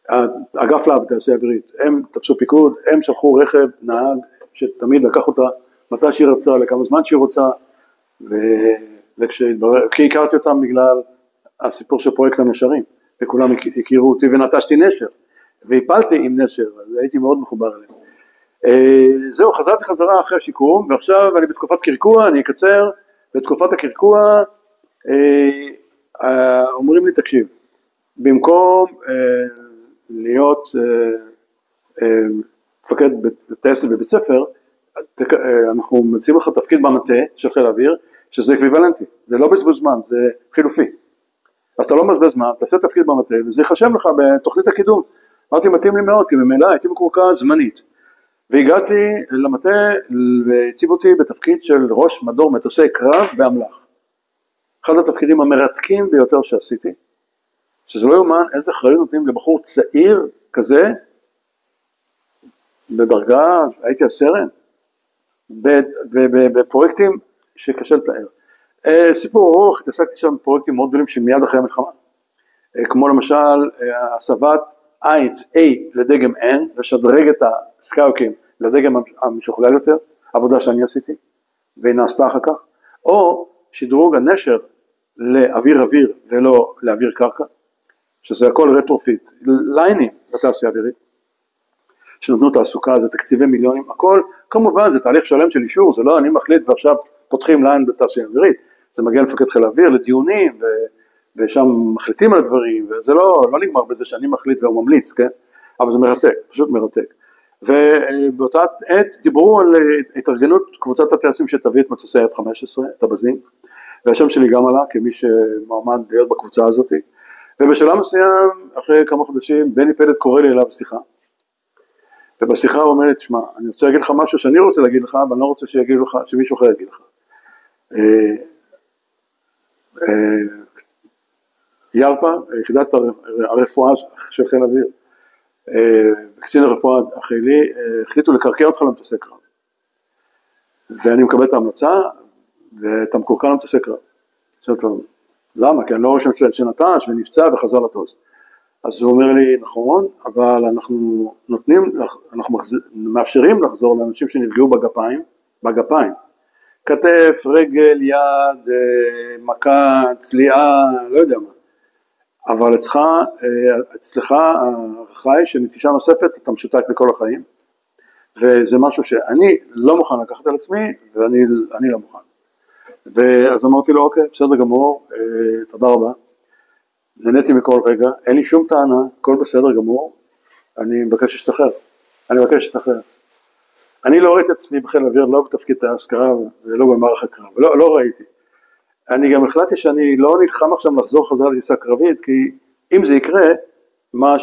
האגף להב בתעשייה האווירית, הם תפסו פיקוד, הם שלחו רכב, נהג, שתמיד לקח אותה מתי שהיא רצה, לכמה זמן שהיא רוצה, כי הכרתי אותם בגלל הסיפור של פרויקט הנשרים, וכולם הכירו אותי ונטשתי נשר, והפלתי עם נשר, אז הייתי מאוד מחובר אליהם. זהו, חזרתי חזרה אחרי השיקום, ועכשיו אני בתקופת קרקוע, אני אקצר, בתקופת הקרקוע, אומרים לי תקשיב, במקום להיות מפקד טייסת בבית ספר, אנחנו מציעים לך תפקיד במטה של חיל האוויר, שזה אקוויוולנטי, זה לא בזבוז זמן, זה חילופי. אז אתה לא מבזבז זמן, תעשה תפקיד במטה, וזה יחשב לך בתוכנית הקידום. אמרתי, מתאים לי מאוד, כי במילא הייתי מקורקע זמנית. והגעתי למטה והציב אותי בתפקיד של ראש מדור מטוסי קרב באמל"ח. אחד התפקידים המרתקים ביותר שעשיתי, שזה לא יומן איזה אחריות נותנים לבחור צעיר כזה, בדרגה, הייתי הסרן, בפרויקטים שקשה לתאר. סיפור ארוך, התעסקתי שם בפרויקטים מאוד גדולים שמיד אחרי המלחמה, כמו למשל הסבת A לדגם N, לשדרג את הסקאוקים לדגם המשוכלל יותר, עבודה שאני עשיתי, והיא נעשתה אחר כך, או שדרוג הנשר לאוויר ולא לאוויר קרקע, שזה הכל רטרופיט, ליינים בתעשייה האווירית, שנותנו תעסוקה, זה תקציבי מיליונים, הכל, כמובן זה תהליך שלם של אישור, זה לא אני מחליט ועכשיו פותחים ליין בתעשייה האווירית, זה מגיע למפקד חיל האוויר לדיונים, ושם מחליטים על הדברים, וזה לא נגמר בזה שאני מחליט והוא ממליץ, כן? אבל זה מרתק, פשוט מרתק. ובאותה עת דיברו על התארגנות קבוצת הטייסים שתביא את מטוסי F-15, את הבזים, והשם שלי גם עלה כמי שמועמד להיות בקבוצה הזאת, ובשלב מסוים, אחרי כמה חודשים, בני פלד קורא לי אליו שיחה, ובשיחה הוא אומר לי, תשמע, אני רוצה להגיד לך משהו שאני רוצה להגיד לך, אבל אני לא רוצה שיגיד לך, שמישהו אחר יגיד לך. ירפה, יחידת הרפואה של חיל האוויר, קצין הרפואה החילי, החליטו לקרקע אותך למטוסי קרב. ואני מקבל את ההמלצה, ואתה מקורקע למטוסי קרב. למה? כי אני לא רואה שנטש ונפצע וחזר לטוס. אז הוא אומר לי, נכון, אבל אנחנו מאפשרים לחזור לאנשים שנפגעו בגפיים, כתף, רגל, יד, מכה, צליעה, לא יודע מה. אבל אצלך הערכה היא שנטישה נוספת אתה משותק לכל החיים, וזה משהו שאני לא מוכן לקחת על עצמי, ואני לא מוכן. ואז אמרתי לו, אוקיי, בסדר גמור, תודה רבה. נהניתי מכל רגע, אין לי שום טענה, הכל בסדר גמור, אני מבקש להשתחרר. אני לא ראיתי את עצמי בחיל האוויר, לא בתפקיד טייס קרב ולא במערך הקרב, לא ראיתי. אני גם החלטתי שאני לא נלחם עכשיו לחזור חזרה לטיסה קרבית, כי אם זה יקרה, מה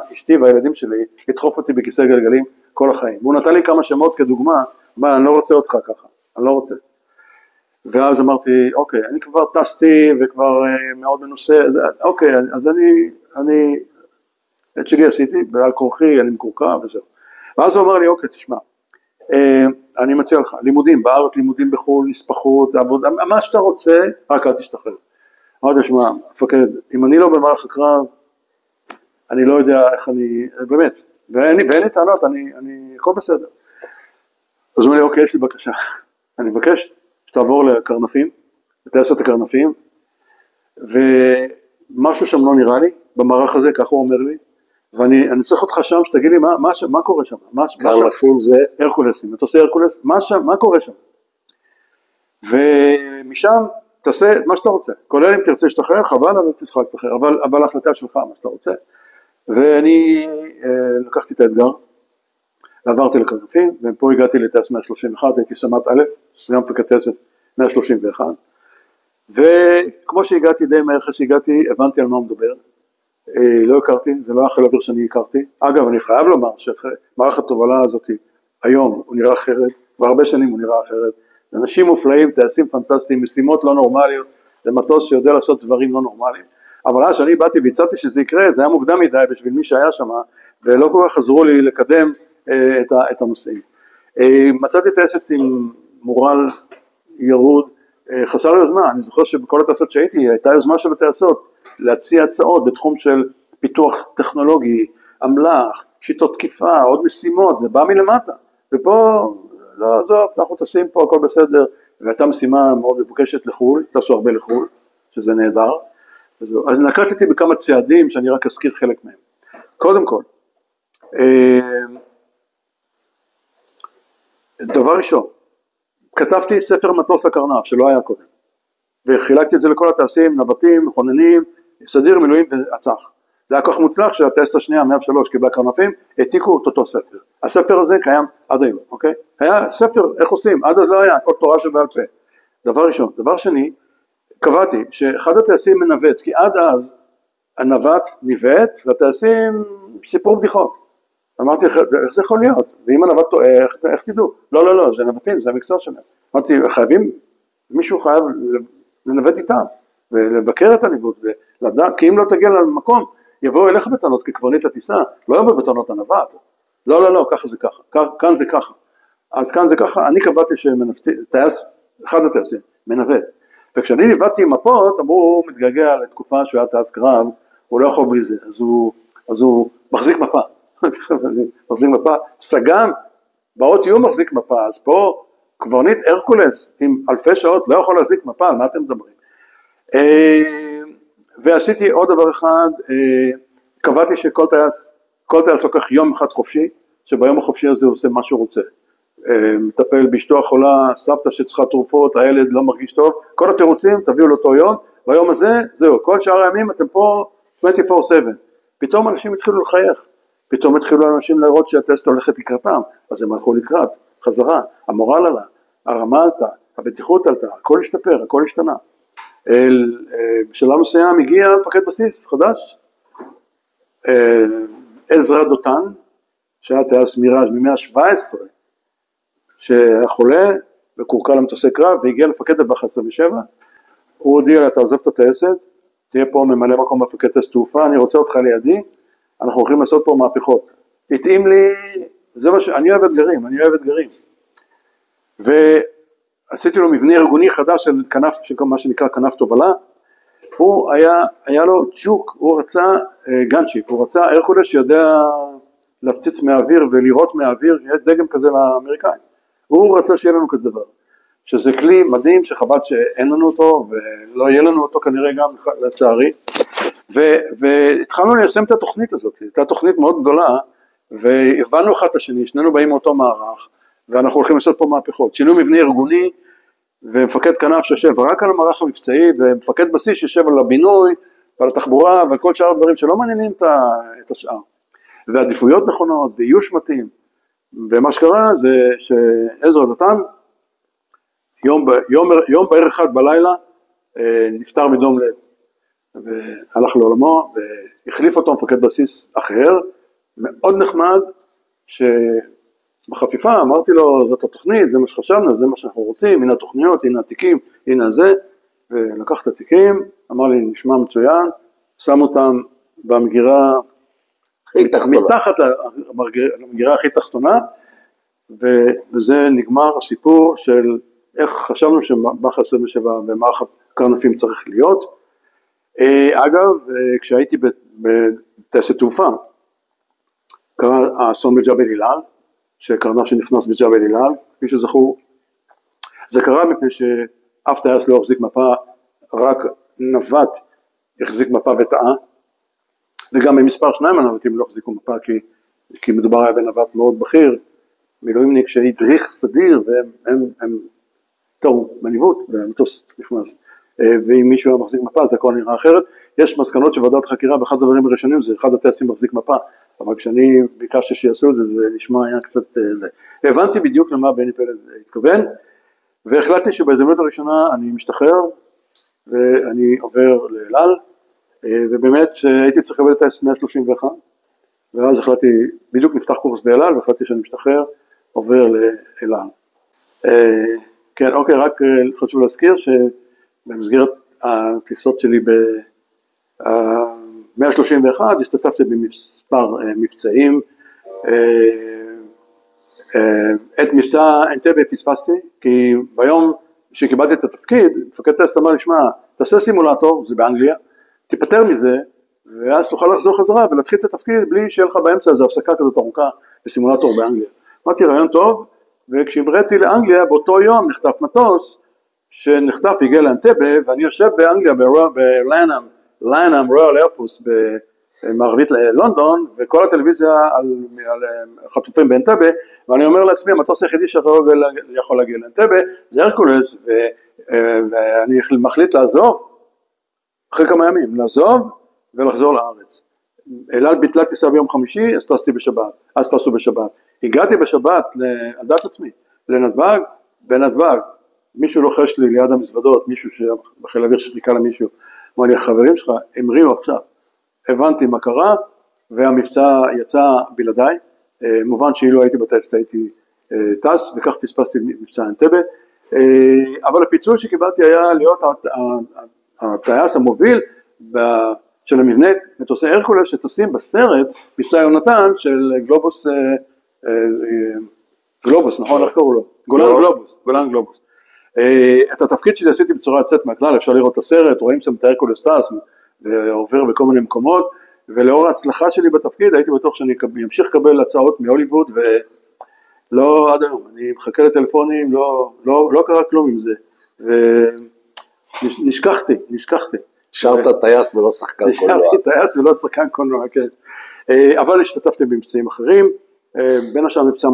אשתי והילדים שלי ידחוף אותי בכיסא גלגלים כל החיים. והוא נתן לי כמה שמות כדוגמה, אני לא רוצה אותך ככה, אני לא רוצה. ואז אמרתי, אוקיי, אני כבר טסתי וכבר מאוד מנוסה, אוקיי, אז אני את שלי עשיתי, בעל כורחי, אני מקורקע וזהו. ואז הוא אמר לי, אוקיי, תשמע, אני מציע לך, לימודים בארץ, לימודים בחו"ל, נספחות, עבודה, מה שאתה רוצה, רק אל תשתחרר. אמרתי, תשמע, מפקד, אם אני לא במערך הקרב, אני לא יודע איך אני, באמת, ואין לי טענות, הכל בסדר. אז הוא אומר לי, אוקיי, יש לי בקשה, אני מבקש שתעבור לקרנפים, לטייסת הקרנפים, ומשהו שם לא נראה לי, במערך הזה, ככה הוא אומר לי, ואני צריך אותך שם, שתגיד לי מה קורה שם, קרנפים זה? הרקולסים, מטוסי הרקולס, מה קורה שם? ומשם תעשה מה שאתה רוצה, כולל אם תרצה שתחרר, חבל, אבל תצטרך להשתחרר, אבל ההחלטה שלך, מה שאתה רוצה, ואני לקחתי את האתגר, ועברתי לקרנפים, ופה הגעתי לטייס 131, הייתי סמ"ט א', סגן מפקד טייסת 131, וכמו שהגעתי די מהר אחרי שהגעתי, הבנתי על מה הוא מדבר, לא הכרתי, זה לא היה חיל האוויר שאני הכרתי, אגב אני חייב לומר שמערך התובלה הזאת היום הוא נראה אחרת, והרבה שנים הוא נראה אחרת, זה אנשים מופלאים, טייסים פנטסטיים, משימות לא נורמליות, זה מטוס שיודע לעשות דברים לא נורמליים, אבל אז שאני באתי והצעתי שזה יקרה, זה היה מוקדם מדי בשביל מי שהיה שם, ולא כל כך עזרו לי לקדם את הנושאים. מצאתי טייסת עם מורל ירוד, חסר יוזמה, אני זוכר שבכל הטייסות שהייתי, הייתה יוזמה של הטייסות, להציע הצעות בתחום של פיתוח טכנולוגי, אמל"ח, שיטות תקיפה, עוד משימות, זה בא מלמטה, ופה, לא, עזוב, אנחנו טסים פה, הכל בסדר, והייתה משימה מאוד מבוקשת לחול, טסו הרבה לחול, שזה נהדר, אז נקטתי בכמה צעדים שאני רק אזכיר חלק מהם. קודם כל, דבר ראשון, כתבתי ספר מטוס לקרנף, שלא היה קודם, וחילקתי את זה לכל הטייסים, נווטים, מכוננים, סדיר, מילואים והצח. זה היה כך מוצלח שהטייסת השנייה, 103, קיבלה קרנפים, העתיקו את אותו ספר. הספר הזה קיים עד היום, אוקיי? היה ספר, איך עושים? עד אז לא היה, כל תורה שבעל פה. דבר ראשון. דבר שני, קבעתי שאחד הטייסים מנווט, כי עד אז הנווט ניווט, והטייסים סיפרו בדיחות. אמרתי, איך זה יכול להיות? ואם הנווט טועה, איך תדעו? לא, זה נווטים, זה המקצוע שלהם. אמרתי, מישהו חייב לנווט איתם, ולבקר את הניווט, ולדעת, כי אם לא תגיע למקום, יבואו אליך בטענות כקברניט הטיסה, לא יבואו בטענות הנווט. לא, ככה זה ככה, כאן זה ככה. אז כאן זה ככה, אני קבעתי טייס, אחד הטייסים, מנווט. וכשאני ניווטתי עם מפות, אמרו, הוא מתגעגע לתקופה שהוא היה טייס קרב, הוא לא יכול בלי זה, אז הוא מחזיק מפה. מחזיק מפה, סגן, באות יום מחזיק מפה, אז פה קברניט הרקולס עם אלפי שעות לא יכול להחזיק מפה, על מה אתם מדברים? ועשיתי עוד דבר אחד, קבעתי שכל טייס לוקח יום אחד חופשי, שביום החופשי הזה הוא עושה מה שהוא רוצה, מטפל באשתו החולה, סבתא שצריכה תרופות, הילד לא מרגיש טוב, כל התירוצים תביאו לאותו יום, ביום הזה זהו, כל שאר הימים אתם פה 24/7, פתאום אנשים התחילו לחייך, פתאום התחילו אנשים לראות שהטסט הולכת לקראתם, אז הם הלכו לקראת, חזרה, המורל עלה, הרמה עלתה, הבטיחות עלתה, הכל השתפר, הכל השתנה. בשלב מסוים הגיע מפקד בסיס חדש, עזרא דותן, שהיה טייס מיראז' מ-117, שהיה חולה וקורקע למטוסי קרב, והגיע לפקד את באח 27, הוא הודיע לה, אתה עוזב את הטייסת, תהיה פה ממלא מקום מפקד טייס תעופה, אני רוצה אותך לידי, אנחנו הולכים לעשות פה מהפכות. התאים לי, זה מה אני אוהב אתגרים, ועשיתי לו מבנה ארגוני חדש של כנף, של מה שנקרא כנף תובלה, הוא היה לו ג'וק, הוא רצה גנצ'יפ, הוא רצה הרקולס שיודע להפציץ מהאוויר ולירות מהאוויר, יהיה דגם כזה לאמריקאים, הוא רצה שיהיה לנו כזה דבר, שזה כלי מדהים שחבל שאין לנו אותו, ולא יהיה לנו אותו כנראה גם לצערי, והתחלנו ליישם את התוכנית הזאת, הייתה תוכנית מאוד גדולה, והבנו אחד את השני, שנינו באים מאותו מערך, ואנחנו הולכים לעשות פה מהפכות, שינו מבנה ארגוני, ומפקד כנף שיושב רק על המערך המבצעי, ומפקד בסיס שיושב על הבינוי, ועל התחבורה, ועל כל שאר הדברים שלא מעניינים את השאר, ועדיפויות נכונות, ואיוש מתאים, ומה שקרה זה שעזרא דותן, יום בערב אחד בלילה, נפטר מדום לב, והלך לעולמו, והחליף אותו מפקד בסיס אחר, מאוד נחמד, שבחפיפה אמרתי לו, זאת התוכנית, זה מה שחשבנו, זה מה שאנחנו רוצים, הנה התוכניות, הנה התיקים, הנה זה, ולקח את התיקים, אמר לי, נשמע מצוין, שם אותם במגירה, מתחת למגירה הכי תחתונה, וזה נגמר הסיפור של איך חשבנו שבאח 27 במערך הקרנפים צריך להיות. אגב, כשהייתי בטייסת תעופה, קרה האסון בג'בל אילן, שקרנף שנכנס בג'בל אילן, כפי שזכור, זה קרה מפני שאף טייס לא החזיק מפה, רק נווט החזיק מפה וטעה, וגם במספר 2 הנווטים לא החזיקו מפה, כי מדובר היה בנווט מאוד בכיר, מילואימניק שהדריך סדיר, והם טעו בניווט, והמטוס נכנס. ואם מישהו היה מחזיק מפה, זה הכל נראה אחרת. יש מסקנות של ועדת חקירה, ואחד הדברים הראשונים זה אחד הטייסים מחזיק מפה, אבל כשאני ביקשתי שיעשו את זה, זה נשמע היה קצת זה. הבנתי בדיוק למה בני פלד התכוון, והחלטתי שבהזדמנות הראשונה אני משתחרר, ואני עובר לאל על, ובאמת הייתי צריך לקבל את טייס 131, ואז החלטתי, בדיוק נפתח קורס באל על, והחלטתי שאני משתחרר, עובר לאל על. כן, אוקיי, רק חשוב להזכיר שבמסגרת הטיסות שלי ב-131 השתתפתי במספר מבצעים, את מבצע אנטבה פספסתי, כי ביום שקיבלתי את התפקיד, מפקד טייסת אמר לי, שמע, תעשה סימולטור, זה באנגליה, תיפטר מזה, ואז תוכל לחזור חזרה ולהתחיל את התפקיד בלי שיהיה לך באמצע איזו הפסקה כזאת ארוכה בסימולטור באנגליה. אמרתי, רעיון טוב, וכשהבראתי לאנגליה, באותו יום נחטף מטוס, שנחטף הגיע לאנטבה, ואני יושב באנגליה, בלאנאם, רויאל איירפורס, במערבית ללונדון, וכל הטלוויזיה על חטופים באנטבה, ואני אומר לעצמי, המטוס היחידי שיכול להגיע לאנטבה, זה הרקולס, ואני מחליט לעזוב, אחרי כמה ימים, לעזוב ולחזור לארץ. אל על ביטלה טיסה ביום חמישי, אז טסו בשבת. הגעתי בשבת, על דעת עצמי, לנתב"ג, בנתב"ג, מישהו לוחש לי ליד המזוודות, מישהו בחיל האוויר שחיכה למישהו, אמר לי, החברים שלך המריאו עכשיו, הבנתי מה קרה, והמבצע יצא בלעדיי, מובן שאילו הייתי בטסט הייתי טס, וכך פספסתי מבצע אנטבה, אבל הפיצוי שקיבלתי היה להיות הטייס המוביל של המבנה מטוסי הרקולס שטסים בסרט מבצע יונתן של גלובוס, נכון? איך קראו לו? גולן גלובוס. את התפקיד שלי עשיתי בצורה יוצאת מהכלל, אפשר לראות את הסרט, רואים שם את הרקולס טס ועובר בכל מיני מקומות, ולאור ההצלחה שלי בתפקיד הייתי בטוח שאני אמשיך לקבל הצעות מהוליווד, ולא עד היום, אני מחכה לטלפונים, לא קרה כלום עם זה, ונשכחתי. שרת טייס ולא שחקן קולנוע. שרתי טייס ולא שחקן קולנוע, כן. אבל השתתפתי במבצעים אחרים, בין השאר מבצע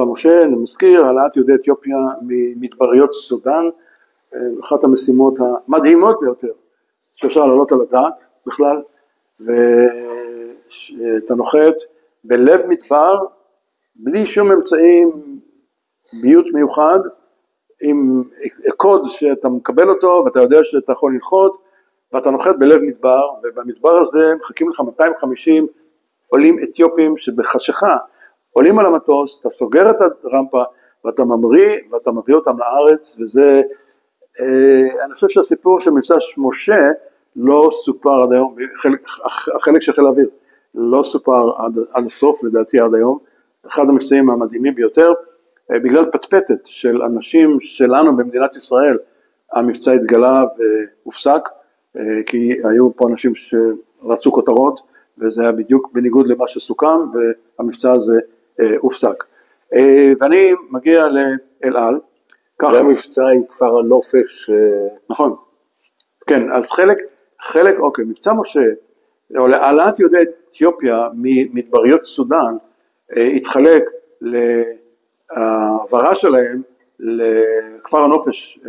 משה, אני מזכיר, העלאת יהודי אתיופיה ממדבריות סודן, אחת המשימות המדהימות ביותר, שאפשר לעלות על הדעת בכלל, ואתה נוחת בלב מדבר, בלי שום אמצעים, ביות מיוחד, עם קוד שאתה מקבל אותו, ואתה יודע שאתה יכול לנחות, ואתה נוחת בלב מדבר, ובמדבר הזה מחכים לך 250 עולים אתיופים שבחשיכה, עולים על המטוס, אתה סוגר את הרמפה, ואתה ממריא, ואתה מביא אותם לארץ, וזה, אני חושב שהסיפור של מבצע משה, לא סופר עד היום, החלק של חיל האוויר, לא סופר עד הסוף, לדעתי עד היום, אחד המבצעים המדהימים ביותר, בגלל פטפטת של אנשים שלנו במדינת ישראל, המבצע התגלה והופסק, כי היו פה אנשים שרצו כותרות, וזה היה בדיוק בניגוד למה שסוכם, והמבצע הזה הופסק. ואני מגיע לאל על. זה מבצע עם כפר הנופש. נכון. כן, אז חלק, אוקיי, מבצע משה, או להעלאת יהודי אתיופיה ממדבריות סודן, התחלק להעברה שלהם לכפר הנופש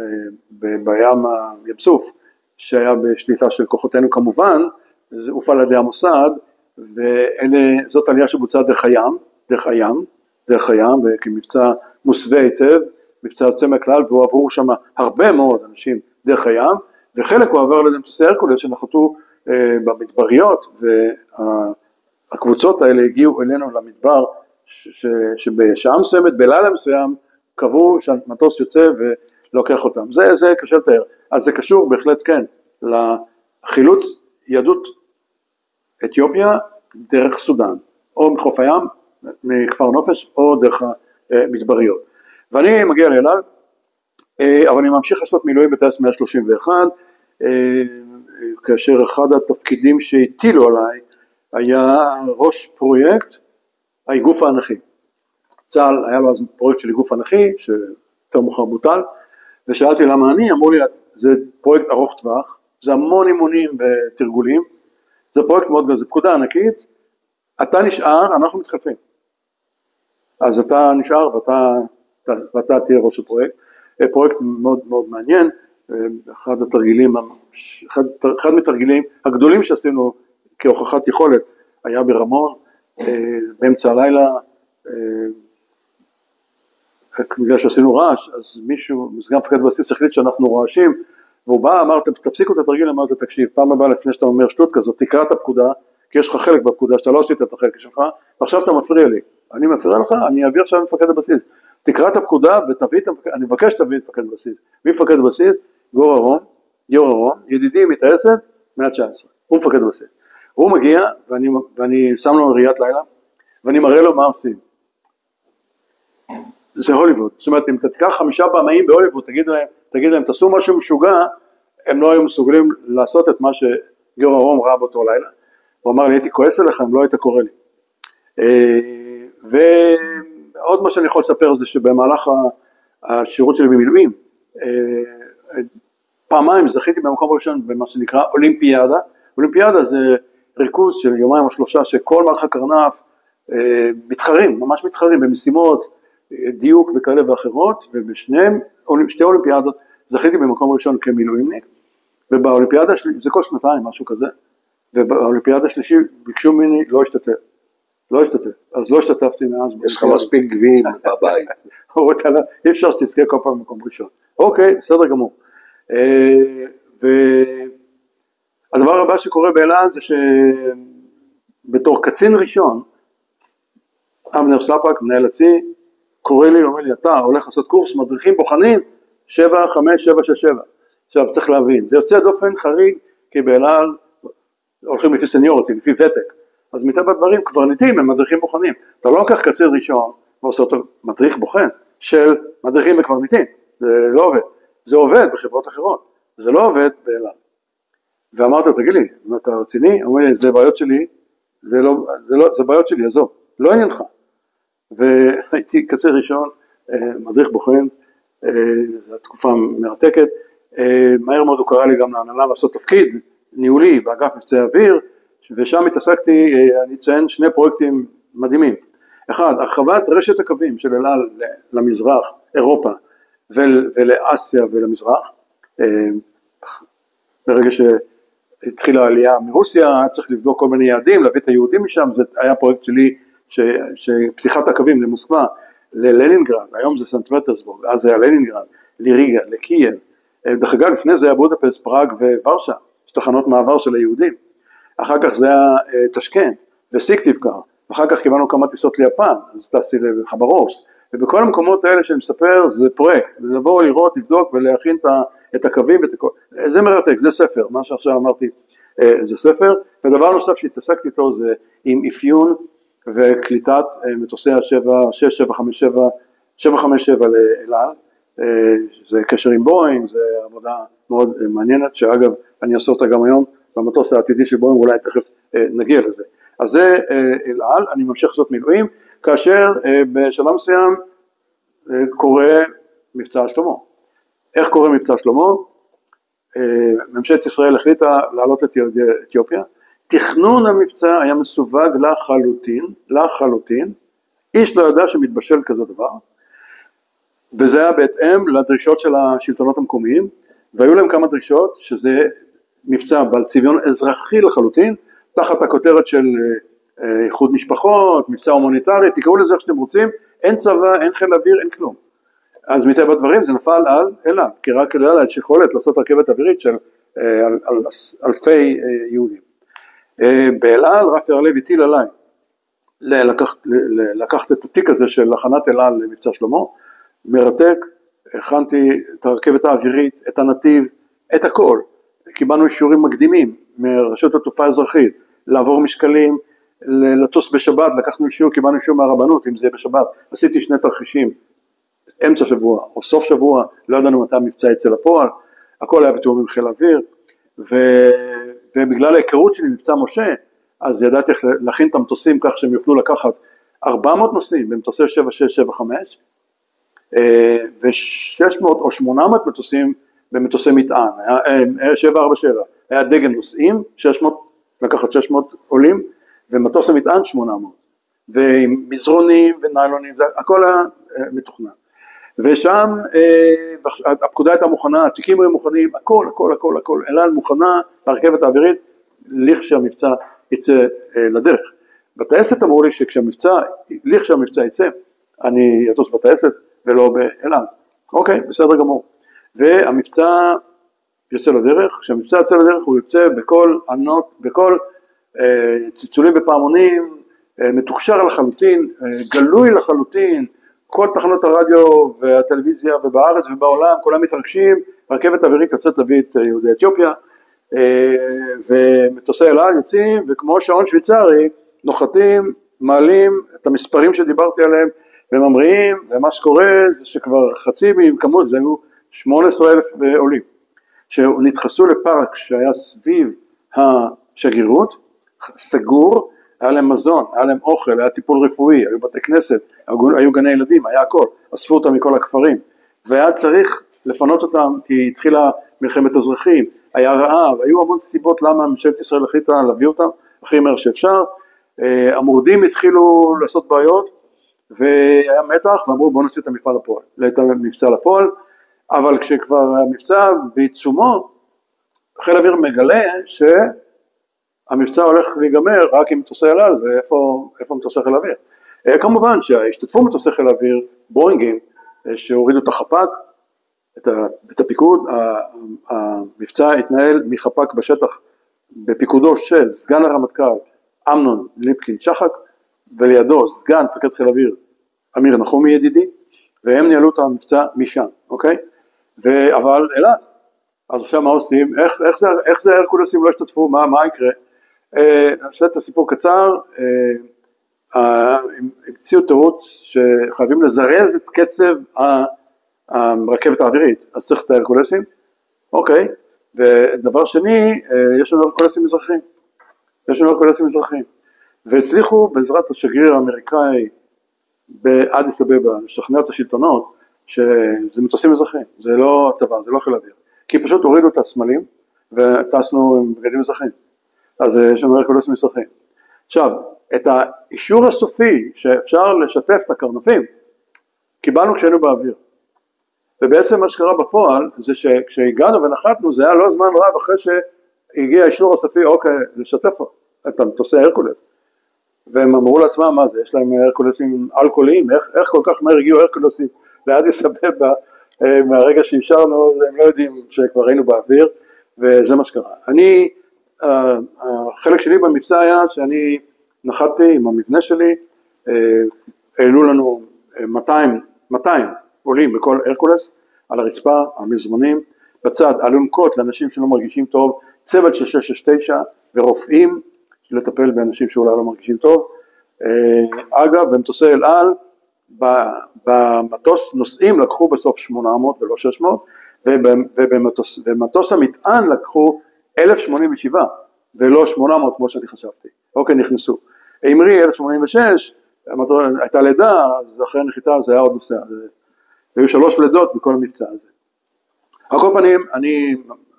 בים סוף, שהיה בשליטה של כוחותינו כמובן, זה הופעל על ידי המוסד, וזאת עלייה שבוצעה דרך הים, וכמבצע מוסווה היטב, מבצע יוצא מהכלל, והועברו שם הרבה מאוד אנשים דרך הים, וחלק הוא עבר על ידי מטוסי הרקולס שנחתו במדבריות, והקבוצות האלה הגיעו אלינו למדבר, שבשעה מסוימת, בלילה מסוים, קבעו שהמטוס יוצא ולוקח אותם. זה קשה לתאר. אז זה קשור בהחלט כן, לחילוץ יהדות אתיופיה דרך סודן, או מחוף הים, מכפר נופש, או דרך המדבריות. ואני מגיע לאל על, אבל אני ממשיך לעשות מילואים בטייס 131, כאשר אחד התפקידים שהטילו עליי, היה ראש פרויקט האיגוף האנכי. צה"ל היה לו אז פרויקט של איגוף אנכי, שיותר מאוחר בוטל, ושאלתי למה אמרו לי, זה פרויקט ארוך טווח, זה המון אימונים ותרגולים, זה פרויקט מאוד גדול, זה פקודה ענקית, אתה נשאר, אנחנו מתחלפים. אז אתה נשאר ואתה תהיה ראש הפרויקט, פרויקט מאוד מאוד מעניין, אחד מתרגילים הגדולים שעשינו כהוכחת יכולת, היה ברמון, באמצע הלילה, בגלל שעשינו רעש, אז מישהו, סגן מפקד בסיס החליט שאנחנו רעשים, והוא בא, אמרתם, תפסיקו את התרגיל, אמרתם, תקשיב, פעם הבאה לפני שאתה אומר שטות כזאת, תקרא את הפקודה, כי יש לך חלק בפקודה, שאתה לא עשית את החלק שלך, ועכשיו אתה מפריע לי, אני מפריע לך, אני אעביר עכשיו מפקד הבסיס, תקרא את הפקודה ותביא את המפקד, אני מבקש שתביא את מפקד הבסיס, מי מפקד הבסיס? גיורא רום, ידידי מטייסת, 119, הוא מפקד הבסיס, הוא מגיע, ואני שם לו ראיית לילה, ואני מראה לו מה עושים, זה הוליווד, זאת אומרת, אם אתה תיקח 5 במאים בהוליווד, תגיד להם, תעשו משהו משוגע, הם לא היו מסוגלים לעשות את מה גיורא רום ראה באותו לילה, הוא אמר לי, הייתי כועס עליך אם לא היית קורא לי. ועוד מה שאני יכול לספר זה שבמהלך השירות שלי במילואים, פעמיים זכיתי במקום ראשון במה שנקרא אולימפיאדה. אולימפיאדה זה ריכוז של יומיים או שלושה שכל מערך הקרנף מתחרים, ממש מתחרים במשימות, דיוק וכאלה ואחרות, ובשניהם, שתי אולימפיאדות זכיתי במקום ראשון כמילואימניק, ובאולימפיאדה שלי, זה כל שנתיים משהו כזה, ובאולימפיאדה שלישי ביקשו ממני לא השתתף, אז לא השתתפתי מאז. יש לך מספיק גביעים בבית. אי אפשר שתזכה כל פעם במקום ראשון. אוקיי, בסדר גמור. והדבר הבא שקורה באל על זה שבתור קצין ראשון, אבנר סלפק, מנהל הצי, קורא לי, אומר לי, אתה הולך לעשות קורס מדריכים בוחנים 75767. עכשיו צריך להבין, זה יוצא דופן חריג, כי באל על הולכים לפי סניורטי, לפי ותק. אז מטבע הדברים קברניטים הם מדריכים בוחנים. אתה לא לוקח קצין ראשון ועושה אותו מדריך בוחן של מדריכים וקברניטים. זה לא עובד. זה עובד בחברות אחרות. זה לא עובד באל על. ואמרת, תגיד לי, אם אתה רציני, אומר לי, זה בעיות שלי, זה בעיות שלי, עזוב, לא עניינך. והייתי קצין ראשון, מדריך בוחן, זו תקופה מרתקת. מהר מאוד הוא קרא לי גם להנהלה לעשות תפקיד ניהולי באגף מבצעי אוויר, ושם התעסקתי, אני אציין שני פרויקטים מדהימים. אחד, הרחבת רשת הקווים של אל על למזרח, אירופה, ולאסיה ולמזרח. ברגע שהתחילה העלייה מרוסיה, היה צריך לבדוק כל מיני יעדים, להביא את היהודים משם, זה היה פרויקט שלי, שפתיחת הקווים למוסקבה, ללנינגרד, היום זה סנט פטרסבורג, אז זה היה לנינגרד, לריגה, לקייב. דרך אגב, לפני זה היה בודפשט, פראג וורשה, תחנות מעבר של היהודים. אחר כך זה היה טשקנט וסיקטיבקה, ואחר כך קיבלנו כמה טיסות ליפן, אז טסתי לחברובסק, ובכל המקומות האלה שאני מספר זה פרויקט, לבוא לראות, לבדוק ולהכין את הקווים, זה מרתק, זה ספר, מה שעכשיו אמרתי, זה ספר, ודבר נוסף שהתעסקתי איתו זה עם אפיון וקליטת מטוסי ה-757 לאל על, זה קשר עם בואינג, זה עבודה מאוד מעניינת, שאגב אני אעשה אותה גם היום, במטוס העתידי של בואינג, אולי תכף נגיע לזה. אז זה אל על, אני ממשיך לעשות מילואים, כאשר בשלב מסוים קורה מבצע שלמה. איך קורה מבצע שלמה? ממשלת ישראל החליטה לעלות את אתיופיה, תכנון המבצע היה מסווג לחלוטין, איש לא ידע שמתבשל כזה דבר, וזה היה בהתאם לדרישות של השלטונות המקומיים, והיו להם כמה דרישות, שזה מבצע בעל צביון אזרחי לחלוטין, תחת הכותרת של איחוד משפחות, מבצע הומניטרי, תקראו לזה איך שאתם רוצים, אין צבא, אין חיל אוויר, אין כלום. אז מטבע הדברים זה נפל על אל על, כי רק אל על יש יכולת לעשות רכבת אווירית של אלפי יהודים. באל על רפי הרלב הטיל עליי, לקחת את התיק הזה של הכנת אל על למבצע שלמה, מרתק, הכנתי את הרכבת האווירית, את הנתיב, את הכל. קיבלנו אישורים מקדימים מרשות התעופה האזרחית, לעבור משקלים, לטוס בשבת, לקחנו אישור, קיבלנו אישור מהרבנות, אם זה בשבת, עשיתי שני תרחישים, אמצע שבוע או סוף שבוע, לא ידענו מתי המבצע יצא לפועל, הכל היה בתיאום עם חיל אוויר, ובגלל ההיכרות שלי מבצע משה, אז ידעתי איך להכין את המטוסים כך שהם יוכלו לקחת 400 נוסעים במטוסי 7675, ו-600 או 800 מטוסים במטוסי מטען, היה 747, היה דגם נוסעים, 600, לקחת 600 עולים, ומטוס המטען 800, ועם מזרונים וניילונים, הכל היה מתוכנן. ושם הפקודה הייתה מוכנה, התיקים היו מוכנים, הכל, אל על מוכנה, הרכבת האווירית, לכשהמבצע יצא לדרך. בטייסת אמרו לי לכשהמבצע יצא, אני אטוס בטייסת ולא באל על. אוקיי, בסדר גמור. והמבצע יוצא לדרך, כשהמבצע יוצא לדרך הוא יוצא בכל צלצולים בפעמונים, מתוקשר לחלוטין, גלוי לחלוטין, כל תחנות הרדיו והטלוויזיה ובארץ ובעולם, כולם מתרגשים, הרכבת האווירית יוצאת להביא את יהודי אתיופיה, ומטוסי אל על יוצאים, וכמו שעון שוויצרי, נוחתים, מעלים את המספרים שדיברתי עליהם, וממריאים, ומה שקורה זה שכבר חצי מכמות, זה היו 18,000 עולים, שנדחסו לפארק שהיה סביב השגרירות, סגור, היה להם מזון, היה להם אוכל, היה טיפול רפואי, היו בתי כנסת, היו גני ילדים, היה הכל, אספו אותם מכל הכפרים, והיה צריך לפנות אותם כי התחילה מלחמת אזרחים, היה רעב, היו המון סיבות למה ממשלת ישראל החליטה להביא אותם הכי מהר שאפשר, המורדים התחילו לעשות בעיות, והיה מתח ואמרו בואו נוציא את המבצע לפועל, אבל כשכבר המבצע בעיצומו, חיל האוויר מגלה שהמבצע הולך להיגמר רק עם מטוסי אל על, ואיפה מטוסי חיל האוויר. כמובן שהשתתפו מטוסי חיל האוויר, בואינגים, שהורידו את החפ"ק, את הפיקוד, המבצע התנהל מחפ"ק בשטח, בפיקודו של סגן הרמטכ"ל, אמנון ליפקין שחק, ולידו סגן מפקד חיל האוויר, אמיר נחומי ידידי, והם ניהלו את המבצע משם, אוקיי? אבל אלא, אז עכשיו מה עושים? איך זה הרקולסים לא השתתפו? מה יקרה? נעשה את הסיפור קצר, המציאו תירוץ שחייבים לזרז את קצב הרכבת האווירית, אז צריך את ההרקולסים, אוקיי? ודבר שני, יש לנו הרקולסים אזרחיים, והצליחו בעזרת השגריר האמריקאי באדיס אבבה לשכנע את השלטונות שזה מטוסים אזרחיים, זה לא צבא, זה לא חיל האוויר, כי פשוט הורידו את הסמלים וטסנו עם בגדים אזרחיים, אז יש לנו הרקולסים אזרחיים. עכשיו, את האישור הסופי שאפשר לשתף את הקרנפים, קיבלנו כשהיינו באוויר, ובעצם מה שקרה בפועל זה שכשהגענו ונחתנו זה היה לא זמן רב אחרי שהגיע האישור הסופי, אוקיי, לשתף את המטוסי הרקולס, והם אמרו לעצמם מה זה, יש להם הרקולסים אלכוהוליים, איך כל כך מהר הגיעו הרקולסים לאדיס אבבה, מהרגע שאישרנו, הם לא יודעים שכבר היינו באוויר, וזה מה שקרה. החלק שלי במבצע היה שאני נחתתי עם המבנה שלי, העלו לנו 200 עולים בכל הרקולס, על הרצפה, המזרונים, בצד אלונקות לאנשים שלא מרגישים טוב, צוות של 669 ורופאים, לטפל באנשים שאולי לא מרגישים טוב. אגב, במטוסי אל על, במטוס נוסעים לקחו בסוף 800 ולא 600, ובמטוס המטען לקחו 1087 ולא 800 כמו שאני חשבתי. אוקיי, נכנסו. אמרי 1086, הייתה לידה, אז אחרי הנחיתה זה היה עוד נושא, היו 3 לידות בכל המבצע הזה. על כל פנים,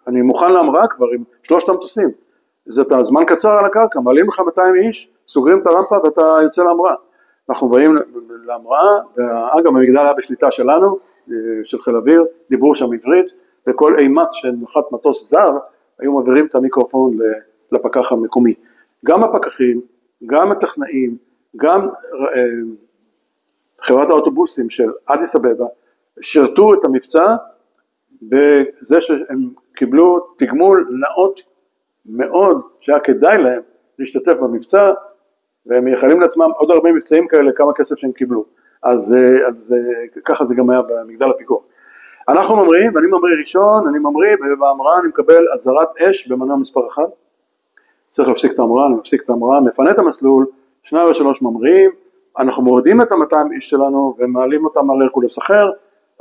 אני מוכן להמראה כבר עם 3 המטוסים, זה אתה זמן קצר על הקרקע, מעלים לך 200 איש, סוגרים את הרמפה ואתה יוצא להמראה. אנחנו באים להמראה, ואגב המגדל היה בשליטה שלנו, של חיל האוויר, דיברו שם עברית, וכל אימת שנחת מטוס זר, היו מעבירים את המיקרופון לפקח המקומי. גם הפקחים, גם הטכנאים, גם חברת האוטובוסים של אדיס אבבה, שירתו את המבצע, בזה שהם קיבלו תגמול נאות מאוד, שהיה כדאי להם להשתתף במבצע, והם מייחלים לעצמם עוד הרבה מבצעים כאלה, כמה כסף שהם קיבלו. אז ככה זה גם היה במגדל הפיקוח. אנחנו ממריאים, ואני ממריא ראשון, אני ממריא, ובהמראה אני מקבל אזהרת אש במנוע מספר 1. צריך להפסיק את ההמראה, אני מפסיק את ההמראה, מפנה את המסלול, 2 ו3 ממריאים, אנחנו מורדים את ה-200 איש שלנו, ומעלים אותם על הרקולס אחר,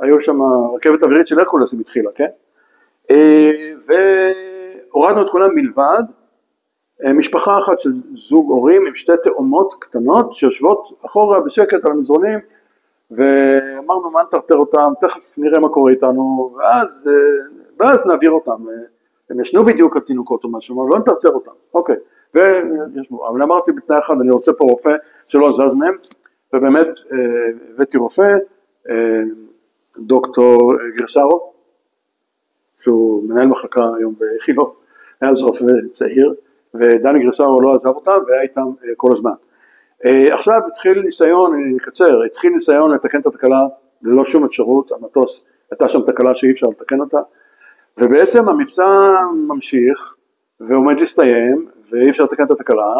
היו שם רכבת אווירית של הרקולס, היא מתחילה, כן? והורדנו את כולם מלבד, משפחה אחת של זוג הורים עם 2 תאומות קטנות שיושבות אחורה בשקט על המזרונים, ואמרנו מה נטרטר אותם, תכף נראה מה קורה איתנו, ואז נעביר אותם, הם ישנו בדיוק התינוקות או משהו, אמרנו לא נטרטר אותם, אוקיי, אבל אמרתי בתנאי אחד, אני רוצה פה רופא שלא זז מהם, ובאמת הבאתי רופא, דוקטור גרסרו, שהוא מנהל מחלקה היום בחילו, היה אז רופא צעיר, ודני גרסרו לא עזב אותם, והיה איתם כל הזמן. עכשיו התחיל ניסיון, אני נקצר, התחיל ניסיון לתקן את התקלה, ללא שום אפשרות, המטוס, הייתה שם תקלה שאי אפשר לתקן אותה, ובעצם המבצע ממשיך, ועומד להסתיים, ואי אפשר לתקן את התקלה,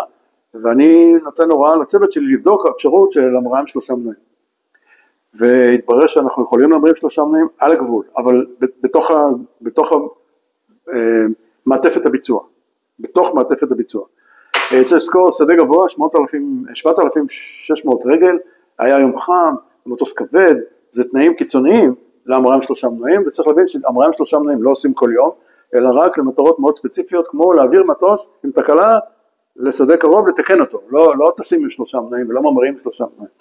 ואני נותן הוראה לצוות שלי לבדוק האפשרות של המראה עם 3 מנועים. והתברר שאנחנו יכולים להמריא עם 3 מנועים על הגבול, אבל בתוך מעטפת הביצוע, בתוך מעטפת הביצוע. צריך לזכור, שדה גבוה, 7,600 רגל, היה יום חם, מטוס כבד, זה תנאים קיצוניים להמראה עם 3 מנועים, וצריך להבין שהמראה עם 3 מנועים לא עושים כל יום, אלא רק למטרות מאוד ספציפיות, כמו להעביר מטוס עם תקלה לשדה קרוב לתקן אותו, לא טסים עם 3 מנועים ולא ממריאים עם 3 מנועים.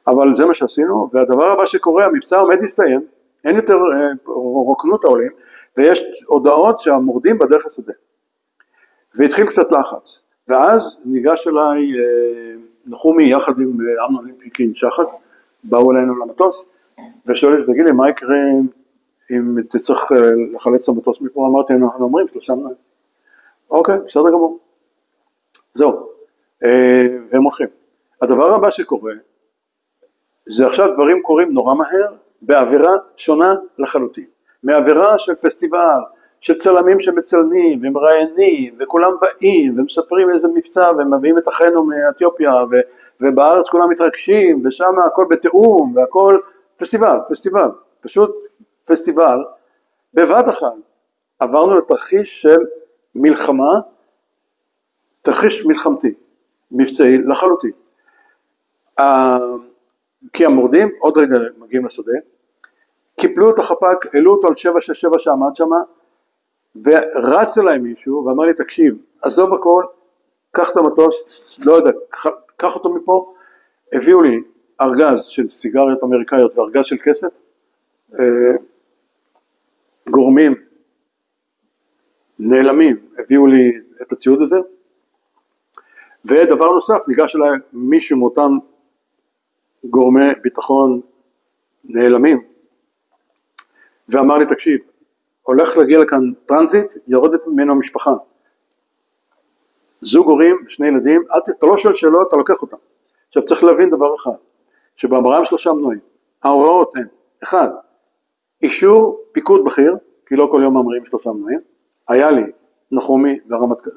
אבל זה מה שעשינו, והדבר הבא שקורה, המבצע עומד להסתיים, אין יותר רוקנות העולים, ויש הודעות שהמורדים בדרך השדה. והתחיל קצת לחץ, ואז ניגש אליי נחומי יחד עם אמנון ליפקין שחט, באו אלינו למטוס, ושואל, תגיד לי, מה יקרה אם תצטרך לחלץ את המטוס מפה? אמרתי, אנחנו אומרים 3 מנועים. אוקיי, בסדר גמור. זהו, והם הולכים. הדבר הבא שקורה, זה עכשיו דברים קורים נורא מהר, בעבירה שונה לחלוטין. מעבירה של פסטיבל, של צלמים שמצלמים, ומראיינים, וכולם באים, ומספרים איזה מבצע, ומביאים את אחינו מאתיופיה, ובארץ כולם מתרגשים, ושם הכל בתאום, והכל פסטיבל, פשוט פסטיבל. בבת אחת עברנו לתרחיש של מלחמה, תרחיש מלחמתי, מבצעי לחלוטין. כי המורדים, עוד רגע מגיעים לשדה, קיפלו את החפ"ק, העלו אותו על 767 שעמד שמה, ורץ אליי מישהו ואמר לי, תקשיב, עזוב הכל, קח את המטוס, לא יודע, קח אותו מפה. הביאו לי ארגז של סיגריות אמריקאיות וארגז של כסף, גורמים נעלמים, הביאו לי את הציוד הזה, ודבר נוסף, ניגש אליי מישהו מאותם גורמי ביטחון נעלמים, ואמר לי, תקשיב, הולך להגיע לכאן טרנזיט, יורדת ממנו המשפחה. זוג הורים, 2 ילדים, אתה לא שואל שאלות, אתה לוקח אותם. עכשיו צריך להבין דבר אחד, שבהמראה 3 מנועים, ההוראות הן, 1, אישור פיקוד בכיר, כי לא כל יום ממריאים 3 מנועים, היה לי נחומי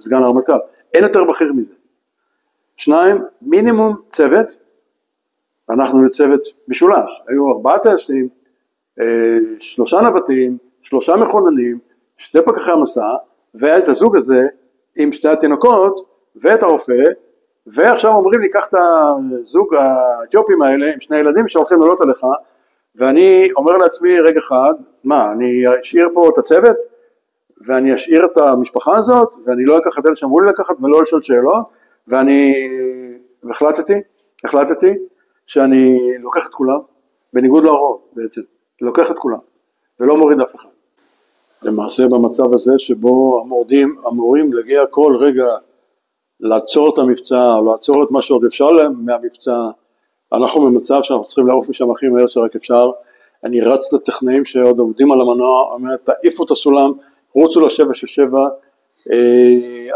סגן הרמטכ"ל, אין יותר בכיר מזה. 2, מינימום צוות, אנחנו צוות משולש, היו 4 טייסים, 3 נווטים, 3 מכוננים, 2 פקחי המסע, ואת הזוג הזה עם 2 התינוקות, ואת הרופא, ועכשיו אומרים לי, קח את הזוג האתיופים האלה, עם 2 ילדים שהולכים לעלות עליך, ואני אומר לעצמי, רגע אחד, מה, אני אשאיר פה את הצוות, ואני אשאיר את המשפחה הזאת, ואני לא אקח את אלה שאמרו לי לקחת, ולא לשאול שאלות, ואני החלטתי שאני לוקח את כולם, בניגוד להוראות בעצם, לוקח את כולם, ולא מוריד אף אחד. למעשה במצב הזה שבו המורדים אמורים להגיע כל רגע לעצור את המבצע, או לעצור את מה שעוד אפשר להם מהמבצע, אנחנו במצב שאנחנו צריכים לעוף משם הכי מהר שרק אפשר. אני רץ לטכנאים שעוד עובדים על המנוע, אומרת, תעיפו את הסולם, רוצו ל-767,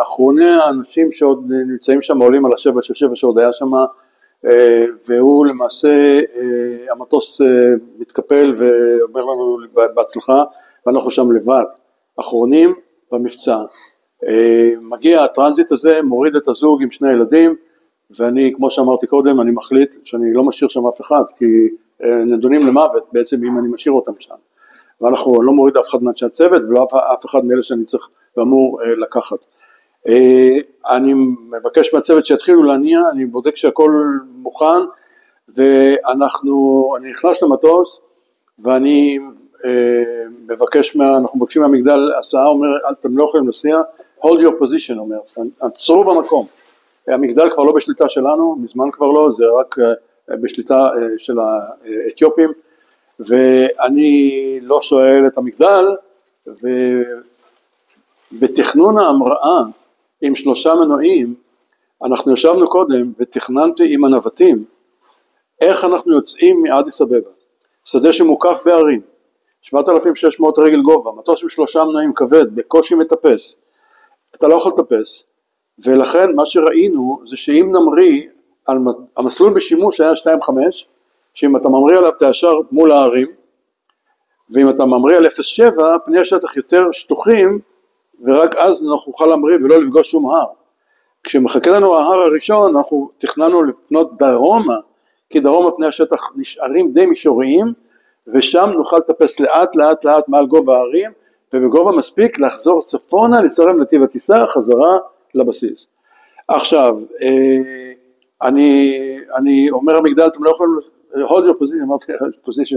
אחרוני האנשים שעוד נמצאים שם עולים על ה-767 שעוד היה שם, והוא למעשה, המטוס מתקפל ואומר לנו בהצלחה, ואנחנו שם לבד, אחרונים במבצע. מגיע הטרנזיט הזה, מוריד את הזוג עם 2 ילדים, ואני, כמו שאמרתי קודם, אני מחליט שאני לא משאיר שם אף אחד, כי נדונים למוות בעצם אם אני משאיר אותם שם. ואנחנו לא מוריד אף אחד מאנשי הצוות, ולא אף אחד מאלה שאני צריך ואמור לקחת. אני מבקש מהצוות שיתחילו להניע, אני בודק שהכל מוכן, אני נכנס למטוס, ואני מבקש אנחנו מבקשים מהמגדל הסעה, אומר, אתם לא יכולים להסיע, hold your position, אומר, עצרו במקום. המגדל כבר לא בשליטה שלנו, מזמן כבר לא, זה רק בשליטה של האתיופים, ואני לא שואל את המגדל, ובתכנון ההמראה עם 3 מנועים, אנחנו ישבנו קודם ותכננתי עם הנווטים, איך אנחנו יוצאים מאדיס אבבה, שדה שמוקף בערים, 7,600 רגל גובה, מטוס עם 3 מנועים כבד, בקושי מטפס, אתה לא יכול לטפס, ולכן מה שראינו זה שאם נמריא, המסלול בשימוש היה 2.5, שאם אתה ממריא עליו אתה ישר מול הערים, ואם אתה ממריא על 0.7, פני השטח יותר שטוחים, ורק אז אנחנו נוכל להמריא ולא לפגוש שום הר. כשמחכה לנו ההר הראשון, אנחנו תכננו לפנות דרומה, כי דרומה פני השטח נשארים די מישוריים, ושם נוכל לטפס לאט מעל גובה הערים, ובגובה מספיק לחזור צפונה, לצרם נתיב הטיסה, חזרה לבסיס. עכשיו, אני אומר המגדל, אתם לא יכולים, hold your position,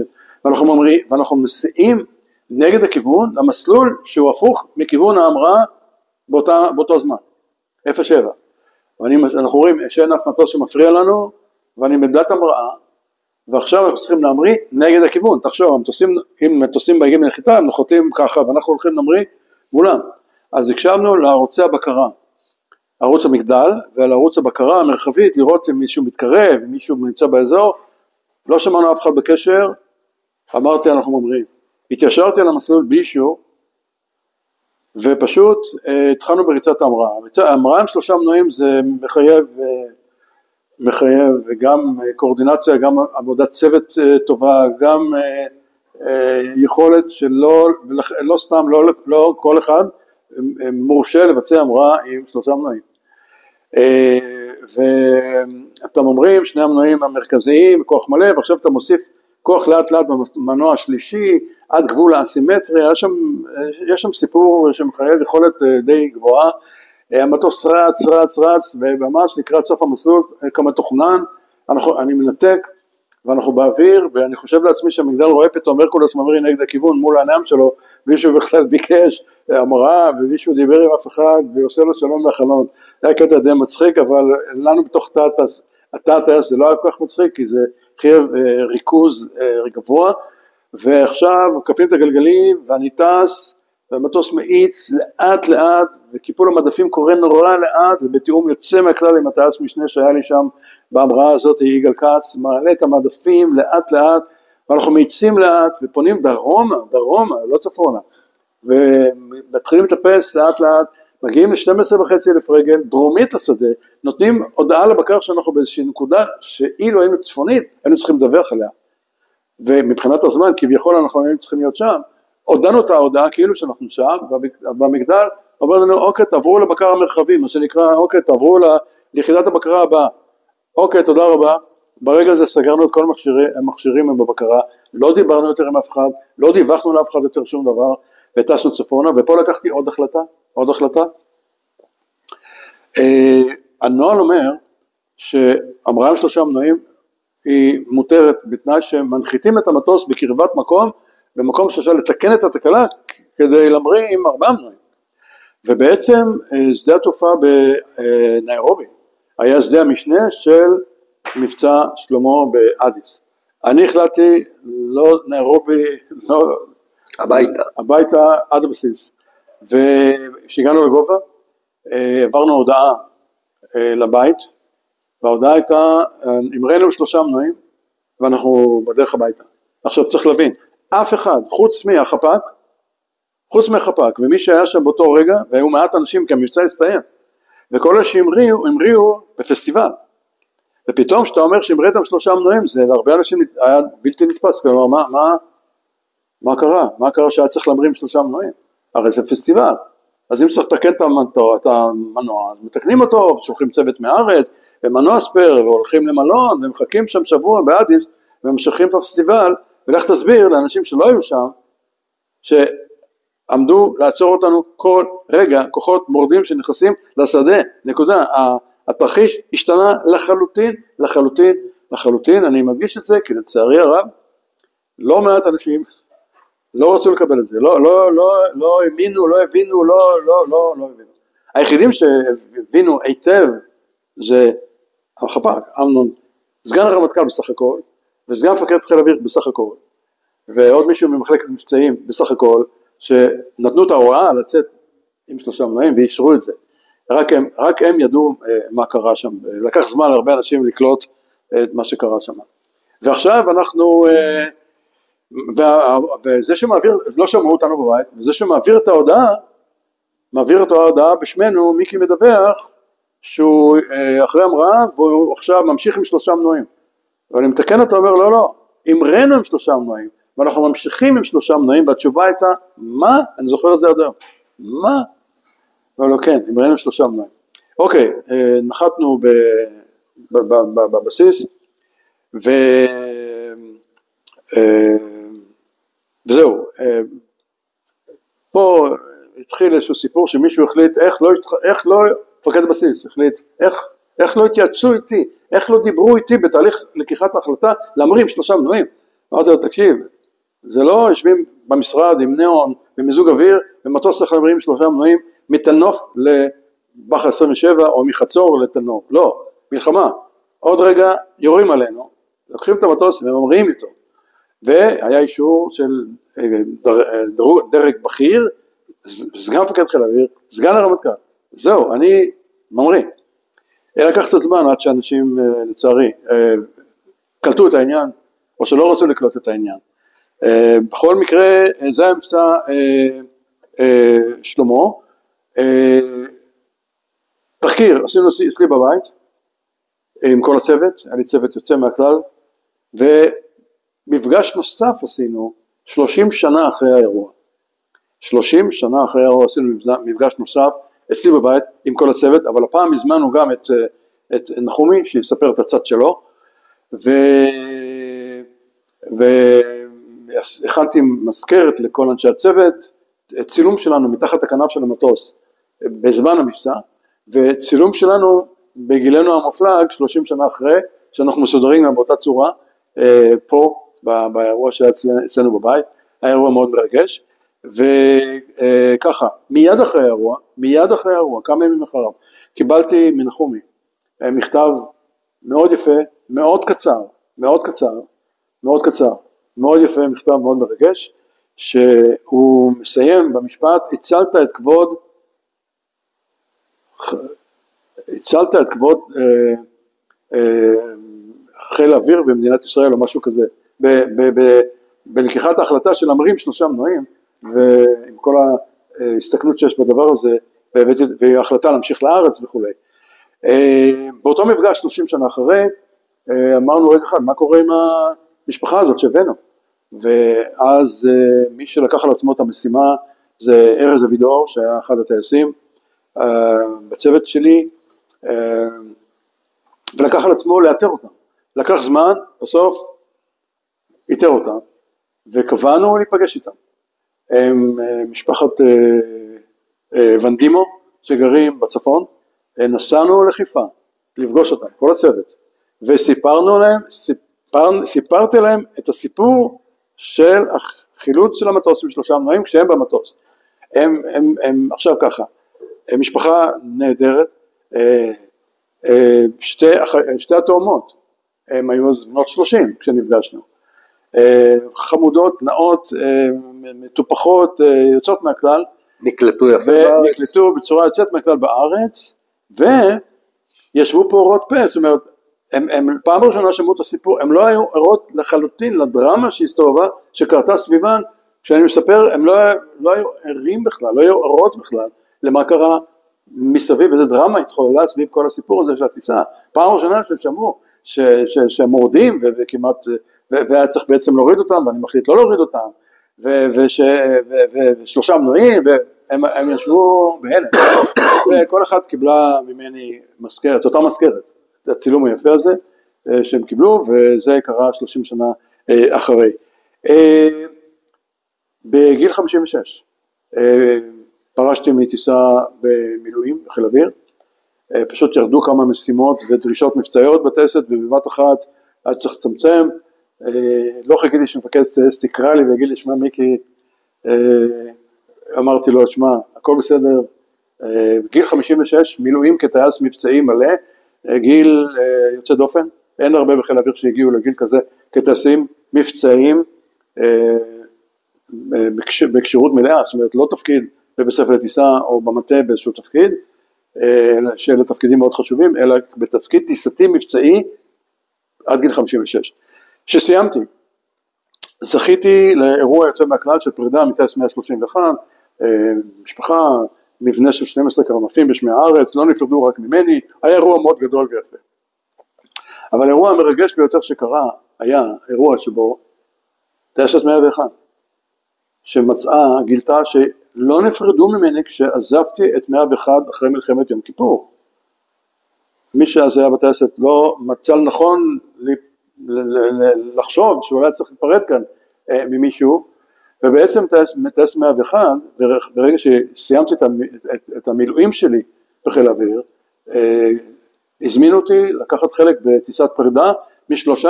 ואנחנו מסיעים נגד הכיוון, למסלול שהוא הפוך מכיוון ההמראה באותו זמן, 0.7. אנחנו רואים שאין אף מטוס שמפריע לנו, ואני בעמדת המראה, ועכשיו אנחנו צריכים להמריא נגד הכיוון. תחשוב, אם מטוסים באים לנחיתה, הם נוחתים ככה, ואנחנו הולכים להמריא מולם. אז הקשבנו לערוצי הבקרה, ערוץ המגדל, ועל ערוץ הבקרה המרחבית, לראות אם מישהו מתקרב, אם מישהו נמצא באזור. לא שמענו אף אחד בקשר, אמרתי אנחנו ממריאים. התיישרתי על המסלול בלי אישור, ופשוט התחלנו בריצת ההמראה. ההמראה עם 3 מנועים זה מחייב גם קואורדינציה, גם עבודת צוות טובה, גם יכולת שלא, לא סתם, לא כל אחד מורשה לבצע המראה עם 3 מנועים. ואתם אומרים, 2 המנועים המרכזיים, כוח מלא, ועכשיו אתה מוסיף כוח לאט לאט במנוע השלישי, עד גבול האסימטריה. יש שם סיפור שמחייב יכולת די גבוהה. המטוס רץ, וממש לקראת סוף המסלול כמתוכנן, אני מנתק, ואנחנו באוויר, ואני חושב לעצמי שהמגדל רואה פתאום הרקולס ממריא נגד הכיוון מול העיניים שלו, מישהו בכלל ביקש המראה, ומישהו דיבר עם אף אחד, ועושה לו שלום מהחלון. היה קטע די מצחיק, אבל לנו בתוך התא הטייס זה לא היה כל כך מצחיק, כי זה חייב ריכוז גבוה, ועכשיו מקפלים את הגלגלים, ואני טס, והמטוס מאיץ לאט לאט, וקיפול המדפים קורה נורא לאט, ובתיאום יוצא מהכלל עם הטייס משנה שהיה לי שם בהמראה הזאת, יגאל כץ, מעלה את המדפים לאט לאט, ואנחנו מאיצים לאט, ופונים דרומה, לא צפונה, ומתחילים לטפס לאט לאט, מגיעים ל-12,500 רגל, דרומית השדה, נותנים הודעה לבקר שאנחנו באיזושהי נקודה, שאילו היינו צפונית, היינו צריכים לדווח עליה, ומבחינת הזמן, כביכול אנחנו היינו צריכים להיות שם, הודענו את ההודעה כאילו שאנחנו שם, במגדל, אומר לנו, אוקיי, תעברו לבקר המרחבי, מה שנקרא, אוקיי, תעברו ליחידת הבקרה הבאה, אוקיי, תודה רבה, ברגע הזה סגרנו את כל המכשירים הם בבקרה, לא דיברנו יותר עם אף אחד, לא דיווחנו לאף אחד יותר שום דבר, וטסנו צפונה, ופה לקחתי עוד החלטה. הנוהל אומר, שהמראה עם 3 מנועים, היא מותרת בתנאי שמנחיתים את המטוס בקרבת מקום, במקום שאפשר לתקן את התקלה, כדי להמריא עם 4 מנועים. ובעצם שדה התעופה בניירובי, היה שדה המשנה של מבצע שלמה באדיס. אני החלטתי, לא ניירובי, לא... הביתה עד הבסיס. וכשהגענו לגובה, עברנו הודעה לבית, וההודעה הייתה, המראנו 3 מנועים, ואנחנו בדרך הביתה. עכשיו צריך להבין, אף אחד, חוץ מהחפ"ק, ומי שהיה שם באותו רגע, והיו מעט אנשים כי המבצע הסתיים, וכל שהמריאו בפסטיבל, ופתאום שאתה אומר שהמראתם 3 מנועים, זה להרבה אנשים היה בלתי נתפס, כלומר, מה קרה? מה קרה שהיה צריך להמריא עם 3 מנועים? הרי זה פסטיבל, אז אם צריך לתקן את המנוע, אז מתקנים אותו, שולחים צוות מהארץ, ומנוע ספר, והולכים למלון, ומחכים שם שבוע באדיס, וממשכים בפסטיבל, ולך תסביר לאנשים שלא היו שם, שעמדו לעצור אותנו כל רגע, כוחות מורדים שנכנסים לשדה, נקודה, התרחיש השתנה לחלוטין, אני מדגיש את זה, כי לצערי הרב, לא מעט אנשים לא רצו לקבל את זה, לא הבינו, היחידים שהבינו היטב, זה החפ"ק, אמנון, סגן הרמטכ"ל בסך הכל, וסגן מפקד חיל האוויר בסך הכל, ועוד מישהו ממחלקת מבצעים בסך הכל, שנתנו את ההוראה לצאת עם 3 מנועים ואישרו את זה. רק הם ידעו מה קרה שם, לקח זמן להרבה אנשים לקלוט את מה שקרה שם. ועכשיו אנחנו, וזה שמעביר, לא שמעו אותנו בבית, וזה שמעביר את ההודעה בשמנו, מיקי מדווח, שהוא אחרי המראה, והוא עכשיו ממשיך עם 3 מנועים. ואני מתקן אותו, אומר, לא, המראנו עם 3 מנועים, ואנחנו ממשיכים עם 3 מנועים, והתשובה הייתה, מה? אני זוכר את זה עד היום. מה? אבל לא, כן, המראנו עם 3 מנועים. אוקיי, נחתנו בבסיס, וזהו. פה התחיל איזשהו סיפור שמישהו החליט, איך לא מפקד הבסיס, החליט, איך לא התייעצו איתי, איך לא דיברו איתי בתהליך לקיחת ההחלטה, להמריא עם 3 מנועים. אמרתי לו, תקשיב, זה לא יושבים במשרד עם ניאון ומיזוג אוויר ומטוס החברים 3 מנועים מתל-נוף לבחר 27 או מחצור לתל-נוף, לא, מלחמה, עוד רגע יורים עלינו, לוקחים את המטוס וממריאים איתו, והיה אישור של דרג בכיר, סגן מפקד חיל האוויר, סגן הרמטכ"ל, זהו, אני ממריא. לקח קצת זמן עד שאנשים לצערי קלטו את העניין, או שלא רצו לקלוט את העניין. בכל מקרה, זה היה מבצע שלמה, תחקיר עשינו אצלי בבית, עם כל הצוות, היה לי צוות יוצא מהכלל, ומפגש נוסף עשינו 30 שנה אחרי האירוע. 30 שנה אחרי האירוע עשינו מפגש נוסף אצלי בבית עם כל הצוות, אבל הפעם הזמנו גם את נחומי שיספר את הצד שלו, והכנתי מזכרת לכל אנשי הצוות, צילום שלנו מתחת הכנף של המטוס בזמן המבצע, וצילום שלנו בגילנו המופלג 30 שנה אחרי, שאנחנו מסודרים גם באותה צורה, פה באירוע שהיה אצלנו בבית, היה אירוע מאוד מרגש, וככה, מיד אחרי האירוע, כמה ימים אחריו, קיבלתי מנחומי מכתב מאוד יפה, מאוד קצר, מאוד יפה, מכתב מאוד מרגש, שהוא מסיים במשפט, הצלת את כבוד חיל האוויר במדינת ישראל או משהו כזה, בלקיחת ההחלטה של להמרים 3 מנועים, ועם כל ההסתכלות שיש בדבר הזה, וההחלטה להמשיך לארץ וכו'. באותו מפגש 30 שנה אחרי, אמרנו רגע אחד, מה קורה עם המשפחה הזאת שהבאנו? ואז מי שלקח על עצמו את המשימה, זה ארז אבידור, שהיה אחד הטייסים בצוות שלי, ולקח על עצמו לאתר אותם. לקח זמן, בסוף איתר אותם, וקבענו להיפגש איתם. הם משפחת ונדימו, שגרים בצפון, נסענו לחיפה, לפגוש אותם, כל הצוות, וסיפרנו להם, סיפרתי להם את הסיפור של החילוץ של המטוס עם 3 מנועים כשהם במטוס. הם עכשיו ככה, הם משפחה נהדרת, שתי התאומות, הם היו אז בנות 30 כשנפגשנו, חמודות, נאות, מטופחות, יוצאות מהכלל, נקלטו יפה בארץ, נקלטו בצורה יוצאת מהכלל בארץ, וישבו פה אות פה, זאת אומרת, הם פעם ראשונה שמעו את הסיפור, הם לא היו ערות לחלוטין לדרמה שהסתובבה, שקרתה סביבן, כשאני מספר, הם לא היו ערים בכלל, לא היו ערות בכלל, למה קרה מסביב, איזה דרמה התחוללה סביב כל הסיפור הזה של הטיסה, פעם ראשונה שהם שמעו, שהם מורדים, וכמעט, והיה צריך בעצם להוריד אותם, ואני מחליט לא להוריד אותם, ו3 מנועים, והם ישבו בהלם, וכל אחד קיבלה ממני מזכרת, אותה מזכרת, את הצילום היפה הזה, שהם קיבלו, וזה קרה 30 שנה אחרי. בגיל 56, פרשתי מטיסה במילואים, בחיל האוויר, פשוט ירדו כמה משימות ודרישות מבצעיות בטייסת, ובבת אחת היה צריך לצמצם, לא חיכיתי שמפקד טייסת תקרא לי ויגיד לי, שמע מיקי, אמרתי לו, שמע, הכל בסדר, בגיל 56, מילואים כטייס מבצעי מלא, גיל יוצא דופן, אין הרבה בחיל האוויר שהגיעו לגיל כזה, כטייסים מבצעיים, בקשירות מלאה, זאת אומרת, לא תפקיד בבספר לטיסה או במטה באיזשהו תפקיד, שאלה תפקידים מאוד חשובים, אלא בתפקיד טיסתי מבצעי עד גיל 56. שסיימתי, זכיתי לאירוע יוצא מהכלל של פרידה מטייס 131, משפחה, מבנה של 12 קרנפים בשמי הארץ, לא נפרדו רק ממני, היה אירוע מאוד גדול ויפה. אבל האירוע המרגש ביותר שקרה, היה אירוע שבו טייסת 101, שמצאה, גילתה שלא נפרדו ממני כשעזבתי את 101 אחרי מלחמת יום כיפור. מי שאז היה בטייסת לא מצא לנכון לחשוב שאולי צריך להיפרד כאן ממישהו, ובעצם טייס 101, ברגע שסיימתי את המילואים שלי בחיל האוויר, הזמינו אותי לקחת חלק בטיסת פרידה מ3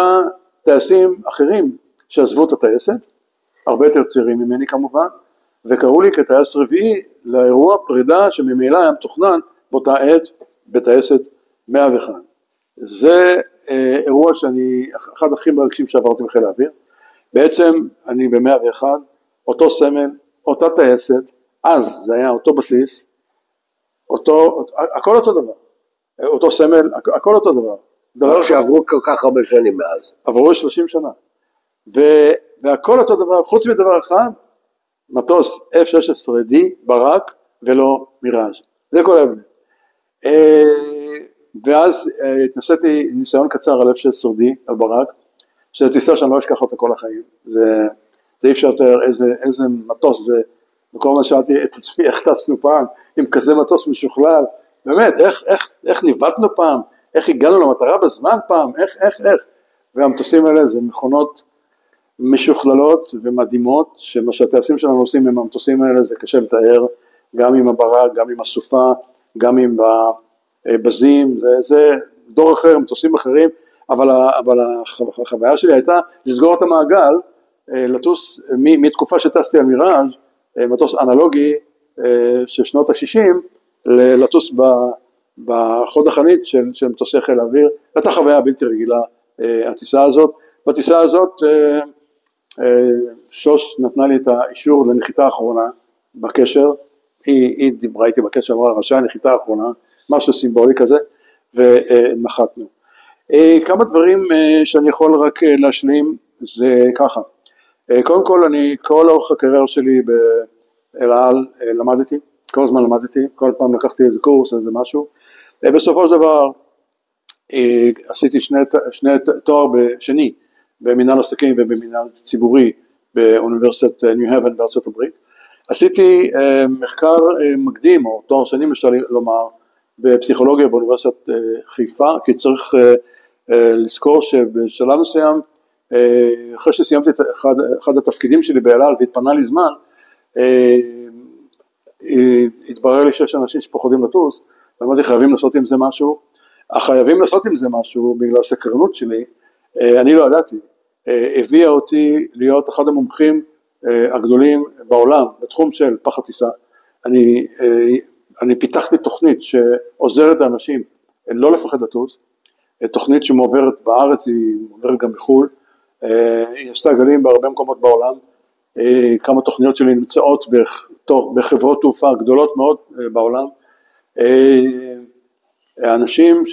טייסים אחרים שעזבו את הטייסת, הרבה יותר צעירים ממני כמובן, וקראו לי כטייס רביעי לאירוע פרידה שממילא היה מתוכנן באותה עת בטייסת 101. זה אירוע שאני, אחד הכי מרגשים שעברתי בחיל האוויר. בעצם אני ב-101, אותו סמל, אותה טייסת, אז זה היה אותו בסיס, הכל אותו דבר, אותו סמל, הכל אותו דבר. דבר שעברו כל כך הרבה שנים מאז. עברו 30 שנה. והכל אותו דבר, חוץ מדבר אחד, מטוס F-16D ברק ולא מיראז'. זה כל ההבדל. ואז התנסיתי ניסיון קצר על F-16D, על ברק, שזו טיסה שאני לא אשכח אותה כל החיים. זה אי אפשר יותר, איזה מטוס זה, וכל מה שאלתי את עצמי, איך טסנו פעם, עם כזה מטוס משוכלל, באמת, איך ניווטנו פעם, איך הגענו למטרה בזמן פעם, איך, והמטוסים האלה זה מכונות משוכללות ומדהימות, שמה שהטייסים שלנו עושים עם המטוסים האלה זה קשה לתאר, גם עם הברק, גם עם הסופה, גם עם הבזים, זה דור אחר, מטוסים אחרים, אבל החוויה שלי הייתה לסגור את המעגל, לטוס מתקופה שטסתי על מיראז', מטוס אנלוגי של שנות ה-60, לטוס בחוד החנית של מטוסי חיל האוויר. הייתה חוויה בלתי רגילה הטיסה הזאת. בטיסה הזאת שוש נתנה לי את האישור לנחיתה האחרונה בקשר, היא דיברה איתי בקשר, אמרה ראשי הנחיתה האחרונה, משהו סימבולי כזה, ונחתנו. כמה דברים שאני יכול רק להשלים, זה ככה. קודם כל, אני כל אורך הקריירה שלי באל על למדתי, כל הזמן למדתי, כל פעם לקחתי איזה קורס, איזה משהו. בסופו של דבר, עשיתי שני תואר שני, במנהל עסקים ובמנהל ציבורי, באוניברסיטת ניו-האבן בארצות הברית. עשיתי מחקר מקדים, או תואר שני אפשר לומר, בפסיכולוגיה באוניברסיטת חיפה, כי צריך לזכור שבשלב מסוים, אחרי שסיימתי את אחד התפקידים שלי באל על והתפנה לי זמן, התברר לי שיש אנשים שפוחדים לטוס, ואמרתי חייבים לעשות עם זה משהו, חייבים לעשות עם זה משהו בגלל הסקרנות שלי, אני לא ידעתי, הביאה אותי להיות אחד המומחים הגדולים בעולם, בתחום של פחד טיסה. אני פיתחתי תוכנית שעוזרת לאנשים לא לפחד לטוס, תוכנית שמועברת בארץ, היא מועברת גם בחו"ל, היא עשתה גלים בהרבה מקומות בעולם, כמה תוכניות שלי נמצאות בחברות תעופה גדולות מאוד בעולם. האנשים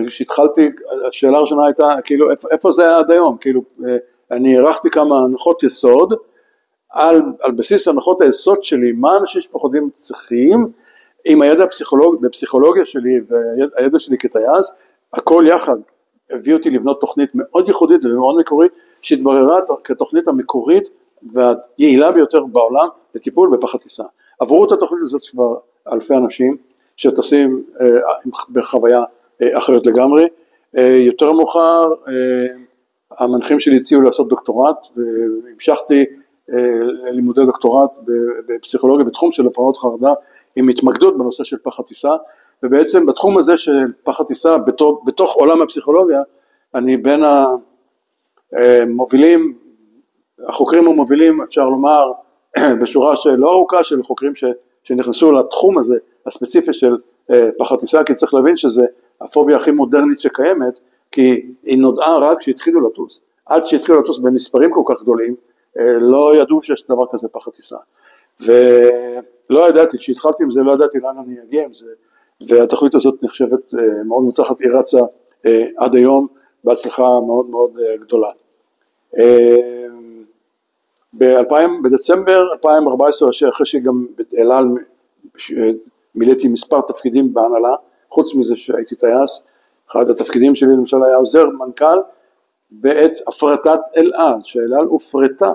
שהתחלתי, השאלה הראשונה הייתה, כאילו, איפה זה היה עד היום? כאילו, אני ערכתי כמה הנחות יסוד, על בסיס הנחות היסוד שלי, מה אנשים שפוחדים צריכים, עם הידע בפסיכולוגיה שלי והידע שלי כטייס, הכל יחד הביא אותי לבנות תוכנית מאוד ייחודית ומאוד מקורית, שהתבררה כתוכנית המקורית והיעילה ביותר בעולם לטיפול בפחד טיסה. עברו את התוכנית הזאת כבר אלפי אנשים שטסים בחוויה אחרת לגמרי. יותר מאוחר המנחים שלי הציעו לעשות דוקטורט, והמשכתי לימודי דוקטורט בפסיכולוגיה בתחום של הפרעות חרדה, עם התמקדות בנושא של פחד טיסה, ובעצם בתחום הזה של פחד טיסה, בתוך עולם הפסיכולוגיה, אני בין המובילים, החוקרים המובילים, אפשר לומר, בשורה שלא ארוכה של חוקרים שנכנסו לתחום הזה, הספציפי של פחד טיסה, כי צריך להבין שזה הפוביה הכי מודרנית שקיימת, כי היא נודעה רק כשהתחילו לטוס. עד שהתחילו לטוס במספרים כל כך גדולים, לא ידעו שיש דבר כזה פחד טיסה. ולא ידעתי, כשהתחלתי עם זה, לא ידעתי לאן אני אגיע עם זה, והתוכנית הזאת נחשבת מאוד מוצלחת, היא רצה עד היום, בהצלחה מאוד מאוד גדולה. בדצמבר 2014, אחרי שגם אל על מילאתי מספר תפקידים בהנהלה, חוץ מזה שהייתי טייס, אחד התפקידים שלי למשל היה עוזר מנכ"ל בעת הפרטת אל על, שאל על הופרטה.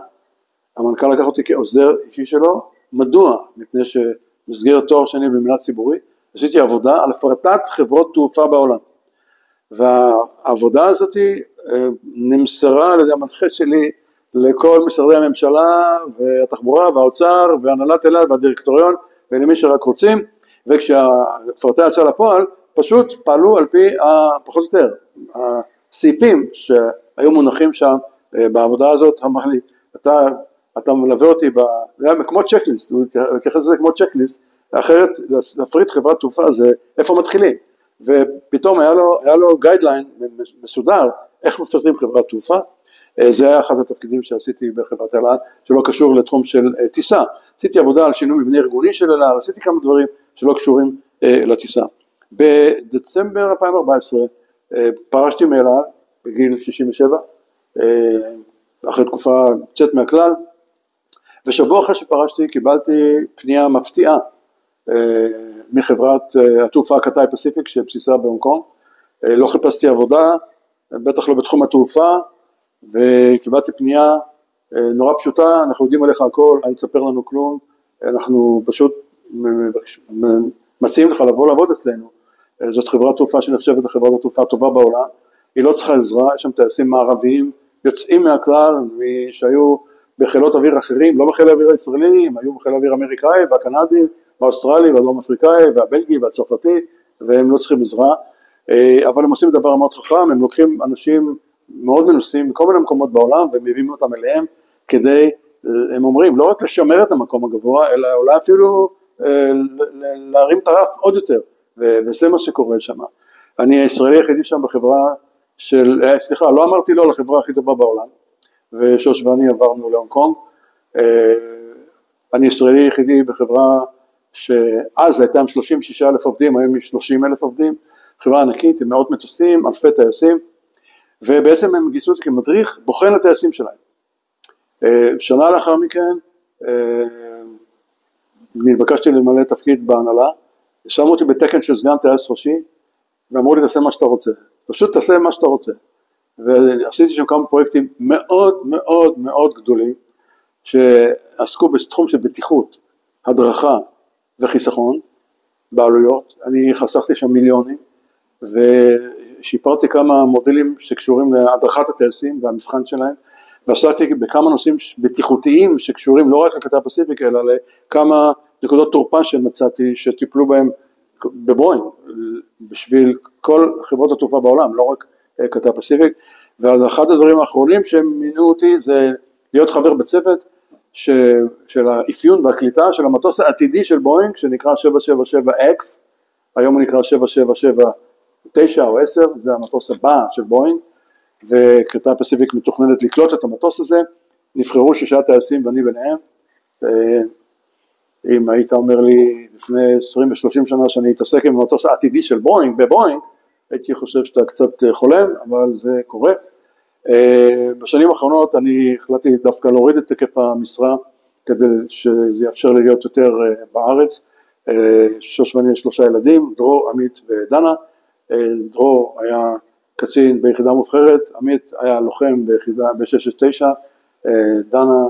המנכ"ל לקח אותי כעוזר אישי שלו, מדוע? מפני שמסגרת תואר שני במנהל ציבורי, עשיתי עבודה על הפרטת חברות תעופה בעולם. והעבודה הזאת נמסרה על ידי המנחה שלי לכל משרדי הממשלה והתחבורה והאוצר והנהלת אל על והדירקטוריון ולמי שרק רוצים, וכשהפרטה יצאה לפועל, פשוט פעלו על פי פחות או יותר, הסעיפים שהיו מונחים שם בעבודה הזאת. אמר לי, אתה מלווה אותי, זה היה כמו צ'קליסט, הוא התייחס לזה כמו צ'קליסט, אחרת להפריד חברת תעופה זה איפה מתחילים, ופתאום היה לו גיידליין מסודר, איך מפרטים חברת תעופה, זה היה אחד התפקידים שעשיתי בחברת אל על, שלא קשור לתחום של טיסה, עשיתי עבודה על שינוי מבנה ארגוני של אל על, עשיתי כמה דברים שלא קשורים לטיסה. בדצמבר 2014 פרשתי מאל על בגיל 67, אחרי תקופה יוצאת מהכלל, ושבוע אחרי שפרשתי קיבלתי פנייה מפתיעה מחברת התעופה קטאי פסיפיק שבסיסה בהונג קונג, לא חיפשתי עבודה, בטח לא בתחום התעופה, וקיבלתי פנייה נורא פשוטה, אנחנו יודעים עליך הכל, אל תספר לנו כלום, אנחנו פשוט מציעים לך לבוא לעבוד אצלנו, זאת חברת תעופה שנחשבת לחברת התעופה הטובה בעולם, היא לא צריכה עזרה, יש שם טייסים מערביים, יוצאים מהכלל, שהיו בחילות אוויר אחרים, לא בחיל האוויר הישראלי, הם היו בחיל האוויר האמריקאי, והקנדי, והאוסטרלי, והדרום אפריקאי, והבלגי, והצרפתי, והם לא צריכים עזרה, אבל הם עושים דבר מאוד חכם, הם לוקחים אנשים מאוד מנוסים בכל מיני מקומות בעולם, ומביאים אותם אליהם, כדי, הם אומרים, לא רק לשמר את המקום הגבוה, אלא אולי אפילו להרים את הרף עוד יותר, וזה מה שקורה שם. אני הישראלי היחידי שם בחברה של, סליחה, לא אמרתי לא לחברה הכי טובה בעולם, ושוש ואני עברנו להונג קונג, אני ישראלי יחידי בחברה שאז הייתה עם 36,000 עובדים, היום עם 30,000 עובדים, חברה ענקית עם מאות מטוסים, אלפי טייסים, ובעצם הם גייסו אותי כמדריך בוחן לטייסים שלהם. שנה לאחר מכן, נתבקשתי למלא תפקיד בהנהלה, שמו אותי בתקן של סגן טייס ראשי, ואמרו לי תעשה מה שאתה רוצה, פשוט תעשה מה שאתה רוצה. ועשיתי שם כמה פרויקטים מאוד מאוד מאוד גדולים, שעסקו בתחום של בטיחות, הדרכה וחיסכון, בעלויות, אני חסכתי שם מיליונים, ושיפרתי כמה מודלים שקשורים להדרכת הטייסים והמבחן שלהם, ועשיתי בכמה נושאים בטיחותיים שקשורים לא רק לקטאי פסיפיק, אלא לכמה נקודות תורפה שמצאתי שטיפלו בהם בבואינג, בשביל כל חברות התעופה בעולם, לא רק קטאי פסיפיק, ואחד הדברים האחרונים שהם מינו אותי זה להיות חבר בצוות של האפיון והקליטה של המטוס העתידי של בואינג, שנקרא 777X, היום הוא נקרא 777-9 או 10, זה המטוס הבא של בואינג, וקטאי פסיפיק מתוכננת לקלוט את המטוס הזה, נבחרו 6 טייסים ואני ביניהם, אם היית אומר לי לפני 20 ו-30 שנה שאני אתעסק עם המטוס העתידי של בואינג, בבואינג, הייתי חושב שאתה קצת חולם, אבל זה קורה. בשנים האחרונות אני החלטתי דווקא להוריד את היקף המשרה, כדי שזה יאפשר לי להיות יותר בארץ. שוש ואני יש 3 ילדים, דרור, עמית ודנה. דרור היה קצין ביחידה מובחרת, עמית היה לוחם ביחידה ב-669, דנה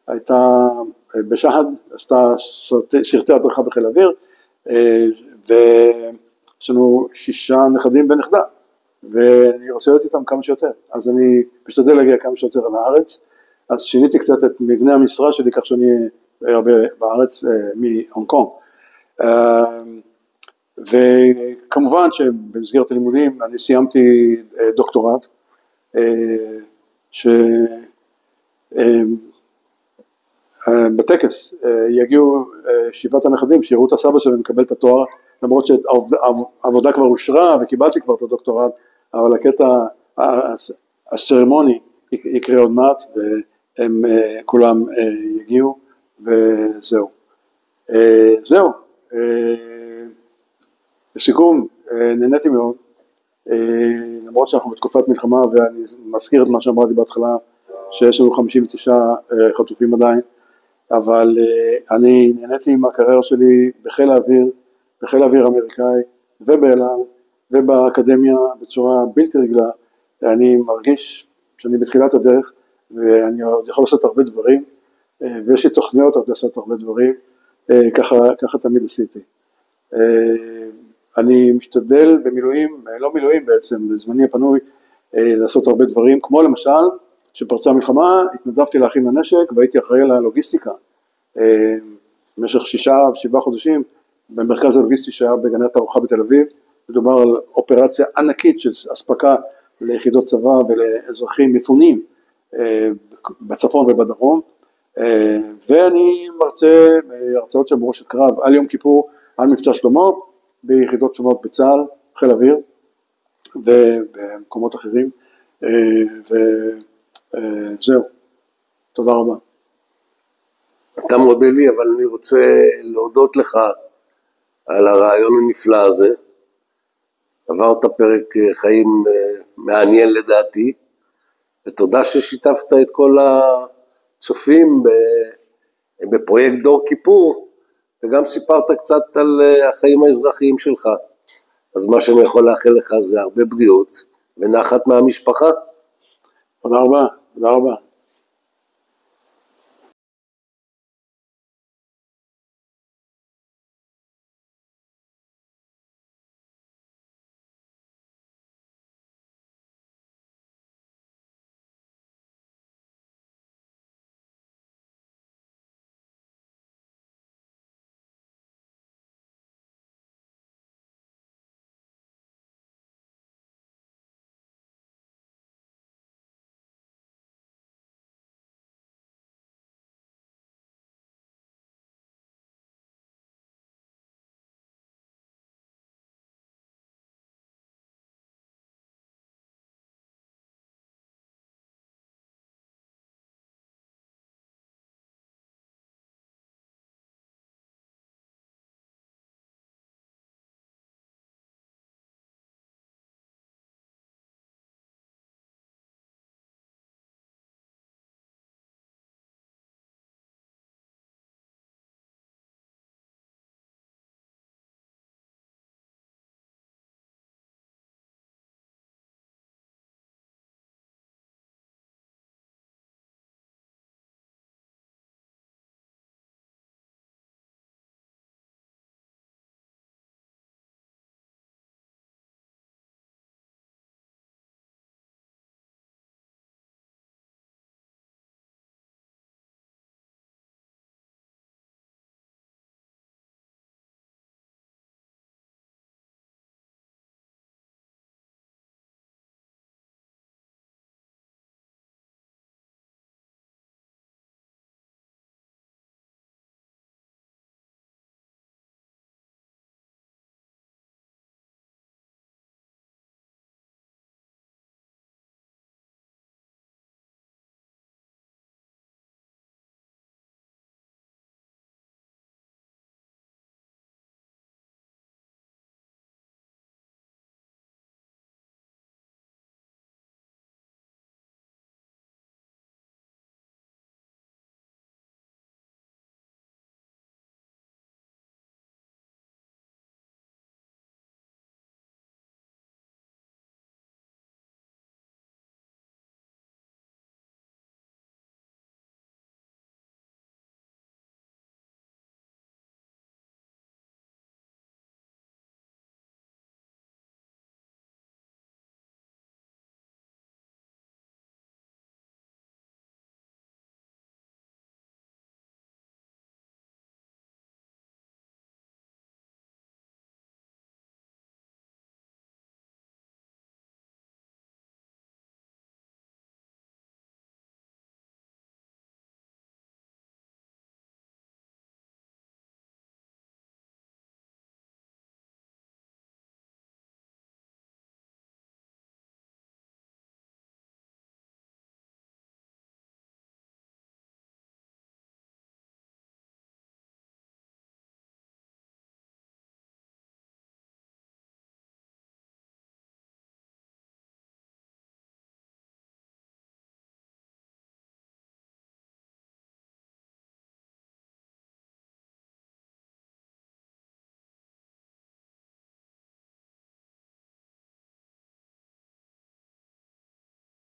הייתה בשחד, עשתה סרטי הדרכה בחיל האוויר, ויש לנו 6 נכדים ונכדה, ואני רוצה להיות איתם כמה שיותר, אז אני משתדל להגיע כמה שיותר לארץ, אז שיניתי קצת את מבנה המשרה שלי, כך שאני הרבה בארץ מהונג קונג, וכמובן שבמסגרת הלימודים אני סיימתי דוקטורט, בטקס יגיעו 7 הנכדים שיראו את הסבא שלהם לקבל את התואר, למרות שהעבודה כבר אושרה וקיבלתי כבר את הדוקטורט, אבל הקטע הסרמוני יקרה עוד מעט והם כולם יגיעו וזהו. זהו, לסיכום, נהניתי מאוד, למרות שאנחנו בתקופת מלחמה ואני מזכיר את מה שאמרתי בהתחלה, שיש לנו 59 חטופים עדיין, אבל אני נהניתי מהקריירה שלי בחיל האוויר, בחיל האוויר האמריקאי ובאל על ובאקדמיה בצורה בלתי רגילה, אני מרגיש שאני בתחילת הדרך ואני עוד יכול לעשות הרבה דברים, ויש לי תוכניות עוד לעשות הרבה דברים, ככה תמיד עשיתי. אני משתדל במילואים, לא מילואים בעצם, בזמני הפנוי, לעשות הרבה דברים, כמו למשל, שפרצה המלחמה, התנדבתי להכין לנשק, והייתי אחראי על הלוגיסטיקה, במשך 6-7 חודשים, במרכז הלוגיסטי שהיה בגני התערוכה בתל אביב, מדובר על אופרציה ענקית של אספקה ליחידות צבא ולאזרחים מפונים, בצפון ובדרום, ואני מרצה הרצאות של מורשת קרב על יום כיפור, על מבצע שלמה, ביחידות שונות בצה"ל, חיל אוויר, ובמקומות אחרים, וזהו, תודה רבה. אתה מודה לי, אבל אני רוצה להודות לך על הרעיון הנפלא הזה. עברת פרק חיים מעניין לדעתי, ותודה ששיתפת את כל הצופים בפרויקט דור כיפור, וגם סיפרת קצת על החיים האזרחיים שלך. אז מה שאני יכול לאחל לך זה הרבה בריאות ונחת מהמשפחה. תודה רבה, תודה רבה.